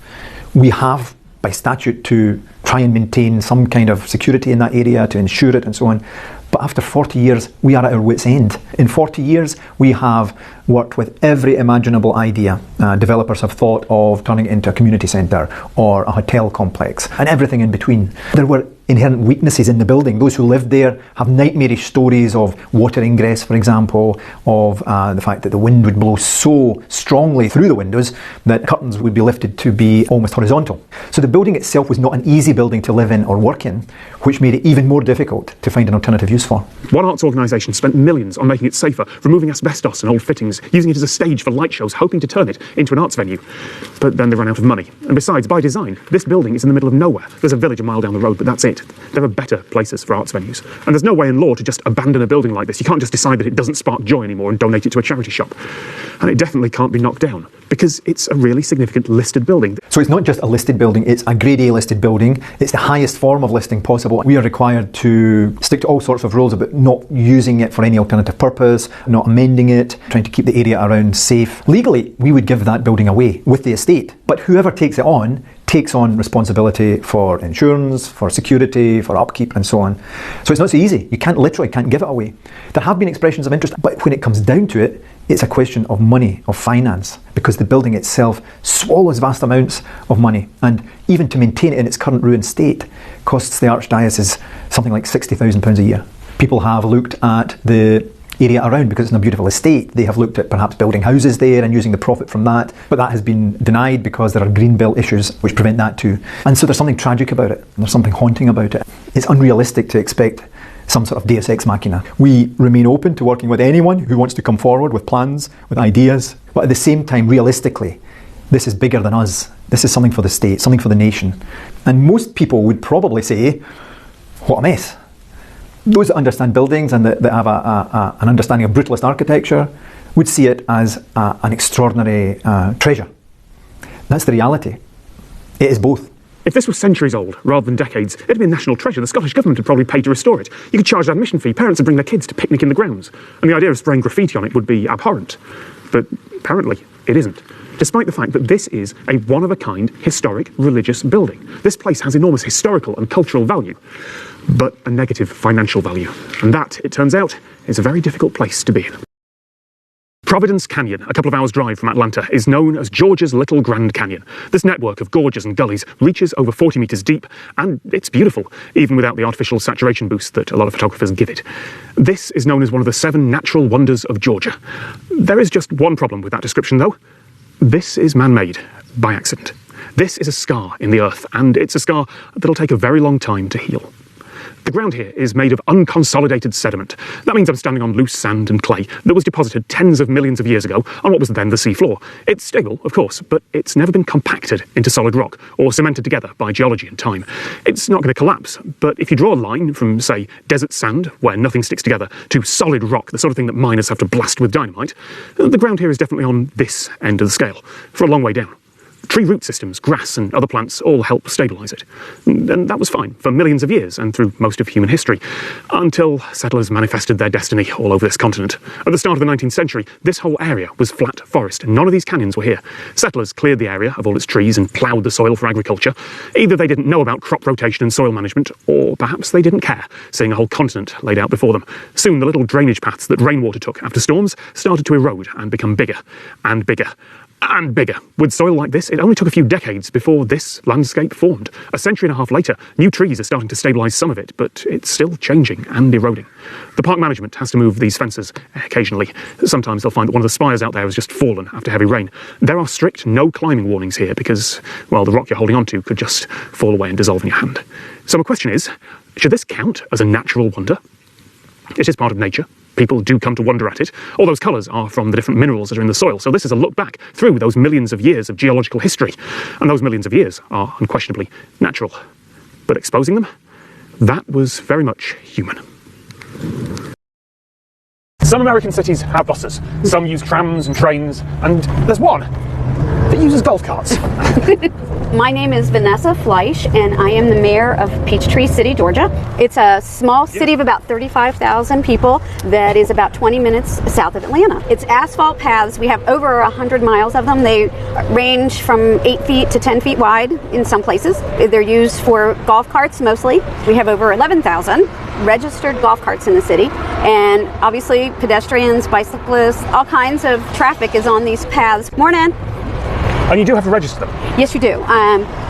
We have, by statute, to try and maintain some kind of security in that area, to ensure it and so on. But after 40 years, we are at our wits' end. In 40 years, we have worked with every imaginable idea. Developers have thought of turning it into a community centre or a hotel complex and everything in between. There were inherent weaknesses in the building. Those who lived there have nightmarish stories of water ingress, for example, of the fact that the wind would blow so strongly through the windows that curtains would be lifted to be almost horizontal. So the building itself was not an easy building to live in or work in, which made it even more difficult to find an alternative use for. One arts organisation spent millions on making it safer, removing asbestos and old fittings, using it as a stage for light shows, hoping to turn it into an arts venue. But then they ran out of money. And besides, by design, this building is in the middle of nowhere. There's a village a mile down the road, but that's it. There are better places for arts venues. And there's no way in law to just abandon a building like this. You can't just decide that it doesn't spark joy anymore and donate it to a charity shop. And it definitely can't be knocked down, because it's a really significant listed building. So it's not just a listed building, it's a Grade A listed building. It's the highest form of listing possible. We are required to stick to all sorts of rules about not using it for any alternative purpose, not amending it, trying to keep the area around safe. Legally, we would give that building away with the estate, but whoever takes it on takes on responsibility for insurance, for security, for upkeep and so on. So it's not so easy. You can't give it away. There have been expressions of interest, but when it comes down to it, it's a question of money, of finance, because the building itself swallows vast amounts of money, and even to maintain it in its current ruined state costs the Archdiocese something like £60,000 a year. People have looked at the area around because it's in a beautiful estate. They have looked at perhaps building houses there and using the profit from that, but that has been denied because there are green belt issues which prevent that too. And so there's something tragic about it, and there's something haunting about it. It's unrealistic to expect some sort of deus ex machina. We remain open to working with anyone who wants to come forward with plans, with ideas, but at the same time, realistically, this is bigger than us. This is something for the state, something for the nation. And most people would probably say, what a mess. Those that understand buildings and that have an understanding of brutalist architecture would see it as an extraordinary treasure. That's the reality. It is both. If this was centuries old, rather than decades, it'd be a national treasure. The Scottish Government would probably pay to restore it. You could charge an admission fee, parents would bring their kids to picnic in the grounds, and the idea of spraying graffiti on it would be abhorrent. But apparently, it isn't. Despite the fact that this is a one-of-a-kind historic religious building. This place has enormous historical and cultural value, but a negative financial value. And that, it turns out, is a very difficult place to be in. Providence Canyon, a couple of hours' drive from Atlanta, is known as Georgia's Little Grand Canyon. This network of gorges and gullies reaches over 40 metres deep, and it's beautiful, even without the artificial saturation boost that a lot of photographers give it. This is known as one of the 7 natural wonders of Georgia. There is just one problem with that description, though. This is man-made, by accident. This is a scar in the earth, and it's a scar that'll take a very long time to heal. The ground here is made of unconsolidated sediment. That means I'm standing on loose sand and clay that was deposited tens of millions of years ago on what was then the seafloor. It's stable, of course, but it's never been compacted into solid rock or cemented together by geology and time. It's not going to collapse, but if you draw a line from, say, desert sand, where nothing sticks together, to solid rock, the sort of thing that miners have to blast with dynamite, the ground here is definitely on this end of the scale, for a long way down. Tree root systems, grass and other plants all help stabilise it. And that was fine for millions of years and through most of human history, until settlers manifested their destiny all over this continent. At the start of the 19th century, this whole area was flat forest. None of these canyons were here. Settlers cleared the area of all its trees and ploughed the soil for agriculture. Either they didn't know about crop rotation and soil management, or perhaps they didn't care, seeing a whole continent laid out before them. Soon the little drainage paths that rainwater took after storms started to erode and become bigger and bigger and bigger. With soil like this, it only took a few decades before this landscape formed. A century and a half later, new trees are starting to stabilise some of it, but it's still changing and eroding. The park management has to move these fences occasionally. Sometimes they'll find that one of the spires out there has just fallen after heavy rain. There are strict no climbing warnings here because, well, the rock you're holding onto could just fall away and dissolve in your hand. So my question is, should this count as a natural wonder? It is part of nature. People do come to wonder at it. All those colours are from the different minerals that are in the soil. So this is a look back through those millions of years of geological history. And those millions of years are unquestionably natural. But exposing them, that was very much human. Some American cities have buses. Some use trams and trains. And there's one that uses golf carts. My name is Vanessa Fleisch, and I am the mayor of Peachtree City, Georgia. It's a small city of about 35,000 people that is about 20 minutes south of Atlanta. It's asphalt paths. We have over 100 miles of them. They range from 8 feet to 10 feet wide in some places. They're used for golf carts mostly. We have over 11,000 registered golf carts in the city, and obviously pedestrians, bicyclists, all kinds of traffic is on these paths. Morning. And you do have to register them? Yes, you do.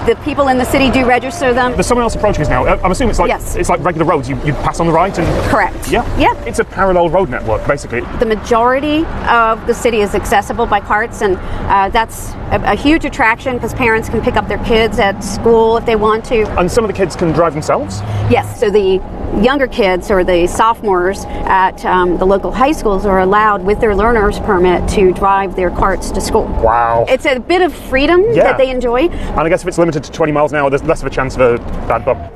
The people in the city do register them. There's someone else approaching us now. I'm assuming it's like it's like regular roads. You pass on the right and correct. Yeah. It's a parallel road network basically. The majority of the city is accessible by carts, and that's a huge attraction because parents can pick up their kids at school if they want to. And some of the kids can drive themselves? Yes. So the younger kids or the sophomores at the local high schools are allowed with their learner's permit to drive their carts to school. Wow. It's a bit of freedom that they enjoy. And I guess if it's limited to 20 miles an hour, there's less of a chance of a bad bump.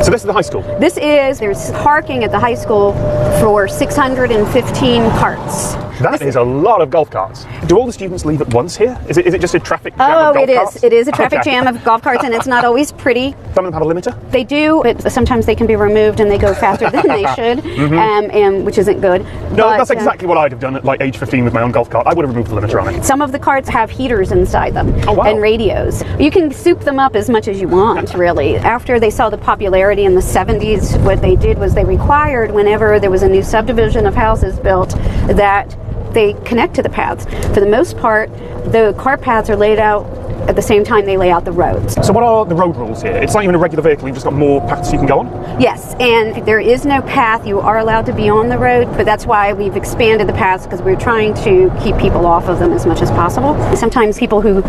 So this is the high school? There's parking at the high school for 615 carts. That is a lot of golf carts. Do all the students leave at once here? Is it just a traffic jam of golf carts? It is a traffic jam of golf carts, and it's not always pretty. Some of them have a limiter? They do, but sometimes they can be removed and they go faster than they should, and which isn't good. No, that's exactly what I'd have done at like age 15 with my own golf cart. I would have removed the limiter on it. Some of the carts have heaters inside them and radios. You can soup them up as much as you want, really. After they saw the popularity in the 70s, what they did was they required whenever there was a new subdivision of houses built that they connect to the paths. For the most part, the cart paths are laid out at the same time they lay out the roads. So what are the road rules here? It's not even a regular vehicle, you've just got more paths you can go on? Yes, and there is no path. You are allowed to be on the road, but that's why we've expanded the paths, because we're trying to keep people off of them as much as possible. Sometimes people who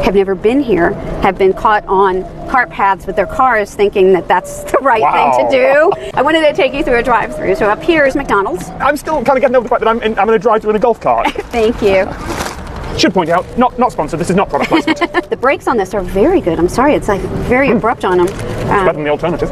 have never been here have been caught on cart paths with their cars thinking that that's the right thing to do. I wanted to take you through a drive-through. So up here is McDonald's. I'm still kind of getting over the fact that I'm in a drive-through in a golf cart. Thank you. Should point out, not sponsored, this is not product placement. The brakes on this are very good. I'm sorry, it's like very abrupt on them. It's better than the alternative.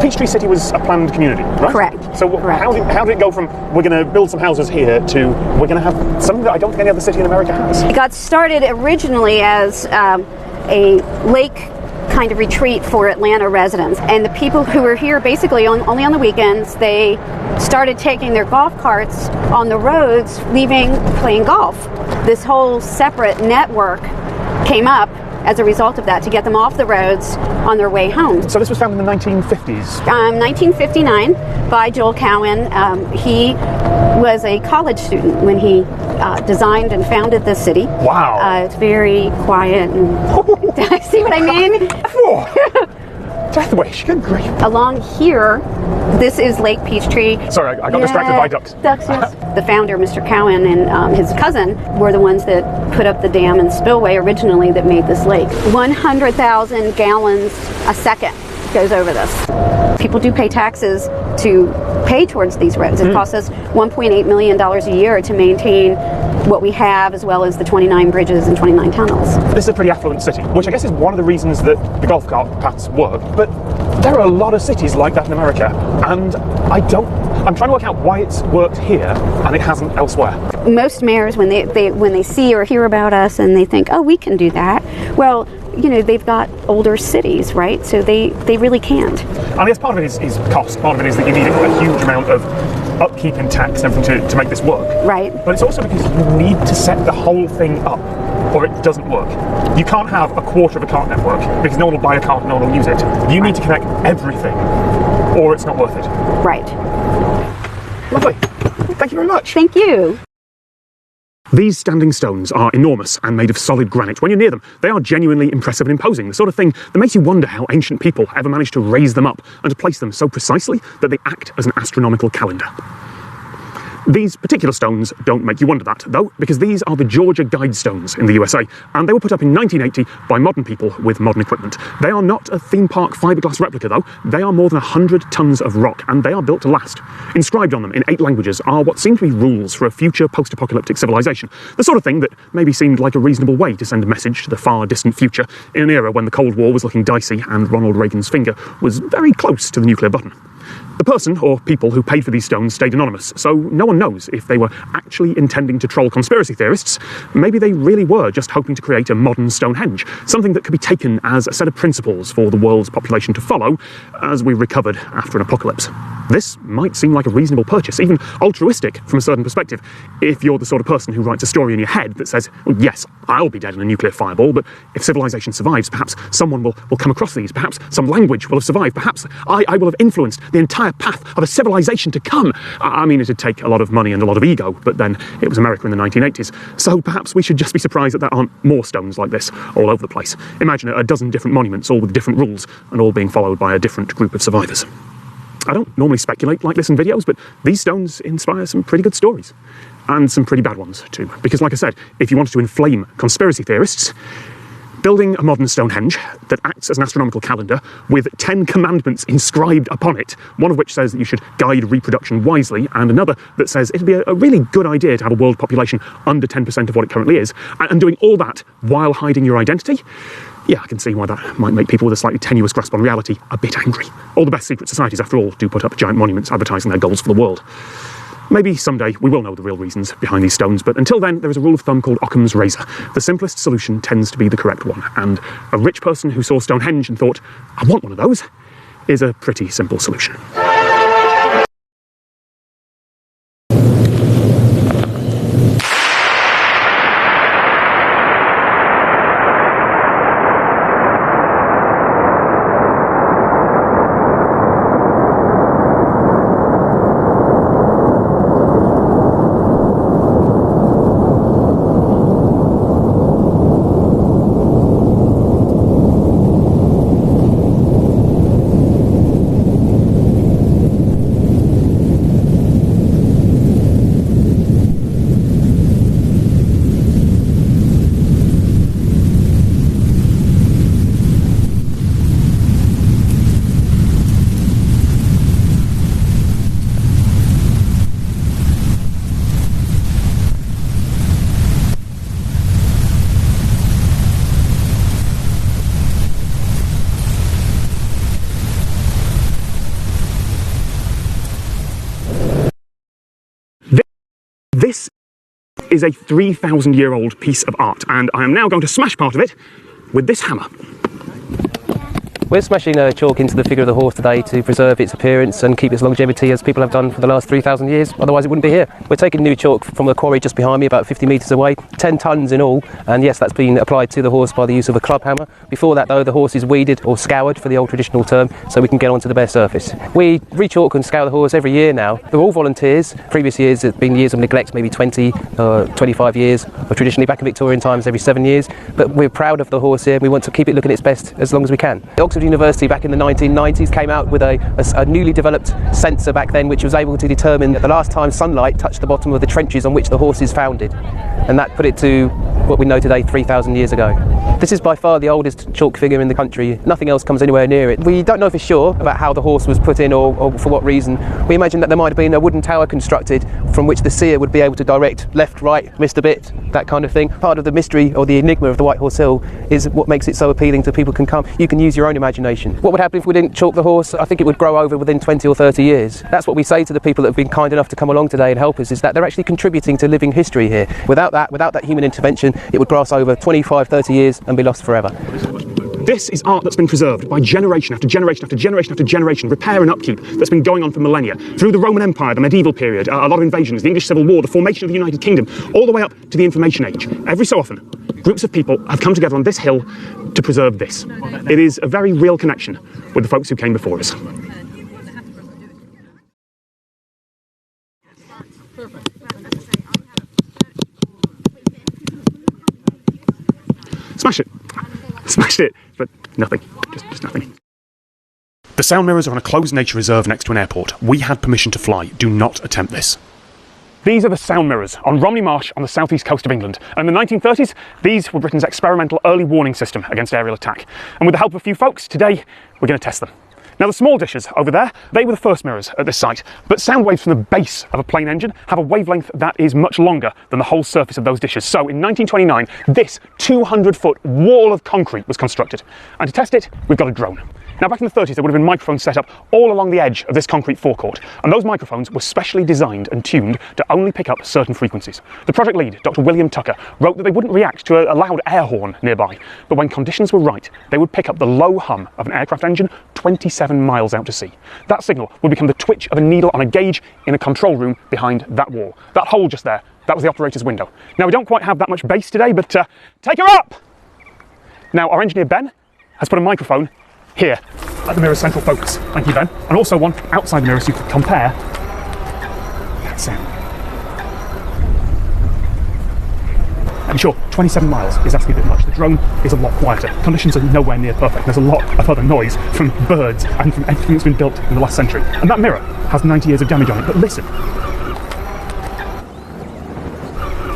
Peachtree City was a planned community, right? Correct. So how did it go from we're going to build some houses here to we're going to have something that I don't think any other city in America has? It got started originally as a lake kind of retreat for Atlanta residents, and the people who were here basically only on the weekends, they started taking their golf carts on the roads, playing golf. This whole separate network came up as a result of that to get them off the roads on their way home. So this was founded in the 1950s? 1959 by Joel Cowan. He was a college student when he designed and founded this city. Wow. It's very quiet. And see what I mean? Death wish, good grief. Along here, this is Lake Peachtree. Sorry, I got distracted by ducks. Ducks, yes. The founder, Mr. Cowan, and his cousin were the ones that put up the dam and spillway originally that made this lake. 100,000 gallons a second goes over this. People do pay taxes to pay towards these roads. It costs us $1.8 million a year to maintain what we have, as well as the 29 bridges and 29 tunnels. This is a pretty affluent city, which I guess is one of the reasons that the golf cart paths work. But there are a lot of cities like that in America, and I'm trying to work out why it's worked here and it hasn't elsewhere. Most mayors, when they see or hear about us and they think, oh, we can do that, well, you know, they've got older cities, right? So they really can't. I guess part of it is cost. Part of it is that you need a huge amount of upkeep and tax and everything to make this work. Right. But it's also because you need to set the whole thing up or it doesn't work. You can't have a quarter of a cart network because no one will buy a cart and no one will use it. You need to connect everything or it's not worth it. Right. Lovely. Thank you very much. Thank you. These standing stones are enormous and made of solid granite. When you're near them, they are genuinely impressive and imposing, the sort of thing that makes you wonder how ancient people ever managed to raise them up and to place them so precisely that they act as an astronomical calendar. These particular stones don't make you wonder that, though, because these are the Georgia Guidestones in the USA, and they were put up in 1980 by modern people with modern equipment. They are not a theme park fiberglass replica, though. They are more than 100 tons of rock, and they are built to last. Inscribed on them in 8 languages are what seem to be rules for a future post-apocalyptic civilization, the sort of thing that maybe seemed like a reasonable way to send a message to the far distant future in an era when the Cold War was looking dicey and Ronald Reagan's finger was very close to the nuclear button. The person, or people who paid for these stones, stayed anonymous, so no one knows if they were actually intending to troll conspiracy theorists. Maybe they really were just hoping to create a modern Stonehenge, something that could be taken as a set of principles for the world's population to follow as we recovered after an apocalypse. This might seem like a reasonable purchase, even altruistic from a certain perspective, if you're the sort of person who writes a story in your head that says, well, yes, I'll be dead in a nuclear fireball, but if civilization survives, perhaps someone will come across these, perhaps some language will have survived, perhaps I will have influenced the entire path of a civilization to come. I mean, it'd take a lot of money and a lot of ego, but then it was America in the 1980s. So perhaps we should just be surprised that there aren't more stones like this all over the place. Imagine a dozen different monuments, all with different rules, and all being followed by a different group of survivors. I don't normally speculate like this in videos, but these stones inspire some pretty good stories. And some pretty bad ones too. Because like I said, if you wanted to inflame conspiracy theorists, building a modern Stonehenge that acts as an astronomical calendar with 10 commandments inscribed upon it, one of which says that you should guide reproduction wisely, and another that says it'd be a really good idea to have a world population under 10% of what it currently is, and doing all that while hiding your identity, yeah, I can see why that might make people with a slightly tenuous grasp on reality a bit angry. All the best secret societies, after all, do put up giant monuments advertising their goals for the world. Maybe someday we will know the real reasons behind these stones, but until then there is a rule of thumb called Occam's razor. The simplest solution tends to be the correct one, and a rich person who saw Stonehenge and thought, I want one of those, is a pretty simple solution. This is a 3,000-year-old piece of art, and I am now going to smash part of it with this hammer. We're smashing chalk into the figure of the horse today to preserve its appearance and keep its longevity as people have done for the last 3,000 years, otherwise it wouldn't be here. We're taking new chalk from the quarry just behind me, about 50 metres away, 10 tonnes in all, and yes, that's been applied to the horse by the use of a club hammer. Before that though, the horse is weeded or scoured, for the old traditional term, so we can get onto the bare surface. We re-chalk and scour the horse every year now. They're all volunteers. Previous years have been years of neglect, maybe 20 or 25 years, or traditionally back in Victorian times every 7 years, but we're proud of the horse here and we want to keep it looking its best as long as we can. Oxford University back in the 1990s came out with a newly developed sensor back then which was able to determine the last time sunlight touched the bottom of the trenches on which the horse is founded, and that put it to what we know today 3,000 years ago. This is by far the oldest chalk figure in the country. Nothing else comes anywhere near it. We don't know for sure about how the horse was put in or for what reason. We imagine that there might have been a wooden tower constructed from which the seer would be able to direct left, right, missed a bit, that kind of thing. Part of the mystery or the enigma of the White Horse Hill is what makes it so appealing to people can come. You can use your own imagination. What would happen if we didn't chalk the horse? I think it would grow over within 20 or 30 years. That's what we say to the people that have been kind enough to come along today and help us, is that they're actually contributing to living history here. Without that human intervention, it would grass over 25, 30 years and be lost forever. This is art that's been preserved by generation after generation after generation after generation, repair and upkeep that's been going on for millennia, through the Roman Empire, the medieval period, a lot of invasions, the English Civil War, the formation of the United Kingdom, all the way up to the Information Age. Every so often, groups of people have come together on this hill to preserve this. It is a very real connection with the folks who came before us. Smash it. Smashed it, but nothing. Just nothing. The sound mirrors are on a closed nature reserve next to an airport. We had permission to fly. Do not attempt this. These are the sound mirrors on Romney Marsh on the southeast coast of England. And in the 1930s, these were Britain's experimental early warning system against aerial attack. And with the help of a few folks, today we're going to test them. Now the small dishes over there, they were the first mirrors at this site, but sound waves from the base of a plane engine have a wavelength that is much longer than the whole surface of those dishes. So in 1929, this 200-foot wall of concrete was constructed. And to test it, we've got a drone. Now back in the 30s, there would have been microphones set up all along the edge of this concrete forecourt, and those microphones were specially designed and tuned to only pick up certain frequencies. The project lead, Dr. William Tucker, wrote that they wouldn't react to a loud air horn nearby, but when conditions were right, they would pick up the low hum of an aircraft engine 27 miles out to sea. That signal would become the twitch of a needle on a gauge in a control room behind that wall. That hole just there, that was the operator's window. Now we don't quite have that much bass today, but take her up! Now our engineer Ben has put a microphone here. at the mirror's central focus. Thank you, Ben. And also one outside the mirror so you can compare that sound. And sure, 27 miles is actually a bit much. The drone is a lot quieter. Conditions are nowhere near perfect. There's a lot of other noise from birds and from everything that's been built in the last century. And that mirror has 90 years of damage on it. But listen.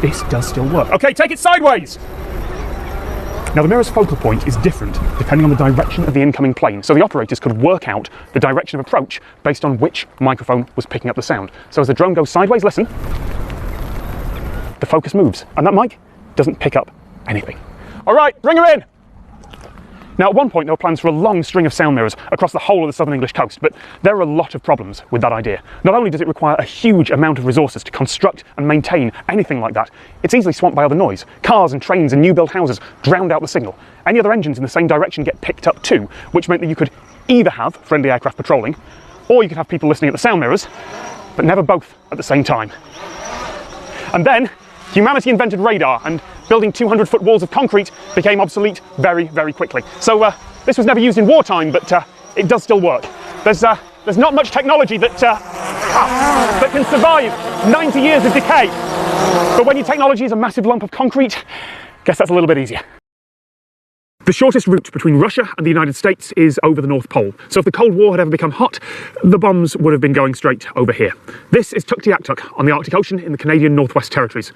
This does still work. Okay, take it sideways! Now the mirror's focal point is different depending on the direction of the incoming plane, so the operators could work out the direction of approach based on which microphone was picking up the sound. So as the drone goes sideways, listen, the focus moves, and that mic doesn't pick up anything. All right, bring her in! Now at one point there were plans for a long string of sound mirrors across the whole of the southern English coast, but there are a lot of problems with that idea. Not only does it require a huge amount of resources to construct and maintain anything like that, it's easily swamped by other noise. Cars and trains and new built houses drowned out the signal. Any other engines in the same direction get picked up too, which meant that you could either have friendly aircraft patrolling, or you could have people listening at the sound mirrors, but never both at the same time. And then humanity invented radar, and building 200-foot walls of concrete became obsolete very, very quickly. So this was never used in wartime, but it does still work. There's not much technology that can survive 90 years of decay. But when your technology is a massive lump of concrete, I guess that's a little bit easier. The shortest route between Russia and the United States is over the North Pole. So if the Cold War had ever become hot, the bombs would have been going straight over here. This is Tuktoyaktuk on the Arctic Ocean in the Canadian Northwest Territories.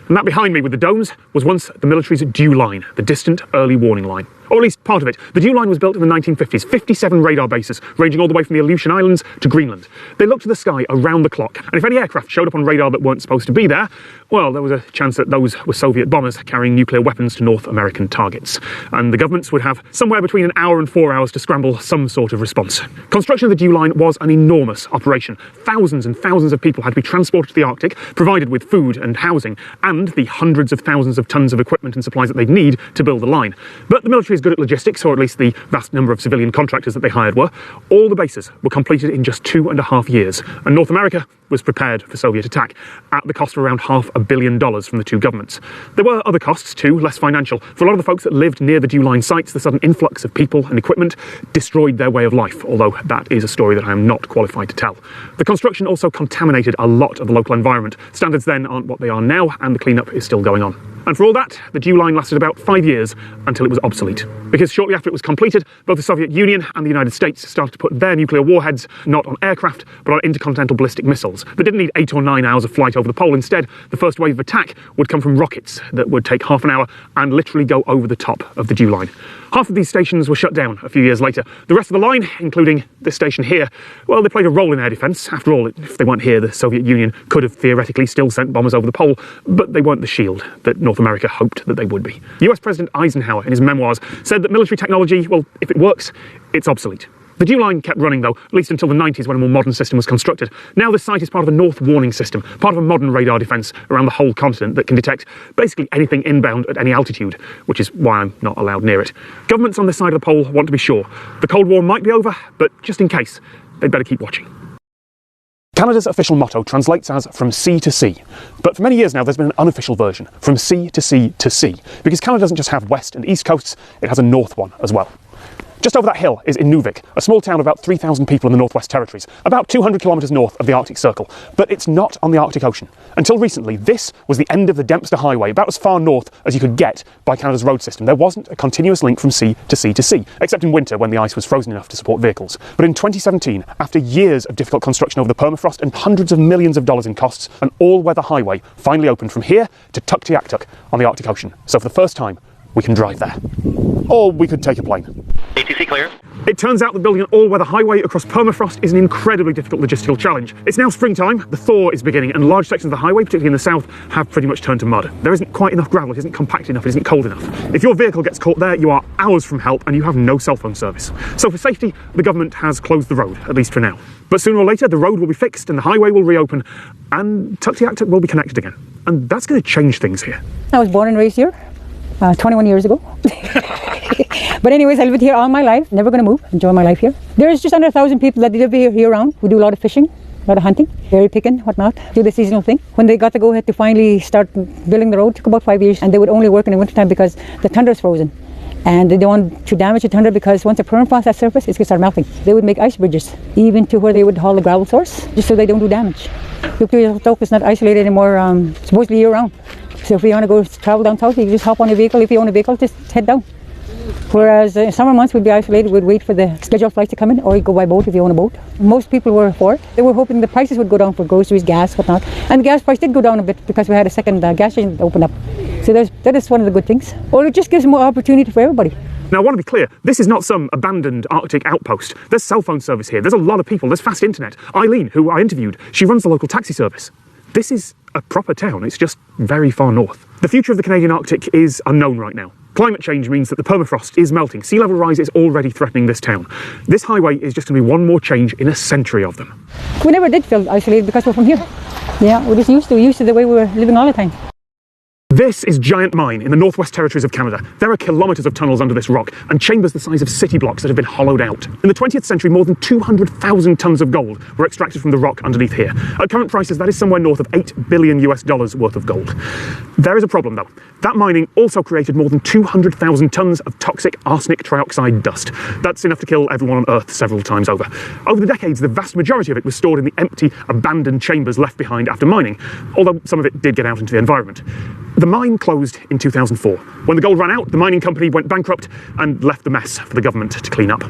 And that behind me with the domes was once the military's dew line, the distant early warning line. Or at least part of it. The dew line was built in the 1950s, 57 radar bases, ranging all the way from the Aleutian Islands to Greenland. They looked at the sky around the clock, and if any aircraft showed up on radar that weren't supposed to be there, well, there was a chance that those were Soviet bombers carrying nuclear weapons to North American targets. And the governments would have somewhere between an hour and 4 hours to scramble some sort of response. Construction of the dew line was an enormous operation. Thousands and thousands of people had to be transported to the Arctic, provided with food and housing, and the hundreds of thousands of tons of equipment and supplies that they'd need to build the line. But the military is good at logistics, or at least the vast number of civilian contractors that they hired were. All the bases were completed in just 2.5 years, and North America was prepared for Soviet attack at the cost of around $500 million from the two governments. There were other costs too, less financial. For a lot of the folks that lived near the dew line sites, the sudden influx of people and equipment destroyed their way of life, although that is a story that I am not qualified to tell. The construction also contaminated a lot of the local environment. Standards then aren't what they are now, and the cleanup is still going on. And for all that, the dew line lasted about 5 years until it was obsolete. Because shortly after it was completed, both the Soviet Union and the United States started to put their nuclear warheads not on aircraft, but on intercontinental ballistic missiles. They didn't need 8 or 9 hours of flight over the pole. Instead, the first wave of attack would come from rockets that would take half an hour and literally go over the top of the dew line. Half of these stations were shut down a few years later. The rest of the line, including this station here, well, they played a role in air defence. After all, if they weren't here, the Soviet Union could have theoretically still sent bombers over the pole, but they weren't the shield that North America hoped that they would be. US President Eisenhower, in his memoirs, said that military technology, well, if it works, it's obsolete. The dew line kept running, though, at least until the 90s when a more modern system was constructed. Now this site is part of a North Warning System, part of a modern radar defence around the whole continent that can detect basically anything inbound at any altitude, which is why I'm not allowed near it. Governments on this side of the pole want to be sure. The Cold War might be over, but just in case, they'd better keep watching. Canada's official motto translates as from sea to sea, but for many years now there's been an unofficial version, from sea to sea to sea, because Canada doesn't just have west and east coasts, it has a north one as well. Just over that hill is Inuvik, a small town of about 3,000 people in the Northwest Territories, about 200 kilometres north of the Arctic Circle, but it's not on the Arctic Ocean. Until recently, this was the end of the Dempster Highway, about as far north as you could get by Canada's road system. There wasn't a continuous link from sea to sea to sea, except in winter when the ice was frozen enough to support vehicles. But in 2017, after years of difficult construction over the permafrost and hundreds of millions of dollars in costs, an all-weather highway finally opened from here to Tuktoyaktuk on the Arctic Ocean. So for the first time, we can drive there. Or we could take a plane. ATC clear. It turns out that building an all-weather highway across permafrost is an incredibly difficult logistical challenge. It's now springtime, the thaw is beginning, and large sections of the highway, particularly in the south, have pretty much turned to mud. There isn't quite enough gravel, it isn't compact enough, it isn't cold enough. If your vehicle gets caught there, you are hours from help and you have no cell phone service. So for safety, the government has closed the road, at least for now. But sooner or later, the road will be fixed and the highway will reopen, and Tuktoyaktuk will be connected again. And that's going to change things here. I was born and raised here 21 years ago. But anyways, I lived here all my life, never going to move, enjoy my life here. There's just under 1,000 people that live here year-round. We do a lot of fishing, a lot of hunting, berry picking, whatnot, do the seasonal thing. When they got the go-ahead to finally start building the road, it took about 5 years, and they would only work in the wintertime because the tundra is frozen. And they don't want to damage it under because once the permafrost that surface, it's going to start melting. They would make ice bridges, even to where they would haul the gravel source, just so they don't do damage. Nuclear stope is not isolated anymore, supposedly year-round. So if you want to go travel down south, you can just hop on a vehicle. If you own a vehicle, just head down. Whereas in summer months, we'd be isolated. We'd wait for the scheduled flights to come in, or you go by boat if you own a boat. Most people were for it. They were hoping the prices would go down for groceries, gas, whatnot. And the gas price did go down a bit because we had a second gas station open up. So that is one of the good things. Or it just gives more opportunity for everybody. Now, I want to be clear, this is not some abandoned Arctic outpost. There's cell phone service here. There's a lot of people. There's fast internet. Eileen, who I interviewed, she runs the local taxi service. This is a proper town. It's just very far north. The future of the Canadian Arctic is unknown right now. Climate change means that the permafrost is melting. Sea level rise is already threatening this town. This highway is just going to be one more change in a century of them. We never did feel isolated because we're from here. Yeah, we're just used to the way we were living all the time. This is Giant Mine in the Northwest Territories of Canada. There are kilometres of tunnels under this rock and chambers the size of city blocks that have been hollowed out. In the 20th century, more than 200,000 tonnes of gold were extracted from the rock underneath here. At current prices, that is somewhere north of $8 billion worth of gold. There is a problem though. That mining also created more than 200,000 tonnes of toxic arsenic trioxide dust. That's enough to kill everyone on Earth several times over. Over the decades, the vast majority of it was stored in the empty, abandoned chambers left behind after mining, although some of it did get out into the environment. The mine closed in 2004. When the gold ran out, the mining company went bankrupt and left the mess for the government to clean up.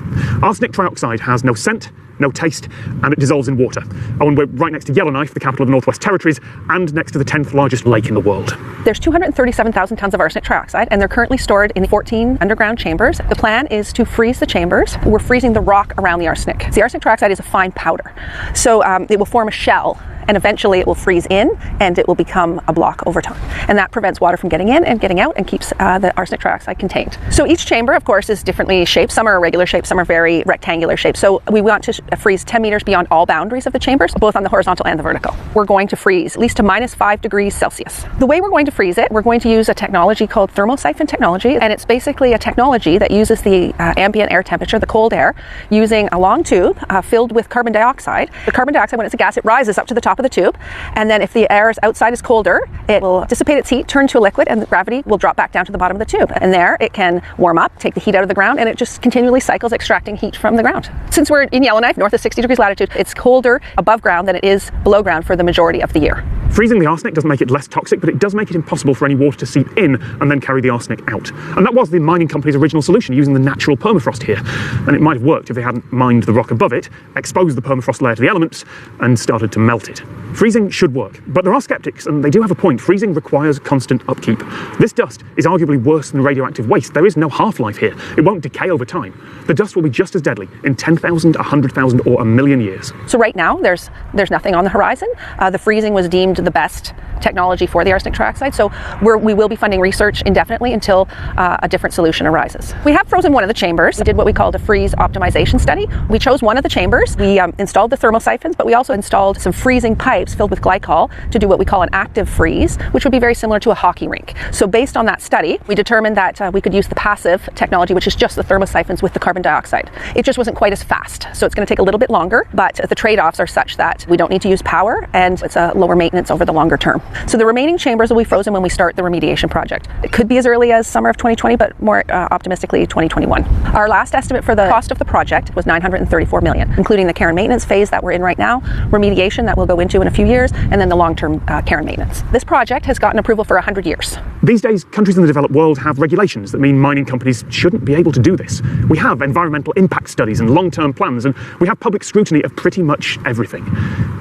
Arsenic trioxide has no scent, no taste, and it dissolves in water. Oh, and we're right next to Yellowknife, the capital of the Northwest Territories, and next to the 10th largest lake in the world. There's 237,000 tons of arsenic trioxide, and they're currently stored in 14 underground chambers. The plan is to freeze the chambers. We're freezing the rock around the arsenic. The arsenic trioxide is a fine powder, so it will form a shell, and eventually it will freeze in and it will become a block over time. And that prevents water from getting in and getting out and keeps the arsenic trioxide contained. So each chamber, of course, is differently shaped. Some are irregular shaped, some are very rectangular shaped. So we want to freeze 10 meters beyond all boundaries of the chambers, both on the horizontal and the vertical. We're going to freeze at least to -5 degrees Celsius. The way we're going to freeze it, we're going to use a technology called thermosiphon technology, and it's basically a technology that uses the ambient air temperature, the cold air, using a long tube filled with carbon dioxide. The carbon dioxide, when it's a gas, it rises up to the top of the tube, and then if the air outside is colder, it will dissipate its heat, turn to a liquid, and the gravity will drop back down to the bottom of the tube. And there it can warm up, take the heat out of the ground, and it just continually cycles extracting heat from the ground. Since we're in Yellowknife, north of 60 degrees latitude, it's colder above ground than it is below ground for the majority of the year. Freezing the arsenic doesn't make it less toxic, but it does make it impossible for any water to seep in and then carry the arsenic out. And that was the mining company's original solution, using the natural permafrost here. And it might have worked if they hadn't mined the rock above it, exposed the permafrost layer to the elements, and started to melt it. Freezing should work, but there are skeptics, and they do have a point. Freezing requires constant upkeep. This dust is arguably worse than radioactive waste. There is no half-life here. It won't decay over time. The dust will be just as deadly in 10,000, 100,000, or 1,000,000 years. So right now, there's nothing on the horizon. The freezing was deemed the best technology for the arsenic trioxide, so we will be funding research indefinitely until a different solution arises. We have frozen one of the chambers. We did what we called a freeze optimization study. We chose one of the chambers. We installed the thermosiphons, but we also installed some freezing pipes filled with glycol to do what we call an active freeze, which would be very similar to a hockey rink. So based on that study, we determined that we could use the passive technology, which is just the thermosiphons with the carbon dioxide. It just wasn't quite as fast, so it's going to take a little bit longer, but the trade-offs are such that we don't need to use power, and it's a lower maintenance over the longer term. So the remaining chambers will be frozen when we start the remediation project. It could be as early as summer of 2020, but more optimistically 2021. Our last estimate for the cost of the project was $934 million, including the care and maintenance phase that we're in right now, remediation that we'll go into in a few years, and then the long-term care and maintenance. This project has gotten approval for 100 years. These days, countries in the developed world have regulations that mean mining companies shouldn't be able to do this. We have environmental impact studies and long-term plans, and we have public scrutiny of pretty much everything.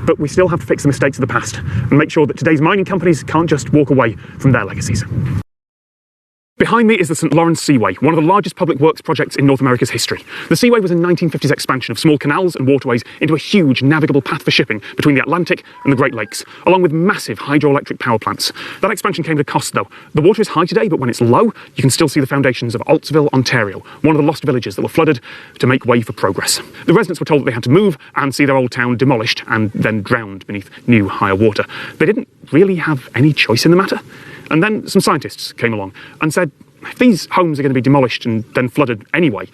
But we still have to fix the mistakes of the past and make sure that today's mining companies can't just walk away from their legacies. Behind me is the St. Lawrence Seaway, one of the largest public works projects in North America's history. The Seaway was a 1950s expansion of small canals and waterways into a huge navigable path for shipping between the Atlantic and the Great Lakes, along with massive hydroelectric power plants. That expansion came at a cost, though. The water is high today, but when it's low, you can still see the foundations of Altsville, Ontario, one of the lost villages that were flooded to make way for progress. The residents were told that they had to move and see their old town demolished and then drowned beneath new, higher water. They didn't really have any choice in the matter. And then some scientists came along and said, if these homes are going to be demolished and then flooded anyway,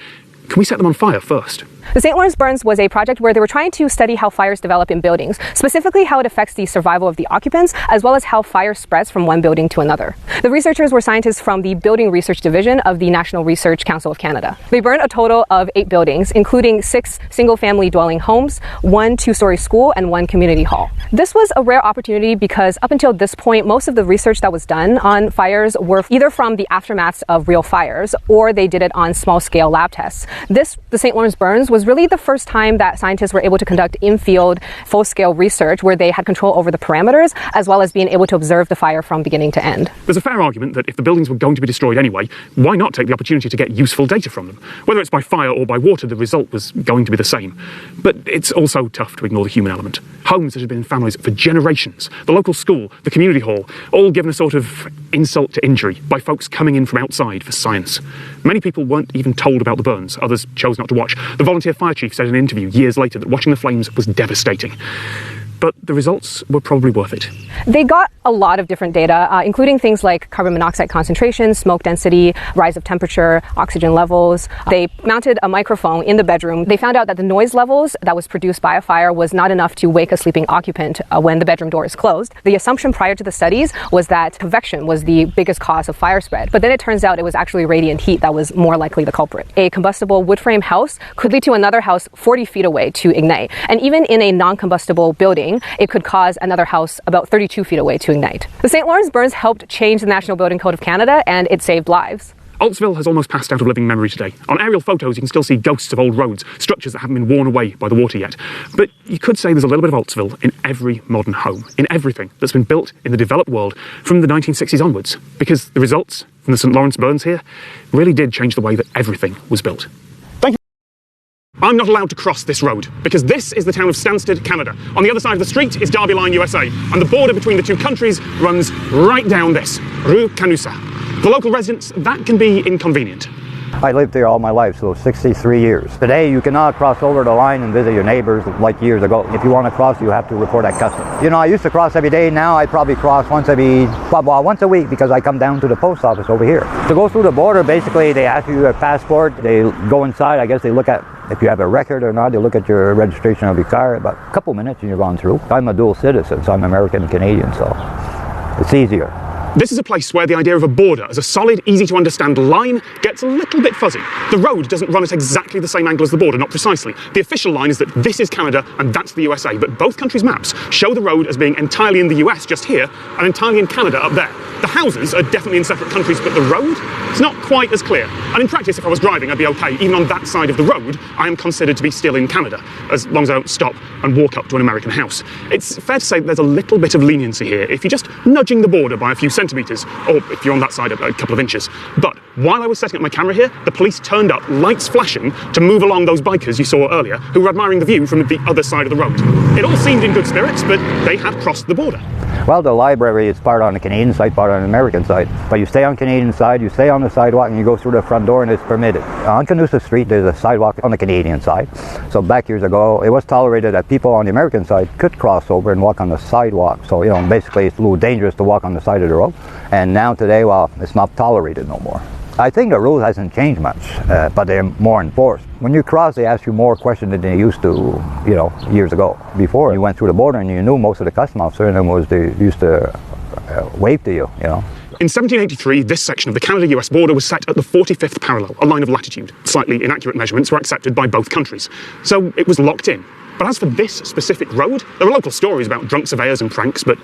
can we set them on fire first? The St. Lawrence burns was a project where they were trying to study how fires develop in buildings, specifically how it affects the survival of the occupants, as well as how fire spreads from one building to another. The researchers were scientists from the Building Research Division of the National Research Council of Canada. They burned a total of 8 buildings, including 6 single-family dwelling homes, 1 2-story school, and 1 community hall. This was a rare opportunity because up until this point, most of the research that was done on fires were either from the aftermaths of real fires, or they did it on small-scale lab tests. The St. Lawrence burns was really the first time that scientists were able to conduct in-field, full-scale research where they had control over the parameters, as well as being able to observe the fire from beginning to end. There's a fair argument that if the buildings were going to be destroyed anyway, why not take the opportunity to get useful data from them? Whether it's by fire or by water, the result was going to be the same. But it's also tough to ignore the human element. Homes that had been in families for generations, the local school, the community hall, all given a sort of insult to injury by folks coming in from outside for science. Many people weren't even told about the burns. Others chose not to watch. The volunteer fire chief said in an interview years later that watching the flames was devastating. But the results were probably worth it. They got a lot of different data, including things like carbon monoxide concentration, smoke density, rise of temperature, oxygen levels. They mounted a microphone in the bedroom. They found out that the noise levels that was produced by a fire was not enough to wake a sleeping occupant when the bedroom door is closed. The assumption prior to the studies was that convection was the biggest cause of fire spread, but then it turns out it was actually radiant heat that was more likely the culprit. A combustible wood frame house could lead to another house 40 feet away to ignite, and even in a non-combustible building, it could cause another house about 32 feet away to ignite. The St. Lawrence burns helped change the National Building Code of Canada, and it saved lives. Altsville has almost passed out of living memory today. On aerial photos, you can still see ghosts of old roads, structures that haven't been worn away by the water yet. But you could say there's a little bit of Altsville in every modern home, in everything that's been built in the developed world from the 1960s onwards, because the results from the St. Lawrence burns here really did change the way that everything was built. I'm not allowed to cross this road because this is the town of Stansted, Canada. On the other side of the street is Derby Line, USA, and the border between the two countries runs right down this, Rue Canusa. For local residents, that can be inconvenient. I lived here all my life, so 63 years. Today, you cannot cross over the line and visit your neighbors like years ago. If you want to cross, you have to report at customs. You know, I used to cross every day. Now I probably cross once a week because I come down to the post office over here. To go through the border, basically, they ask you your passport. They go inside. I guess they look at if you have a record or not. They look at your registration of your car. About a couple minutes and you're gone through. I'm a dual citizen, so I'm American and Canadian, so it's easier. This is a place where the idea of a border as a solid, easy-to-understand line gets a little bit fuzzy. The road doesn't run at exactly the same angle as the border, not precisely. The official line is that this is Canada and that's the USA, but both countries' maps show the road as being entirely in the US just here and entirely in Canada up there. The houses are definitely in separate countries, but the road is not quite as clear. And in practice, if I was driving, I'd be okay. Even on that side of the road, I am considered to be still in Canada, as long as I don't stop and walk up to an American house. It's fair to say that there's a little bit of leniency here if you're just nudging the border by a few centimetres, or if you're on that side a couple of inches. But while I was setting up my camera here, the police turned up, lights flashing, to move along those bikers you saw earlier, who were admiring the view from the other side of the road. It all seemed in good spirits, but they had crossed the border. Well, the library is part on the Canadian side, part on the American side. But you stay on Canadian side, you stay on the sidewalk, and you go through the front door, and it's permitted. On Canusa Street, there's a sidewalk on the Canadian side. So back years ago, it was tolerated that people on the American side could cross over and walk on the sidewalk. So, you know, basically it's a little dangerous to walk on the side of the road. And now today, well, it's not tolerated no more. I think the rule hasn't changed much, but they're more enforced. When you cross, they ask you more questions than they used to, you know, years ago. Before, you went through the border and you knew most of the customs officers, and they used to wave to you, you know. In 1783, this section of the Canada-US border was set at the 45th parallel, a line of latitude. Slightly inaccurate measurements were accepted by both countries. So it was locked in. But as for this specific road, there are local stories about drunk surveyors and pranks, but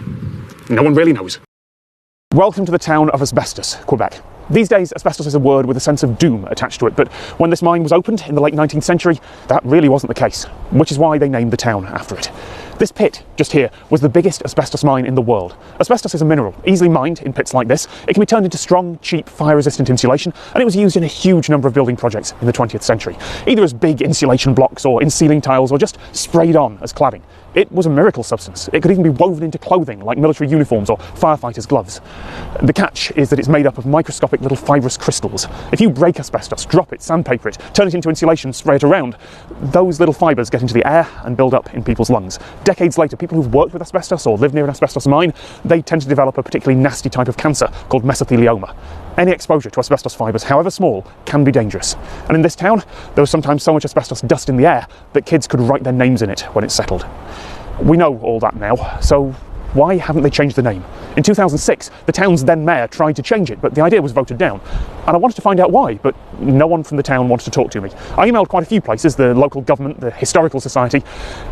no one really knows. Welcome to the town of Asbestos, Quebec. These days, asbestos is a word with a sense of doom attached to it, but when this mine was opened in the late 19th century, that really wasn't the case, which is why they named the town after it. This pit, just here, was the biggest asbestos mine in the world. Asbestos is a mineral, easily mined in pits like this. It can be turned into strong, cheap, fire-resistant insulation, and it was used in a huge number of building projects in the 20th century, either as big insulation blocks or in ceiling tiles or just sprayed on as cladding. It was a miracle substance. It could even be woven into clothing like military uniforms or firefighters' gloves. The catch is that it's made up of microscopic little fibrous crystals. If you break asbestos, drop it, sandpaper it, turn it into insulation, spray it around, those little fibres get into the air and build up in people's lungs. Decades later, people who've worked with asbestos or lived near an asbestos mine, they tend to develop a particularly nasty type of cancer called mesothelioma. Any exposure to asbestos fibres, however small, can be dangerous. And in this town, there was sometimes so much asbestos dust in the air that kids could write their names in it when it settled. We know all that now, so why haven't they changed the name? In 2006, the town's then mayor tried to change it, but the idea was voted down. And I wanted to find out why, but no one from the town wanted to talk to me. I emailed quite a few places, the local government, the historical society.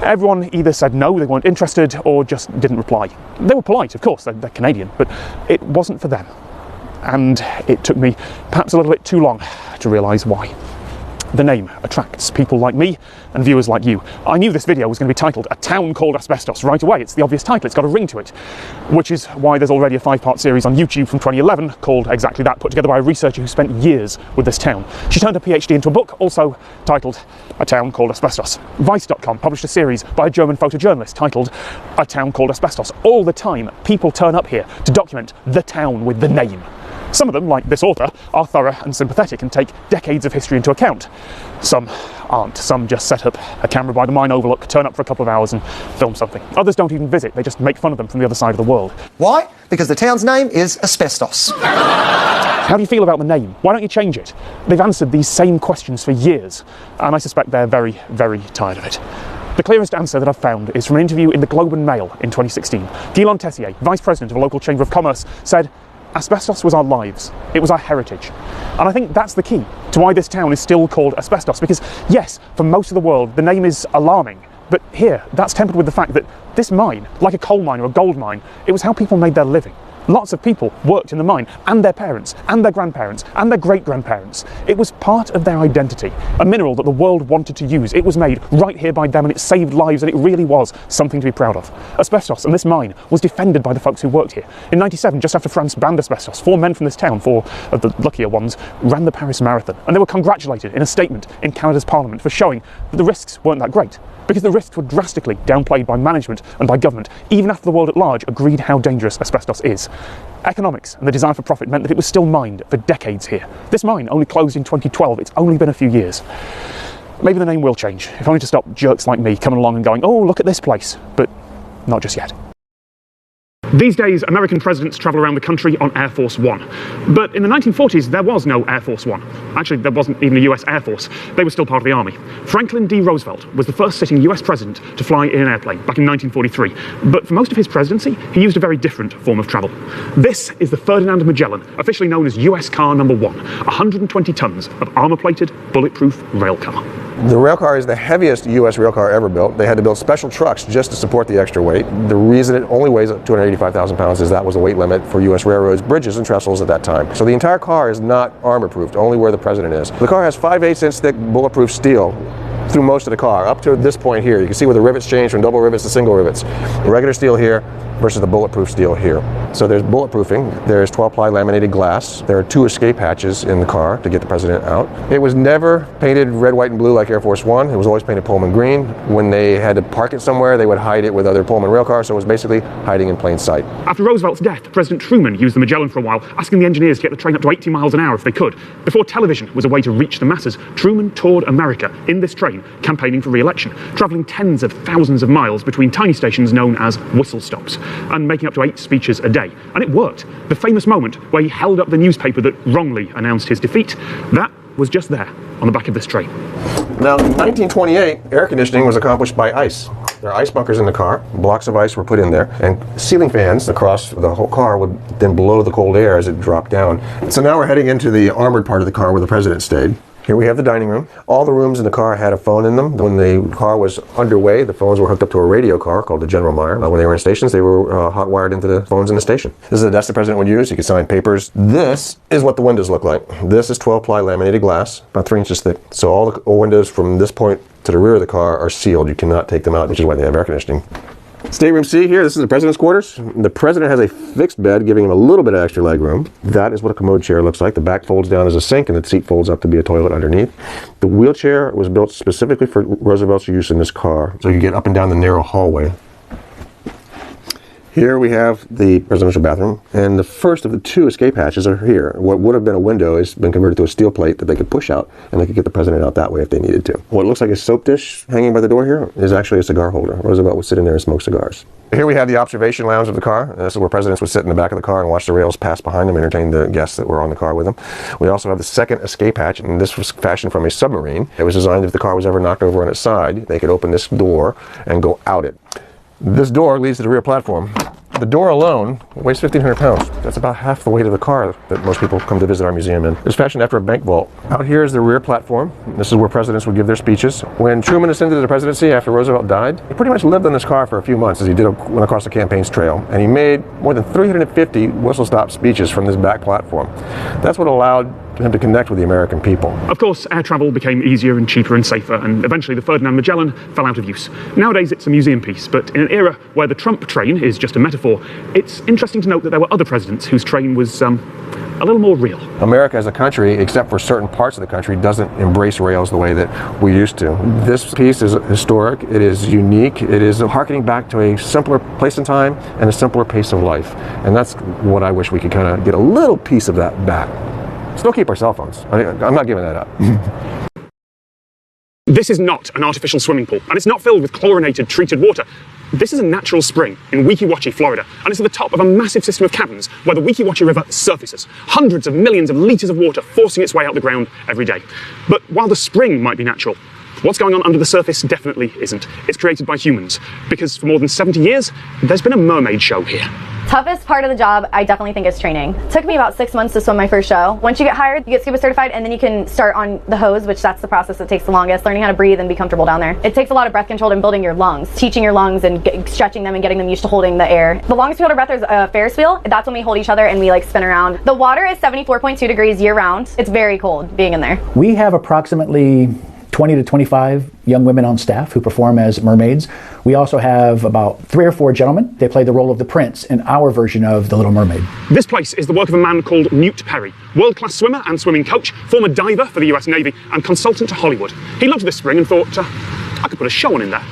Everyone either said no, they weren't interested, or just didn't reply. They were polite, of course, they're Canadian, but it wasn't for them. And it took me perhaps a little bit too long to realise why. The name attracts people like me and viewers like you. I knew this video was going to be titled A Town Called Asbestos right away. It's the obvious title, it's got a ring to it. Which is why there's already a 5-part series on YouTube from 2011 called exactly that, put together by a researcher who spent years with this town. She turned her PhD into a book, also titled A Town Called Asbestos. Vice.com published a series by a German photojournalist titled A Town Called Asbestos. All the time, people turn up here to document the town with the name. Some of them, like this author, are thorough and sympathetic and take decades of history into account. Some aren't. Some just set up a camera by the mine overlook, turn up for a couple of hours and film something. Others don't even visit, they just make fun of them from the other side of the world. Why? Because the town's name is Asbestos. How do you feel about the name? Why don't you change it? They've answered these same questions for years, and I suspect they're very, very tired of it. The clearest answer that I've found is from an interview in the Globe and Mail in 2016. Guillaume Tessier, Vice President of a local Chamber of Commerce, said, "Asbestos was our lives. It was our heritage." And I think that's the key to why this town is still called Asbestos, because yes, for most of the world, the name is alarming, but here, that's tempered with the fact that this mine, like a coal mine or a gold mine, it was how people made their living. Lots of people worked in the mine, and their parents, and their grandparents, and their great-grandparents. It was part of their identity, a mineral that the world wanted to use. It was made right here by them, and it saved lives, and it really was something to be proud of. Asbestos and this mine was defended by the folks who worked here. In '97, just after France banned asbestos, 4 men from this town, 4 of the luckier ones, ran the Paris Marathon, and they were congratulated in a statement in Canada's Parliament for showing that the risks weren't that great. Because the risks were drastically downplayed by management and by government, even after the world at large agreed how dangerous asbestos is. Economics and the desire for profit meant that it was still mined for decades here. This mine only closed in 2012, it's only been a few years. Maybe the name will change, if only to stop jerks like me coming along and going, "Oh, look at this place," but not just yet. These days, American presidents travel around the country on Air Force One. But in the 1940s, there was no Air Force One. Actually, there wasn't even a US Air Force. They were still part of the Army. Franklin D. Roosevelt was the first sitting US president to fly in an airplane back in 1943. But for most of his presidency, he used a very different form of travel. This is the Ferdinand Magellan, officially known as US Car Number 1, 120 tons of armor-plated, bulletproof rail car. The rail car is the heaviest U.S. rail car ever built. They had to build special trucks just to support the extra weight. The reason it only weighs 285,000 pounds is that was the weight limit for U.S. railroads, bridges, and trestles at that time. So the entire car is not armor-proofed, only where the president is. The car has 5/8" thick bulletproof steel through most of the car, up to this point here. You can see where the rivets change from double rivets to single rivets. The regular steel here versus the bulletproof steel here. So there's bulletproofing, there's 12-ply laminated glass, there are 2 escape hatches in the car to get the president out. It was never painted red, white, and blue like Air Force One. It was always painted Pullman green. When they had to park it somewhere, they would hide it with other Pullman rail cars, so it was basically hiding in plain sight. After Roosevelt's death, President Truman used the Magellan for a while, asking the engineers to get the train up to 80 miles an hour if they could. Before television was a way to reach the masses, Truman toured America in this train, campaigning for re-election, travelling tens of thousands of miles between tiny stations known as whistle stops, and making up to 8 speeches a day. And it worked. The famous moment where he held up the newspaper that wrongly announced his defeat, that was just there, on the back of this train. Now, in 1928, air conditioning was accomplished by ice. There are ice bunkers in the car, blocks of ice were put in there, and ceiling fans across the whole car would then blow the cold air as it dropped down. So now we're heading into the armored part of the car where the president stayed. Here we have the dining room. All the rooms in the car had a phone in them. When the car was underway, the phones were hooked up to a radio car called the General Meyer. When they were in stations, they were hot-wired into the phones in the station. This is a desk the president would use. He could sign papers. This is what the windows look like. This is 12-ply laminated glass, about 3 inches thick. So all the windows from this point to the rear of the car are sealed. You cannot take them out, which is why they have air conditioning. Stateroom C here, this is the president's quarters. The president has a fixed bed, giving him a little bit of extra leg room. That is what a commode chair looks like. The back folds down as a sink, and the seat folds up to be a toilet underneath. The wheelchair was built specifically for Roosevelt's use in this car, so you get up and down the narrow hallway. Here we have the presidential bathroom, and the first of the 2 escape hatches are here. What would have been a window has been converted to a steel plate that they could push out, and they could get the president out that way if they needed to. What looks like a soap dish hanging by the door here is actually a cigar holder. Roosevelt would sit in there and smoke cigars. Here we have the observation lounge of the car. This is where presidents would sit in the back of the car and watch the rails pass behind them, entertain the guests that were on the car with them. We also have the second escape hatch, and this was fashioned from a submarine. It was designed if the car was ever knocked over on its side, they could open this door and go out it. This door leads to the rear platform. The door alone weighs 1,500 pounds. That's about half the weight of the car that most people come to visit our museum in. It's fashioned after a bank vault. Out here is the rear platform. This is where presidents would give their speeches. When Truman ascended to the presidency after Roosevelt died, he pretty much lived in this car for a few months as he went across the campaign's trail. And he made more than 350 whistle-stop speeches from this back platform. That's what allowed him to connect with the American people. Of course, air travel became easier and cheaper and safer, and eventually the Ferdinand Magellan fell out of use. Nowadays it's a museum piece, but in an era where the Trump train is just a metaphor, it's interesting to note that there were other presidents whose train was a little more real. America as a country, except for certain parts of the country, doesn't embrace rails the way that we used to. This piece is historic, it is unique, it is harkening back to a simpler place and time and a simpler pace of life. And that's what I wish we could kind of get a little piece of that back. Still keep our cell phones. I'm not giving that up. This is not an artificial swimming pool, and it's not filled with chlorinated, treated water. This is a natural spring in Weeki Wachee, Florida, and it's at the top of a massive system of caverns where the Weeki Wachee River surfaces, hundreds of millions of litres of water forcing its way out the ground every day. But while the spring might be natural, what's going on under the surface definitely isn't. It's created by humans, because for more than 70 years, there's been a mermaid show here. Toughest part of the job, I definitely think, is training. It took me about 6 months to swim my first show. Once you get hired, you get scuba certified, and then you can start on the hose, which that's the process that takes the longest, learning how to breathe and be comfortable down there. It takes a lot of breath control and building your lungs, teaching your lungs and stretching them and getting them used to holding the air. The longest we hold our breath is a Ferris wheel. That's when we hold each other and we like spin around. The water is 74.2 degrees year round. It's very cold being in there. We have approximately 20 to 25 young women on staff who perform as mermaids. We also have about 3 or 4 gentlemen. They play the role of the prince in our version of The Little Mermaid. This place is the work of a man called Newt Perry, world-class swimmer and swimming coach, former diver for the US Navy, and consultant to Hollywood. He loved this spring and thought, I could put a show on in there.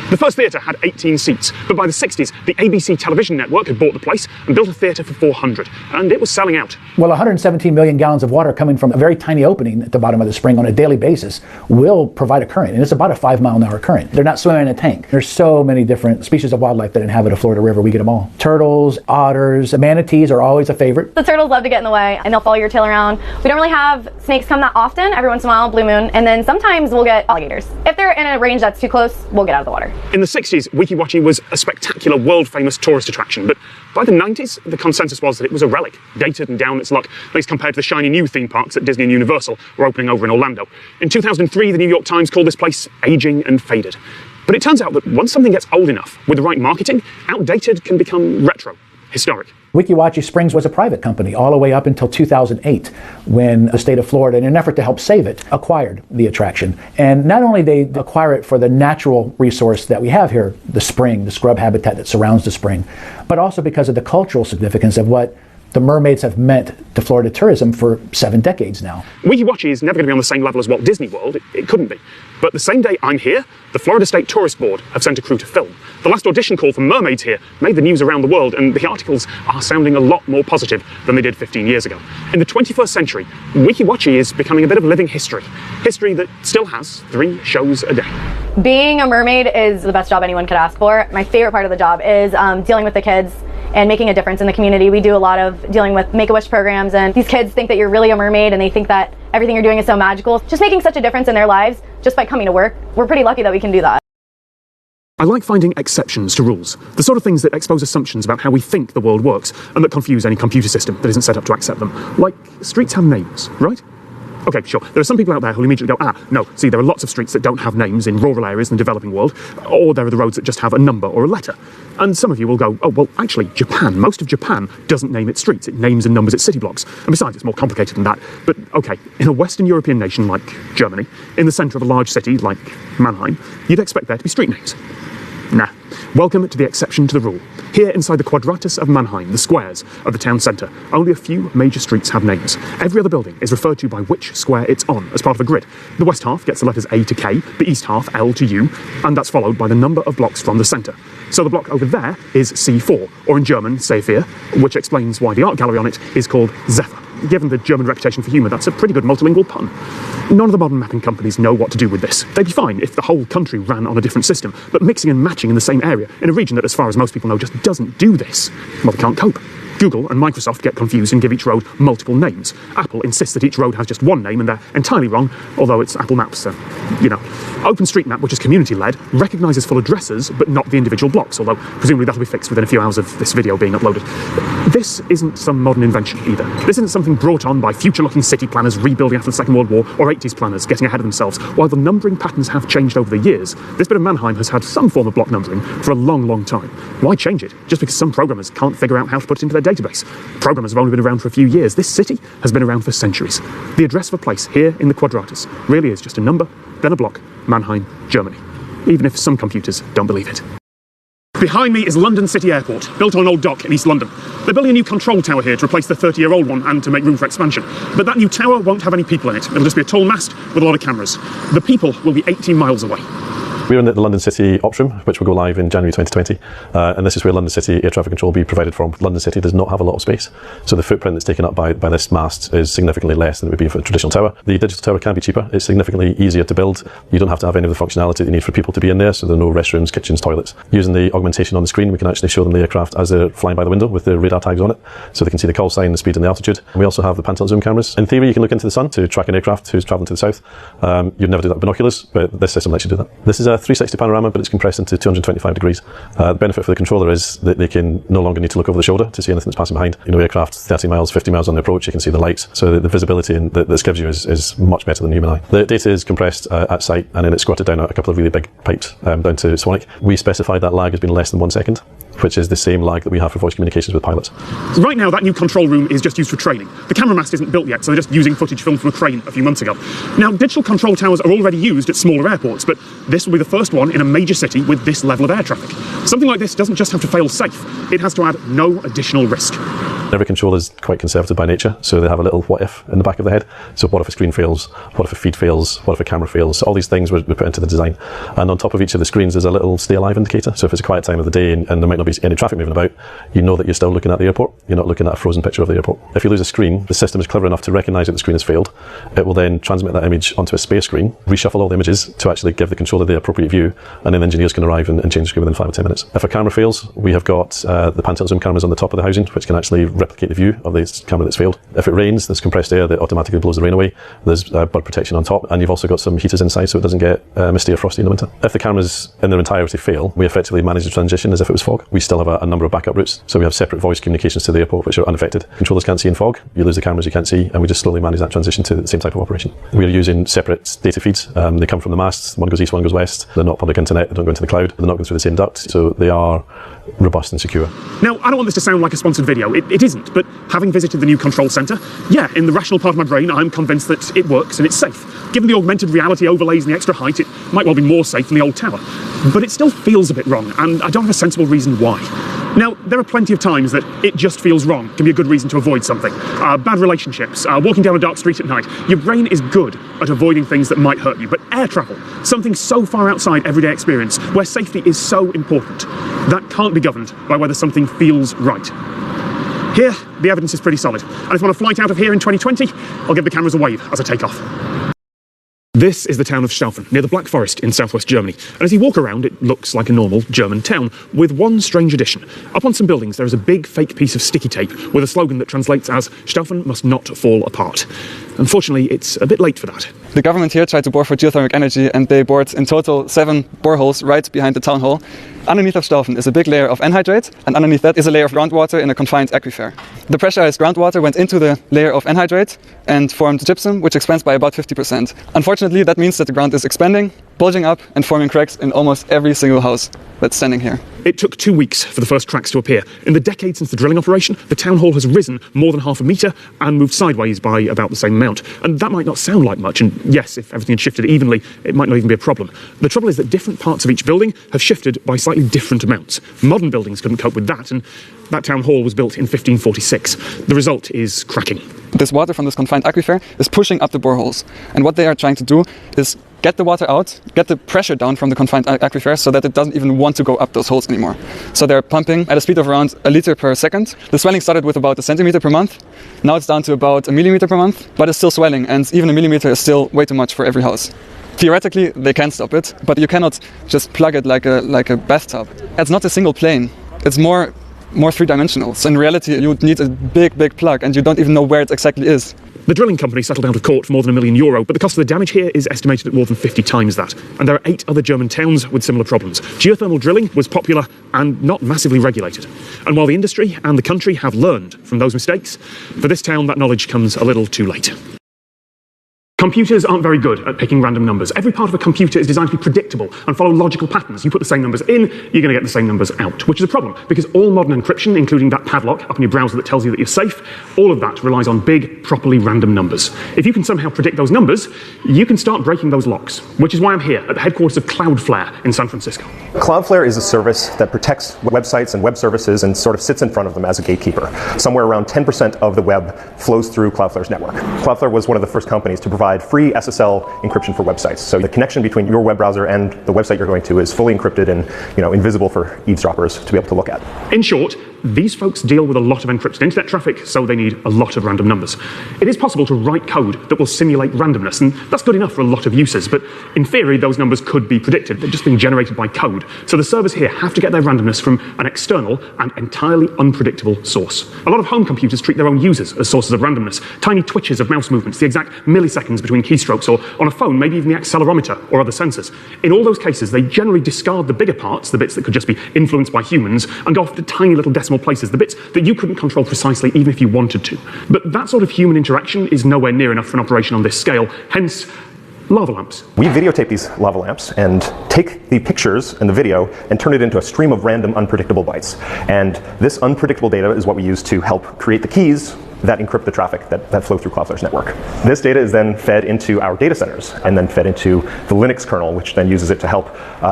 The first theatre had 18 seats, but by the 60s, the ABC television network had bought the place and built a theatre for 400, and it was selling out. Well, 117 million gallons of water coming from a very tiny opening at the bottom of the spring on a daily basis will provide a current, and it's about a 5-mile-an-hour current. They're not swimming in a tank. There's so many different species of wildlife that inhabit a Florida river. We get them all. Turtles, otters, manatees are always a favorite. The turtles love to get in the way, and they'll follow your tail around. We don't really have snakes come that often. Every once in a while, blue moon, and then sometimes we'll get alligators. If they're in a range that's too close, we'll get out of the water. In the 60s, Weeki Wachee was a spectacular, world-famous tourist attraction, but by the 90s, the consensus was that it was a relic, dated and down its luck, at least compared to the shiny new theme parks that Disney and Universal were opening over in Orlando. In 2003, the New York Times called this place aging and faded. But it turns out that once something gets old enough, with the right marketing, outdated can become retro, historic. Weeki Wachee Springs was a private company all the way up until 2008 when the state of Florida, in an effort to help save it, acquired the attraction. And not only did they acquire it for the natural resource that we have here, the spring, the scrub habitat that surrounds the spring, but also because of the cultural significance of what the mermaids have meant to Florida tourism for 7 decades now. Weeki Wachee is never going to be on the same level as Walt Disney World. It couldn't be. But the same day I'm here, the Florida State Tourist Board have sent a crew to film. The last audition call for mermaids here made the news around the world, and the articles are sounding a lot more positive than they did 15 years ago. In the 21st century, Weeki Wachee is becoming a bit of living history. History that still has 3 shows a day. Being a mermaid is the best job anyone could ask for. My favorite part of the job is dealing with the kids and making a difference in the community. We do a lot of dealing with Make-A-Wish programs, and these kids think that you're really a mermaid and they think that everything you're doing is so magical. Just making such a difference in their lives just by coming to work. We're pretty lucky that we can do that. I like finding exceptions to rules, the sort of things that expose assumptions about how we think the world works and that confuse any computer system that isn't set up to accept them. Like, streets have names, right? Okay, sure. There are some people out there who'll immediately go, no, see, there are lots of streets that don't have names in rural areas in the developing world, or there are the roads that just have a number or a letter. And some of you will go, oh, well, actually, Japan, most of Japan doesn't name its streets. It names and numbers its city blocks. And besides, it's more complicated than that. But, okay, in a Western European nation like Germany, in the centre of a large city like Mannheim, you'd expect there to be street names. Nah. Welcome to the exception to the rule. Here inside the quadratus of Mannheim, the squares of the town centre, only a few major streets have names. Every other building is referred to by which square it's on as part of a grid. The west half gets the letters A to K, the east half L to U, and that's followed by the number of blocks from the centre. So the block over there is C4, or in German, Sephir, which explains why the art gallery on it is called Zephyr. Given the German reputation for humour, that's a pretty good multilingual pun. None of the modern mapping companies know what to do with this. They'd be fine if the whole country ran on a different system, but mixing and matching in the same area, in a region that, as far as most people know, just doesn't do this, well, they can't cope. Google and Microsoft get confused and give each road multiple names. Apple insists that each road has just one name, and they're entirely wrong, although it's Apple Maps, so, you know. OpenStreetMap, which is community-led, recognises full addresses, but not the individual blocks, although presumably that'll be fixed within a few hours of this video being uploaded. This isn't some modern invention, either. This isn't something brought on by future-looking city planners rebuilding after the Second World War, or 80s planners getting ahead of themselves. While the numbering patterns have changed over the years, this bit of Mannheim has had some form of block numbering for a long, long time. Why change it? Just because some programmers can't figure out how to put it into their database. Programmers have only been around for a few years. This city has been around for centuries. The address of a place here in the quadratus really is just a number, then a block, Mannheim, Germany. Even if some computers don't believe it. Behind me is London City Airport, built on an old dock in East London. They're building a new control tower here to replace the 30-year-old one and to make room for expansion. But that new tower won't have any people in it. It'll just be a tall mast with a lot of cameras. The people will be 18 miles away. We're in the London City Ops Room, which will go live in January 2020, and this is where London City air traffic control will be provided from. London City does not have a lot of space, so the footprint that's taken up by this mast is significantly less than it would be for a traditional tower. The digital tower can be cheaper, it's significantly easier to build, you don't have to have any of the functionality that you need for people to be in there, so there are no restrooms, kitchens, toilets. Using the augmentation on the screen, we can actually show them the aircraft as they're flying by the window with the radar tags on it, so they can see the call sign, the speed and the altitude. And we also have the pan-tilt zoom cameras. In theory, you can look into the sun to track an aircraft who's travelling to the south. You'd never do that with binoculars, but this system lets you do that. This is a 360 panorama, but it's compressed into 225 degrees. The benefit for the controller is that they can no longer need to look over the shoulder to see anything that's passing behind. You know, aircraft 30 miles, 50 miles on the approach, you can see the lights. So the visibility that this gives you is much better than the human eye. The data is compressed at site, and then it's squatted down a couple of really big pipes down to Sonic. We specified that lag has been less than 1 second, which is the same lag that we have for voice communications with pilots. Right now, that new control room is just used for training. The camera mast isn't built yet, so they're just using footage filmed from a crane a few months ago. Now, digital control towers are already used at smaller airports, but this will be the first one in a major city with this level of air traffic. Something like this doesn't just have to fail safe, it has to add no additional risk. Every controller is quite conservative by nature, so they have a little what if in the back of the head. So what if a screen fails? What if a feed fails? What if a camera fails? So all these things were put into the design. And on top of each of the screens there's a little stay alive indicator. So if it's a quiet time of the day and there might not be any traffic moving about, you know that you're still looking at the airport. You're not looking at a frozen picture of the airport. If you lose a screen, the system is clever enough to recognise that the screen has failed. It will then transmit that image onto a spare screen, reshuffle all the images to actually give the controller the appropriate view, and then engineers can arrive and change the screen within 5 or 10 minutes. If a camera fails, we have got the pan-tilt zoom cameras on the top of the housing, which can actually replicate the view of the camera that's failed. If it rains, there's compressed air that automatically blows the rain away. There's bird protection on top, and you've also got some heaters inside so it doesn't get misty or frosty in the winter. If the cameras in their entirety fail, we effectively manage the transition as if it was fog. We still have a number of backup routes, so we have separate voice communications to the airport which are unaffected. Controllers can't see in fog, you lose the cameras you can't see, and we just slowly manage that transition to the same type of operation. We are using separate data feeds. They come from the masts, one goes east, one goes west. They're not public internet, they don't go into the cloud, they're not going through the same duct, so they are robust and secure. Now, I don't want this to sound like a sponsored video. It isn't, but having visited the new control centre, yeah, in the rational part of my brain, I'm convinced that it works and it's safe. Given the augmented reality overlays and the extra height, it might well be more safe than the old tower. But it still feels a bit wrong, and I don't have a sensible reason why. Now, there are plenty of times that it just feels wrong can be a good reason to avoid something. Bad relationships, walking down a dark street at night. Your brain is good at avoiding things that might hurt you, but air travel, something so far outside everyday experience, where safety is so important, that can't be governed by whether something feels right. Here, the evidence is pretty solid, and if I want to flight out of here in 2020, I'll give the cameras a wave as I take off. This is the town of Staufen, near the Black Forest in southwest Germany. And as you walk around, it looks like a normal German town, with one strange addition. Up on some buildings, there is a big fake piece of sticky tape with a slogan that translates as, "Staufen must not fall apart." Unfortunately, it's a bit late for that. The government here tried to bore for geothermal energy, and they bored in total 7 boreholes right behind the town hall. Underneath of Staufen is a big layer of anhydrate, and underneath that is a layer of groundwater in a confined aquifer. The pressurized groundwater went into the layer of anhydrate and formed gypsum, which expands by about 50%. Unfortunately, that means that the ground is expanding, bulging up and forming cracks in almost every single house that's standing here. It took 2 weeks for the first cracks to appear. In the decade since the drilling operation, the town hall has risen more than half a metre and moved sideways by about the same amount. And that might not sound like much, and yes, if everything had shifted evenly, it might not even be a problem. The trouble is that different parts of each building have shifted by slightly different amounts. Modern buildings couldn't cope with that, and that town hall was built in 1546. The result is cracking. This water from this confined aquifer is pushing up the boreholes, and what they are trying to do is get the water out, get the pressure down from the confined aquifer so that it doesn't even want to go up those holes anymore. So they're pumping at a speed of around a liter per second. The swelling started with about a centimeter per month. Now it's down to about a millimeter per month, but it's still swelling, and even a millimeter is still way too much for every house. Theoretically, they can stop it, but you cannot just plug it like a bathtub. It's not a single plane. It's more three-dimensional. So in reality, you would need a big plug, and you don't even know where it exactly is. The drilling company settled out of court for more than €1 million, but the cost of the damage here is estimated at more than 50 times that. And there are 8 other German towns with similar problems. Geothermal drilling was popular and not massively regulated. And while the industry and the country have learned from those mistakes, for this town that knowledge comes a little too late. Computers aren't very good at picking random numbers. Every part of a computer is designed to be predictable and follow logical patterns. You put the same numbers in, you're going to get the same numbers out, which is a problem because all modern encryption, including that padlock up in your browser that tells you that you're safe, all of that relies on big, properly random numbers. If you can somehow predict those numbers, you can start breaking those locks, which is why I'm here at the headquarters of Cloudflare in San Francisco. Cloudflare is a service that protects websites and web services and sort of sits in front of them as a gatekeeper. Somewhere around 10% of the web flows through Cloudflare's network. Cloudflare was one of the first companies to provide free SSL encryption for websites. So the connection between your web browser and the website you're going to is fully encrypted and, invisible for eavesdroppers to be able to look at. In short, these folks deal with a lot of encrypted internet traffic, so they need a lot of random numbers. It is possible to write code that will simulate randomness, and that's good enough for a lot of uses, but in theory, those numbers could be predicted. They're just being generated by code. So the servers here have to get their randomness from an external and entirely unpredictable source. A lot of home computers treat their own users as sources of randomness. Tiny twitches of mouse movements, the exact milliseconds between keystrokes, or on a phone, maybe even the accelerometer or other sensors. In all those cases, they generally discard the bigger parts, the bits that could just be influenced by humans, and go off to tiny little decimal places, the bits that you couldn't control precisely even if you wanted to. But that sort of human interaction is nowhere near enough for an operation on this scale, hence lava lamps. We videotape these lava lamps and take the pictures and the video and turn it into a stream of random unpredictable bytes. And this unpredictable data is what we use to help create the keys that encrypt the traffic that flow through Cloudflare's network. This data is then fed into our data centers and then fed into the Linux kernel, which then uses it to help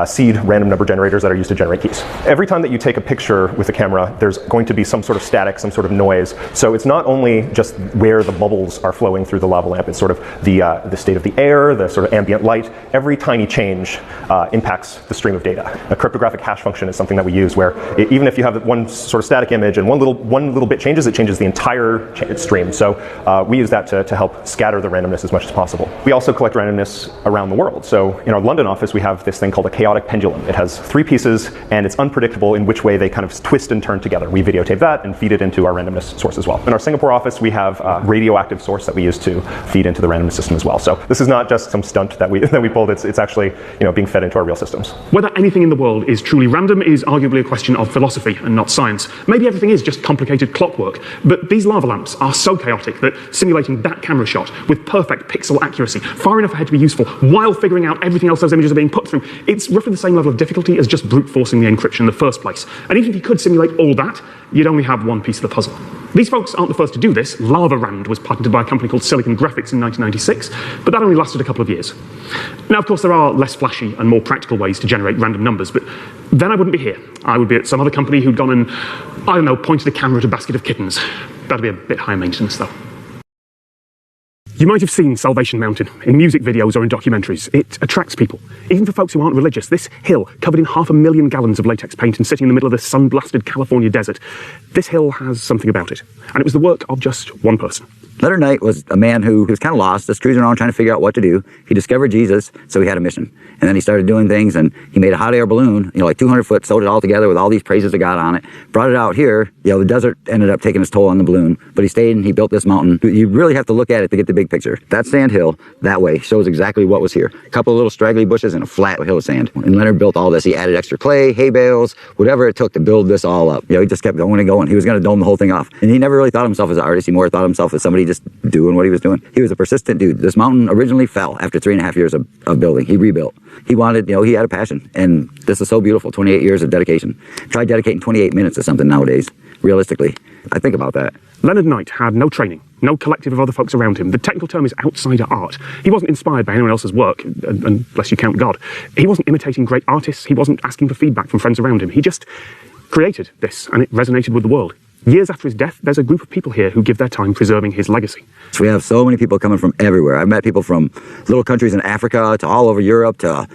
seed random number generators that are used to generate keys. Every time that you take a picture with a camera, there's going to be some sort of static, some sort of noise. So it's not only just where the bubbles are flowing through the lava lamp, it's sort of the state of the air, the sort of ambient light. Every tiny change impacts the stream of data. A cryptographic hash function is something that we use where even if you have one sort of static image and one little bit changes, it changes the entire stream. So we use that to help scatter the randomness as much as possible. We also collect randomness around the world. So in our London office, we have this thing called a chaotic pendulum. It has 3 pieces and it's unpredictable in which way they kind of twist and turn together. We videotape that and feed it into our randomness source as well. In our Singapore office, we have a radioactive source that we use to feed into the randomness system as well. So this is not just some stunt that we pulled. It's actually being fed into our real systems. Whether anything in the world is truly random is arguably a question of philosophy and not science. Maybe everything is just complicated clockwork, but these lava lamps are so chaotic that simulating that camera shot with perfect pixel accuracy, far enough ahead to be useful, while figuring out everything else those images are being put through, it's roughly the same level of difficulty as just brute forcing the encryption in the first place. And even if you could simulate all that, you'd only have one piece of the puzzle. These folks aren't the first to do this. LavaRand was patented by a company called Silicon Graphics in 1996, but that only lasted a couple of years. Now, of course, there are less flashy and more practical ways to generate random numbers, but then I wouldn't be here. I would be at some other company who'd gone and, I don't know, pointed a camera at a basket of kittens. That'd be a bit higher maintenance, though. You might have seen Salvation Mountain in music videos or in documentaries. It attracts people. Even for folks who aren't religious, this hill, covered in 500,000 gallons of latex paint and sitting in the middle of the sun-blasted California desert, this hill has something about it. And it was the work of just one person. Leonard Knight was a man who was kind of lost, just cruising around trying to figure out what to do. He discovered Jesus, so he had a mission. And then he started doing things, and he made a hot air balloon, like 200 foot, sewed it all together with all these praises of God on it, brought it out here. The desert ended up taking its toll on the balloon, but he stayed and he built this mountain. You really have to look at it to get the big picture. That sand hill, that way, shows exactly what was here. A couple of little straggly bushes and a flat hill of sand. And Leonard built all this. He added extra clay, hay bales, whatever it took to build this all up. He just kept going and going. He was going to dome the whole thing off. And he never really thought of himself as an artist. He more thought of himself as somebody somebody just doing what he was doing. He was a persistent dude. This mountain originally fell after 3.5 years of building. He rebuilt. He wanted, he had a passion. And this is so beautiful, 28 years of dedication. Try dedicating 28 minutes to something nowadays, realistically. I think about that. Leonard Knight had no training, no collective of other folks around him. The technical term is outsider art. He wasn't inspired by anyone else's work, unless you count God. He wasn't imitating great artists. He wasn't asking for feedback from friends around him. He just created this, and it resonated with the world. Years after his death, there's a group of people here who give their time preserving his legacy. So we have so many people coming from everywhere. I've met people from little countries in Africa to all over Europe to,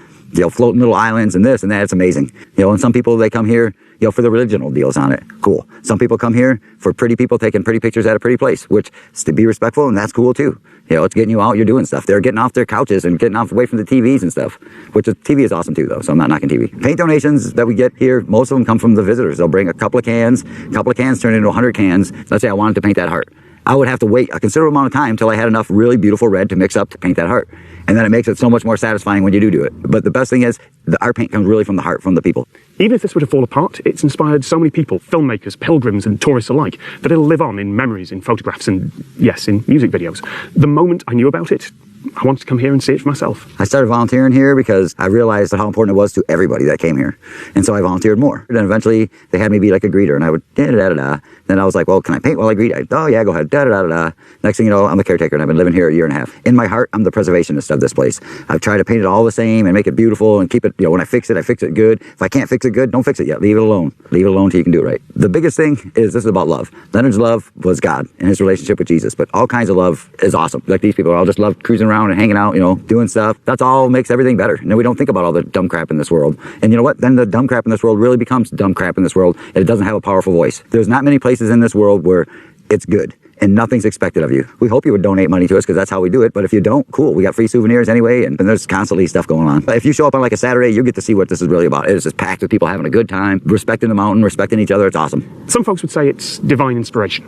floating little islands and this and that. It's amazing. And some people, they come here, for the religional deals on it. Cool. Some people come here for pretty people taking pretty pictures at a pretty place, which is to be respectful, and that's cool too. It's getting you out, you're doing stuff. They're getting off their couches and getting off away from the TVs and stuff, which TV is awesome too, though, so I'm not knocking TV. Paint donations that we get here, most of them come from the visitors. They'll bring a couple of cans turn into 100 cans. Let's say I wanted to paint that heart. I would have to wait a considerable amount of time until I had enough really beautiful red to mix up to paint that heart. And then it makes it so much more satisfying when you do it. But the best thing is, the art paint comes really from the heart, from the people. Even if this were to fall apart, it's inspired so many people, filmmakers, pilgrims and tourists alike, that it'll live on in memories, in photographs and, yes, in music videos. The moment I knew about it, I wanted to come here and see it for myself. I started volunteering here because I realized how important it was to everybody that came here. And so I volunteered more. Then eventually they had me be like a greeter, and I would da-da-da-da-da. Then I was like, well, can I paint while I greet? Oh yeah, go ahead, da-da-da-da-da. Next thing you know, I'm a caretaker, and I've been living here a year and a half. In my heart, I'm the preservationist of this place. I've tried to paint it all the same and make it beautiful and keep it, when I fix it good. If I can't fix it good, don't fix it yet. Leave it alone. Leave it alone till you can do it right. The biggest thing is this is about love. Leonard's love was God and his relationship with Jesus, but all kinds of love is awesome. Like these people all just love cruising around and hanging out, doing stuff. That's all makes everything better. And then we don't think about all the dumb crap in this world. And you know what? Then the dumb crap in this world really becomes dumb crap in this world, and it doesn't have a powerful voice. There's not many places in this world where it's good and nothing's expected of you. We hope you would donate money to us because that's how we do it. But if you don't, cool. We got free souvenirs anyway, and there's constantly stuff going on. But if you show up on like a Saturday, you get to see what this is really about. It's just packed with people having a good time, respecting the mountain, respecting each other. It's awesome. Some folks would say it's divine inspiration.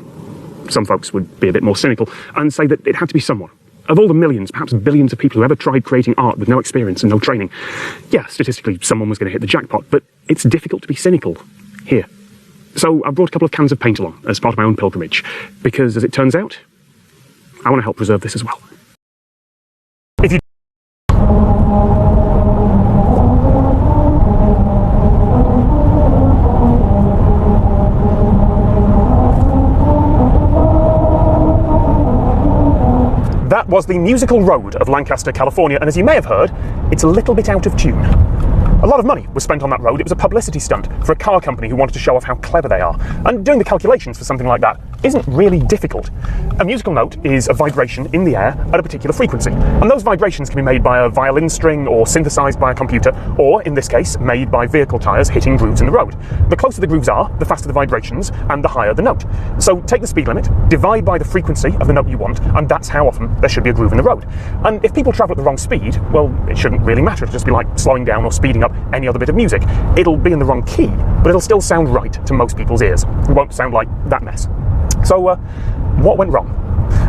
Some folks would be a bit more cynical and say that it had to be someone. Of all the millions, perhaps billions of people who ever tried creating art with no experience and no training, yeah, statistically someone was going to hit the jackpot, but it's difficult to be cynical here. So I brought a couple of cans of paint along as part of my own pilgrimage, because as it turns out, I want to help preserve this as well. If you That was the musical road of Lancaster, California, and as you may have heard, it's a little bit out of tune. A lot of money was spent on that road. It was a publicity stunt for a car company who wanted to show off how clever they are. And doing the calculations for something like that isn't really difficult. A musical note is a vibration in the air at a particular frequency. And those vibrations can be made by a violin string or synthesized by a computer, or in this case, made by vehicle tires hitting grooves in the road. The closer the grooves are, the faster the vibrations and the higher the note. So take the speed limit, divide by the frequency of the note you want, and that's how often there should be a groove in the road. And if people travel at the wrong speed, well, it shouldn't really matter. It'll just be like slowing down or speeding up any other bit of music. It'll be in the wrong key, but it'll still sound right to most people's ears. It won't sound like that mess. So, what went wrong?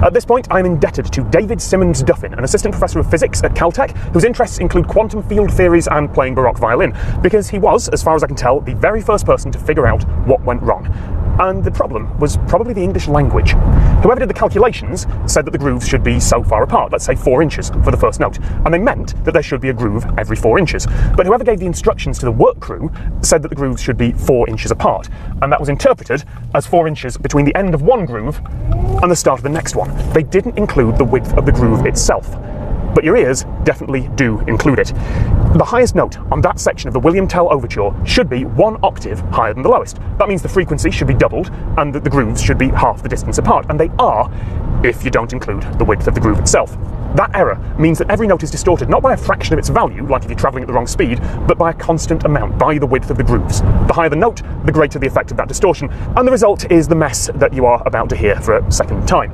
At this point, I'm indebted to David Simmons Duffin, an assistant professor of physics at Caltech, whose interests include quantum field theories and playing Baroque violin, because he was, as far as I can tell, the very first person to figure out what went wrong. And the problem was probably the English language. Whoever did the calculations said that the grooves should be so far apart, let's say 4 inches for the first note, and they meant that there should be a groove every 4 inches. But whoever gave the instructions to the work crew said that the grooves should be 4 inches apart, and that was interpreted as 4 inches between the end of one groove and the start of the next one. They didn't include the width of the groove itself. But your ears definitely do include it. The highest note on that section of the William Tell Overture should be 1 octave higher than the lowest. That means the frequency should be doubled and that the grooves should be half the distance apart, and they are if you don't include the width of the groove itself. That error means that every note is distorted not by a fraction of its value, like if you're travelling at the wrong speed, but by a constant amount, by the width of the grooves. The higher the note, the greater the effect of that distortion, and the result is the mess that you are about to hear for a second time.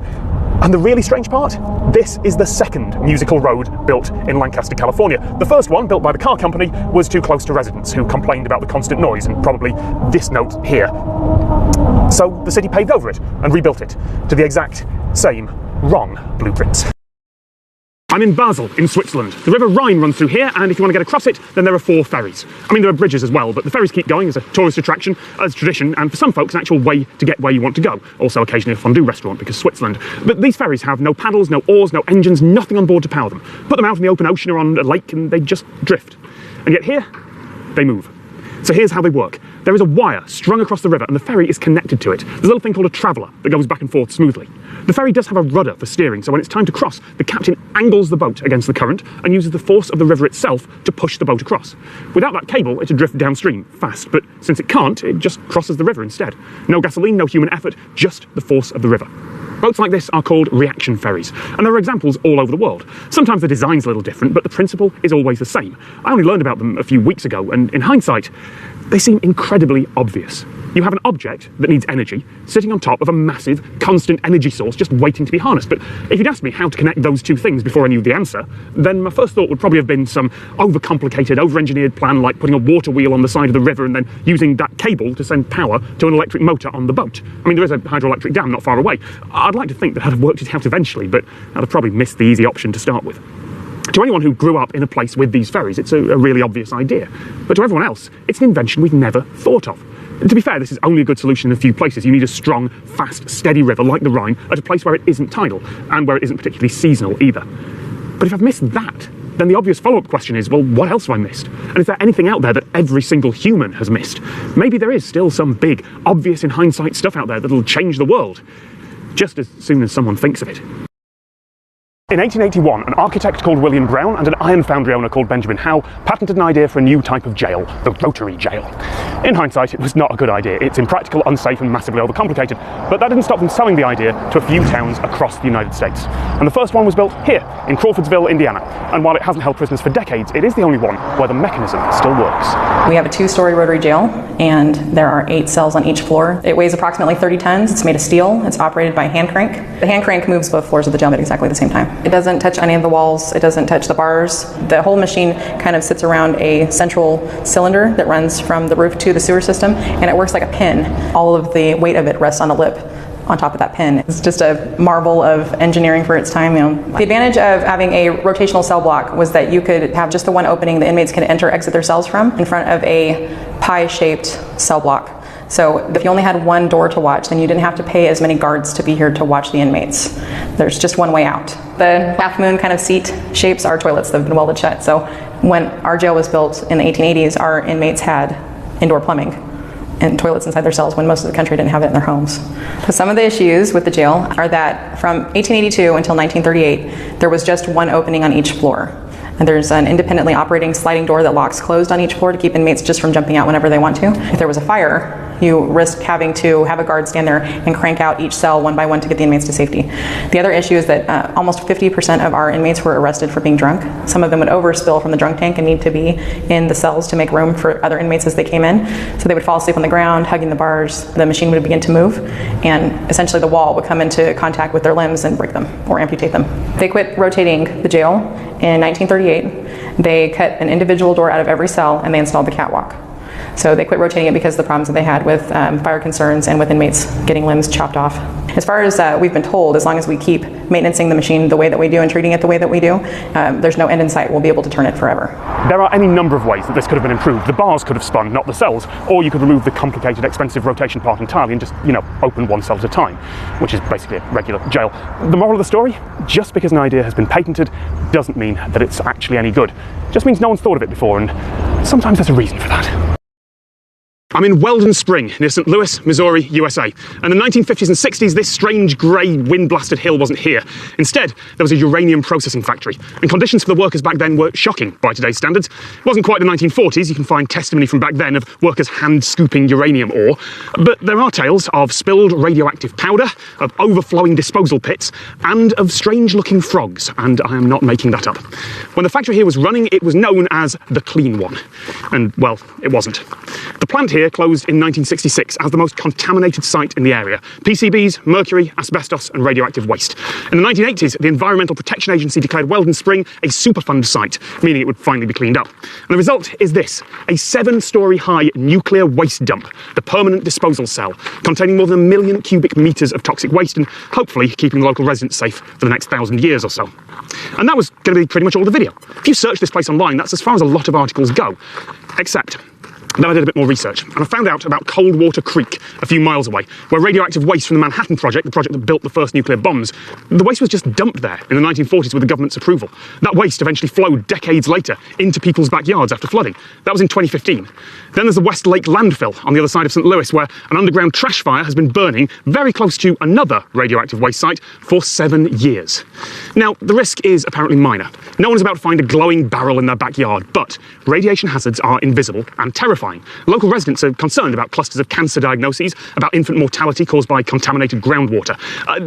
And the really strange part? This is the second musical road built in Lancaster, California. The first one, built by the car company, was too close to residents who complained about the constant noise and probably this note here. So the city paved over it and rebuilt it to the exact same wrong blueprints. I'm in Basel, in Switzerland. The River Rhine runs through here, and if you want to get across it, then there are 4 ferries. I mean, there are bridges as well, but the ferries keep going as a tourist attraction, as tradition, and for some folks, an actual way to get where you want to go. Also, occasionally a fondue restaurant, because Switzerland. But these ferries have no paddles, no oars, no engines, nothing on board to power them. Put them out in the open ocean or on a lake, and they just drift. And yet here, they move. So here's how they work. There is a wire strung across the river and the ferry is connected to it. There's a little thing called a traveller that goes back and forth smoothly. The ferry does have a rudder for steering, so when it's time to cross, the captain angles the boat against the current and uses the force of the river itself to push the boat across. Without that cable, it'd drift downstream fast, but since it can't, it just crosses the river instead. No gasoline, no human effort, just the force of the river. Boats like this are called reaction ferries, and there are examples all over the world. Sometimes the design's a little different, but the principle is always the same. I only learned about them a few weeks ago, and in hindsight, they seem incredibly obvious. You have an object that needs energy sitting on top of a massive, constant energy source just waiting to be harnessed. But if you'd asked me how to connect those two things before I knew the answer, then my first thought would probably have been some overcomplicated, over-engineered plan like putting a water wheel on the side of the river and then using that cable to send power to an electric motor on the boat. I mean, there is a hydroelectric dam not far away. I'd like to think that I'd have worked it out eventually, but I'd have probably missed the easy option to start with. To anyone who grew up in a place with these ferries, it's a really obvious idea. But to everyone else, it's an invention we've never thought of. And to be fair, this is only a good solution in a few places. You need a strong, fast, steady river like the Rhine at a place where it isn't tidal and where it isn't particularly seasonal either. But if I've missed that, then the obvious follow-up question is, well, what else have I missed? And is there anything out there that every single human has missed? Maybe there is still some big, obvious in hindsight stuff out there that'll change the world, just as soon as someone thinks of it. In 1881, an architect called William Brown and an iron foundry owner called Benjamin Howe patented an idea for a new type of jail, the rotary jail. In hindsight, it was not a good idea. It's impractical, unsafe, and massively overcomplicated, but that didn't stop them selling the idea to a few towns across the United States. And the first one was built here, in Crawfordsville, Indiana. And while it hasn't held prisoners for decades, it is the only one where the mechanism still works. We have a 2-story rotary jail, and there are 8 cells on each floor. It weighs approximately 30 tons. It's made of steel. It's operated by a hand crank. The hand crank moves both floors of the jail at exactly the same time. It doesn't touch any of the walls. It doesn't touch the bars. The whole machine kind of sits around a central cylinder that runs from the roof to the sewer system, and it works like a pin. All of the weight of it rests on a lip on top of that pin. It's just a marvel of engineering for its time. The advantage of having a rotational cell block was that you could have just the one opening the inmates can enter, exit their cells from, in front of a pie-shaped cell block. So if you only had one door to watch, then you didn't have to pay as many guards to be here to watch the inmates. There's just one way out. The half moon kind of seat shapes are toilets that have been welded shut. So when our jail was built in the 1880s, our inmates had indoor plumbing and toilets inside their cells when most of the country didn't have it in their homes. So some of the issues with the jail are that from 1882 until 1938, there was just one opening on each floor. And there's an independently operating sliding door that locks closed on each floor to keep inmates just from jumping out whenever they want to. If there was a fire, you risk having to have a guard stand there and crank out each cell one by one to get the inmates to safety. The other issue is that almost 50% of our inmates were arrested for being drunk. Some of them would overspill from the drunk tank and need to be in the cells to make room for other inmates as they came in. So they would fall asleep on the ground, hugging the bars. The machine would begin to move, and essentially the wall would come into contact with their limbs and break them or amputate them. They quit rotating the jail in 1938. They cut an individual door out of every cell and they installed the catwalk. So they quit rotating it because of the problems that they had with fire concerns and with inmates getting limbs chopped off. As far as we've been told, as long as we keep maintaining the machine the way that we do and treating it the way that we do, there's no end in sight. We'll be able to turn it forever. There are any number of ways that this could have been improved. The bars could have spun, not the cells, or you could remove the complicated, expensive rotation part entirely and just, open one cell at a time, which is basically a regular jail. The moral of the story? Just because an idea has been patented doesn't mean that it's actually any good. It just means no one's thought of it before, and sometimes there's a reason for that. I'm in Weldon Spring, near St. Louis, Missouri, USA. And in the 1950s and 60s, this strange, grey, wind-blasted hill wasn't here. Instead, there was a uranium processing factory. And conditions for the workers back then were shocking by today's standards. It wasn't quite the 1940s. You can find testimony from back then of workers hand-scooping uranium ore. But there are tales of spilled radioactive powder, of overflowing disposal pits, and of strange-looking frogs. And I am not making that up. When the factory here was running, it was known as the Clean One. And, well, it wasn't. The plant here here closed in 1966 as the most contaminated site in the area. PCBs, mercury, asbestos and radioactive waste. In the 1980s, the Environmental Protection Agency declared Weldon Spring a Superfund site, meaning it would finally be cleaned up. And the result is this, a 7-storey high nuclear waste dump, the permanent disposal cell, containing more than 1 million cubic metres of toxic waste and hopefully keeping local residents safe for the next 1,000 years or so. And that was going to be pretty much all the video. If you search this place online, that's as far as a lot of articles go. Except then I did a bit more research, and I found out about Coldwater Creek, a few miles away, where radioactive waste from the Manhattan Project, the project that built the first nuclear bombs, the waste was just dumped there in the 1940s with the government's approval. That waste eventually flowed decades later into people's backyards after flooding. That was in 2015. Then there's the West Lake landfill on the other side of St. Louis, where an underground trash fire has been burning very close to another radioactive waste site for 7 years. Now, the risk is apparently minor. No one's about to find a glowing barrel in their backyard, but radiation hazards are invisible and terrifying. Local residents are concerned about clusters of cancer diagnoses, about infant mortality caused by contaminated groundwater.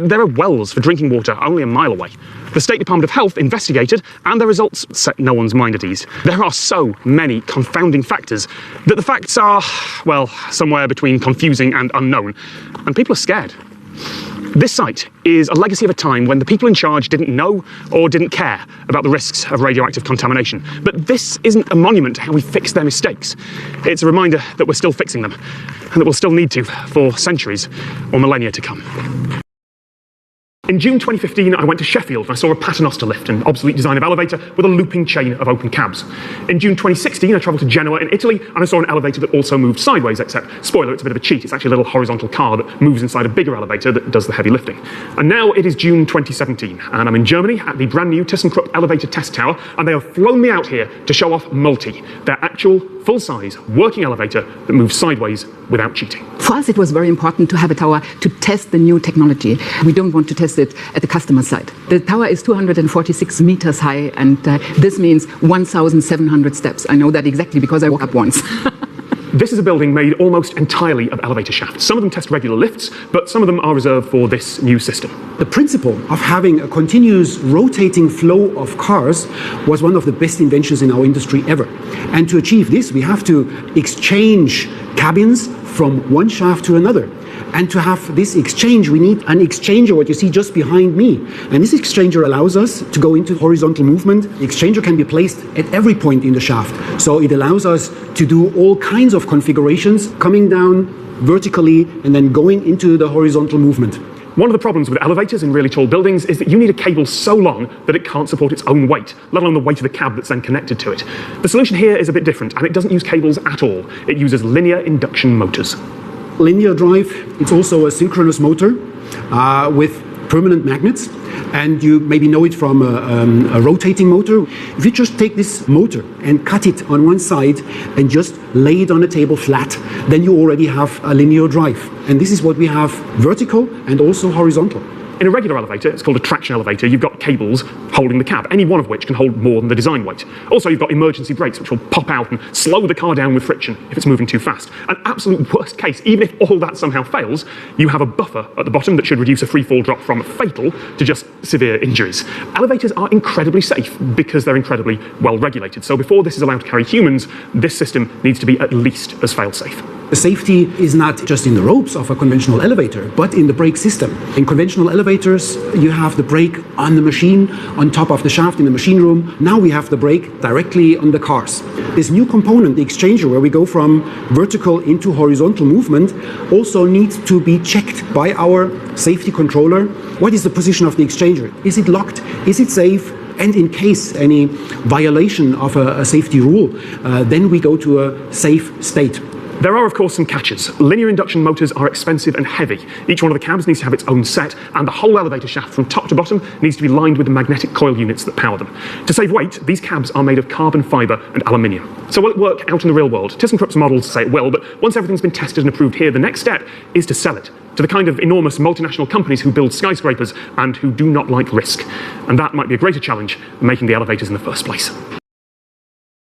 There are wells for drinking water only a mile away. The State Department of Health investigated, and the results set no one's mind at ease. There are so many confounding factors that the facts are, well, somewhere between confusing and unknown, and people are scared. This site is a legacy of a time when the people in charge didn't know or didn't care about the risks of radioactive contamination. But this isn't a monument to how we fixed their mistakes. It's a reminder that we're still fixing them, and that we'll still need to for centuries or millennia to come. In June 2015, I went to Sheffield and I saw a paternoster lift, an obsolete design of elevator with a looping chain of open cabs. In June 2016, I travelled to Genoa in Italy and I saw an elevator that also moved sideways, except, spoiler, it's a bit of a cheat. It's actually a little horizontal car that moves inside a bigger elevator that does the heavy lifting. And now it is June 2017, and I'm in Germany at the brand new ThyssenKrupp elevator test tower, and they have flown me out here to show off Multi, their actual full-size working elevator that moves sideways without cheating. For us, it was very important to have a tower to test the new technology. We don't want to test it at the customer side. The tower is 246 meters high, and this means 1,700 steps. I know that exactly because I walked up once. This is a building made almost entirely of elevator shafts. Some of them test regular lifts, but some of them are reserved for this new system. The principle of having a continuous rotating flow of cars was one of the best inventions in our industry ever. And to achieve this, we have to exchange cabins from one shaft to another. And to have this exchange, we need an exchanger, what you see just behind me. And this exchanger allows us to go into horizontal movement. The exchanger can be placed at every point in the shaft. So it allows us to do all kinds of configurations, coming down vertically and then going into the horizontal movement. One of the problems with elevators in really tall buildings is that you need a cable so long that it can't support its own weight, let alone the weight of the cab that's then connected to it. The solution here is a bit different, and it doesn't use cables at all. It uses linear induction motors. Linear drive, it's also a synchronous motor with permanent magnets, and you maybe know it from a rotating motor. If you just take this motor and cut it on one side and just lay it on a table flat, then you already have a linear drive. And this is what we have vertical and also horizontal. In a regular elevator, it's called a traction elevator, you've got cables holding the cab, any one of which can hold more than the design weight. Also, you've got emergency brakes, which will pop out and slow the car down with friction if it's moving too fast. An absolute worst case, even if all that somehow fails, you have a buffer at the bottom that should reduce a free fall drop from fatal to just severe injuries. Elevators are incredibly safe because they're incredibly well regulated. So before this is allowed to carry humans, this system needs to be at least as fail-safe. The safety is not just in the ropes of a conventional elevator, but in the brake system. In conventional elevators, you have the brake on the machine, on top of the shaft in the machine room. Now we have the brake directly on the cars. This new component, the exchanger, where we go from vertical into horizontal movement, also needs to be checked by our safety controller. What is the position of the exchanger? Is it locked? Is it safe? And in case any violation of a safety rule, then we go to a safe state. There are, of course, some catches. Linear induction motors are expensive and heavy. Each one of the cabs needs to have its own set, and the whole elevator shaft from top to bottom needs to be lined with the magnetic coil units that power them. To save weight, these cabs are made of carbon fibre and aluminium. So will it work out in the real world? ThyssenKrupp's models say it will, but once everything's been tested and approved here, the next step is to sell it to the kind of enormous multinational companies who build skyscrapers and who do not like risk. And that might be a greater challenge than making the elevators in the first place.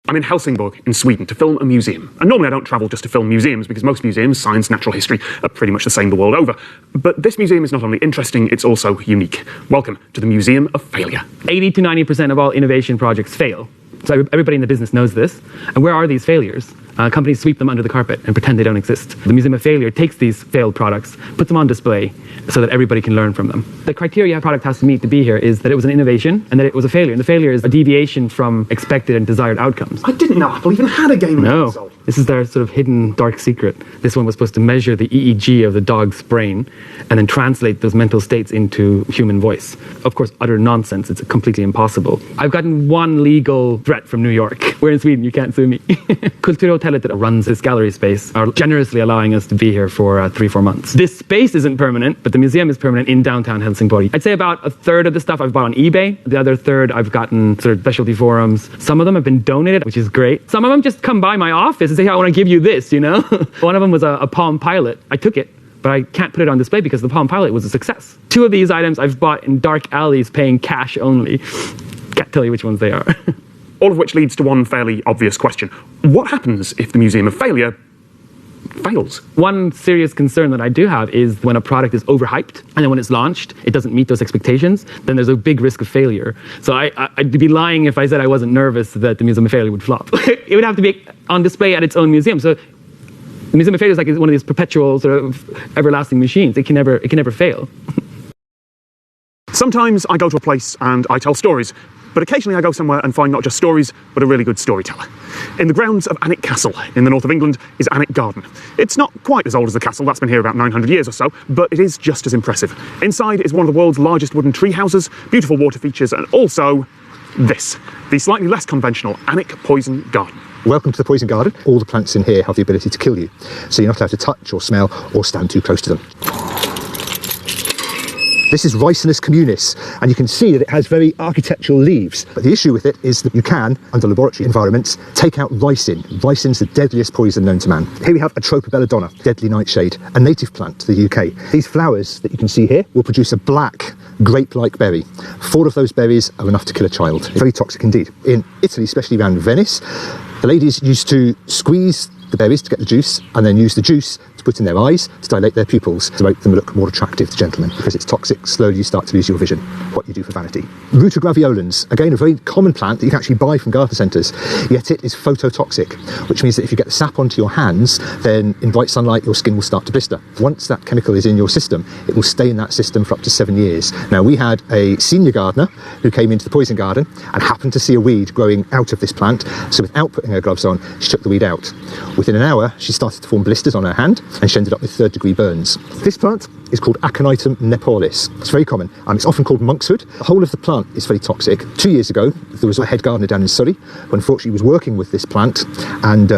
I'm in Helsingborg in Sweden to film a museum. And normally I don't travel just to film museums because most museums, science, natural history, are pretty much the same the world over. But this museum is not only interesting, it's also unique. Welcome to the Museum of Failure. 80 to 90% of all innovation projects fail. So everybody in the business knows this. And where are these failures? companies sweep them under the carpet and pretend they don't exist. The Museum of Failure takes these failed products, puts them on display so that everybody can learn from them. The criteria a product has to meet to be here is that it was an innovation and that it was a failure. And the failure is a deviation from expected and desired outcomes. I didn't know Apple even had a gaming console. This is their sort of hidden dark secret. This one was supposed to measure the EEG of the dog's brain and then translate those mental states into human voice. Of course, utter nonsense. It's completely impossible. I've gotten one legal threat from New York. We're in Sweden, you can't sue me. Kulturhotellet that runs this gallery space are generously allowing us to be here for 3-4 months. This space isn't permanent, but the museum is permanent in downtown Helsingborg. I'd say about a third of the stuff I've bought on eBay. The other third I've gotten sort of specialty forums. Some of them have been donated, which is great. Some of them just come by my office and say, hey, I want to give you this, you know? One of them was a Palm Pilot. I took it, but I can't put it on display because the Palm Pilot was a success. 2 of these items I've bought in dark alleys paying cash only. Can't tell you which ones they are. All of which leads to one fairly obvious question. What happens if the Museum of Failure fails? One serious concern that I do have is when a product is overhyped and then when it's launched, it doesn't meet those expectations, then there's a big risk of failure. So I'd be lying if I said I wasn't nervous that the Museum of Failure would flop. It would have to be on display at its own museum. So the Museum of Failure is like one of these perpetual sort of everlasting machines. It can never fail. Sometimes I go to a place and I tell stories, but occasionally I go somewhere and find not just stories, but a really good storyteller. In the grounds of Alnwick Castle in the north of England is Alnwick Garden. It's not quite as old as the castle, that's been here about 900 years or so, but it is just as impressive. Inside is one of the world's largest wooden tree houses, beautiful water features, and also this, the slightly less conventional Alnwick Poison Garden. Welcome to the Poison Garden. All the plants in here have the ability to kill you, so you're not allowed to touch or smell or stand too close to them. This is Ricinus communis, and you can see that it has very architectural leaves. But the issue with it is that you can, under laboratory environments, take out ricin. Ricin's the deadliest poison known to man. Here we have Atropa belladonna, deadly nightshade, a native plant to the UK. These flowers that you can see here will produce a black, grape-like berry. 4 of those berries are enough to kill a child. Very toxic indeed. In Italy, especially around Venice, the ladies used to squeeze the berries to get the juice, and then use the juice to put in their eyes to dilate their pupils to make them look more attractive to gentlemen. Because it's toxic, slowly you start to lose your vision. What you do for vanity. Ruta graveolens, again a very common plant that you can actually buy from garden centres, yet it is phototoxic, which means that if you get the sap onto your hands, then in bright sunlight your skin will start to blister. Once that chemical is in your system, it will stay in that system for up to 7 years. Now we had a senior gardener who came into the poison garden and happened to see a weed growing out of this plant, so without putting her gloves on, she took the weed out. Within an hour, she started to form blisters on her hand, and she ended up with 3rd-degree burns. This plant is called Aconitum nepalis. It's very common, and it's often called monkshood. The whole of the plant is very toxic. 2 years ago, there was a head gardener down in Surrey who unfortunately was working with this plant, and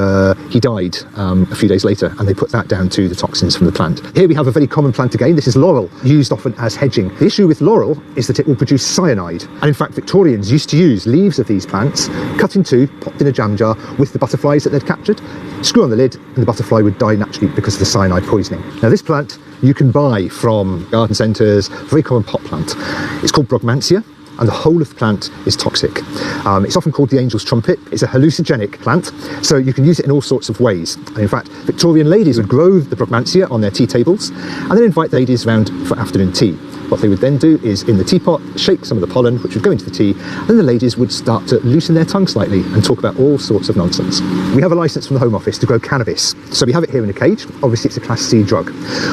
he died a few days later, and they put that down to the toxins from the plant. Here we have a very common plant again. This is laurel, used often as hedging. The issue with laurel is that it will produce cyanide, and in fact Victorians used to use leaves of these plants, cut in 2, popped in a jam jar with the butterflies that they'd captured, screw on the lid, and the butterfly would die naturally because of the cyanide poisoning. Now this plant you can buy from garden centres, very common pot plant. It's called Brugmansia, and the whole of the plant is toxic. It's often called the angel's trumpet. It's a hallucinogenic plant, so you can use it in all sorts of ways. And in fact, Victorian ladies would grow the Brugmansia on their tea tables, and then invite ladies around for afternoon tea. What they would then do is, in the teapot, shake some of the pollen, which would go into the tea, and then the ladies would start to loosen their tongue slightly and talk about all sorts of nonsense. We have a licence from the Home Office to grow cannabis, so we have it here in a cage. Obviously it's a Class C drug.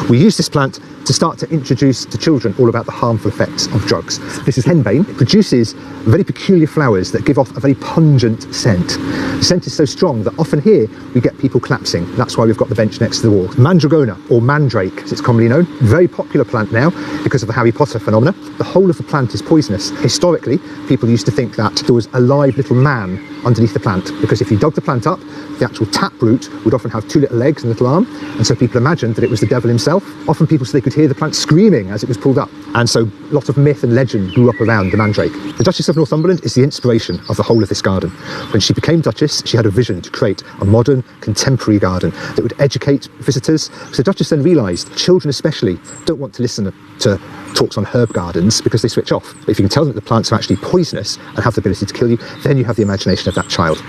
We use this plant to start to introduce to children all about the harmful effects of drugs. This is henbane. It produces very peculiar flowers that give off a very pungent scent. The scent is so strong that often here we get people collapsing. That's why we've got the bench next to the wall. Mandragona, or mandrake as it's commonly known, very popular plant now because of the Harry Potter phenomena. The whole of the plant is poisonous. Historically, people used to think that there was a live little man underneath the plant, because if you dug the plant up, the actual taproot would often have 2 little legs and a little arm, and so people imagined that it was the devil himself. Often people said they could hear the plant screaming as it was pulled up, and so lots of myth and legend grew up around the mandrake. The Duchess of Northumberland is the inspiration of the whole of this garden. When she became Duchess, she had a vision to create a modern, contemporary garden that would educate visitors. So the Duchess then realised children especially don't want to listen to talks on herb gardens because they switch off. But if you can tell them that the plants are actually poisonous and have the ability to kill you, then you have the imagination of that child.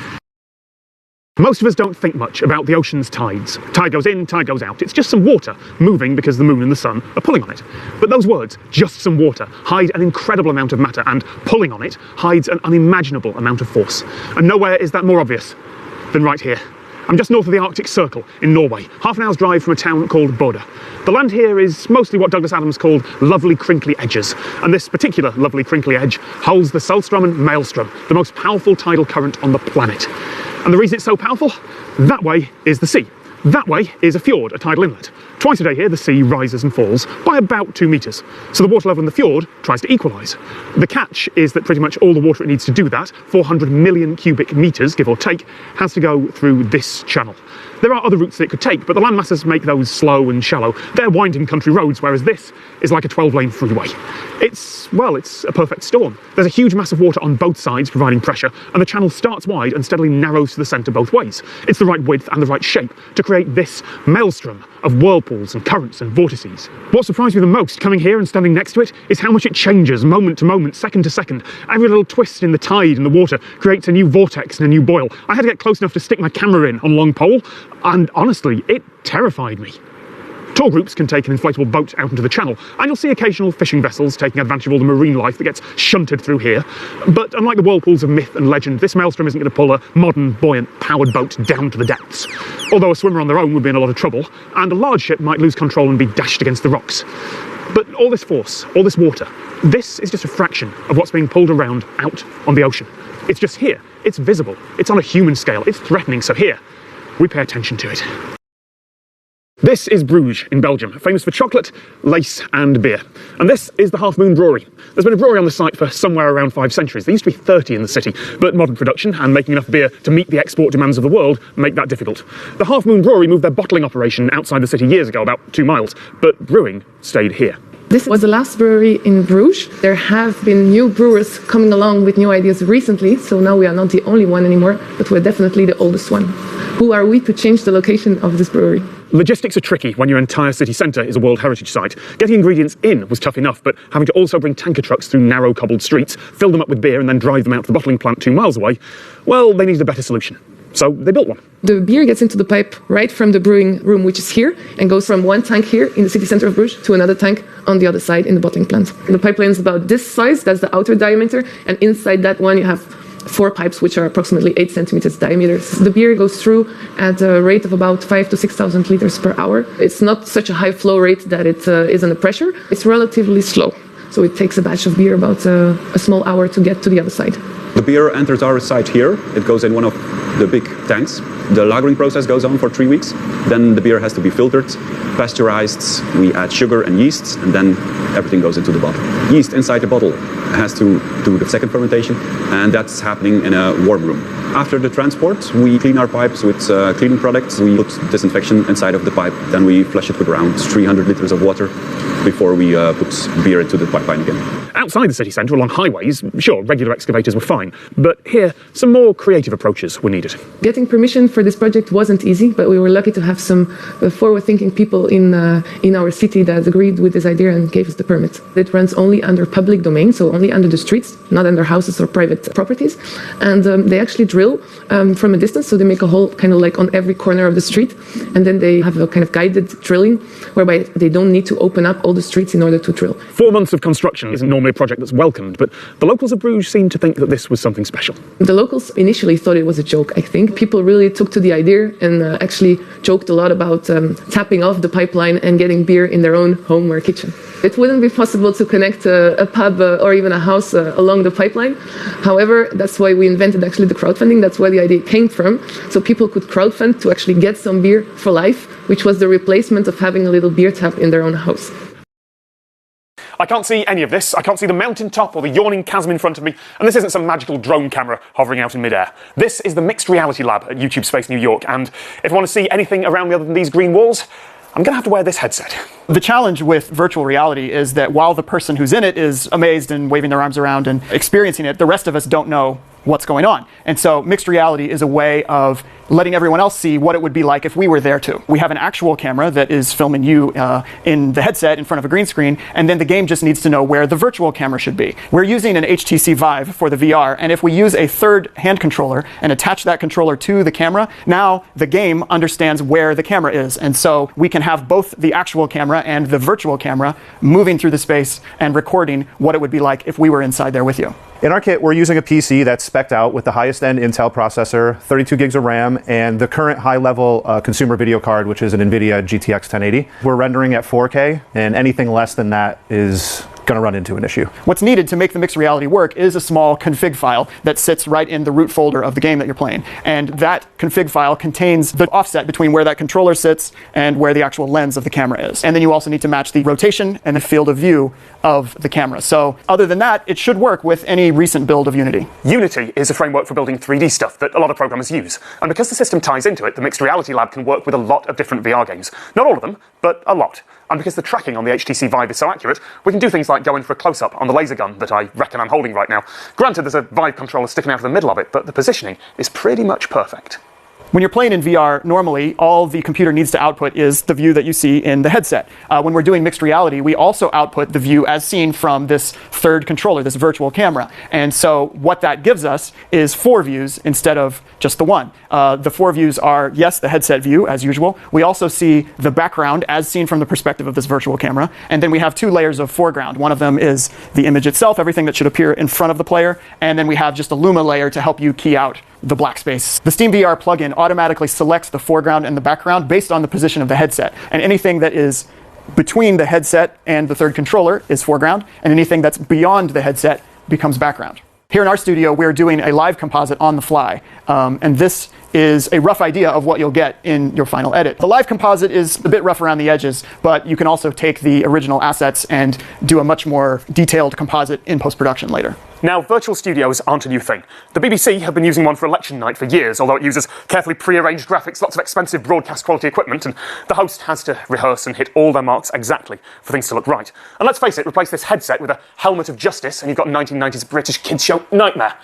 Most of us don't think much about the ocean's tides. Tide goes in, tide goes out. It's just some water moving because the moon and the sun are pulling on it. But those words, just some water, hide an incredible amount of matter, and pulling on it hides an unimaginable amount of force. And nowhere is that more obvious than right here. I'm just north of the Arctic Circle in Norway, half an hour's drive from a town called Bodø. The land here is mostly what Douglas Adams called lovely crinkly edges, and this particular lovely crinkly edge holds the Solströmmen Maelstrom, the most powerful tidal current on the planet. And the reason it's so powerful? That way is the sea. That way is a fjord, a tidal inlet. Twice a day here, the sea rises and falls by about 2 metres. So the water level in the fjord tries to equalise. The catch is that pretty much all the water it needs to do that, 400 million cubic metres, give or take, has to go through this channel. There are other routes that it could take, but the land masses make those slow and shallow. They're winding country roads, whereas this is like a 12-lane freeway. It's a perfect storm. There's a huge mass of water on both sides providing pressure, and the channel starts wide and steadily narrows to the centre both ways. It's the right width and the right shape to create this maelstrom of whirlpools and currents and vortices. What surprised me the most coming here and standing next to it is how much it changes moment to moment, second to second. Every little twist in the tide and the water creates a new vortex and a new boil. I had to get close enough to stick my camera in on a long pole, and honestly, it terrified me. Tour groups can take an inflatable boat out into the channel, and you'll see occasional fishing vessels taking advantage of all the marine life that gets shunted through here. But unlike the whirlpools of myth and legend, this maelstrom isn't going to pull a modern, buoyant, powered boat down to the depths. Although a swimmer on their own would be in a lot of trouble, and a large ship might lose control and be dashed against the rocks. But all this force, all this water, this is just a fraction of what's being pulled around out on the ocean. It's just here. It's visible. It's on a human scale. It's threatening, so here, we pay attention to it. This is Bruges in Belgium, famous for chocolate, lace and beer. And this is the Half Moon Brewery. There's been a brewery on the site for somewhere around 5 centuries. There used to be 30 in the city, but modern production and making enough beer to meet the export demands of the world make that difficult. The Half Moon Brewery moved their bottling operation outside the city years ago, about 2 miles, but brewing stayed here. This was the last brewery in Bruges. There have been new brewers coming along with new ideas recently, so now we are not the only one anymore, but we're definitely the oldest one. Who are we to change the location of this brewery? Logistics are tricky when your entire city centre is a World Heritage Site. Getting ingredients in was tough enough, but having to also bring tanker trucks through narrow cobbled streets, fill them up with beer and then drive them out to the bottling plant 2 miles away, well, they needed a better solution. So they built one. The beer gets into the pipe right from the brewing room, which is here, and goes from one tank here in the city centre of Bruges to another tank on the other side in the bottling plant. The pipeline is about this size, that's the outer diameter, and inside that one you have 4 pipes which are approximately 8 centimeters diameter. The beer goes through at a rate of about 5,000 to 6,000 liters per hour. It's not such a high flow rate that it is under pressure. It's relatively slow. So it takes a batch of beer about a small hour to get to the other side. The beer enters our site here. It goes in one of the big tanks. The lagering process goes on for 3 weeks. Then the beer has to be filtered, pasteurized. We add sugar and yeast, and then everything goes into the bottle. Yeast inside the bottle has to do the second fermentation, and that's happening in a warm room. After the transport, we clean our pipes with cleaning products. We put disinfection inside of the pipe. Then we flush it with around 300 liters of water before we put beer into the pipeline again. Outside the city centre, along highways, sure, regular excavators were fine, but here, some more creative approaches were needed. Getting permission for this project wasn't easy, but we were lucky to have some forward-thinking people in our city that agreed with this idea and gave us the permit. It runs only under public domain, so only under the streets, not under houses or private properties, and they actually drill from a distance, so they make a hole kind of like on every corner of the street, and then they have a kind of guided drilling, whereby they don't need to open up all the streets in order to drill. 4 months of construction isn't normally a project that's welcomed, but the locals of Bruges seem to think that this was something special. The locals initially thought it was a joke, I think. People really took to the idea and actually joked a lot about tapping off the pipeline and getting beer in their own home or kitchen. It wouldn't be possible to connect a pub or even a house along the pipeline. However, that's why we invented actually the crowdfunding. That's where the idea came from. So people could crowdfund to actually get some beer for life, which was the replacement of having a little beer tap in their own house. I can't see any of this. I can't see the mountaintop or the yawning chasm in front of me, and this isn't some magical drone camera hovering out in midair. This is the Mixed Reality Lab at YouTube Space New York, and if I want to see anything around me other than these green walls, I'm going to have to wear this headset. The challenge with virtual reality is that while the person who's in it is amazed and waving their arms around and experiencing it, the rest of us don't know what's going on. And so mixed reality is a way of letting everyone else see what it would be like if we were there too. We have an actual camera that is filming you in the headset in front of a green screen, and then the game just needs to know where the virtual camera should be. We're using an HTC Vive for the VR, and if we use a third hand controller and attach that controller to the camera, now the game understands where the camera is. And so we can have both the actual camera and the virtual camera moving through the space and recording what it would be like if we were inside there with you. In our kit, we're using a PC that's spec'd out with the highest end Intel processor, 32 gigs of RAM, and the current high-level consumer video card, which is an NVIDIA GTX 1080. We're rendering at 4K, and anything less than that is going to run into an issue. What's needed to make the mixed reality work is a small config file that sits right in the root folder of the game that you're playing. And that config file contains the offset between where that controller sits and where the actual lens of the camera is. And then you also need to match the rotation and the field of view of the camera. So other than that, it should work with any recent build of Unity. Unity is a framework for building 3D stuff that a lot of programmers use. And because the system ties into it, the Mixed Reality Lab can work with a lot of different VR games. Not all of them, but a lot. And because the tracking on the HTC Vive is so accurate, we can do things like go in for a close-up on the laser gun that I reckon I'm holding right now. Granted, there's a Vive controller sticking out of the middle of it, but the positioning is pretty much perfect. When you're playing in VR, normally all the computer needs to output is the view that you see in the headset. When we're doing mixed reality, we also output the view as seen from this third controller, this virtual camera. And so what that gives us is 4 views instead of just the one. The 4 views are, yes, the headset view, as usual. We also see the background as seen from the perspective of this virtual camera. And then we have 2 layers of foreground. One of them is the image itself, everything that should appear in front of the player. And then we have just a Luma layer to help you key out the black space. The SteamVR plugin automatically selects the foreground and the background based on the position of the headset. And anything that is between the headset and the third controller is foreground, and anything that's beyond the headset becomes background. Here in our studio, we're doing a live composite on the fly, and this is a rough idea of what you'll get in your final edit. The live composite is a bit rough around the edges, but you can also take the original assets and do a much more detailed composite in post-production later. Now, virtual studios aren't a new thing. The BBC have been using one for election night for years, although it uses carefully pre-arranged graphics, lots of expensive broadcast quality equipment, and the host has to rehearse and hit all their marks exactly for things to look right. And let's face it, replace this headset with a helmet of justice and you've got 1990s British kids show nightmare.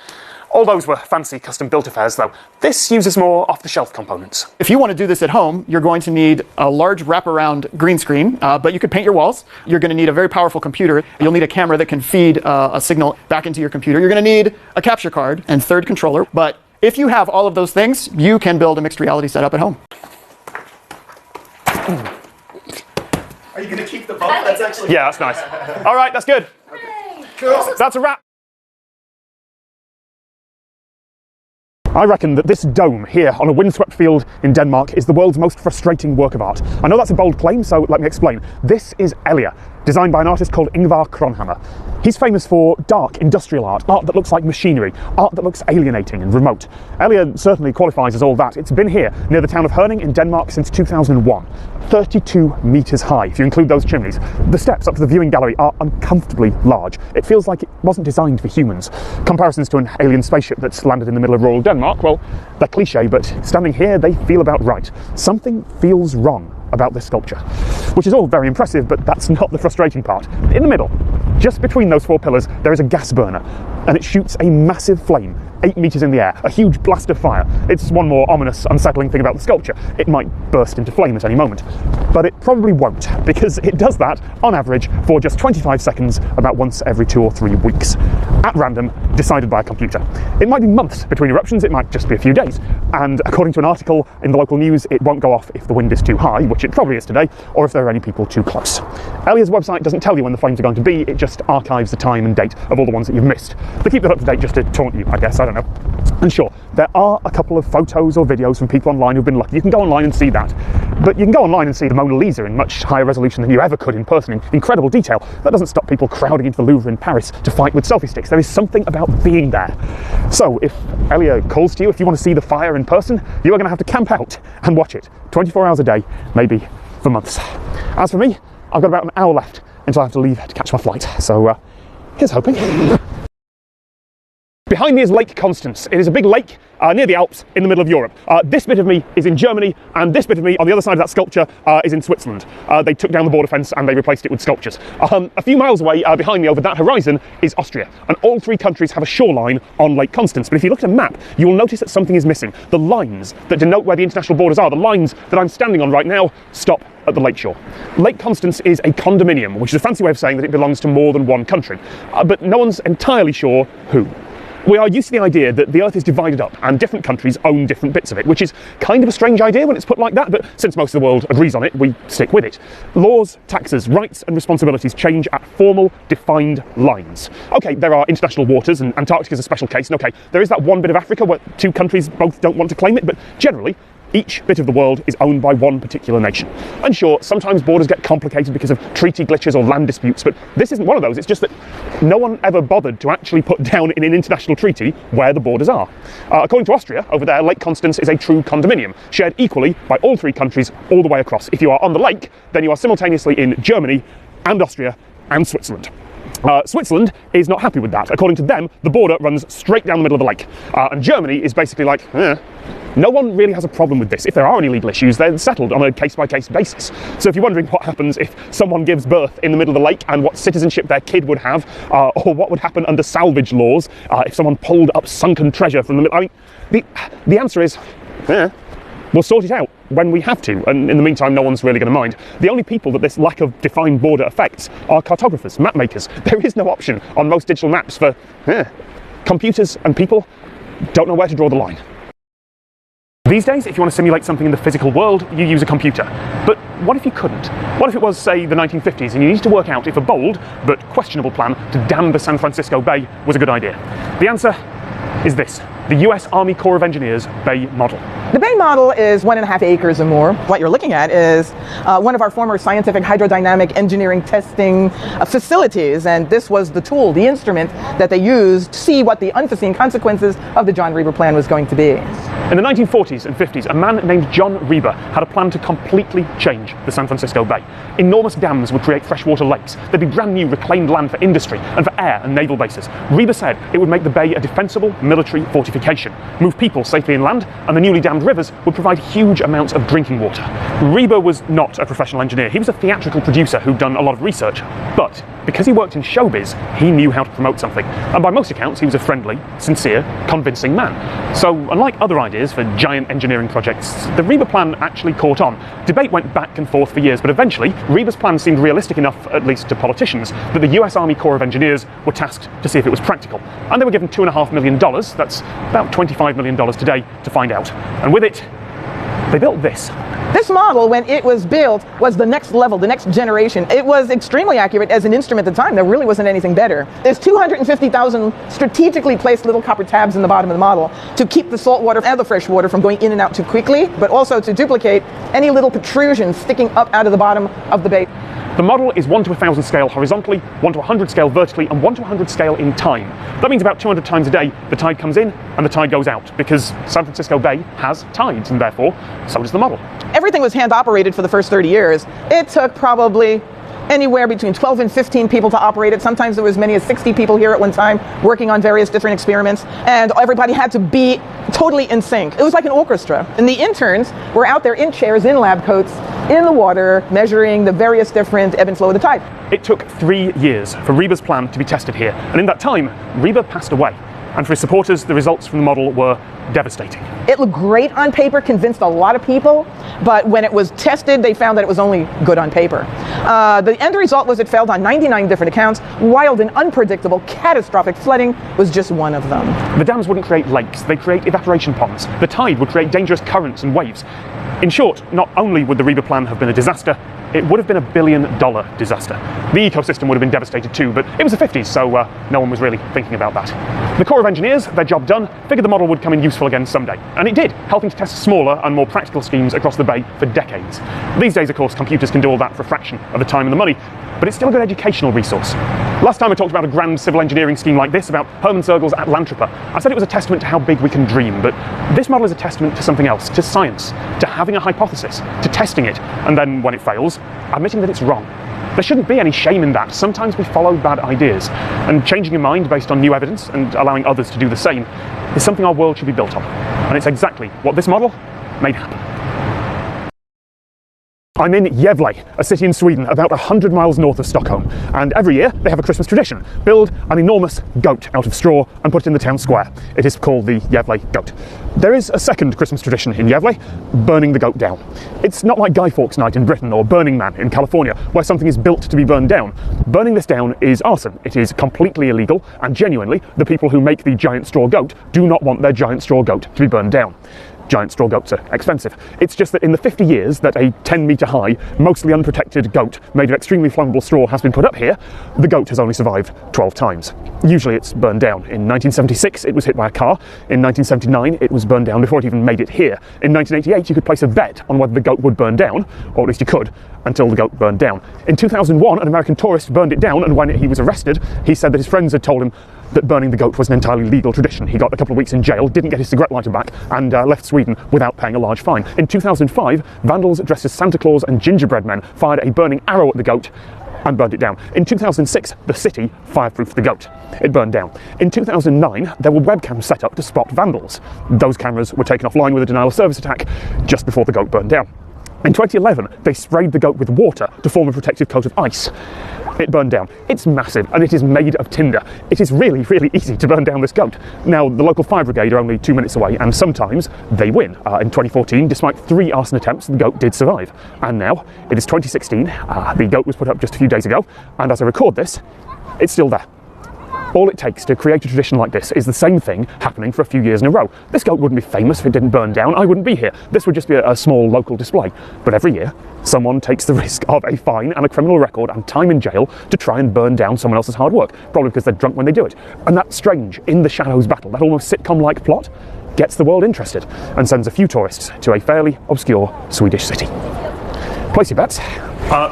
All those were fancy custom-built affairs, though. This uses more off-the-shelf components. If you want to do this at home, you're going to need a large wraparound green screen, but you could paint your walls. You're going to need a very powerful computer. You'll need a camera that can feed a signal back into your computer. You're going to need a capture card and third controller. But if you have all of those things, you can build a mixed reality setup at home. Are you going to keep the bump? That's actually... Yeah, that's nice. All right, that's good. Cool. That's a wrap. I reckon that this dome here on a windswept field in Denmark is the world's most frustrating work of art. I know that's a bold claim, so let me explain. This is Elia, designed by an artist called Ingvar Kronhammer. He's famous for dark industrial art that looks like machinery, art that looks alienating and remote. Elia certainly qualifies as all that. It's been here near the town of Herning in Denmark since 2001. 32 meters high, if you include those chimneys. The steps up to the viewing gallery are uncomfortably large. It feels like it wasn't designed for humans. Comparisons to an alien spaceship that's landed in the middle of rural Denmark, well, they're cliche, but standing here, they feel about right. Something feels wrong about this sculpture, which is all very impressive, but that's not the frustrating part. In the middle, just between those 4 pillars, there is a gas burner, and it shoots a massive flame 8 meters in the air, a huge blast of fire. It's one more ominous, unsettling thing about the sculpture. It might burst into flame at any moment, but it probably won't, because it does that, on average, for just 25 seconds, about once every 2 or 3 weeks, at random, decided by a computer. It might be months between eruptions, it might just be a few days, and according to an article in the local news, it won't go off if the wind is too high, which it probably is today, or if there are any people too close. Elia's website doesn't tell you when the flames are going to be, it just archives the time and date of all the ones that you've missed. They keep that up to date just to taunt you, I guess, I don't know. And sure, there are a couple of photos or videos from people online who've been lucky. You can go online and see that. But you can go online and see the Mona Lisa in much higher resolution than you ever could in person, in incredible detail. That doesn't stop people crowding into the Louvre in Paris to fight with selfie sticks. There is something about being there. So if Elia calls to you, if you want to see the fire in person, you are going to have to camp out and watch it 24 hours a day, maybe for months. As for me, I've got about an hour left until I have to leave to catch my flight. So here's hoping. Behind me is Lake Constance. It is a big lake near the Alps in the middle of Europe. This bit of me is in Germany, and this bit of me on the other side of that sculpture is in Switzerland. They took down the border fence and they replaced it with sculptures. A few miles away behind me over that horizon is Austria, and all 3 countries have a shoreline on Lake Constance. But if you look at a map, you will notice that something is missing. The lines that denote where the international borders are, the lines that I'm standing on right now, stop at the lakeshore. Lake Constance is a condominium, which is a fancy way of saying that it belongs to more than one country. But no one's entirely sure who. We are used to the idea that the Earth is divided up and different countries own different bits of it, which is kind of a strange idea when it's put like that, but since most of the world agrees on it, we stick with it. Laws, taxes, rights and responsibilities change at formal, defined lines. Okay, there are international waters, and Antarctica is a special case, and okay, there is that one bit of Africa where two countries both don't want to claim it, but generally, each bit of the world is owned by one particular nation. And sure, sometimes borders get complicated because of treaty glitches or land disputes, but this isn't one of those. It's just that no one ever bothered to actually put down in an international treaty where the borders are. According to Austria, over there, Lake Constance is a true condominium, shared equally by all three countries all the way across. If you are on the lake, then you are simultaneously in Germany and Austria and Switzerland. Switzerland is not happy with that. According to them, the border runs straight down the middle of the lake. And Germany is basically like, no one really has a problem with this. If there are any legal issues, they're settled on a case-by-case basis. So if you're wondering what happens if someone gives birth in the middle of the lake and what citizenship their kid would have, or what would happen under salvage laws if someone pulled up sunken treasure from the middle, I mean, the answer is, we'll sort it out when we have to, and in the meantime, no one's really going to mind. The only people that this lack of defined border affects are cartographers, map makers. There is no option on most digital maps for computers and people don't know where to draw the line. These days, if you want to simulate something in the physical world, you use a computer. But what if you couldn't? What if it was, say, the 1950s and you needed to work out if a bold but questionable plan to dam the San Francisco Bay was a good idea? The answer is this: the US Army Corps of Engineers Bay Model. The Bay Model is 1.5 acres or more. What you're looking at is one of our former scientific hydrodynamic engineering testing facilities, and this was the tool, the instrument that they used to see what the unforeseen consequences of the John Reber plan was going to be. In the 1940s and 50s, a man named John Reber had a plan to completely change the San Francisco Bay. Enormous dams would create freshwater lakes. There'd be brand new reclaimed land for industry and for air and naval bases. Reber said it would make the bay a defensible military fortification, move people safely inland, and the newly dammed rivers would provide huge amounts of drinking water. Reber was not a professional engineer. He was a theatrical producer who'd done a lot of research, but because he worked in showbiz, he knew how to promote something. And by most accounts, he was a friendly, sincere, convincing man. So, unlike other ideas for giant engineering projects, the Reber plan actually caught on. Debate went back and forth for years, but eventually, Reber's plan seemed realistic enough, at least to politicians, that the US Army Corps of Engineers were tasked to see if it was practical. And they were given $2.5 million, that's about $25 million today, to find out. And with it, they built this. This model, when it was built, was the next level, the next generation. It was extremely accurate as an instrument at the time. There really wasn't anything better. There's 250,000 strategically placed little copper tabs in the bottom of the model to keep the salt water and the fresh water from going in and out too quickly, but also to duplicate any little protrusions sticking up out of the bottom of the bay. The model is 1 to 1,000 scale horizontally, 1 to 100 scale vertically, and 1 to 100 scale in time. That means about 200 times a day, the tide comes in and the tide goes out, because San Francisco Bay has tides, and therefore, so does the model. Everything was hand operated for the first 30 years. It took probably anywhere between 12 and 15 people to operate it. Sometimes there was as many as 60 people here at one time working on various different experiments, and everybody had to be totally in sync. It was like an orchestra. And the interns were out there in chairs, in lab coats, in the water, measuring the various different ebb and flow of the tide. It took 3 years for Reber's plan to be tested here, and in that time, Reber passed away. And for his supporters, the results from the model were devastating. It looked great on paper, convinced a lot of people, but when it was tested, they found that it was only good on paper. The end result was it failed on 99 different accounts. Wild and unpredictable, catastrophic flooding was just one of them. The dams wouldn't create lakes, they'd create evaporation ponds. The tide would create dangerous currents and waves. In short, not only would the Reber plan have been a disaster, it would have been $1 billion disaster. The ecosystem would have been devastated too, but it was the 50s, so no one was really thinking about that. The Corps of Engineers, their job done, figured the model would come in useful again someday. And it did, helping to test smaller and more practical schemes across the bay for decades. These days, of course, computers can do all that for a fraction of the time and the money, but it's still a good educational resource. Last time I talked about a grand civil engineering scheme like this, about Hermann Sergel's Atlantropa, I said it was a testament to how big we can dream, but this model is a testament to something else, to science, to having a hypothesis, to testing it, and then, when it fails, admitting that it's wrong. There shouldn't be any shame in that. Sometimes we follow bad ideas, and changing your mind based on new evidence and allowing others to do the same is something our world should be built on. And it's exactly what this model made happen. I'm in Gävle, a city in Sweden about 100 miles north of Stockholm, and every year they have a Christmas tradition. Build an enormous goat out of straw and put it in the town square. It is called the Gävle goat. There is a second Christmas tradition in Gävle, burning the goat down. It's not like Guy Fawkes Night in Britain or Burning Man in California, where something is built to be burned down. Burning this down is arson. It is completely illegal, and genuinely, the people who make the giant straw goat do not want their giant straw goat to be burned down. Giant straw goats are expensive. It's just that in the 50 years that a 10-metre high, mostly unprotected goat made of extremely flammable straw has been put up here, the goat has only survived 12 times. Usually it's burned down. In 1976 it was hit by a car. In 1979 it was burned down before it even made it here. In 1988 you could place a bet on whether the goat would burn down, or at least you could, until the goat burned down. In 2001 an American tourist burned it down, and when he was arrested he said that his friends had told him that burning the goat was an entirely legal tradition. He got a couple of weeks in jail, didn't get his cigarette lighter back, and left Sweden without paying a large fine. In 2005, vandals dressed as Santa Claus and gingerbread men fired a burning arrow at the goat and burned it down. In 2006, the city fireproofed the goat. It burned down. In 2009, there were webcams set up to spot vandals. Those cameras were taken offline with a denial of service attack just before the goat burned down. In 2011, they sprayed the goat with water to form a protective coat of ice. It burned down. It's massive, and it is made of tinder. It is really, really easy to burn down this goat. Now, the local fire brigade are only 2 minutes away, and sometimes they win. In 2014, despite 3 arson attempts, the goat did survive. And now, it is 2016, the goat was put up just a few days ago, and as I record this, it's still there. All it takes to create a tradition like this is the same thing happening for a few years in a row. This goat wouldn't be famous if it didn't burn down. I wouldn't be here. This would just be a small local display. But every year, someone takes the risk of a fine and a criminal record and time in jail to try and burn down someone else's hard work, probably because they're drunk when they do it. And that strange, in the shadows battle, that almost sitcom-like plot, gets the world interested and sends a few tourists to a fairly obscure Swedish city. Place your bets.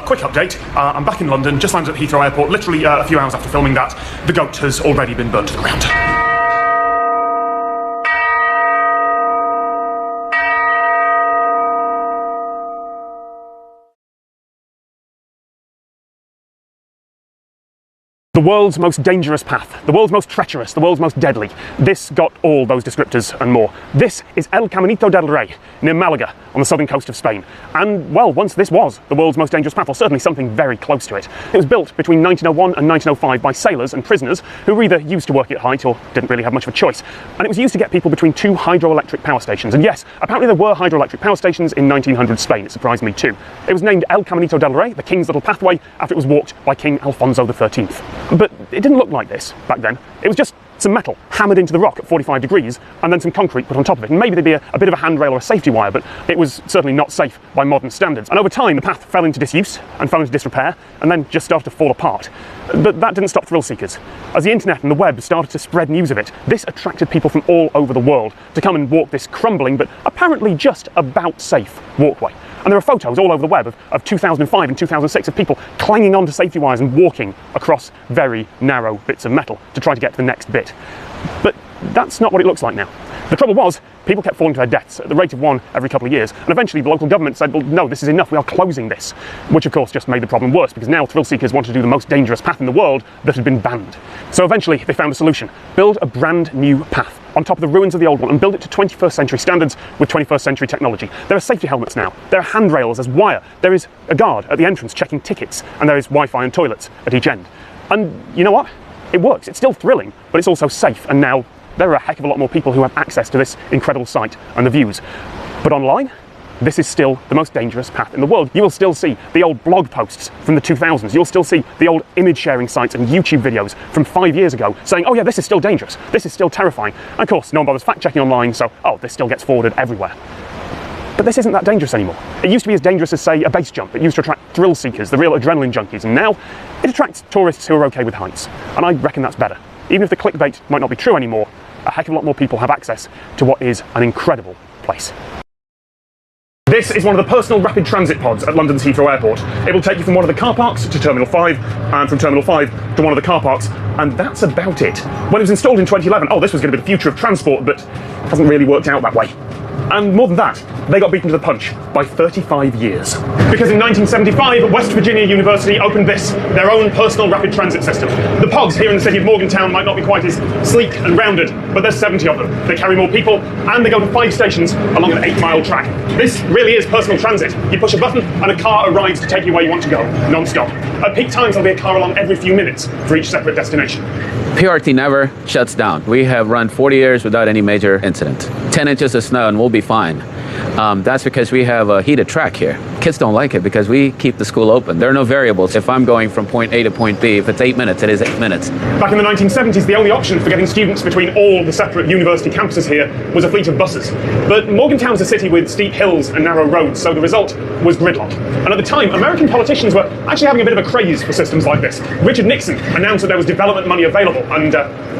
Quick update, I'm back in London, just landed at Heathrow Airport, literally a few hours after filming that. The goat has already been burnt to the ground. The world's most dangerous path, the world's most treacherous, the world's most deadly. This got all those descriptors and more. This is El Caminito del Rey, near Malaga, on the southern coast of Spain. And, well, once this was the world's most dangerous path, or certainly something very close to it. It was built between 1901 and 1905 by sailors and prisoners who were either used to working at height or didn't really have much of a choice. And it was used to get people between 2 hydroelectric power stations. And yes, apparently there were hydroelectric power stations in 1900 Spain. It surprised me too. It was named El Caminito del Rey, the King's Little Pathway, after it was walked by King Alfonso XIII. But it didn't look like this back then. It was just some metal hammered into the rock at 45 degrees and then some concrete put on top of it. And maybe there'd be a bit of a handrail or a safety wire, but it was certainly not safe by modern standards. And over time, the path fell into disuse and fell into disrepair and then just started to fall apart. But that didn't stop thrill seekers. As the internet and the web started to spread news of it, this attracted people from all over the world to come and walk this crumbling but apparently just about safe walkway. And there are photos all over the web of 2005 and 2006 of people clanging onto safety wires and walking across very narrow bits of metal to try to get to the next bit. But that's not what it looks like now. The trouble was, people kept falling to their deaths at the rate of 1 every couple of years, and eventually the local government said, well, no, this is enough, we are closing this. Which of course just made the problem worse, because now thrill seekers wanted to do the most dangerous path in the world that had been banned. So eventually they found a solution. Build a brand new path on top of the ruins of the old one and build it to 21st century standards with 21st century technology. There are safety helmets now, there are handrails, there's wire, there is a guard at the entrance checking tickets, and there is Wi-Fi and toilets at each end. And you know what? It works. It's still thrilling, but it's also safe, and now there are a heck of a lot more people who have access to this incredible site and the views. But online, this is still the most dangerous path in the world. You will still see the old blog posts from the 2000s. You'll still see the old image sharing sites and YouTube videos from 5 years ago saying, oh yeah, this is still dangerous. This is still terrifying. And of course, no one bothers fact checking online, so, oh, this still gets forwarded everywhere. But this isn't that dangerous anymore. It used to be as dangerous as, say, a base jump. It used to attract thrill seekers, the real adrenaline junkies, and now it attracts tourists who are okay with heights. And I reckon that's better. Even if the clickbait might not be true anymore, a heck of a lot more people have access to what is an incredible place. This is one of the personal rapid transit pods at London's Heathrow Airport. It will take you from one of the car parks to Terminal 5, and from Terminal 5 to one of the car parks, and that's about it. When it was installed in 2011, oh, this was going to be the future of transport, but it hasn't really worked out that way. And more than that, they got beaten to the punch by 35 years. Because in 1975, West Virginia University opened this, their own personal rapid transit system. The pods here in the city of Morgantown might not be quite as sleek and rounded, but there's 70 of them. They carry more people, and they go to 5 stations along an 8-mile track. This really is personal transit. You push a button, and a car arrives to take you where you want to go, non-stop. At peak times, there'll be a car along every few minutes for each separate destination. PRT never shuts down. We have run 40 years without any major incident. 10 inches of snow and we'll be fine. That's because we have a heated track here. Kids don't like it because we keep the school open. There are no variables. If I'm going from point A to point B, if it's 8 minutes, it is 8 minutes. Back in the 1970s, the only option for getting students between all the separate university campuses here was a fleet of buses. But Morgantown's a city with steep hills and narrow roads, so the result was gridlock. And at the time, American politicians were actually having a bit of a craze for systems like this. Richard Nixon announced that there was development money available, and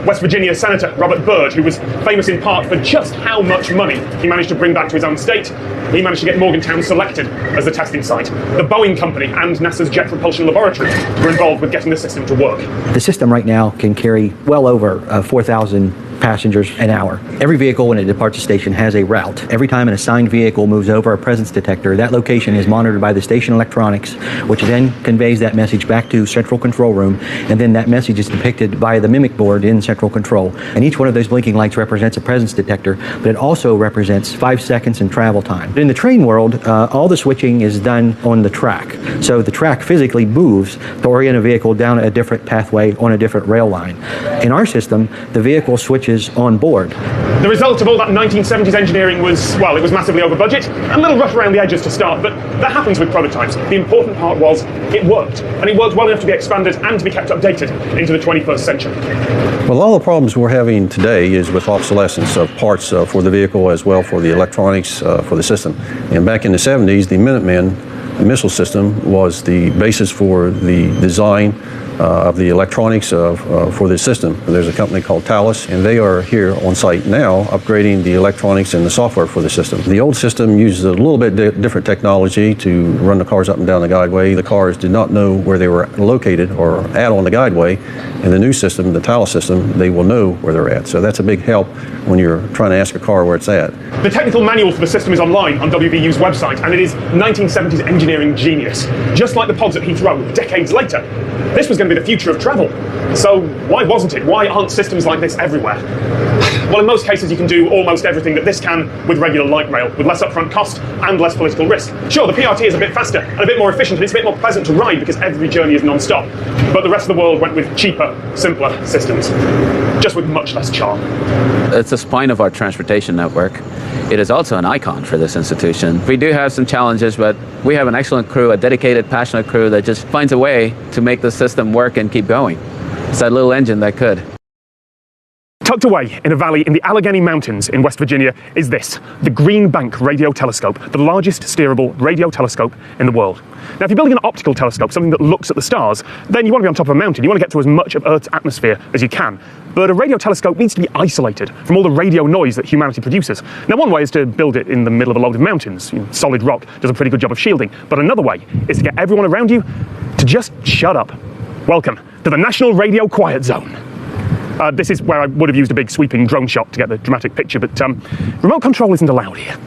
West Virginia Senator Robert Byrd, who was famous in part for just how much money he managed to bring back to his own state, he managed to get Morgantown selected as the testing site. The Boeing company and NASA's Jet Propulsion Laboratory were involved with getting the system to work. The system right now can carry well over 4,000 passengers an hour. Every vehicle when it departs the station has a route. Every time an assigned vehicle moves over a presence detector, that location is monitored by the station electronics, which then conveys that message back to central control room, and then that message is depicted by the mimic board in central control. And each one of those blinking lights represents a presence detector, but it also represents 5 seconds in travel time. In the train world, all the switching is done on the track. So the track physically moves to orient a vehicle down a different pathway on a different rail line. In our system, the vehicle switches on board. The result of all that 1970s engineering was, well, it was massively over budget and a little rough around the edges to start, but that happens with prototypes. The important part was it worked, and it worked well enough to be expanded and to be kept updated into the 21st century. Well, all the problems we're having today is with obsolescence of parts for the vehicle as well for the electronics for the system. And back in the 70s, the Minuteman missile system was the basis for the design of the electronics for the system. There's a company called Thales, and they are here on site now upgrading the electronics and the software for the system. The old system uses a little bit different technology to run the cars up and down the guideway. The cars did not know where they were located or at on the guideway. In the new system, the Thales system, they will know where they're at. So that's a big help when you're trying to ask a car where it's at. The technical manual for the system is online on WVU's website, and it is 1970s engineering genius. Just like the pods at Heathrow decades later, this was going to be the future of travel. So why wasn't it? Why aren't systems like this everywhere? Well, in most cases you can do almost everything that this can with regular light rail, with less upfront cost and less political risk. Sure, the PRT is a bit faster and a bit more efficient, and it's a bit more pleasant to ride because every journey is non-stop. But the rest of the world went with cheaper, simpler systems, just with much less charm. It's the spine of our transportation network. It is also an icon for this institution. We do have some challenges, but we have an excellent crew, a dedicated, passionate crew that just finds a way to make the system work and keep going. It's that little engine that could. Tucked away in a valley in the Allegheny Mountains in West Virginia is this, the Green Bank Radio Telescope, the largest steerable radio telescope in the world. Now, if you're building an optical telescope, something that looks at the stars, then you want to be on top of a mountain. You want to get to as much of Earth's atmosphere as you can. But a radio telescope needs to be isolated from all the radio noise that humanity produces. Now, one way is to build it in the middle of a load of mountains. Solid rock does a pretty good job of shielding. But another way is to get everyone around you to just shut up. Welcome to the National Radio Quiet Zone. This is where I would have used a big sweeping drone shot to get the dramatic picture, but remote control isn't allowed here.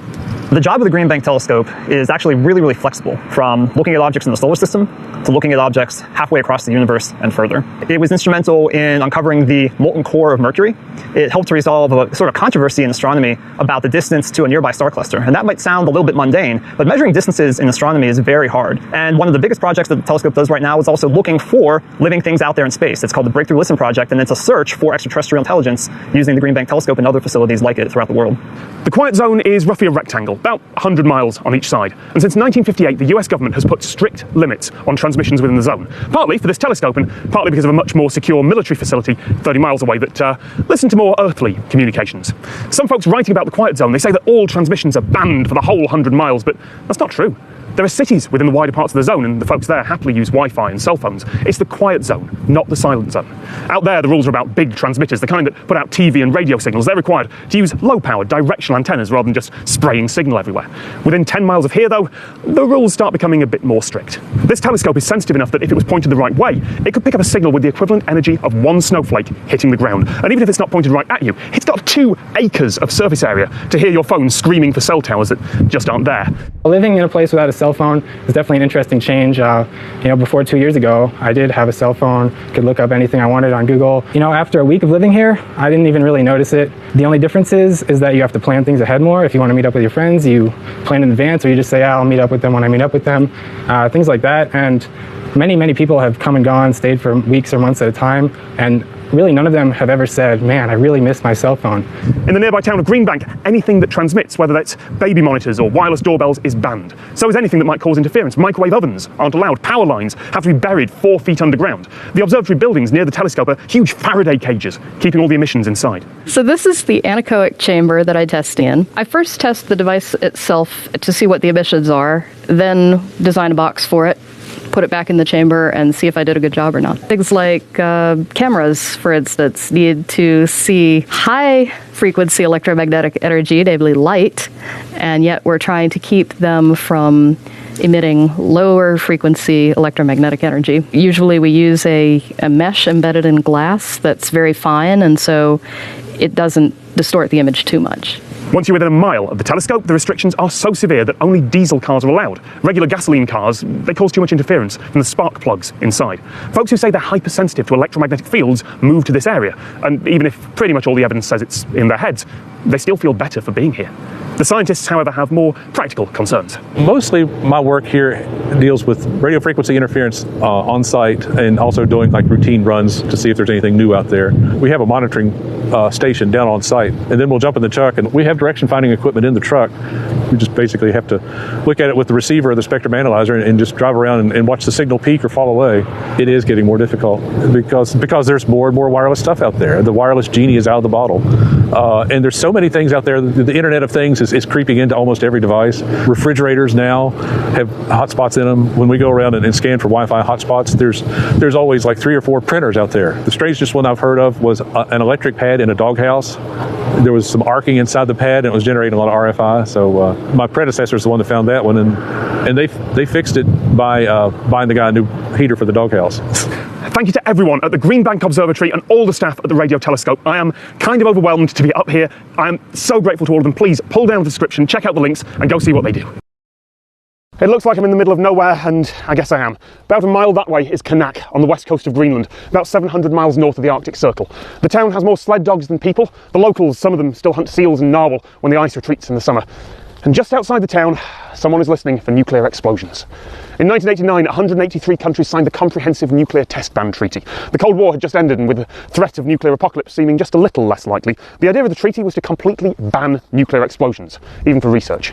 The job of the Green Bank telescope is actually really flexible, from looking at objects in the solar system to looking at objects halfway across the universe and further. It was instrumental in uncovering the molten core of Mercury. It helped to resolve a sort of controversy in astronomy about the distance to a nearby star cluster. And that might sound a little bit mundane, but measuring distances in astronomy is very hard. And one of the biggest projects that the telescope does right now is also looking for living things out there in space. It's called the Breakthrough Listen Project, and it's a search for extraterrestrial intelligence using the Green Bank telescope and other facilities like it throughout the world. The Quiet Zone is roughly a rectangle, about 100 miles on each side. And since 1958, the US government has put strict limits on transmissions within the zone. Partly for this telescope, and partly because of a much more secure military facility 30 miles away that listen to more earthly communications. Some folks writing about the Quiet Zone, they say that all transmissions are banned for the whole 100 miles, but that's not true. There are cities within the wider parts of the zone, and the folks there happily use Wi-Fi and cell phones. It's the quiet zone, not the silent zone. Out there, the rules are about big transmitters, the kind that put out TV and radio signals. They're required to use low-powered directional antennas rather than just spraying signal everywhere. Within 10 miles of here, though, the rules start becoming a bit more strict. This telescope is sensitive enough that if it was pointed the right way, it could pick up a signal with the equivalent energy of one snowflake hitting the ground. And even if it's not pointed right at you, it's got 2 acres of surface area to hear your phone screaming for cell towers that just aren't there. Living in a place without a cell phone is definitely an interesting change. Before 2 years ago, I did have a cell phone, could look up anything I wanted on Google. After a week of living here, I didn't even really notice it. The only difference is that you have to plan things ahead more. If you want to meet up with your friends, you plan in advance, or you just say, I'll meet up with them when I meet up with them, things like that. And many people have come and gone, stayed for weeks or months at a time, and really none of them have ever said, man, I really miss my cell phone. In the nearby town of Greenbank, anything that transmits, whether that's baby monitors or wireless doorbells, is banned. So is anything that might cause interference. Microwave ovens aren't allowed. Power lines have to be buried 4 feet underground. The observatory buildings near the telescope are huge Faraday cages, keeping all the emissions inside. So this is the anechoic chamber that I test in. I first test the device itself to see what the emissions are, then design a box for it, put it back in the chamber and see if I did a good job or not. Things like cameras, for instance, need to see high frequency electromagnetic energy, namely light, and yet we're trying to keep them from emitting lower frequency electromagnetic energy. Usually we use a mesh embedded in glass that's very fine, and so it doesn't distort the image too much. Once you're within a mile of the telescope, the restrictions are so severe that only diesel cars are allowed. Regular gasoline cars, they cause too much interference from the spark plugs inside. Folks who say they're hypersensitive to electromagnetic fields move to this area, and even if pretty much all the evidence says it's in their heads, they still feel better for being here. The scientists, however, have more practical concerns. Mostly my work here deals with radio frequency interference on site, and also doing like routine runs to see if there's anything new out there. We have a monitoring station down on site, and then we'll jump in the truck, and we have direction finding equipment in the truck. We just basically have to look at it with the receiver or the spectrum analyzer and just drive around and watch the signal peak or fall away. It is getting more difficult because there's more and more wireless stuff out there. The wireless genie is out of the bottle. And there's so many things out there. The Internet of Things is creeping into almost every device. Refrigerators now have hotspots in them. When we go around and scan for Wi-Fi hotspots, there's always like 3 or 4 printers out there. The strangest one I've heard of was an electric pad in a doghouse. There was some arcing inside the pad, and it was generating a lot of RFI. So my predecessor is the one that found that one, and they fixed it by buying the guy a new heater for the doghouse. Thank you to everyone at the Greenbank Observatory and all the staff at the radio telescope. I am kind of overwhelmed to be up here. I am so grateful to all of them. Please pull down the description, check out the links, and go see what they do. It looks like I'm in the middle of nowhere, and I guess I am. About a mile that way is Kanak, on the west coast of Greenland, about 700 miles north of the Arctic Circle. The town has more sled dogs than people. The locals, some of them, still hunt seals and narwhal when the ice retreats in the summer. And just outside the town, someone is listening for nuclear explosions. In 1989, 183 countries signed the Comprehensive Nuclear Test Ban Treaty. The Cold War had just ended, and with the threat of nuclear apocalypse seeming just a little less likely, the idea of the treaty was to completely ban nuclear explosions, even for research.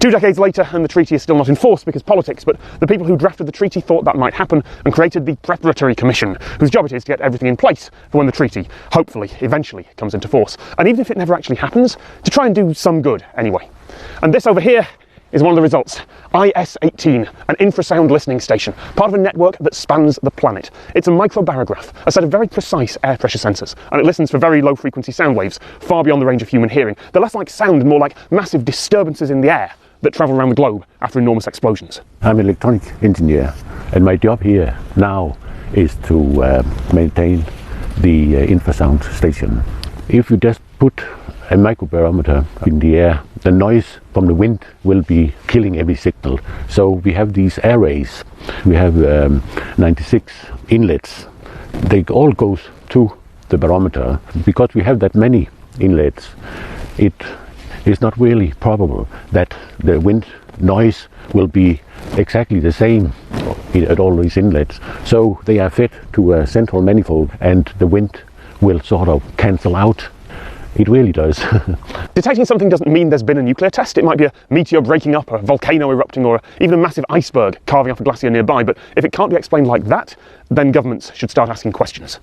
2 decades later, and the treaty is still not in force because politics, but the people who drafted the treaty thought that might happen and created the Preparatory Commission, whose job it is to get everything in place for when the treaty, hopefully, eventually comes into force. And even if it never actually happens, to try and do some good anyway. And this over here is one of the results. IS-18, an infrasound listening station, part of a network that spans the planet. It's a microbarograph, a set of very precise air pressure sensors, and it listens for very low frequency sound waves, far beyond the range of human hearing. They're less like sound and more like massive disturbances in the air that travel around the globe after enormous explosions. I'm an electronic engineer, and my job here now is to maintain the infrasound station. If you just put a microbarometer in the air, the noise from the wind will be killing every signal. So we have these arrays. We have 96 inlets. They all go to the barometer. Because we have that many inlets, it is not really probable that the wind noise will be exactly the same at all these inlets. So they are fed to a central manifold, and the wind will sort of cancel out. It really does. Detecting something doesn't mean there's been a nuclear test. It might be a meteor breaking up, a volcano erupting, or even a massive iceberg carving off a glacier nearby. But if it can't be explained like that, then governments should start asking questions.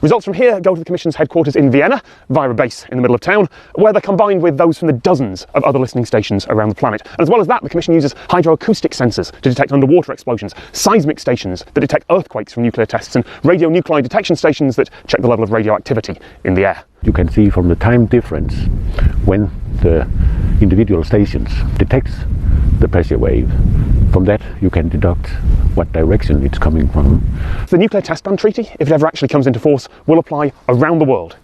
Results from here go to the Commission's headquarters in Vienna, via a base in the middle of town, where they're combined with those from the dozens of other listening stations around the planet. And as well as that, the Commission uses hydroacoustic sensors to detect underwater explosions, seismic stations that detect earthquakes from nuclear tests, and radionuclide detection stations that check the level of radioactivity in the air. You can see from the time difference when the individual stations detects the pressure wave. From that you can deduct what direction it's coming from. The Nuclear Test Ban Treaty, if it ever actually comes into force, will apply around the world,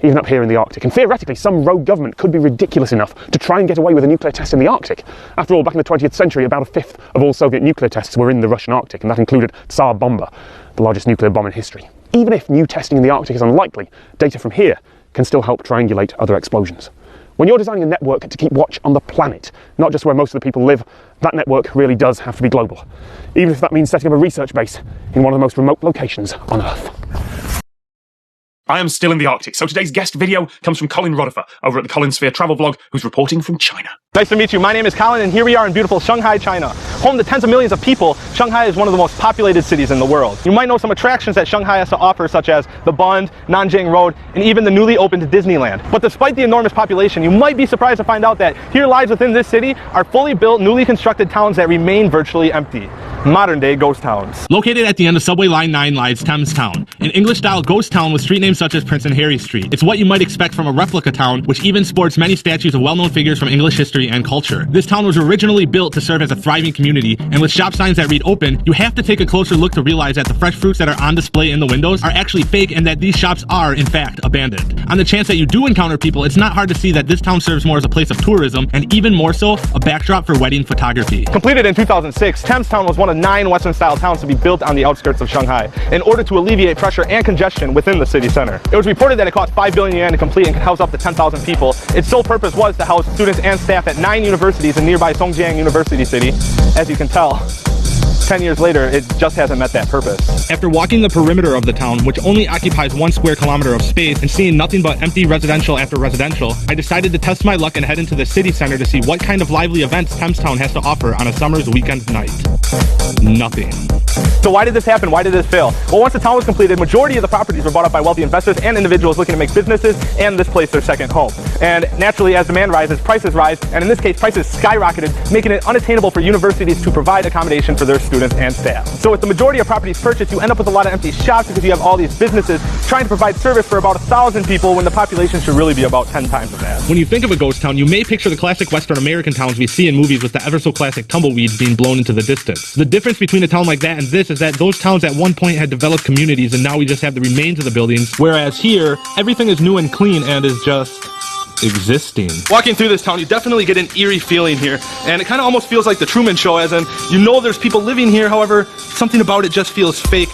even up here in the Arctic. And theoretically, some rogue government could be ridiculous enough to try and get away with a nuclear test in the Arctic. After all, back in the 20th century, about a fifth of all Soviet nuclear tests were in the Russian Arctic, and that included Tsar Bomba, the largest nuclear bomb in history. Even if new testing in the Arctic is unlikely, data from here can still help triangulate other explosions. When you're designing a network to keep watch on the planet, not just where most of the people live, that network really does have to be global. Even if that means setting up a research base in one of the most remote locations on Earth. I am still in the Arctic, so today's guest video comes from Colin Roddifer over at the Colin Sphere Travel Vlog, who's reporting from China. Nice to meet you. My name is Colin, and here we are in beautiful Shanghai, China. Home to tens of millions of people, Shanghai is one of the most populated cities in the world. You might know some attractions that Shanghai has to offer, such as the Bund, Nanjing Road, and even the newly opened Disneyland. But despite the enormous population, you might be surprised to find out that here lies within this city are fully built, newly constructed towns that remain virtually empty. Modern-day ghost towns. Located at the end of Subway Line 9 lies Thames Town, an English-style ghost town with street names such as Prince and Harry Street. It's what you might expect from a replica town, which even sports many statues of well-known figures from English history and culture. This town was originally built to serve as a thriving community, and with shop signs that read open, you have to take a closer look to realize that the fresh fruits that are on display in the windows are actually fake and that these shops are, in fact, abandoned. On the chance that you do encounter people, it's not hard to see that this town serves more as a place of tourism, and even more so, a backdrop for wedding photography. Completed in 2006, Thames Town was one of 9 Western-style towns to be built on the outskirts of Shanghai in order to alleviate pressure and congestion within the city center. It was reported that it cost 5 billion yuan to complete and could house up to 10,000 people. Its sole purpose was to house students and staff at 9 universities in nearby Songjiang University City. As you can tell, 10 years later, it just hasn't met that purpose. After walking the perimeter of the town, which only occupies 1 square kilometer of space, and seeing nothing but empty residential after residential, I decided to test my luck and head into the city center to see what kind of lively events Thames Town has to offer on a summer's weekend night. Nothing. So why did this happen? Why did this fail? Well, once the town was completed, majority of the properties were bought up by wealthy investors and individuals looking to make businesses and this place their second home. And naturally, as demand rises, prices rise, and in this case, prices skyrocketed, making it unattainable for universities to provide accommodation for their students and staff. So with the majority of properties purchased, you end up with a lot of empty shops because you have all these businesses trying to provide service for about 1,000 people when the population should really be about 10 times of that. When you think of a ghost town, you may picture the classic Western American towns we see in movies with the ever so classic tumbleweeds being blown into the distance. The difference between a town like that and this is that those towns at one point had developed communities and now we just have the remains of the buildings, whereas here, everything is new and clean and is just existing. Walking through this town, you definitely get an eerie feeling here, and it kind of almost feels like the Truman Show, as in, you know there's people living here, however, something about it just feels fake.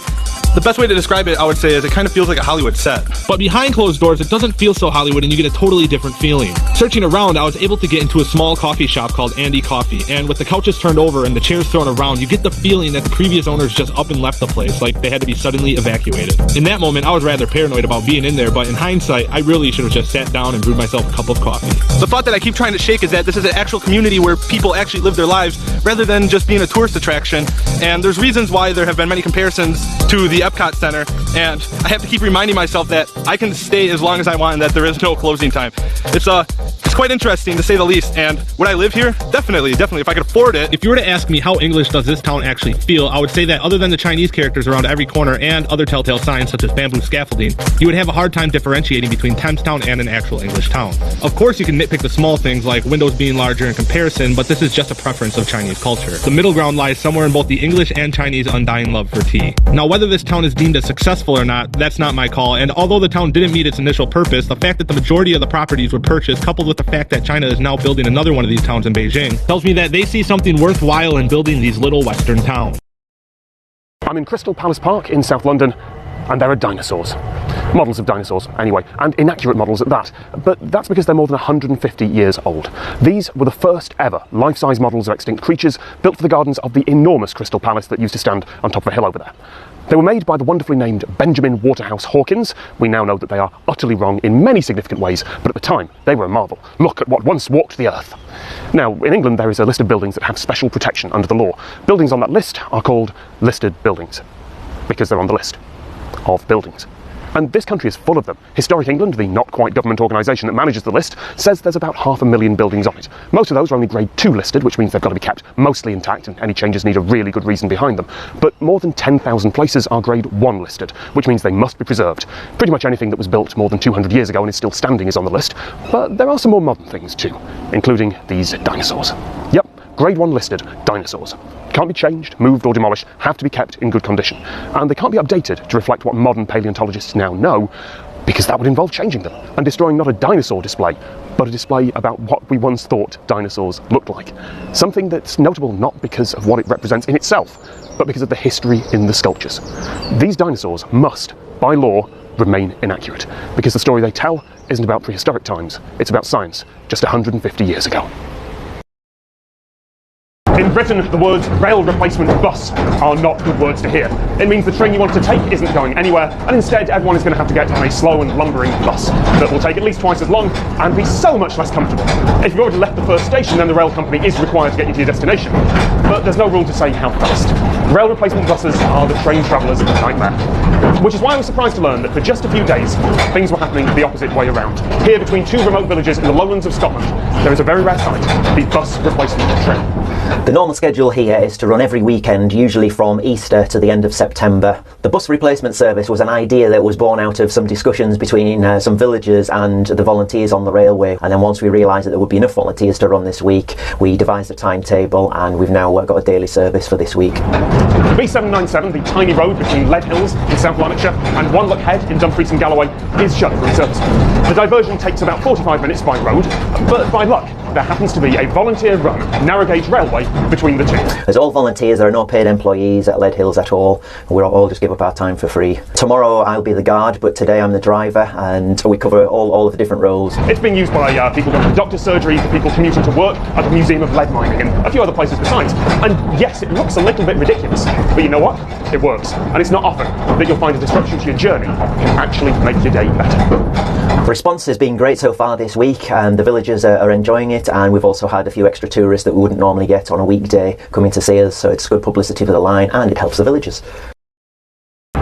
The best way to describe it, I would say, is it kind of feels like a Hollywood set. But behind closed doors, it doesn't feel so Hollywood and you get a totally different feeling. Searching around, I was able to get into a small coffee shop called Andy Coffee, and with the couches turned over and the chairs thrown around, you get the feeling that the previous owners just up and left the place, like they had to be suddenly evacuated. In that moment, I was rather paranoid about being in there, but in hindsight, I really should have just sat down and brewed myself a cup of coffee. The thought that I keep trying to shake is that this is an actual community where people actually live their lives, rather than just being a tourist attraction, and there's reasons why there have been many comparisons to the Epcot Center, and I have to keep reminding myself that I can stay as long as I want and that there is no closing time. It's quite interesting to say the least, and would I live here? Definitely, if I could afford it. If you were to ask me how English does this town actually feel, I would say that other than the Chinese characters around every corner and other telltale signs such as bamboo scaffolding, you would have a hard time differentiating between Thames Town and an actual English town. Of course, you can nitpick the small things like windows being larger in comparison, but this is just a preference of Chinese culture. The middle ground lies somewhere in both the English and Chinese undying love for tea. Now, whether this town is deemed as successful or not, that's not my call, and although the town didn't meet its initial purpose, the fact that the majority of the properties were purchased, coupled with the fact that China is now building another one of these towns in Beijing, tells me that they see something worthwhile in building these little western towns. I'm in Crystal Palace Park in South London, and there are dinosaurs. Models of dinosaurs, anyway, and inaccurate models at that. But that's because they're more than 150 years old. These were the first ever life-size models of extinct creatures built for the gardens of the enormous Crystal Palace that used to stand on top of a hill over there. They were made by the wonderfully named Benjamin Waterhouse Hawkins. We now know that they are utterly wrong in many significant ways, but at the time, they were a marvel. Look at what once walked the earth. Now, in England, there is a list of buildings that have special protection under the law. Buildings on that list are called listed buildings, because they're on the list of buildings. And this country is full of them. Historic England, the not-quite-government organisation that manages the list, says there's about 500,000 buildings on it. Most of those are only Grade 2 listed, which means they've got to be kept mostly intact, and any changes need a really good reason behind them. But more than 10,000 places are Grade 1 listed, which means they must be preserved. Pretty much anything that was built more than 200 years ago and is still standing is on the list, but there are some more modern things too, including these dinosaurs. Yep, Grade 1 listed dinosaurs. Can't be changed, moved or demolished, have to be kept in good condition. And they can't be updated to reflect what modern paleontologists now know, because that would involve changing them and destroying not a dinosaur display, but a display about what we once thought dinosaurs looked like. Something that's notable not because of what it represents in itself, but because of the history in the sculptures. These dinosaurs must, by law, remain inaccurate, because the story they tell isn't about prehistoric times, it's about science just 150 years ago. In Britain, the words rail replacement bus are not good words to hear. It means the train you want to take isn't going anywhere, and instead everyone is going to have to get on a slow and lumbering bus that will take at least twice as long and be so much less comfortable. If you've already left the first station, then the rail company is required to get you to your destination, but there's no rule to say how fast. Rail replacement buses are the train traveller's nightmare. Which is why I was surprised to learn that for just a few days, things were happening the opposite way around. Here, between two remote villages in the lowlands of Scotland, there is a very rare sight, the bus replacement train. The normal schedule here is to run every weekend, usually from Easter to the end of September. The bus replacement service was an idea that was born out of some discussions between some villagers and the volunteers on the railway, and then once we realised that there would be enough volunteers to run this week, we devised a timetable and we've now got a daily service for this week. The B797, the tiny road between Lead Hills in South Lanarkshire and One Look Head in Dumfries and Galloway, is shut for service. The diversion takes about 45 minutes by road, but by luck, there happens to be a volunteer-run narrow gauge railway between the two. There's all volunteers, there are no paid employees at Lead Hills at all. We all just give up our time for free. Tomorrow I'll be the guard, but today I'm the driver, and we cover all of the different roles. It's being used by people going to doctor's surgery, for people commuting to work, at the Museum of Lead Mining, and a few other places besides. And yes, it looks a little bit ridiculous, but you know what? It works. And it's not often that you'll find a disruption to your journey can actually make your day better. The response has been great so far this week, and the villagers are enjoying it, and we've also had a few extra tourists that we wouldn't normally get on a weekday coming to see us, so it's good publicity for the line and it helps the villagers.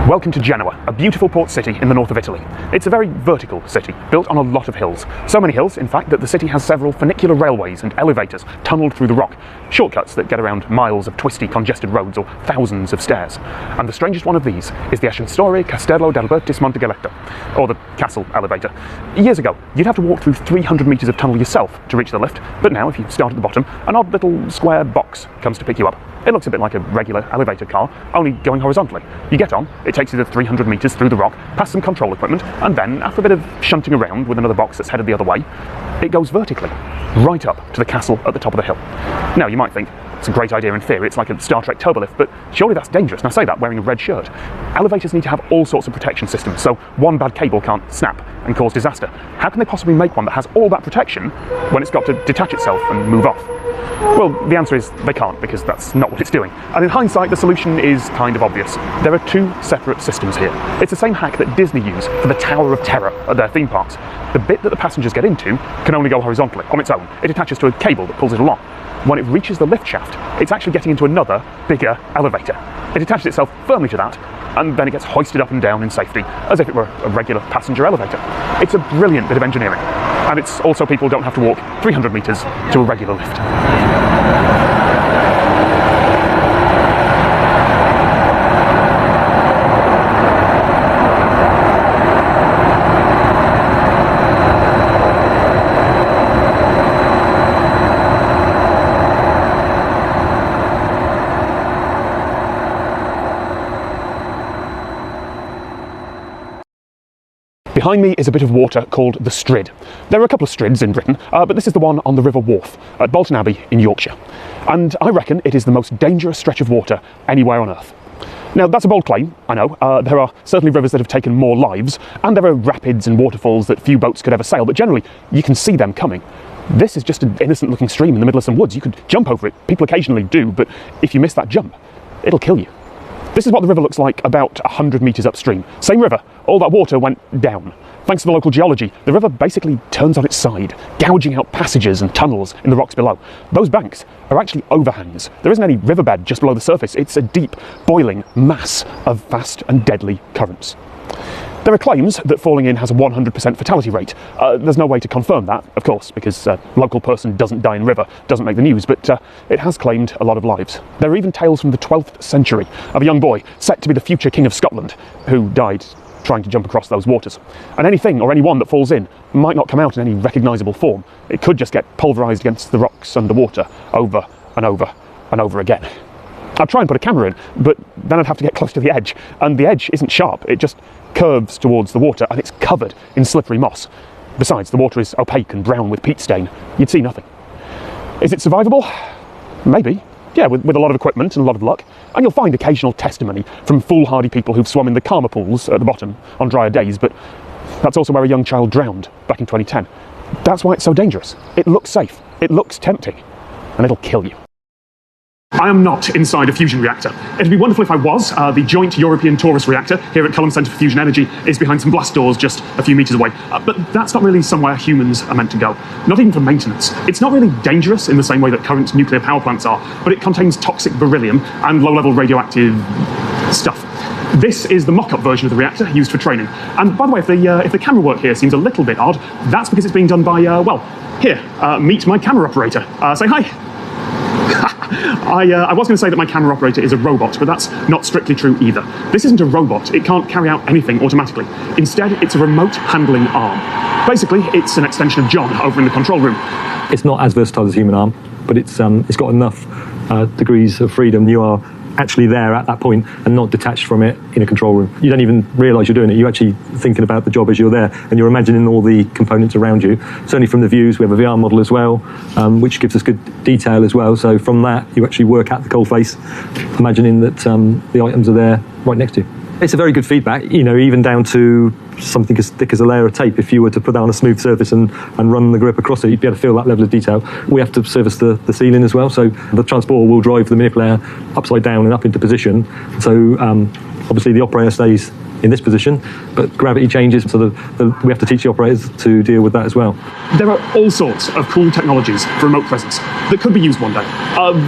Welcome to Genoa, a beautiful port city in the north of Italy. It's a very vertical city, built on a lot of hills. So many hills, in fact, that the city has several funicular railways and elevators tunnelled through the rock, shortcuts that get around miles of twisty, congested roads or thousands of stairs. And the strangest one of these is the Ascensore Castello d'Albertis Montegaletto, or the castle elevator. Years ago, you'd have to walk through 300 metres of tunnel yourself to reach the lift, but now if you start at the bottom, an odd little square box comes to pick you up. It looks a bit like a regular elevator car, only going horizontally. You get on, it takes you the 300 metres through the rock, past some control equipment, and then, after a bit of shunting around with another box that's headed the other way, it goes vertically, right up to the castle at the top of the hill. Now, you might think, it's a great idea in theory, it's like a Star Trek turbolift, but surely that's dangerous, and I say that wearing a red shirt. Elevators need to have all sorts of protection systems, so one bad cable can't snap and cause disaster. How can they possibly make one that has all that protection when it's got to detach itself and move off? Well, the answer is they can't, because that's not what it's doing. And in hindsight, the solution is kind of obvious. There are two separate systems here. It's the same hack that Disney use for the Tower of Terror at their theme parks. The bit that the passengers get into can only go horizontally, on its own. It attaches to a cable that pulls it along. When it reaches the lift shaft, it's actually getting into another, bigger elevator. It attaches itself firmly to that, and then it gets hoisted up and down in safety, as if it were a regular passenger elevator. It's a brilliant bit of engineering. And it's also people don't have to walk 300 metres to a regular lift. Behind me is a bit of water called the Strid. There are a couple of Strids in Britain, but this is the one on the River Wharfe at Bolton Abbey in Yorkshire. And I reckon it is the most dangerous stretch of water anywhere on Earth. Now, that's a bold claim, I know. There are certainly rivers that have taken more lives, and there are rapids and waterfalls that few boats could ever sail, but generally, you can see them coming. This is just an innocent-looking stream in the middle of some woods. You could jump over it. People occasionally do, but if you miss that jump, it'll kill you. This is what the river looks like about 100 metres upstream. Same river, all that water went down. Thanks to the local geology, the river basically turns on its side, gouging out passages and tunnels in the rocks below. Those banks are actually overhangs. There isn't any riverbed just below the surface, it's a deep, boiling mass of fast and deadly currents. There are claims that falling in has a 100% fatality rate. There's no way to confirm that, of course, because a local person doesn't die in river, doesn't make the news, but it has claimed a lot of lives. There are even tales from the 12th century of a young boy set to be the future King of Scotland who died trying to jump across those waters. And anything or anyone that falls in might not come out in any recognisable form. It could just get pulverised against the rocks underwater over and over and over again. I'd try and put a camera in, but then I'd have to get close to the edge, and the edge isn't sharp, it just curves towards the water and it's covered in slippery moss. Besides, the water is opaque and brown with peat stain. You'd see nothing. Is it survivable? Maybe. Yeah, with a lot of equipment and a lot of luck. And you'll find occasional testimony from foolhardy people who've swum in the Karma pools at the bottom on drier days, but that's also where a young child drowned back in 2010. That's why it's so dangerous. It looks safe, it looks tempting, and it'll kill you. I am not inside a fusion reactor. It'd be wonderful if I was. The Joint European Torus Reactor here at Culham Centre for Fusion Energy is behind some blast doors just a few metres away. But that's not really somewhere humans are meant to go. Not even for maintenance. It's not really dangerous in the same way that current nuclear power plants are, but it contains toxic beryllium and low-level radioactive stuff. This is the mock-up version of the reactor used for training. And by the way, if the camera work here seems a little bit odd, that's because it's being done by, meet my camera operator. Say hi. I was going to say that my camera operator is a robot, but that's not strictly true either. This isn't a robot. It can't carry out anything automatically. Instead, it's a remote handling arm. Basically, it's an extension of John over in the control room. It's not as versatile as a human arm, but it's got enough degrees of freedom. You are actually there at that point and not detached from it in a control room. You don't even realise you're doing it. You're actually thinking about the job as you're there, and you're imagining all the components around you. Certainly from the views, we have a VR model as well, which gives us good detail as well. So from that, you actually work at the coalface, imagining that the items are there right next to you. It's a very good feedback, even down to something as thick as a layer of tape. If you were to put that on a smooth surface and run the grip across it, you'd be able to feel that level of detail. We have to service the ceiling as well, so the transporter will drive the manipulator upside down and up into position. So obviously the operator stays in this position, but gravity changes, so we have to teach the operators to deal with that as well. There are all sorts of cool technologies for remote presence that could be used one day.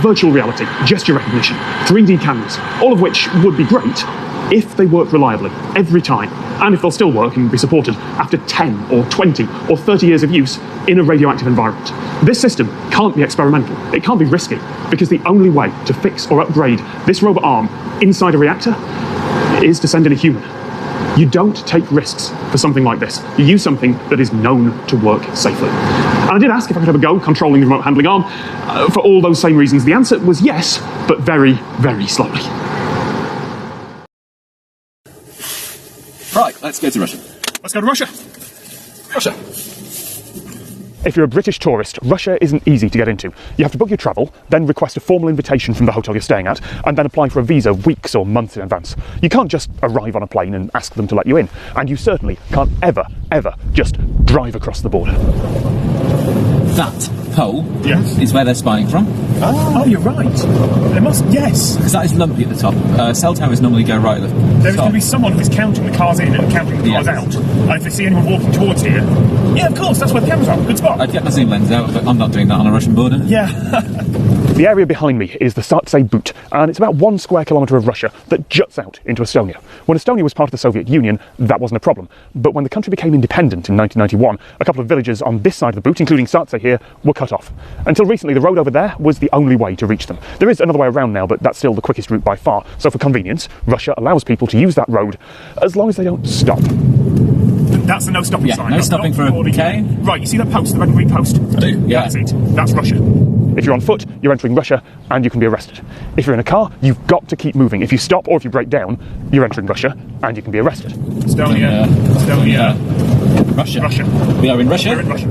Virtual reality, gesture recognition, 3D cameras, all of which would be great if they work reliably, every time, and if they'll still work and be supported after 10 or 20 or 30 years of use in a radioactive environment. This system can't be experimental, it can't be risky, because the only way to fix or upgrade this robot arm inside a reactor is to send in a human. You don't take risks for something like this. You use something that is known to work safely. And I did ask if I could have a go controlling the remote handling arm. For all those same reasons, the answer was yes, but very, very slowly. Right, let's go to Russia. Let's go to Russia. Russia. If you're a British tourist, Russia isn't easy to get into. You have to book your travel, then request a formal invitation from the hotel you're staying at, and then apply for a visa weeks or months in advance. You can't just arrive on a plane and ask them to let you in, and you certainly can't ever just drive across the border. That pole is where they're spying from. Oh, you're right. There must, yes. Because that is lumpy at the top. Cell towers normally go right at the top. There's going to be someone who's counting the cars in and counting the cars out. And if they see anyone walking towards here, yeah, of course, that's where the cameras are. Good spot. I'd get my zoom lens out, but I'm not doing that on a Russian border. Yeah. The area behind me is the Sartsay Butte, and it's about 1 square kilometre of Russia that juts out into Estonia. When Estonia was part of the Soviet Union, that wasn't a problem. But when the country became independent in 1991, a couple of villages on this side of the Butte, including Sartsay here, were cut off. Until recently, the road over there was the only way to reach them. There is another way around now, but that's still the quickest route by far. So for convenience, Russia allows people to use that road as long as they don't stop. That's the no stopping sign. No stopping for a K. Right, you see that post, the red and green post? I do, yeah. That's it. That's Russia. If you're on foot, you're entering Russia, and you can be arrested. If you're in a car, you've got to keep moving. If you stop or if you break down, you're entering Russia, and you can be arrested. Estonia. Russia. We are in Russia. We're in Russia.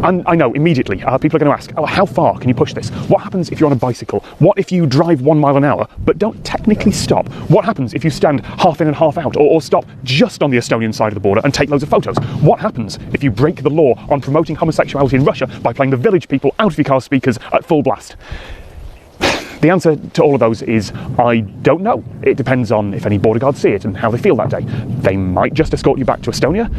And I know, immediately, people are going to ask, oh, how far can you push this? What happens if you're on a bicycle? What if you drive 1 mile an hour, but don't technically stop? What happens if you stand half in and half out, or stop just on the Estonian side of the border and take loads of photos? What happens if you break the law on promoting homosexuality in Russia by playing the Village People out of your car speakers at full blast? The answer to all of those is, I don't know. It depends on if any border guards see it and how they feel that day. They might just escort you back to Estonia,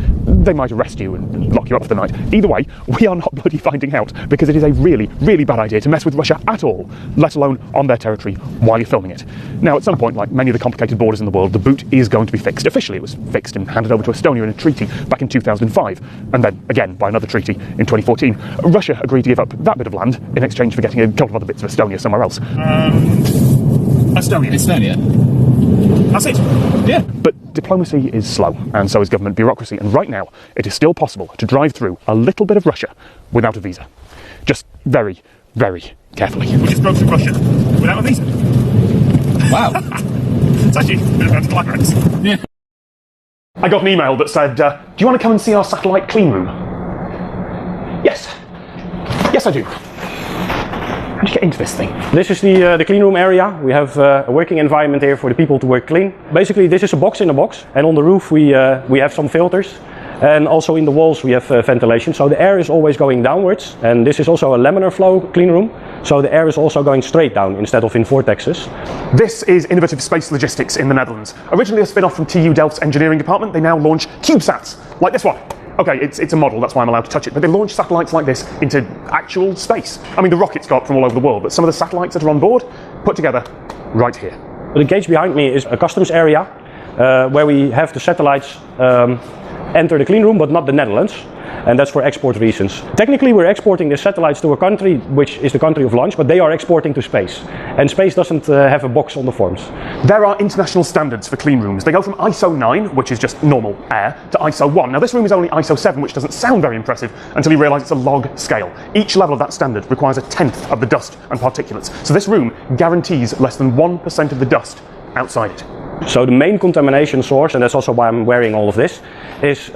they might arrest you and lock you up for the night. Either way, we are not bloody finding out, because it is a really, really bad idea to mess with Russia at all, let alone on their territory while you're filming it. Now, at some point, like many of the complicated borders in the world, the boot is going to be fixed. Officially, it was fixed and handed over to Estonia in a treaty back in 2005, and then again by another treaty in 2014. Russia agreed to give up that bit of land in exchange for getting a couple of other bits of Estonia somewhere else. Estonia. That's it. Yeah. But diplomacy is slow, and so is government bureaucracy, and right now it is still possible to drive through a little bit of Russia without a visa. Just very, very carefully. We just drove through Russia without a visa. Wow. It's actually a bit of a climax. Yeah. I got an email that said, do you want to come and see our satellite clean room? Yes. Yes, I do. How do you get into this thing? This is the clean room area. We have a working environment here for the people to work clean. Basically, this is a box in a box, and on the roof we have some filters, and also in the walls we have ventilation. So the air is always going downwards, and this is also a laminar flow clean room. So the air is also going straight down instead of in vortexes. This is innovative space logistics in the Netherlands. Originally a spin-off from TU Delft's engineering department, they now launch CubeSats, like this one. Okay, it's a model, that's why I'm allowed to touch it, but they launch satellites like this into actual space. I mean, the rockets got from all over the world, but some of the satellites that are on board, put together right here. The gate behind me is a customs area where we have the satellites enter the clean room, but not the Netherlands. And that's for export reasons. Technically, we're exporting the satellites to a country which is the country of launch, but they are exporting to space. And space doesn't have a box on the forms. There are international standards for clean rooms. They go from ISO 9, which is just normal air, to ISO 1. Now, this room is only ISO 7, which doesn't sound very impressive until you realise it's a log scale. Each level of that standard requires 1/10 of the dust and particulates. So this room guarantees less than 1% of the dust outside it. So the main contamination source, and that's also why I'm wearing all of this, is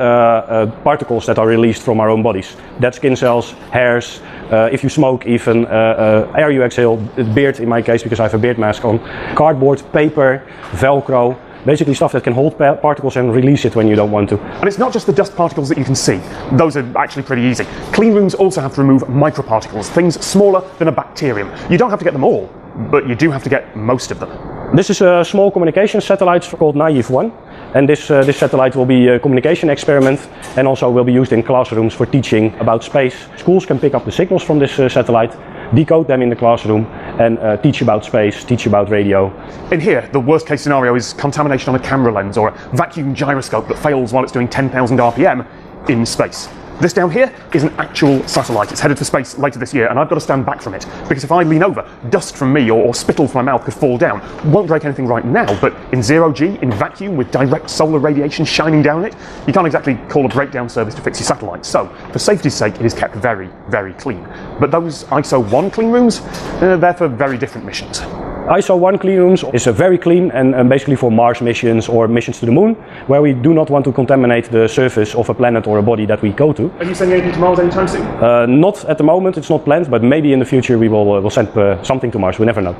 particles that are released from our own bodies. Dead skin cells, hairs, if you smoke even, air you exhale, beard in my case because I have a beard mask on, cardboard, paper, Velcro, basically stuff that can hold particles and release it when you don't want to. And it's not just the dust particles that you can see. Those are actually pretty easy. Clean rooms also have to remove microparticles, things smaller than a bacterium. You don't have to get them all, but you do have to get most of them. This is a small communication satellite called Naive 1, and this satellite will be a communication experiment and also will be used in classrooms for teaching about space. Schools can pick up the signals from this satellite, decode them in the classroom and teach about space, teach about radio. In here, the worst case scenario is contamination on a camera lens or a vacuum gyroscope that fails while it's doing 10,000 RPM in space. This down here is an actual satellite. It's headed for space later this year, and I've got to stand back from it, because if I lean over, dust from me or spittle from my mouth could fall down. Won't break anything right now, but in 0G, in vacuum, with direct solar radiation shining down it, you can't exactly call a breakdown service to fix your satellite. So, for safety's sake, it is kept very, very clean. But those ISO 1 clean rooms, they're for very different missions. ISO 1 clean rooms is very clean and basically for Mars missions or missions to the moon, where we do not want to contaminate the surface of a planet or a body that we go to. Are you sending anything to Mars anytime soon? Not at the moment, it's not planned, but maybe in the future we will send something to Mars, we never know.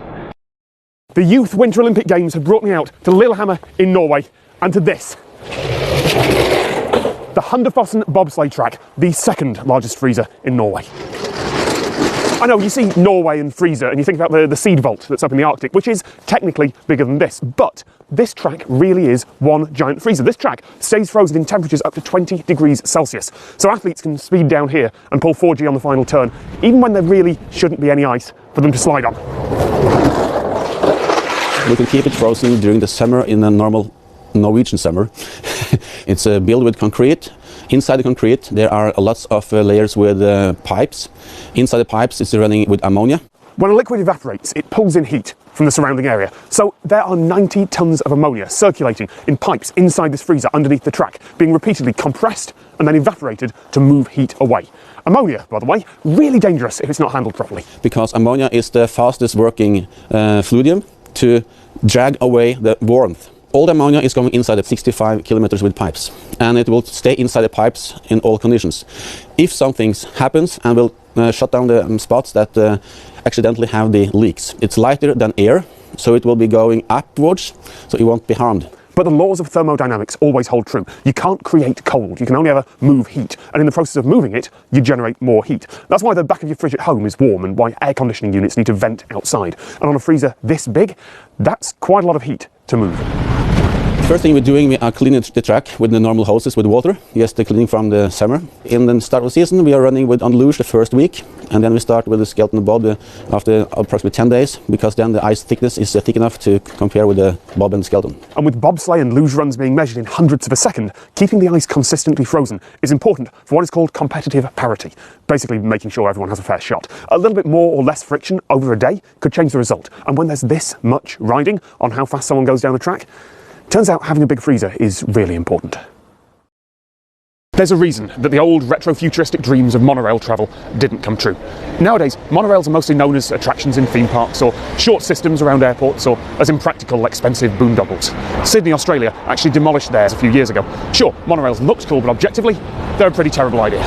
The Youth Winter Olympic Games have brought me out to Lillehammer in Norway and to this. The Hunderfossen bobsleigh track, the second largest freezer in Norway. I know, you see Norway and freezer and you think about the seed vault that's up in the Arctic, which is technically bigger than this, but this track really is one giant freezer. This track stays frozen in temperatures up to 20 degrees Celsius, so athletes can speed down here and pull 4G on the final turn, even when there really shouldn't be any ice for them to slide on. We can keep it frozen during the summer in a normal Norwegian summer. It's built with concrete. Inside the concrete there are lots of layers with pipes. Inside the pipes it's running with ammonia. When a liquid evaporates, it pulls in heat from the surrounding area. So there are 90 tons of ammonia circulating in pipes inside this freezer underneath the track, being repeatedly compressed and then evaporated to move heat away. Ammonia, by the way, really dangerous if it's not handled properly. Because ammonia is the fastest working fluidium to drag away the warmth. All the ammonia is going inside at 65 kilometers with pipes, and it will stay inside the pipes in all conditions. If something happens and will shut down the spots that accidentally have the leaks. It's lighter than air, so it will be going upwards, so it won't be harmed. But the laws of thermodynamics always hold true. You can't create cold, you can only ever move heat, and in the process of moving it, you generate more heat. That's why the back of your fridge at home is warm and why air conditioning units need to vent outside. And on a freezer this big, that's quite a lot of heat to move. First thing we're doing, we are cleaning the track with the normal hoses with water. Yes, the cleaning from the summer. In the start of the season, we are running with on luge the first week, and then we start with the skeleton bob after approximately 10 days, because then the ice thickness is thick enough to compare with the bob and skeleton. And with bobsleigh and luge runs being measured in hundredths of a second, keeping the ice consistently frozen is important for what is called competitive parity, basically making sure everyone has a fair shot. A little bit more or less friction over a day could change the result, and when there's this much riding on how fast someone goes down the track, turns out having a big freezer is really important. There's a reason that the old retro-futuristic dreams of monorail travel didn't come true. Nowadays, monorails are mostly known as attractions in theme parks or short systems around airports or as impractical, expensive boondoggles. Sydney, Australia actually demolished theirs a few years ago. Sure, monorails looked cool, but objectively, they're a pretty terrible idea.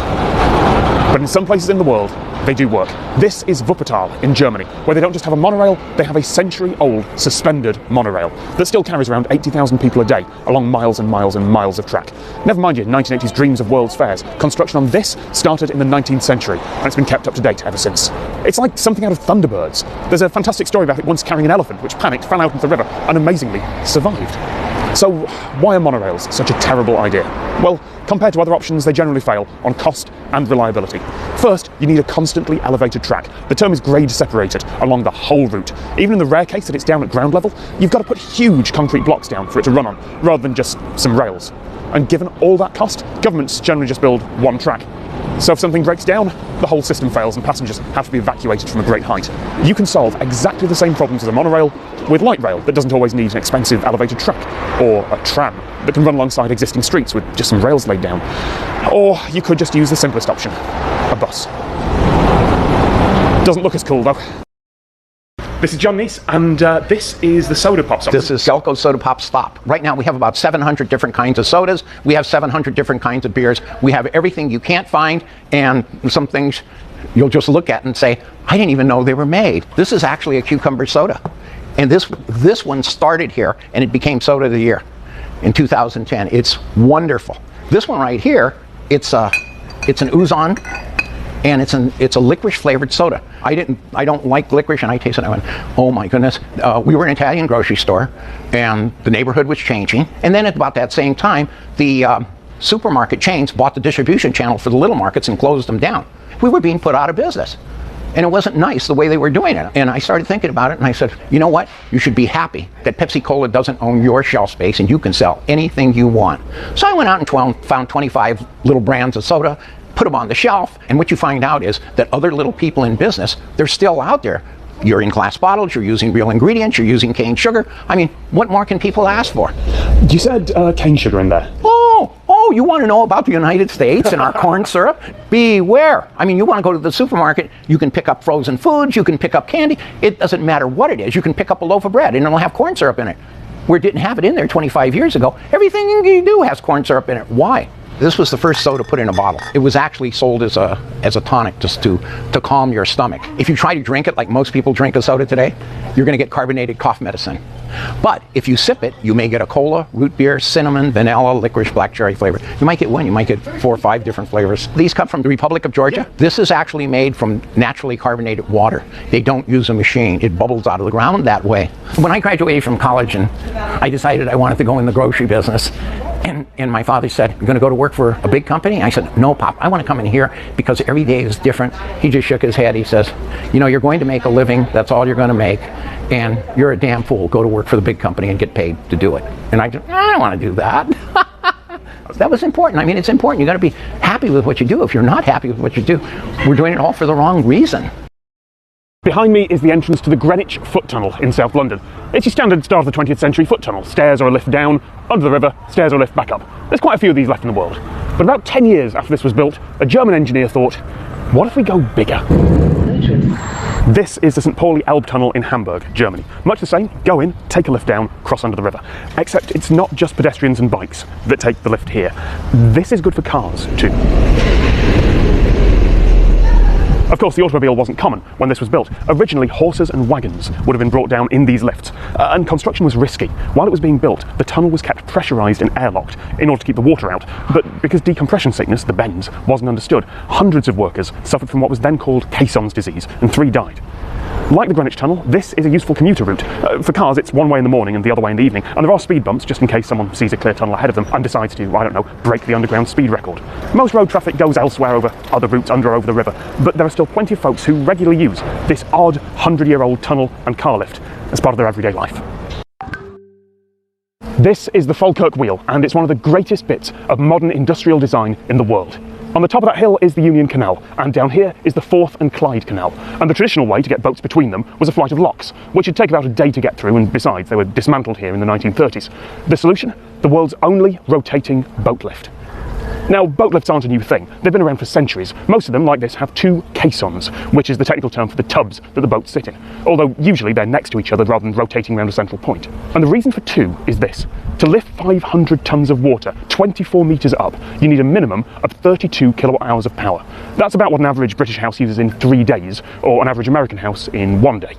But in some places in the world, they do work. This is Wuppertal in Germany, where they don't just have a monorail, they have a century-old suspended monorail that still carries around 80,000 people a day along miles and miles and miles of track. Never mind your 1980s dreams of world's fairs. Construction on this started in the 19th century, and it's been kept up to date ever since. It's like something out of Thunderbirds. There's a fantastic story about it once carrying an elephant, which panicked, fell out into the river, and amazingly survived. So why are monorails such a terrible idea? Well, compared to other options, they generally fail on cost and reliability. First, you need a constantly elevated track. The term is grade separated along the whole route. Even in the rare case that it's down at ground level, you've got to put huge concrete blocks down for it to run on, rather than just some rails. And given all that cost, governments generally just build one track. So if something breaks down, the whole system fails and passengers have to be evacuated from a great height. You can solve exactly the same problems as a monorail with light rail that doesn't always need an expensive elevated track, or a tram that can run alongside existing streets with just some rails laid down. Or you could just use the simplest option, a bus. Doesn't look as cool though. This is John Neese, and this is the Soda Pop Stop. This is Galco Soda Pop Stop. Right now we have about 700 different kinds of sodas. We have 700 different kinds of beers. We have everything you can't find, and some things you'll just look at and say, I didn't even know they were made. This is actually a cucumber soda. And this one started here, and it became Soda of the Year in 2010. It's wonderful. This one right here, it's an Ouzon, and it's a licorice flavored soda. I don't like licorice, and I tasted it and I went, oh my goodness. We were an Italian grocery store, and the neighborhood was changing. And then at about that same time, the supermarket chains bought the distribution channel for the little markets and closed them down. We were being put out of business. And it wasn't nice the way they were doing it. And I started thinking about it, and I said, you know what? You should be happy that Pepsi-Cola doesn't own your shelf space and you can sell anything you want. So I went out and found 25 little brands of soda, put them on the shelf, and what you find out is that other little people in business, they're still out there. You're in glass bottles, you're using real ingredients, you're using cane sugar. I mean, what more can people ask for? You said cane sugar in there. Oh, you want to know about the United States and our corn syrup? Beware. I mean, you want to go to the supermarket, you can pick up frozen foods, you can pick up candy. It doesn't matter what it is. You can pick up a loaf of bread and it'll have corn syrup in it. We didn't have it in there 25 years ago. Everything you do has corn syrup in it. Why? This was the first soda put in a bottle. It was actually sold as a tonic just to calm your stomach. If you try to drink it like most people drink a soda today, you're going to get carbonated cough medicine. But if you sip it, you may get a cola, root beer, cinnamon, vanilla, licorice, black cherry flavor. You might get one, you might get 4 or 5 different flavors. These come from the Republic of Georgia. This is actually made from naturally carbonated water. They don't use a machine. It bubbles out of the ground that way. When I graduated from college and I decided I wanted to go in the grocery business, and my father said, you're going to go to work for a big company? I said, no, Pop, I want to come in here because every day is different. He just shook his head. He says, you know, you're going to make a living. That's all you're going to make. And you're a damn fool. Go to work for the big company and get paid to do it. And I don't want to do that. That was important. I mean, it's important. You got to be happy with what you do. If you're not happy with what you do, we're doing it all for the wrong reason. Behind me is the entrance to the Greenwich Foot Tunnel in South London. It's your standard start of the 20th century foot tunnel. Stairs or a lift down, under the river, stairs or a lift back up. There's quite a few of these left in the world. But about 10 years after this was built, a German engineer thought, what if we go bigger? This is the St. Pauli Elbe Tunnel in Hamburg, Germany. Much the same, go in, take a lift down, cross under the river. Except it's not just pedestrians and bikes that take the lift here. This is good for cars too. Of course, the automobile wasn't common when this was built. Originally, horses and wagons would have been brought down in these lifts, and construction was risky. While it was being built, the tunnel was kept pressurised and airlocked in order to keep the water out, but because decompression sickness, the bends, wasn't understood, hundreds of workers suffered from what was then called caisson's disease, and 3 died. Like the Greenwich Tunnel, this is a useful commuter route. For cars, it's one way in the morning and the other way in the evening, and there are speed bumps just in case someone sees a clear tunnel ahead of them and decides to, I don't know, break the underground speed record. Most road traffic goes elsewhere over other routes under or over the river, but there are still plenty of folks who regularly use this odd 100-year-old tunnel and car lift as part of their everyday life. This is the Falkirk Wheel, and it's one of the greatest bits of modern industrial design in the world. On the top of that hill is the Union Canal, and down here is the Forth and Clyde Canal. And the traditional way to get boats between them was a flight of locks, which would take about a day to get through, and besides, they were dismantled here in the 1930s. The solution? The world's only rotating boat lift. Now, boat lifts aren't a new thing. They've been around for centuries. Most of them, like this, have 2 caissons, which is the technical term for the tubs that the boats sit in, although usually they're next to each other rather than rotating around a central point. And the reason for 2 is this. To lift 500 tonnes of water 24 metres up, you need a minimum of 32 kilowatt hours of power. That's about what an average British house uses in 3 days, or an average American house in 1 day.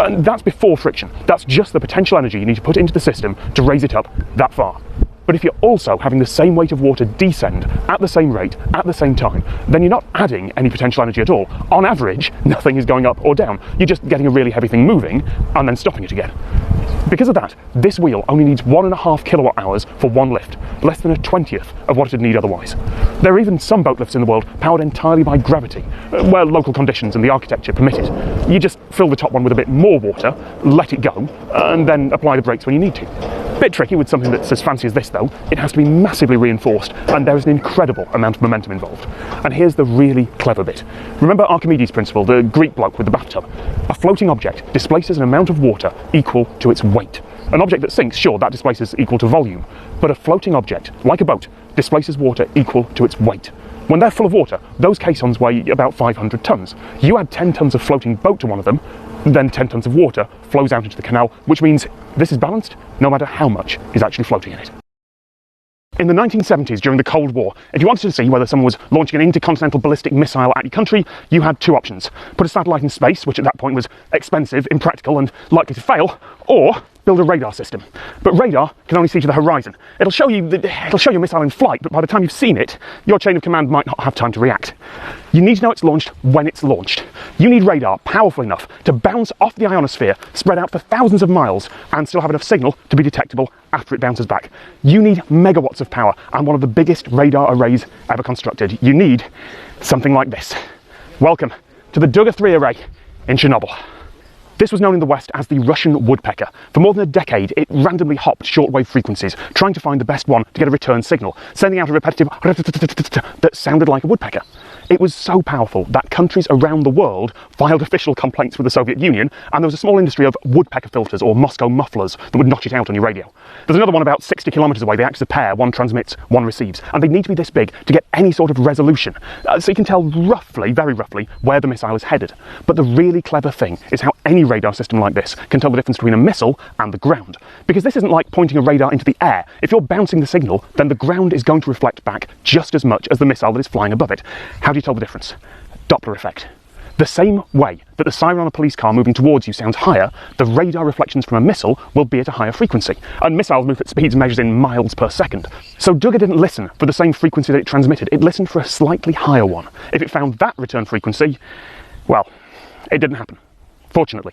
And that's before friction. That's just the potential energy you need to put into the system to raise it up that far. But if you're also having the same weight of water descend at the same rate, at the same time, then you're not adding any potential energy at all. On average, nothing is going up or down. You're just getting a really heavy thing moving and then stopping it again. Because of that, this wheel only needs 1.5 kilowatt hours for one lift, less than a 20th of what it'd need otherwise. There are even some boat lifts in the world powered entirely by gravity, where local conditions and the architecture permit it. You just fill the top one with a bit more water, let it go, and then apply the brakes when you need to. Bit tricky with something that's as fancy as this though. It has to be massively reinforced, and there is an incredible amount of momentum involved. And here's the really clever bit. Remember Archimedes' principle, the Greek bloke with the bathtub? A floating object displaces an amount of water equal to its weight. An object that sinks, sure, that displaces equal to volume, but a floating object, like a boat, displaces water equal to its weight. When they're full of water, those caissons weigh about 500 tonnes. You add 10 tonnes of floating boat to one of them, then 10 tonnes of water flows out into the canal, which means this is balanced no matter how much is actually floating in it. In the 1970s, during the Cold War, if you wanted to see whether someone was launching an intercontinental ballistic missile at your country, you had 2 options. Put a satellite in space, which at that point was expensive, impractical, and likely to fail, or build a radar system. But radar can only see to the horizon. It'll show you your missile in flight, but by the time you've seen it, your chain of command might not have time to react. You need to know it's launched when it's launched. You need radar powerful enough to bounce off the ionosphere, spread out for thousands of miles, and still have enough signal to be detectable after it bounces back. You need megawatts of power, and one of the biggest radar arrays ever constructed. You need something like this. Welcome to the Dugger 3 array in Chernobyl. This was known in the West as the Russian woodpecker. For more than a decade, it randomly hopped shortwave frequencies, trying to find the best one to get a return signal, sending out a repetitive that sounded like a woodpecker. It was so powerful that countries around the world filed official complaints with the Soviet Union, and there was a small industry of woodpecker filters or Moscow mufflers that would notch it out on your radio. There's another one about 60 kilometres away. They act as a pair, one transmits, one receives, and they need to be this big to get any sort of resolution, so you can tell roughly, very roughly, where the missile is headed. But the really clever thing is how any radar system like this can tell the difference between a missile and the ground. Because this isn't like pointing a radar into the air. If you're bouncing the signal, then the ground is going to reflect back just as much as the missile that is flying above it. How do you tell the difference? Doppler effect. The same way that the siren on a police car moving towards you sounds higher, the radar reflections from a missile will be at a higher frequency. And missiles move at speeds measured in miles per second. So Dugger didn't listen for the same frequency that it transmitted, it listened for a slightly higher one. If it found that return frequency, well, it didn't happen. Fortunately.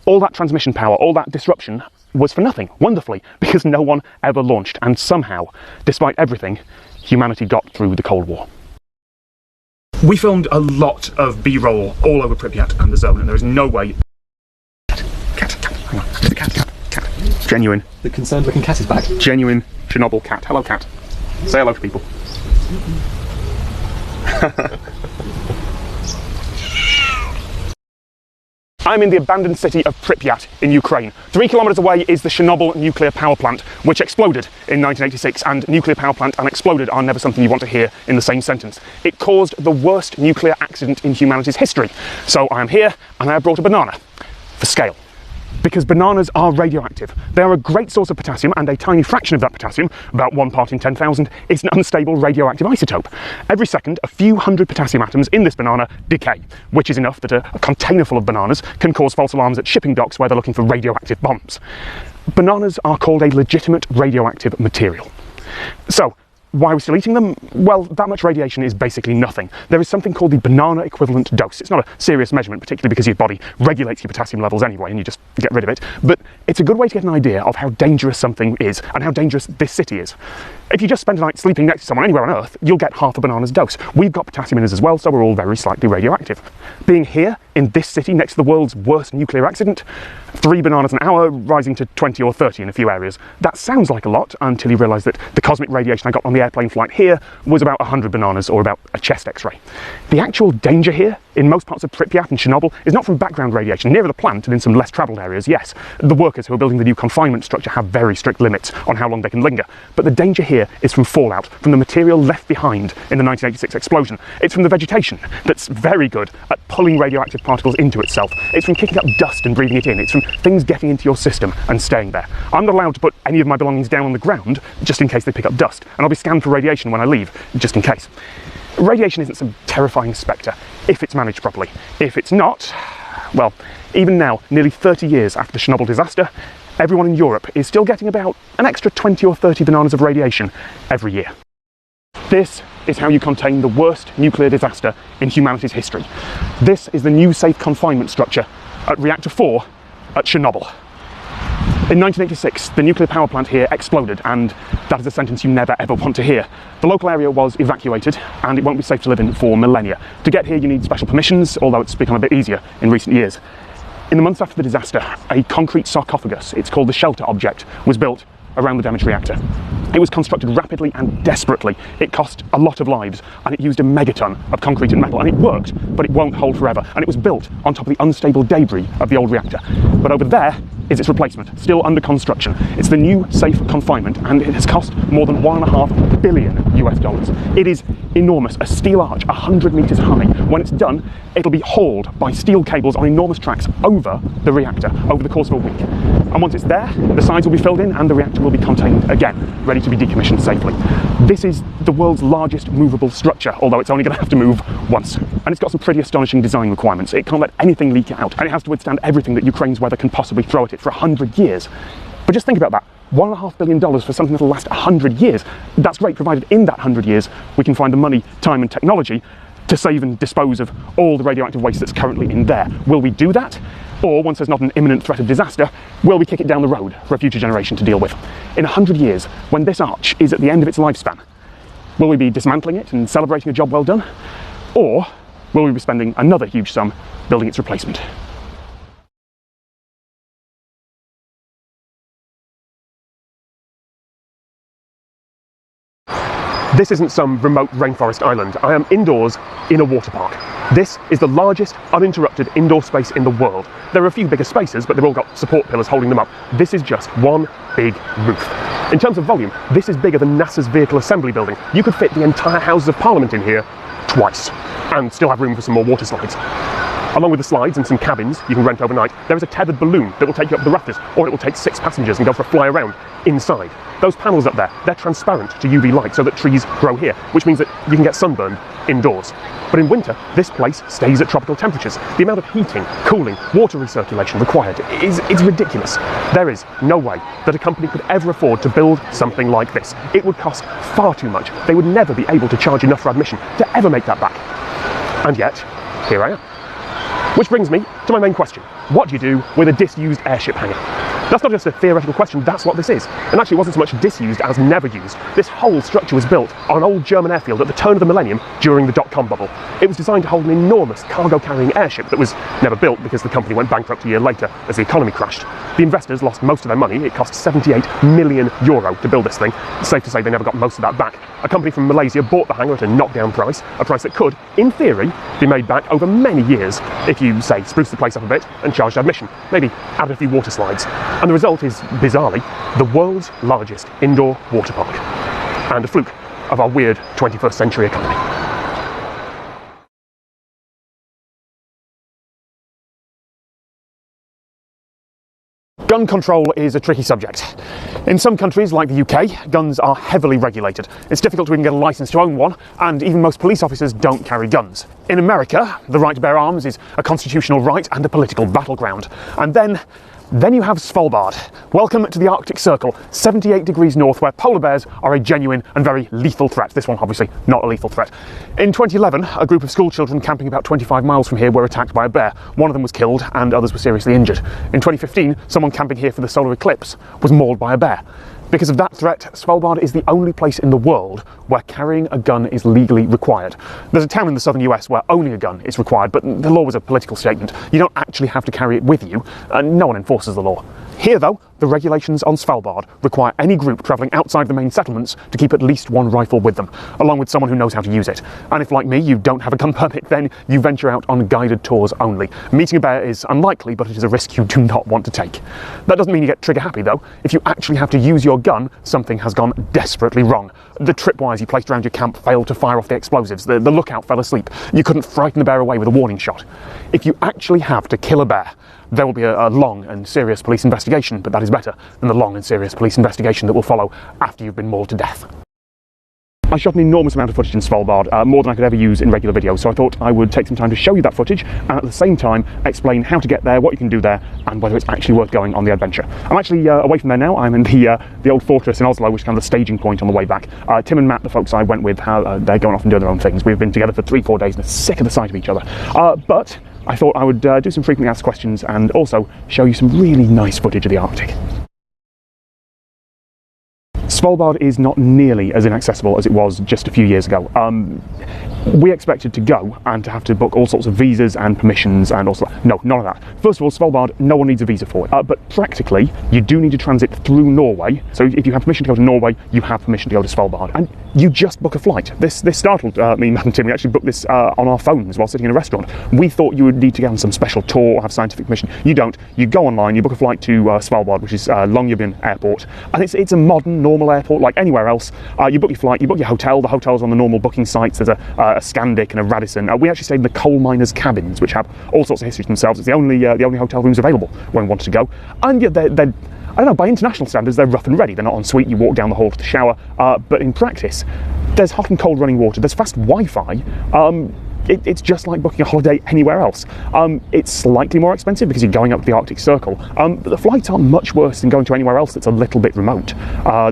All that transmission power, all that disruption was for nothing, wonderfully, because no one ever launched, and somehow, despite everything, humanity got through the Cold War. We filmed a lot of B-roll all over Pripyat and the zone, and there is no way... Cat, hang on, there's a cat. Genuine. The concerned looking cat is back. Genuine Chernobyl cat. Hello, cat. Say hello to people. I'm in the abandoned city of Pripyat in Ukraine. 3 kilometers away is the Chernobyl nuclear power plant, which exploded in 1986, and nuclear power plant and exploded are never something you want to hear in the same sentence. It caused the worst nuclear accident in humanity's history. So I am here, and I have brought a banana for scale. Because bananas are radioactive. They are a great source of potassium, and a tiny fraction of that potassium, about 1 part in 10,000, is an unstable radioactive isotope. Every second, a few hundred potassium atoms in this banana decay, which is enough that a container full of bananas can cause false alarms at shipping docks where they're looking for radioactive bombs. Bananas are called a legitimate radioactive material. So, why are we still eating them? Well, that much radiation is basically nothing. There is something called the banana equivalent dose. It's not a serious measurement, particularly because your body regulates your potassium levels anyway and you just get rid of it. But it's a good way to get an idea of how dangerous something is and how dangerous this city is. If you just spend a night sleeping next to someone anywhere on Earth, you'll get half a banana's dose. We've got potassium in us as well, so we're all very slightly radioactive. Being here, in this city, next to the world's worst nuclear accident, 3 bananas an hour, rising to 20 or 30 in a few areas. That sounds like a lot until you realise that the cosmic radiation I got on the airplane flight here was about 100 bananas, or about a chest x-ray. The actual danger here, in most parts of Pripyat and Chernobyl, is not from background radiation. Nearer the plant and in some less travelled areas, yes. The workers who are building the new confinement structure have very strict limits on how long they can linger. But the danger here is from fallout, from the material left behind in the 1986 explosion. It's from the vegetation that's very good at pulling radioactive particles into itself. It's from kicking up dust and breathing it in. It's from things getting into your system and staying there. I'm not allowed to put any of my belongings down on the ground just in case they pick up dust, and I'll be scanned for radiation when I leave, just in case. Radiation isn't some terrifying spectre if it's managed properly. If it's not, well, even now, nearly 30 years after the Chernobyl disaster, everyone in Europe is still getting about an extra 20 or 30 bananas of radiation every year. This is how you contain the worst nuclear disaster in humanity's history. This is the new safe confinement structure at Reactor 4 at Chernobyl. In 1986, the nuclear power plant here exploded, and that is a sentence you never ever want to hear. The local area was evacuated, and it won't be safe to live in for millennia. To get here, you need special permissions, although it's become a bit easier in recent years. In the months after the disaster, a concrete sarcophagus, it's called the shelter object, was built around the damaged reactor. It was constructed rapidly and desperately. It cost a lot of lives, and it used a megaton of concrete and metal, and it worked, but it won't hold forever. And it was built on top of the unstable debris of the old reactor. But over there is its replacement, still under construction. It's the new safe confinement, and it has cost more than $1.5 billion US. It is enormous, a steel arch 100 meters high. When it's done, it'll be hauled by steel cables on enormous tracks over the reactor over the course of a week. And once it's there, the sides will be filled in and the reactor will be contained again, ready to be decommissioned safely. This is the world's largest movable structure, although it's only going to have to move once. And it's got some pretty astonishing design requirements. It can't let anything leak out, and it has to withstand everything that Ukraine's weather can possibly throw at it for 100 years. But just think about that. $1.5 billion for something that'll last 100 years. That's great, provided in that 100 years we can find the money, time and technology to save and dispose of all the radioactive waste that's currently in there. Will we do that? Or, once there's not an imminent threat of disaster, will we kick it down the road for a future generation to deal with? In 100 years, when this arch is at the end of its lifespan, will we be dismantling it and celebrating a job well done? Or will we be spending another huge sum building its replacement? This isn't some remote rainforest island. I am indoors in a water park. This is the largest uninterrupted indoor space in the world. There are a few bigger spaces, but they've all got support pillars holding them up. This is just one big roof. In terms of volume, this is bigger than NASA's Vehicle Assembly Building. You could fit the entire Houses of Parliament in here twice, and still have room for some more water slides. Along with the slides and some cabins you can rent overnight, there is a tethered balloon that will take you up the rafters, or it will take 6 passengers and go for a fly around inside. Those panels up there, they're transparent to UV light so that trees grow here, which means that you can get sunburned indoors. But in winter, this place stays at tropical temperatures. The amount of heating, cooling, water recirculation required is ridiculous. There is no way that a company could ever afford to build something like this. It would cost far too much. They would never be able to charge enough for admission to ever make that back. And yet, here I am. Which brings me to my main question. What do you do with a disused airship hangar? That's not just a theoretical question, that's what this is. And actually it wasn't so much disused as never used. This whole structure was built on an old German airfield at the turn of the millennium during the dot-com bubble. It was designed to hold an enormous cargo-carrying airship that was never built because the company went bankrupt a year later as the economy crashed. The investors lost most of their money. It cost €78 million to build this thing. It's safe to say they never got most of that back. A company from Malaysia bought the hangar at a knockdown price, a price that could, in theory, be made back over many years if you, say, spruce the place up a bit and charged admission, maybe add a few water slides. And the result is, bizarrely, the world's largest indoor water park. And a fluke of our weird 21st century economy. Gun control is a tricky subject. In some countries, like the UK, guns are heavily regulated. It's difficult to even get a license to own one, and even most police officers don't carry guns. In America, the right to bear arms is a constitutional right and a political battleground. And then you have Svalbard. Welcome to the Arctic Circle, 78 degrees north, where polar bears are a genuine and very lethal threat. This one, obviously, not a lethal threat. In 2011, a group of school children camping about 25 miles from here were attacked by a bear. One of them was killed and others were seriously injured. In 2015, someone camping here for the solar eclipse was mauled by a bear. Because of that threat, Svalbard is the only place in the world where carrying a gun is legally required. There's a town in the southern US where owning a gun is required, but the law was a political statement. You don't actually have to carry it with you, and no one enforces the law. Here, though, the regulations on Svalbard require any group travelling outside the main settlements to keep at least one rifle with them, along with someone who knows how to use it. And if, like me, you don't have a gun permit, then you venture out on guided tours only. Meeting a bear is unlikely, but it is a risk you do not want to take. That doesn't mean you get trigger happy, though. If you actually have to use your gun, something has gone desperately wrong. The tripwires you placed around your camp failed to fire off the explosives. The lookout fell asleep. You couldn't frighten the bear away with a warning shot. If you actually have to kill a bear, there will be a long and serious police investigation, but that is better than the long and serious police investigation that will follow after you've been mauled to death. I shot an enormous amount of footage in Svalbard, more than I could ever use in regular videos, so I thought I would take some time to show you that footage and at the same time explain how to get there, what you can do there, and whether it's actually worth going on the adventure. I'm actually away from there now. I'm in the old fortress in Oslo, which is kind of the staging point on the way back. Tim and Matt, the folks I went with, they're going off and doing their own things. We've been together for 3-4 days and are sick of the sight of each other. But I thought I would do some frequently asked questions and also show you some really nice footage of the Arctic. Svalbard is not nearly as inaccessible as it was just a few years ago. We expected to go and to have to book all sorts of visas and permissions and also... No, none of that. First of all, Svalbard, no one needs a visa for it. But practically, you do need to transit through Norway. So if you have permission to go to Norway, you have permission to go to Svalbard. And you just book a flight. This startled me, Matt and Tim. We actually booked this on our phones while sitting in a restaurant. We thought you would need to get on some special tour or have scientific permission. You don't. You go online, you book a flight to Svalbard, which is Longyearbyen Airport. And it's a modern, normal airport like anywhere else. You book your flight, you book your hotel. The hotel's on the normal booking sites. There's a Scandic and a Radisson. We actually stayed in the coal miners' cabins, which have all sorts of history to themselves. It's the only hotel rooms available when we wanted to go. And yeah, they're I don't know, by international standards, they're rough and ready. They're not en suite. You walk down the hall to the shower. But in practice, there's hot and cold running water. There's fast Wi-Fi. It's just like booking a holiday anywhere else. It's slightly more expensive because you're going up to the Arctic Circle, but the flights aren't much worse than going to anywhere else that's a little bit remote.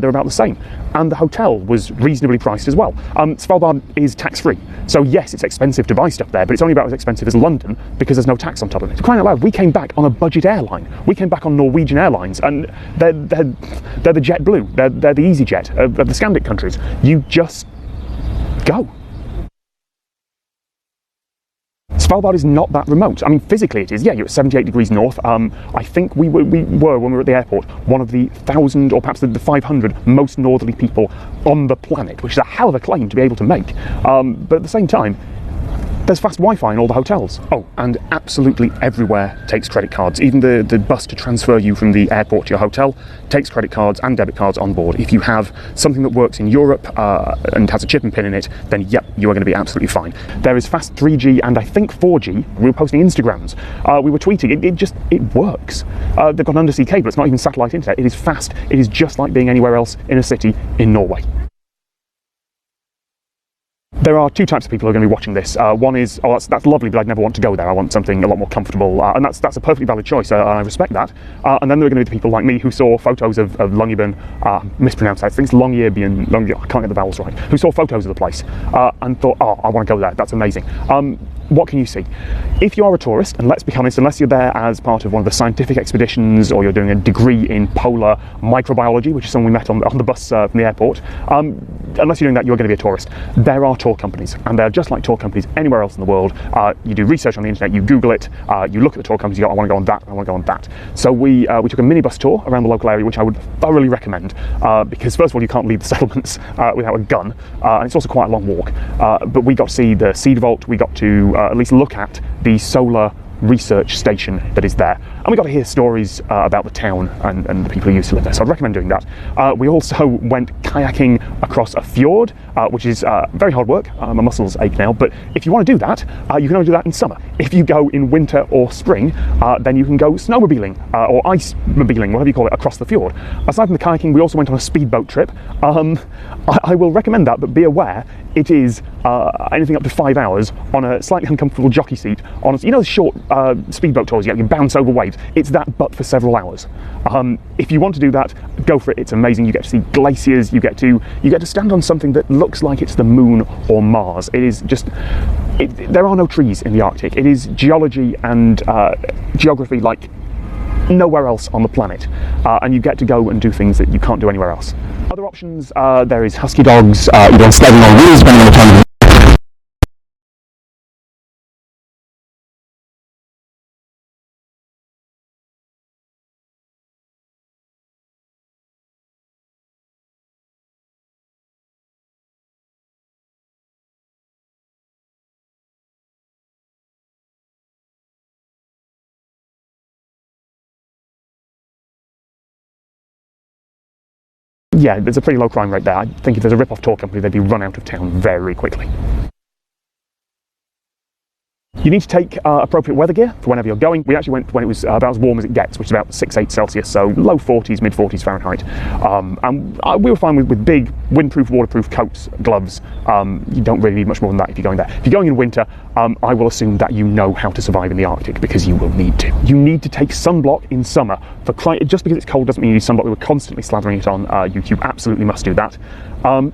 They're about the same. And the hotel was reasonably priced as well. Svalbard is tax-free, so yes, it's expensive to buy stuff there, but it's only about as expensive as London because there's no tax on top of it. Crying out loud, we came back on a budget airline. We came back on Norwegian Airlines, and they're the JetBlue. They're the EasyJet of the Scandic countries. You just go. Svalbard is not that remote. I mean, physically it is. Yeah, you're at 78 degrees north. I think we were, when we were at the airport, one of the 1,000 or perhaps the 500 most northerly people on the planet, which is a hell of a claim to be able to make. But at the same time, there's fast Wi-Fi in all the hotels. Oh, and absolutely everywhere takes credit cards. Even the bus to transfer you from the airport to your hotel takes credit cards and debit cards on board. If you have something that works in Europe and has a chip and pin in it, then yep, you are going to be absolutely fine. There is fast 3G and I think 4G. We were posting Instagrams. We were tweeting. It works. They've got an undersea cable. It's not even satellite internet. It is fast. It is just like being anywhere else in a city in Norway. There are two types of people who are going to be watching this. One is, oh, that's lovely, but I'd never want to go there. I want something a lot more comfortable, and that's a perfectly valid choice. I respect that. And then there are going to be the people like me who saw photos of Longyearbyen, mispronounced that. I think it's Longyearbyen, I can't get the vowels right. Who saw photos of the place and thought, oh, I want to go there. That's amazing. What can you see? If you are a tourist, and let's be honest, unless you're there as part of one of the scientific expeditions or you're doing a degree in polar microbiology, which is someone we met on the bus from the airport, unless you're doing that, you're going to be a tourist. There are tour companies, and they're just like tour companies anywhere else in the world. You do research on the internet, you Google it, you look at the tour companies, you go, I want to go on that, I want to go on that. So we took a minibus tour around the local area, which I would thoroughly recommend, because first of all, you can't leave the settlements without a gun, and it's also quite a long walk. But we got to see the seed vault, we got to at least look at the solar research station that is there. And we got to hear stories about the town and the people who used to live there, so I'd recommend doing that. We also went kayaking across a fjord, which is very hard work. My muscles ache now, but if you want to do that, you can only do that in summer. If you go in winter or spring, then you can go snowmobiling or ice-mobiling, whatever you call it, across the fjord. Aside from the kayaking, we also went on a speedboat trip. I will recommend that, but be aware, it is anything up to 5 hours on a slightly uncomfortable jockey seat on, you know, the short speedboat tours you bounce over waves. It's that, but for several hours. If you want to do that, go for it. It's amazing. You get to see glaciers. You get to stand on something that looks like it's the moon or Mars. It is just. There are no trees in the Arctic. It is geology and geography like nowhere else on the planet, and you get to go and do things that you can't do anywhere else. Other options, there is husky dogs, you go sledding on wheels, depending on the time of yeah, there's a pretty low crime rate there. I think if there's a rip-off tour company, they'd be run out of town very quickly. You need to take appropriate weather gear for whenever you're going. We actually went when it was about as warm as it gets, which is about 6-8 Celsius, so low 40s, mid 40s Fahrenheit. And we were fine with big windproof, waterproof coats, gloves. You don't really need much more than that if you're going there. If you're going in winter, I will assume that you know how to survive in the Arctic, because you will need to. You need to take sunblock in summer. Just because it's cold doesn't mean you need sunblock. We were constantly slathering it on. You absolutely must do that.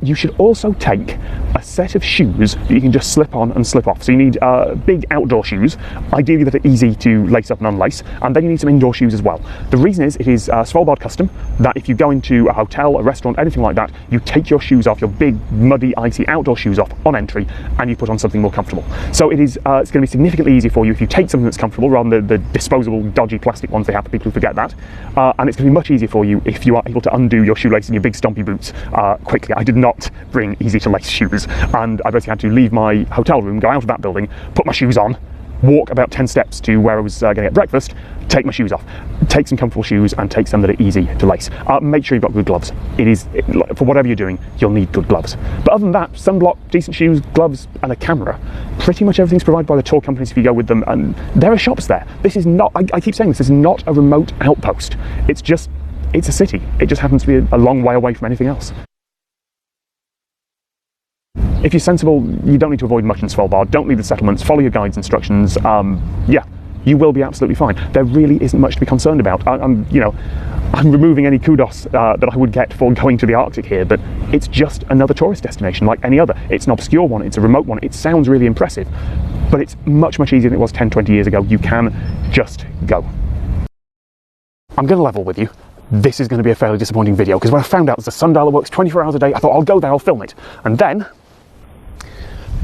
You should also take a set of shoes that you can just slip on and slip off. So you need big outdoor shoes, ideally that are easy to lace up and unlace, and then you need some indoor shoes as well. The reason is it is Svalbard custom that if you go into a hotel, a restaurant, anything like that, you take your shoes off, your big, muddy, icy outdoor shoes off on entry, and you put on something more comfortable. So it's going to be significantly easier for you if you take something that's comfortable rather than the disposable, dodgy plastic ones they have for people who forget that. And it's going to be much easier for you if you are able to undo your shoelace and your big stompy boots quickly. I did not bring easy to lace shoes, and I basically had to leave my hotel room, go out of that building, put my shoes on, walk about 10 steps to where I was going to get breakfast, take my shoes off. Take some comfortable shoes and take some that are easy to lace. Make sure you've got good gloves. For whatever you're doing, you'll need good gloves. But other than that, sunblock, decent shoes, gloves, and a camera. Pretty much everything's provided by the tour companies if you go with them, and there are shops there. This is not, I keep saying this is not a remote outpost. It's a city. It just happens to be a long way away from anything else. If you're sensible, you don't need to avoid much in Svalbard. Don't leave the settlements. Follow your guide's instructions. Yeah, you will be absolutely fine. There really isn't much to be concerned about. I'm removing any kudos that I would get for going to the Arctic here, but it's just another tourist destination like any other. It's an obscure one. It's a remote one. It sounds really impressive, but it's much, much easier than it was 10, 20 years ago. You can just go. I'm going to level with you. This is going to be a fairly disappointing video, because when I found out there's a sundial that works 24 hours a day, I thought I'll go there, I'll film it. And then,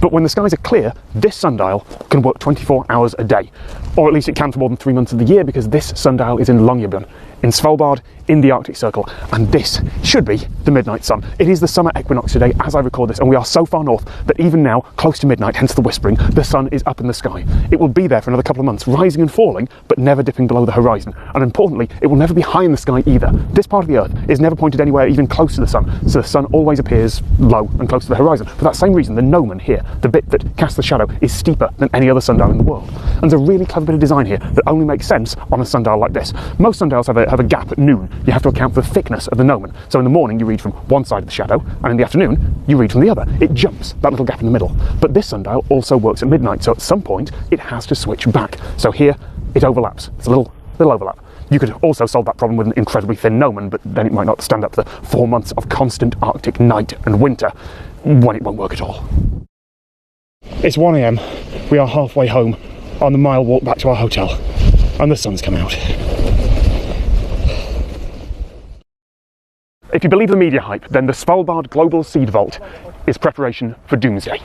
but when the skies are clear, this sundial can work 24 hours a day. Or at least it can for more than 3 months of the year, because this sundial is in Longyearbyen, in Svalbard, in the Arctic Circle, and this should be the midnight sun. It is the summer equinox today as I record this, and we are so far north that even now, close to midnight, hence the whispering, the sun is up in the sky. It will be there for another couple of months, rising and falling, but never dipping below the horizon. And importantly, it will never be high in the sky either. This part of the Earth is never pointed anywhere even close to the sun, so the sun always appears low and close to the horizon. For that same reason, the gnomon here, the bit that casts the shadow, is steeper than any other sundial in the world. And there's a really clever bit of design here that only makes sense on a sundial like this. Most sundials have a gap at noon. You have to account for the thickness of the gnomon. So in the morning you read from one side of the shadow, and in the afternoon you read from the other. It jumps that little gap in the middle. But this sundial also works at midnight, so at some point it has to switch back. So here it overlaps. It's a little overlap. You could also solve that problem with an incredibly thin gnomon, but then it might not stand up to the 4 months of constant Arctic night and winter, when it won't work at all. It's 1 AM. We are halfway home on the mile walk back to our hotel, and the sun's come out. If you believe the media hype, then the Svalbard Global Seed Vault is preparation for doomsday.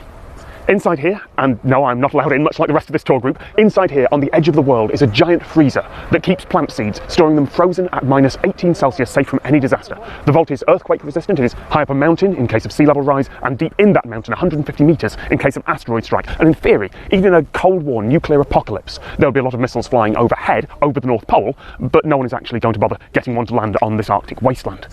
Inside here, and no, I'm not allowed in much like the rest of this tour group, inside here on the edge of the world is a giant freezer that keeps plant seeds, storing them frozen at minus 18 Celsius, safe from any disaster. The vault is earthquake resistant, it is high up a mountain in case of sea level rise, and deep in that mountain 150 meters in case of asteroid strike. And in theory, even in a Cold War nuclear apocalypse, there'll be a lot of missiles flying overhead, over the North Pole, but no one is actually going to bother getting one to land on this Arctic wasteland.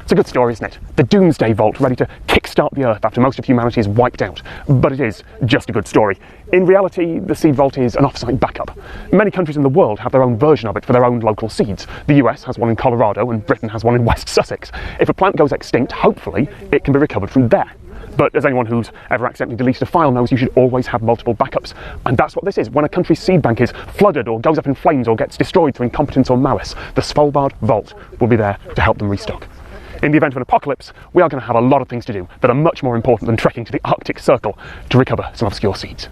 It's a good story, isn't it? The Doomsday Vault, ready to kickstart the Earth after most of humanity is wiped out. But it is just a good story. In reality, the seed vault is an off-site backup. Many countries in the world have their own version of it for their own local seeds. The US has one in Colorado and Britain has one in West Sussex. If a plant goes extinct, hopefully, it can be recovered from there. But as anyone who's ever accidentally deleted a file knows, you should always have multiple backups. And that's what this is. When a country's seed bank is flooded or goes up in flames or gets destroyed through incompetence or malice, the Svalbard Vault will be there to help them restock. In the event of an apocalypse, we are going to have a lot of things to do that are much more important than trekking to the Arctic Circle to recover some obscure seeds.